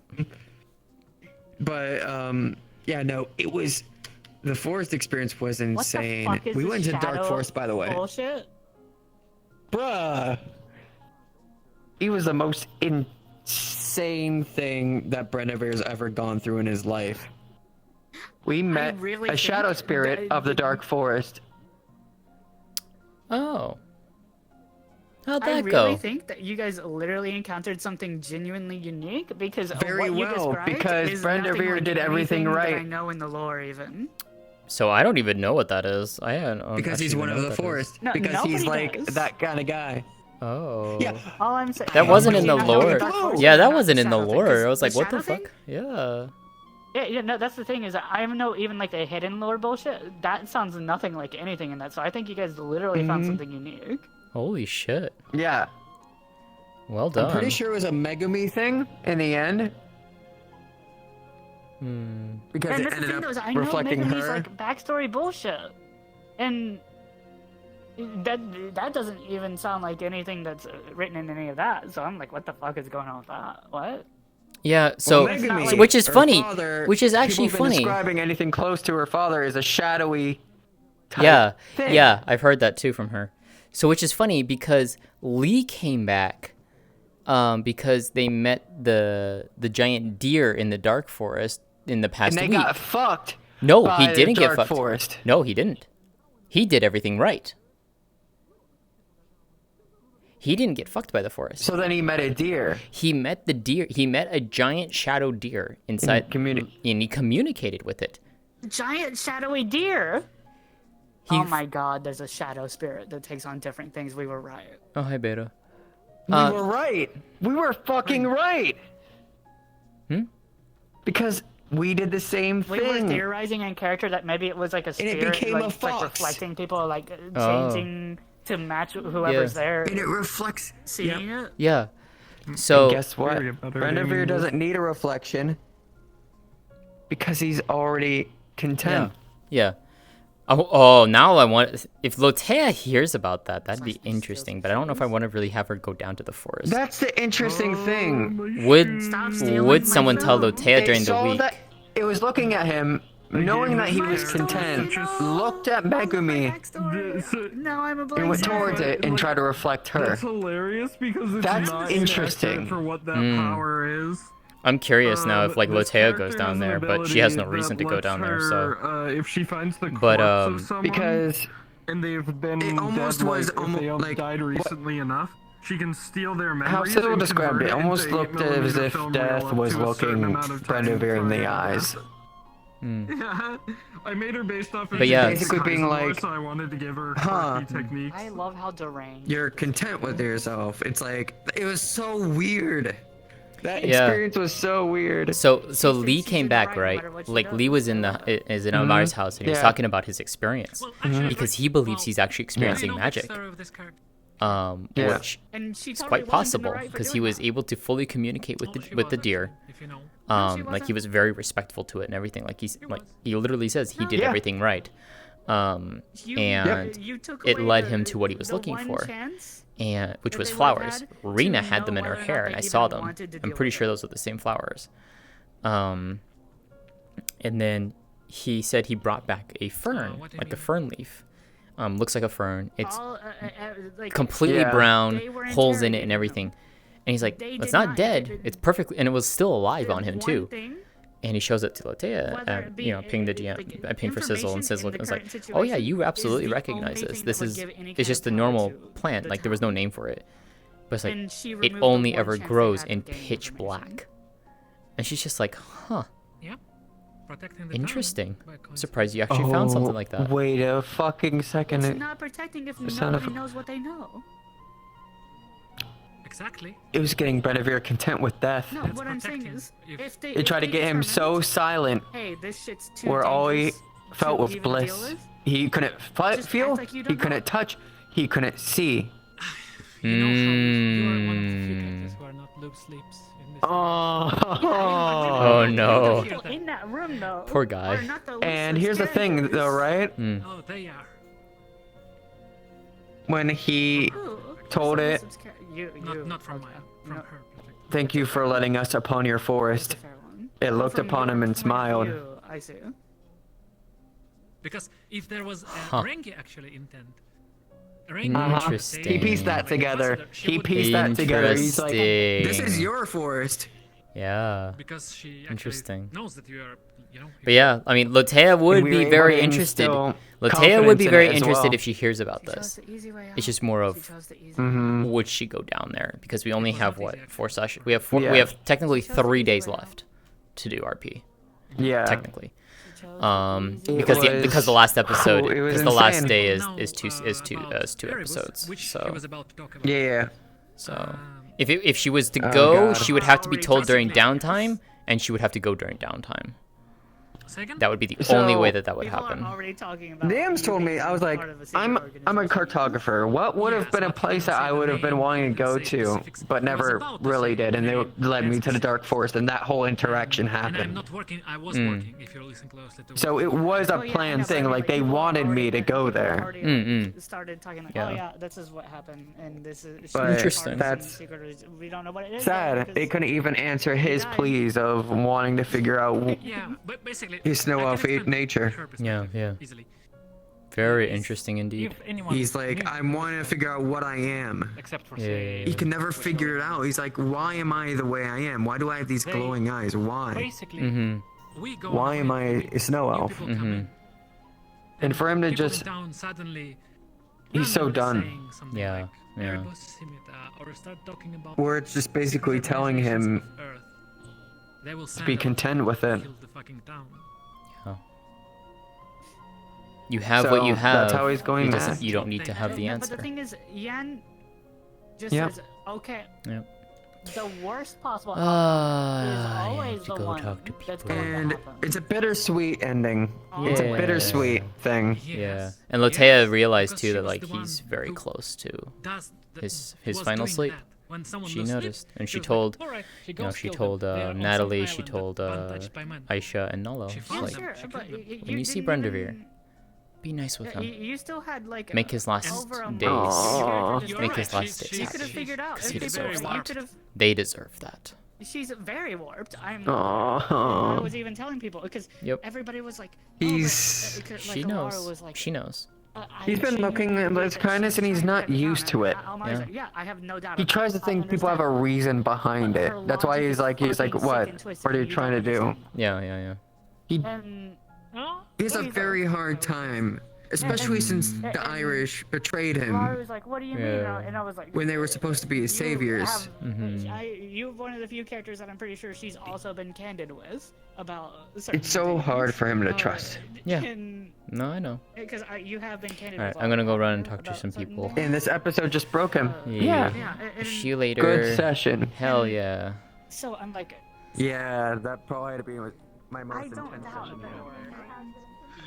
But yeah, no, it was the forest experience was insane. What the fuck is We this went to Dark shadow Forest, by the way. Bullshit. Bruh. He was the most insane insane thing that Brennevir's ever gone through in his life. We met really a shadow think spirit of the dark forest. Oh. How'd I that really go? think that you guys literally encountered something genuinely unique because Very what you well, described because is Brenda nothing Veer like did everything anything right. That I know in the lore, even. So I don't even know what that is. I don't Because he's actually one know of what the that is. forest. No, Because he's nobody like does. that kind of guy. Oh. Yeah. All I'm saying. That wasn't in the Not knowing lore. Dark Force Yeah, is that not wasn't in the shadow thing, lore. 'cause I was like, what the shadow thing? fuck? Yeah. Yeah, no, that's the thing is that I know even like the hidden lore bullshit. That sounds nothing like anything in that. So I think you guys literally found something unique. Holy shit. Yeah. Well done. I'm pretty sure it was a Megumi thing in the end. Because And it that's the ended thing, up though, is I know reflecting Megumi's her. like backstory bullshit, and that doesn't even sound like anything that's written in any of that. So I'm like, what the fuck is going on with that? What? Yeah, so, Well, Megumi, so which is her funny. father, Which is actually people have been funny. describing anything close to her father as a shadowy type Yeah, thing. yeah, I've heard that too from her. So which is funny because Lee came back because they met the giant deer in the dark forest in the past And they week. got fucked. No, by he the didn't get dark fucked. forest. No, he didn't. He did everything right. He didn't get fucked by the forest. So then he met a deer. He met the deer. He met a giant shadow deer inside, and he communicated with it. Giant shadowy deer. He Oh my god, there's a shadow spirit that takes on different things. We were right. Oh, hi, Beta. We were right. We were fucking right. Because we did the same We were thing. theorizing in character that maybe it was like a it spirit, became a like fox. reflecting people, like Oh. changing to match whoever's there. And it reflects. Seeing it. Yeah. So And guess what? Brenneveer doesn't need a reflection because he's already content. Yeah. Oh, now I want. If Lótëa hears about that, that'd be interesting. But I don't know if I want to really have her go down to the forest. That's the interesting thing. Would someone tell Lótëa during the saw week? that it was looking at him, knowing that he was content, looked at Megumi, Now I'm a and went towards it and tried to reflect her. That's hilarious because it's That's not interesting. for what that Mm. power is. I'm curious now if like This Lótëa goes character down has an there, but she has no ability reason that to go lets down there. So, her, if she finds the corpse but of someone, because and they've been it almost dead, was like, if almost they have like died recently enough, she can steal their memories. how Cyril and described convert it, almost into looked 8mm as if film death reel was up to a certain looking amount of time Brenneveer in the for it. eyes. Yeah, I made her based off of But yeah. Basically being Heisenberg, like, so I wanted to give her huh. quirky techniques. I love how deranged. You're content with yourself. It's like, it was so weird. That Yeah. experience was so weird. so Lee came back, right? Like Lee was in Amar's house, and he was Yeah. talking about his experience because he believes he's actually experiencing magic. Yeah. Which And she is totally quite wasn't in the possible right for because he doing was able to fully communicate with the deer. Like he was very respectful to it and everything. Like he literally says he did Yeah. everything right. And you took it away led the- him to what he was the looking one for, chance and which that was they would've flowers. had Rena to had them in know her whether or hair, not and they I saw even them. wanted to I'm deal pretty with sure those are the same flowers. And then he said he brought back a fern, like a fern leaf. Looks like a fern. It's like, completely Yeah. brown, they were holes in it and everything. And he's like, They it's did not not dead. have It's perfectly, and it was still alive on him one too. thing, And he shows it to Lótëa, whether and it be, you know, ping the GM, I ping for Sizzle, and information Sizzle in the was like, current "Oh yeah, situation you is absolutely the recognize only this. thing This that would is give any it's kind just of a power normal to plant. the Like there was no town." name for it, but it's like And she it removed the only one ever chance they grows had to in gain pitch black." And she's just like, "Huh, Yeah. Protecting the interesting. town by Surprised you actually found something Oh, like that." Wait a fucking second. It's not protecting if the sound nobody of- knows what they know. Exactly. It was getting Brenneveer content with death. No, what I'm saying is, if they It tried to if get they him so determined, silent, hey, this shit's too where all he dangerous felt to was even deal bliss. with, He couldn't just feel, act like you he don't couldn't touch, he couldn't see. You know how you are one of the few characters who are not loop sleeps in this. Oh no. people in that room though. Poor guy. are not the And lucid here's the thing, characters. though, right? Oh, they are. When he told So it, lucid char- Not from my, from her. "Thank you for letting us upon your forest," it looked From upon your him and point of smiled. view, I see. Because if there was Huh. Rengi actually intent, Rengi Interesting. He pieced that together. He pieced that together. He's like, "This is your forest. Yeah. Because she Interesting. actually knows that you are, you know. But yeah, I mean, Lótëa would we be were very able to interested. instill Lótëa would be confidence in very it as interested well. if she hears about this. It's just more of would she go down there? Because we only have what 4 sessions. We have we have technically 3 days left to do RP. Yeah. Technically. Because the last episode, because the last day is two episodes. So yeah. So if she was to go, she would have to be told during downtime, and she would have to go during downtime. That would be the only way that would happen. Dams told me, I was like, I'm a cartographer. What would have been a place that I would have been wanting to go to, but never really did, and they led me to the Dark Forest, and that whole interaction happened. I was working, if you're listening closely to So it was a planned thing, like they wanted me to go there. Started talking like, oh yeah, this is what happened, and this is But interesting. That's we don't know what it is. sad. They couldn't even answer his pleas of wanting to figure out but basically, his snow elf nature. Yeah. Very interesting indeed. He's like, I'm wanting to figure out what I am. Except for He can never figure it out. He's like, why am I the way I am? Why do I have these glowing eyes? Why? Basically, Why am I a snow elf? And for him to just, he's so done. Yeah. Where it's just basically telling him to be content with it. You have what you have. That's how he's going back. You don't need to have the But answer. the thing is, Yan just Yep. says, okay. Yep. The worst possible outcome is I always have to the go one talk to that's going to And happen. it's a bittersweet ending. It's a bittersweet thing. Yeah. And Lótëa realized too that like he's very close to his final sleep. She noticed, and she told, you know, she told Natalie, she told Aisha and Nolo. She's like, when you see Brendavir, be nice with him. You still had like Make his last days. Make his last days You could have happy. figured out. Because he deserves You that. could have. They deserve that. She's very warped. I Aww. was even telling people because everybody was like, She knows. She knows. He's been looking at his kindness and he's not used to it. Yeah, I have no doubt. He tries to think people have a reason behind it. That's why he's like, what? What are you trying to do? Yeah. He has a very hard time, especially since the Irish betrayed him I was like, what do you mean? And I was like, when they were supposed to be his saviors. You're one of the few characters that I'm pretty sure she's also been candid with about certain It's so hard for him to trust. Yeah. No, I know. Because you have been candid Alright, with I'm gonna go run and talk to some people. And this episode just broke him. Yeah. See you later. Good session. Hell yeah. So I'm like, Yeah, that probably had to be my most I don't intense doubt session.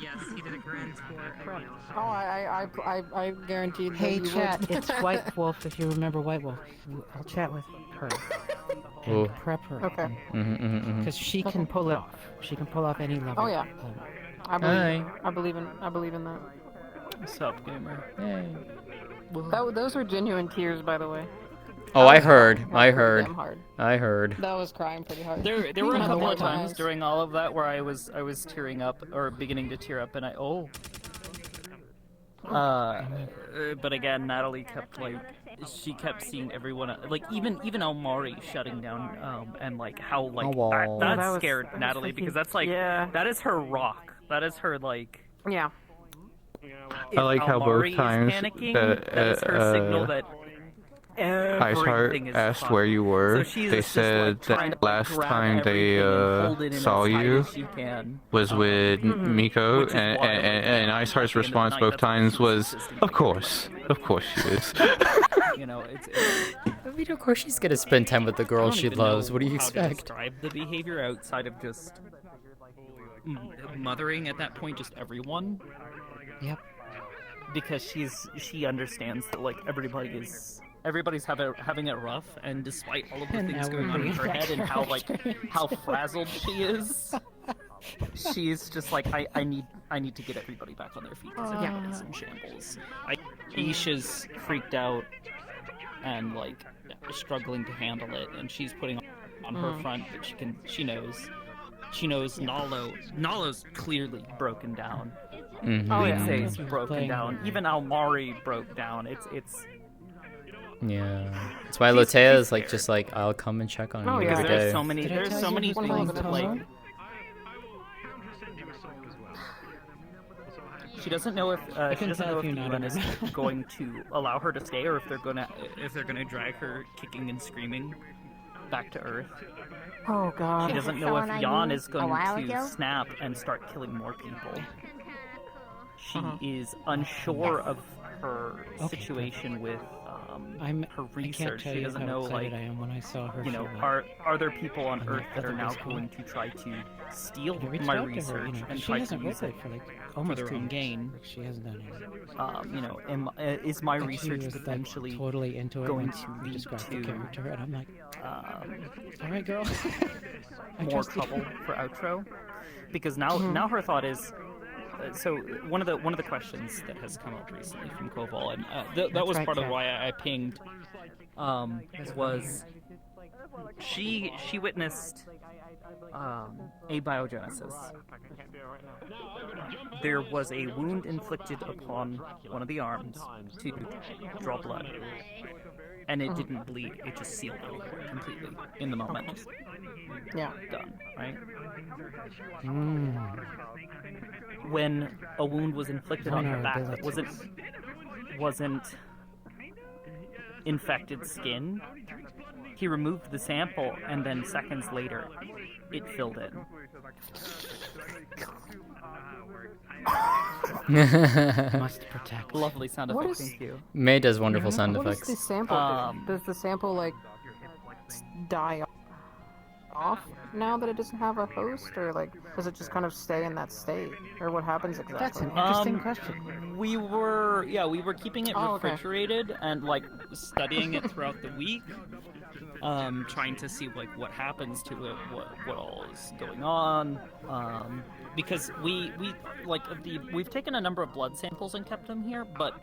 Yes, he did a grand score. Oh, I guaranteed. that Hey, you chat, would. it's White Wolf, if you remember White Wolf. I'll chat with her. Ooh. And prep her. Okay. Because she can pull it off. She can pull off any level. Oh yeah. I believe in that. What's up, gamer? Hey. Those were genuine tears, by the way. Oh, I heard. Damn hard. I heard. That was crying pretty hard. There were a On the couple of one times eyes. during all of that where I was tearing up or beginning to tear up, and but again, Natalie kept she kept seeing everyone like even Almari shutting down and like how like that scared Natalie because that's like that is her rock. That is her like yeah. I like how Almari both times is panicking, that is her signal that Iceheart asked where you were. They said that last time they saw you was with Miko, and Iceheart's response both times was, "Of course she is." You know, I mean, of course she's gonna spend time with the girl she loves. What do you expect? Describe the behavior outside of just mothering at that point, just everyone. Yep. Because she understands that like everybody's having it rough, and despite all of the things going on in her head and how how frazzled she is, she's just like I need to get everybody back on their feet because everybody's in shambles. Aisha's freaked out and like struggling to handle it, and she's putting on her front, but she knows Nalo's clearly broken down. Mm-hmm. Lindsay's broken down. Even Almari broke down. It's Yeah. That's why Lótëa is like just like I'll come and check on Oh, you yeah. every There's day. so many. There's so many things that like. She doesn't know if she doesn't know if the UN is going to allow her to stay or if they're gonna drag her kicking and screaming back to Earth. Oh God. She doesn't know if Jan is going to snap and start killing more people. She is unsure of her situation with her research. She doesn't know, like, I am when I saw her. you know, are there people on Earth that are now going to try to steal my research and try to use it for their own gain? She hasn't done it. You know, is my research potentially totally into it going when to you lead described the to character, and I'm like, all right, girl. more trouble for outro? Because now her thought is. So one of the questions that has come up recently from Koval, and that was part of why I pinged, was she witnessed abiogenesis. There was a wound inflicted upon one of the arms to draw blood, and it didn't bleed. It just sealed it completely in the moment. Yeah. Done. Right. When a wound was inflicted on her back that wasn't infected skin, he removed the sample, and then seconds later, it filled in. Must protect. Lovely sound What effect. is- Thank you. May does wonderful sound What effects. does the sample do? Does the sample like die off now that it doesn't have a host, or like does it just kind of stay in that state, or what happens exactly? That's an interesting question. We were keeping it Oh, okay. refrigerated and like studying it throughout the week, trying to see like what happens to it, what all is going on, because we've taken a number of blood samples and kept them here, but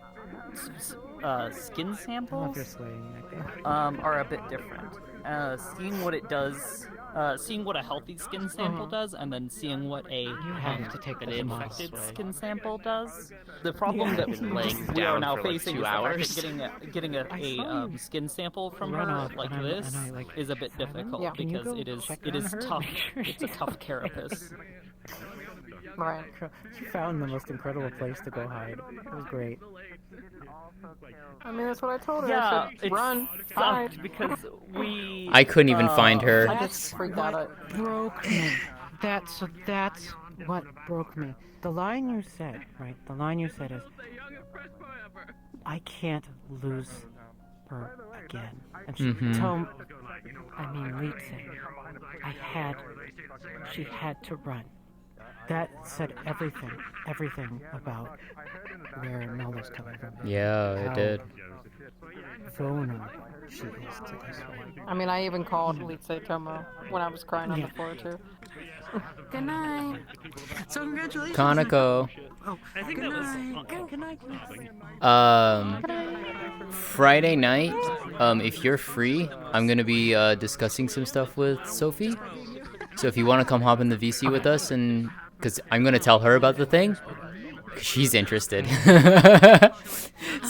skin samples Obviously, are a bit different. Seeing what it does. Seeing what a healthy skin sample does, and then seeing what an infected skin sample does. The problem that we are now facing is the fact that getting a skin sample from her like this is a bit difficult because it is tough. It's a tough carapace. Right. She found the most incredible place to go hide. It was great. I mean, that's what I told her. Yeah, I said, run, hide. Because we. I couldn't even find her. I just freaked out. Broke me. That's what broke me. The line you said, right? The line you said is, I can't lose her again. And she told, Leet said, she had to run. That said everything about where Nola's coming from. Yeah, it did. Vulnerable she is to this one. I mean, I even called Lite Tomo when I was crying on the floor too. Good night. So congratulations. Kanako. Oh, I think that was. Good night. Friday night, if you're free, I'm gonna be discussing some stuff with Sophie. So if you want to come hop in the VC with us, and because I'm gonna tell her about the thing, 'cause she's interested.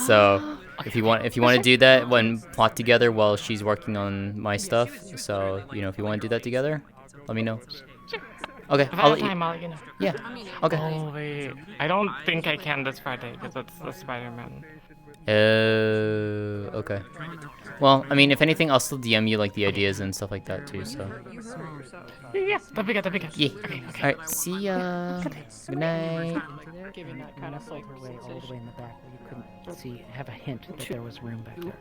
So if you want to do that, when plot together while she's working on my stuff. So if you want to do that together, let me know. Okay, I'll let you. I'll let you know. Yeah. Okay. Oh wait, I don't think I can this Friday because it's the Spider-Man. Okay. Well, I mean, if anything, I'll still DM you like the ideas and stuff like that too. So. Yeah, that'd be good. Yeah. Okay. All right. See ya. Good night. Giving that kind of like way all the way in the back where you couldn't have a hint that there was room back there.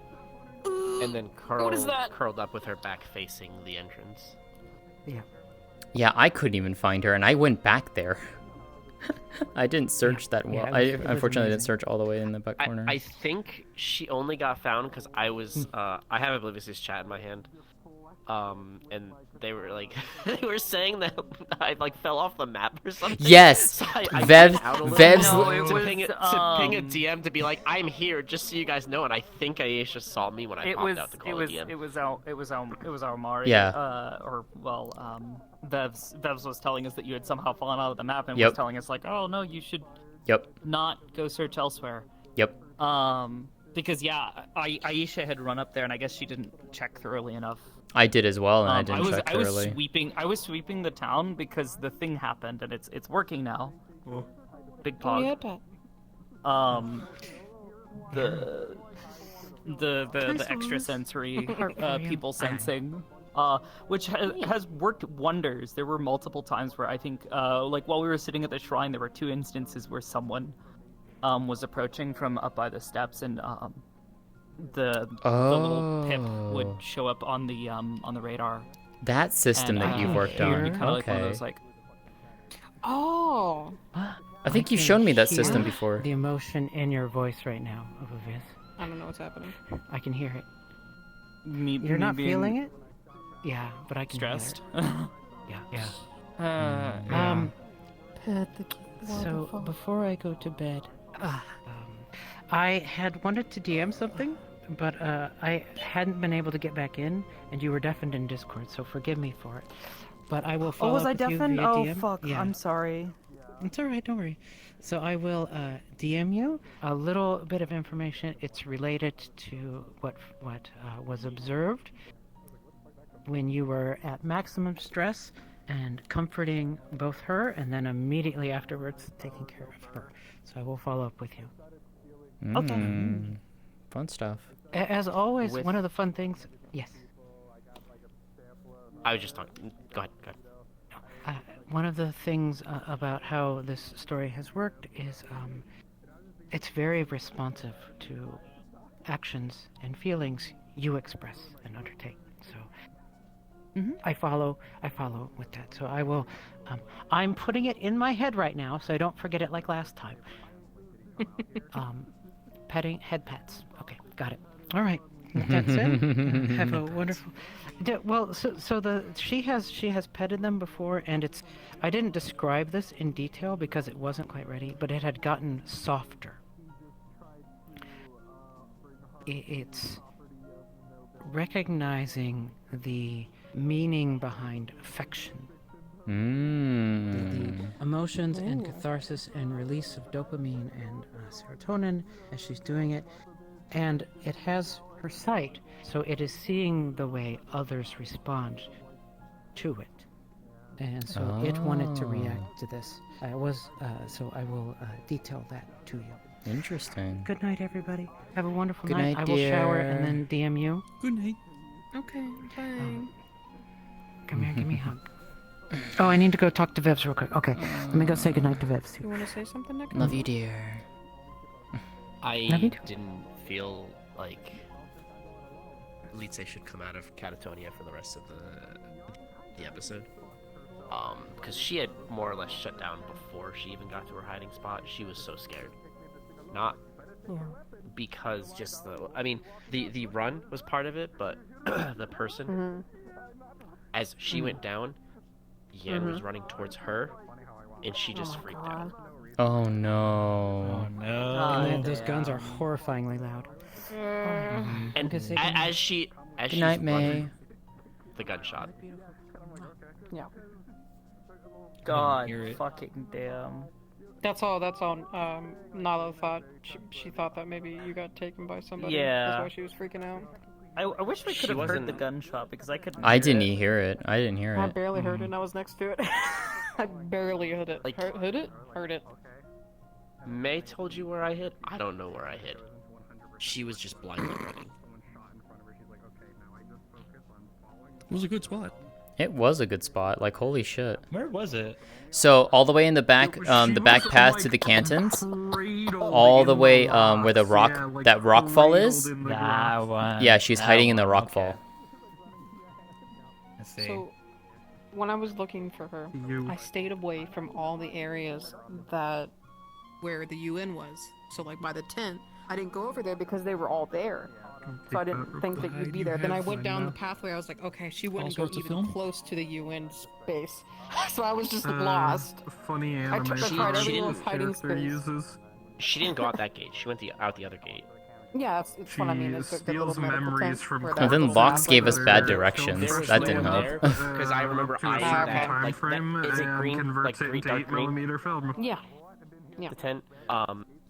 And then curled up with her back facing the entrance. Yeah. Yeah, I couldn't even find her, and I went back there. I didn't search that well. it was Unfortunately didn't amazing. search all the way in the back corner. I think she only got found because I was I have Oblivious's chat in my hand, and they were like they were saying that I like fell off the map or something. Yes, so I Vev's to ping a DM to be like, I'm here just so you guys know, and I think Aisha saw me when I popped out to call a DM. It was Mari. Yeah. Vevs was telling us that you had somehow fallen out of the map and Yep. was telling us like, oh no, you should Yep. not go search elsewhere. Yep. Because Aisha had run up there, and I guess she didn't check thoroughly enough. I did as well, and I didn't check thoroughly. I was sweeping the town because the thing happened, and it's working now. Cool. Big Oh, yeah, pog. that. The extrasensory people sensing, which has worked wonders. There were multiple times where I think, like while we were sitting at the shrine, there were 2 instances where someone was approaching from up by the steps, and the little pip would show up on the radar. That system that you've worked on. Kind of like one of those, like, Oh. I think you've shown me that system before. The emotion in your voice right now, Aviv. I don't know what's happening. I can hear it. You're not feeling it? Yeah, but I can stressed. Hear it. Yeah. So before I go to bed, I had wanted to DM something, but I hadn't been able to get back in, and you were deafened in Discord, so forgive me for it. But I will follow was up I with you deafened? via Oh DM. fuck! Yeah. I'm sorry. It's all right, don't worry. So I will DM you a little bit of information. It's related to what was observed when you were at maximum stress and comforting both her, and then immediately afterwards taking care of her. So I will follow up with you. Okay. Fun stuff. As always, one of the fun things. Yes. I was just talking. Go ahead. One of the things about how this story has worked is it's very responsive to actions and feelings you express and undertake. So I follow with that. So I will. I'm putting it in my head right now, so I don't forget it like last time. Petting head pets. Okay, got it. All right. That's it. Have a wonderful. Well, so she has petted them before, and I didn't describe this in detail because it wasn't quite ready, but it had gotten softer. It's recognizing the meaning behind affection. The emotions and catharsis and release of dopamine and serotonin as she's doing it, and it has her sight, so it is seeing the way others respond to it, and so it wanted to react to this. So I will detail that to you. Interesting. Good night, everybody. Have a wonderful Good night. night, I will shower dear. and then DM you. Good night. Okay, bye. Come here, give me a hug. Oh, I need to go talk to Vivs real quick. Okay, let me go say goodnight to Vivs. You want to say something, Nick? Love you, dear. I Love you too. didn't feel like Litze should come out of catatonia for the rest of the episode. Because she had more or less shut down before she even got to her hiding spot. She was so scared. Not because just the run was part of it, but the person, as she went down, Yan was running towards her, and she just freaked out. Oh no. Oh no. And those guns are horrifyingly loud. And as she Good night, was May. running, the gunshot. Yeah. God, fucking damn. That's all. Nala thought she thought that maybe you got taken by somebody. Yeah. That's why she was freaking out. I wish we She could have heard wasn't- the gunshot because I couldn't. I hear didn't it. hear it. I didn't hear I it. barely heard it, and I was next to it. I barely heard it. Heard it? Heard it. May told you where I hid. I don't know where I hid. She was just blindly running. It was a good spot. It was a good spot. Like, holy shit. Where was it? So all the way in the back, the back path to the cantons, all the way where the rock, that rock fall is. That one. Yeah, she's hiding in the rock fall. Let's see. So, when I was looking for her, I stayed away from all the areas where the UN was. So, like by the tent, I didn't go over there because they were all there. So I didn't think that you'd be there. Then I went down the pathway. I was like, okay, she wouldn't go even close to the UN space. So I was just lost. Funny I anime. tried every little didn't- hiding character space. uses. She didn't go out that gate. She went out the other gate. Yeah, it's what I mean. It's like the little steals medical memories tent from where And that then was Lox at. gave us bad There directions. was That no didn't one help. there because I remember to a I certain that time like frame that, is it and green, like converts it green, into dark green? 8mm film. Yeah. Yeah. The tent.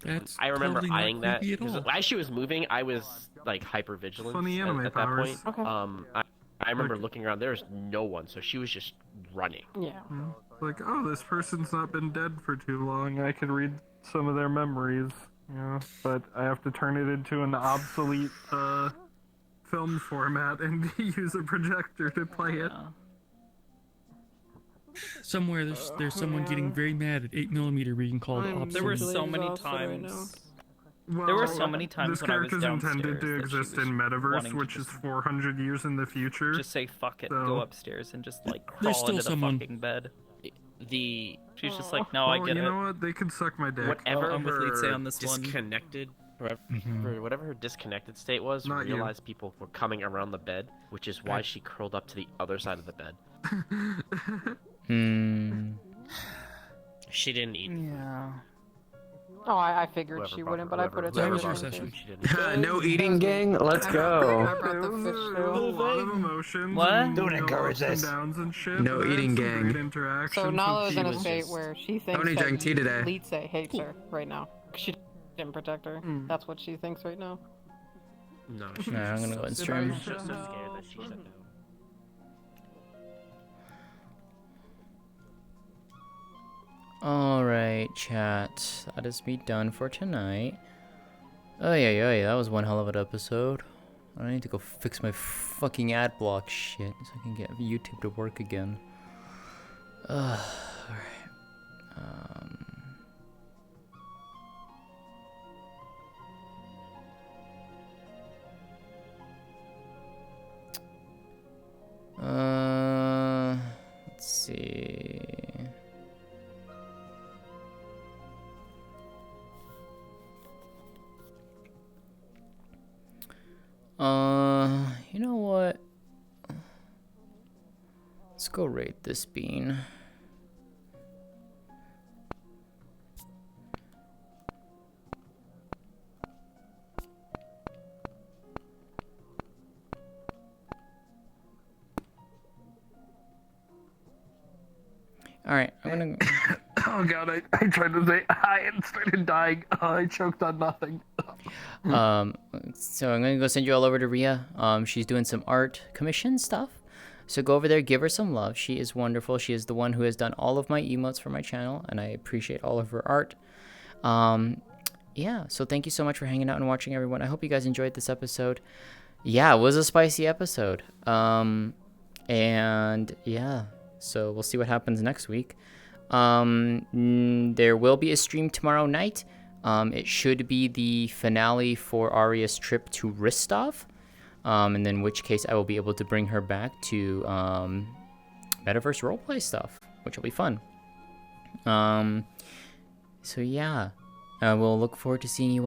That's I remember totally not eyeing that creepy at 'cause all. as she was moving, I was like hyper vigilant Funny anime at that powers. point. I remember looking around. There was no one, so she was just running. Yeah. Like, oh, this person's not been dead for too long. I could read some of their memories, you know, but I have to turn it into an obsolete film format and use a projector to play it. Somewhere there's someone getting very mad at 8mm being called I'm obsolete. There were so mentally many exhausted right now. times. Well, There were so many times this when I was character's downstairs intended to that she exist was in Metaverse, wanting to which is just 400 years in the future. Just say fuck it, So- go upstairs and just like There's crawl still into someone- the fucking bed. She's just like, no, I get you it. know what? They can suck my dick. Whatever I'm with Litsay her on this one. disconnected, whatever her disconnected state was, Not you. realized people were coming around the bed, which is why she curled up to the other side of the bed. She didn't eat. Yeah. Oh, I figured Whoever she brought wouldn't, her- but I put it whoever to brought her. her food, she didn't. No eating, gang. Let's I go. brought the fish A too. lot of emotions. What? And, Don't you know, encourage ups and this. downs and shit. No but I had eating, some gang. great interactions So with Nala's in a people. state where she thinks Only that drank tea today. Litsay hates her right now. She didn't protect her. That's what she thinks right now. No, I'm gonna go and stream. She's just so scared that she shut down. Alright, chat. That is me done for tonight. Oh yeah, that was one hell of an episode. I need to go fix my fucking ad block shit so I can get YouTube to work again. Alright. Let's see. You know what? Let's go rate this bean. Alright, I'm gonna... Oh god, I tried to say hi and started dying. I choked on nothing. So I'm gonna go send you all over to Rhea. She's doing some art commission stuff. So go over there, give her some love. She is wonderful. She is the one who has done all of my emotes for my channel, and I appreciate all of her art. Yeah, so thank you so much for hanging out and watching, everyone. I hope you guys enjoyed this episode. Yeah, it was a spicy episode. And yeah, so we'll see what happens next week. There will be a stream tomorrow night. It should be the finale for Arya's trip to Ristov. And then in which case I will be able to bring her back to Metaverse roleplay stuff, which will be fun. So yeah, we'll look forward to seeing you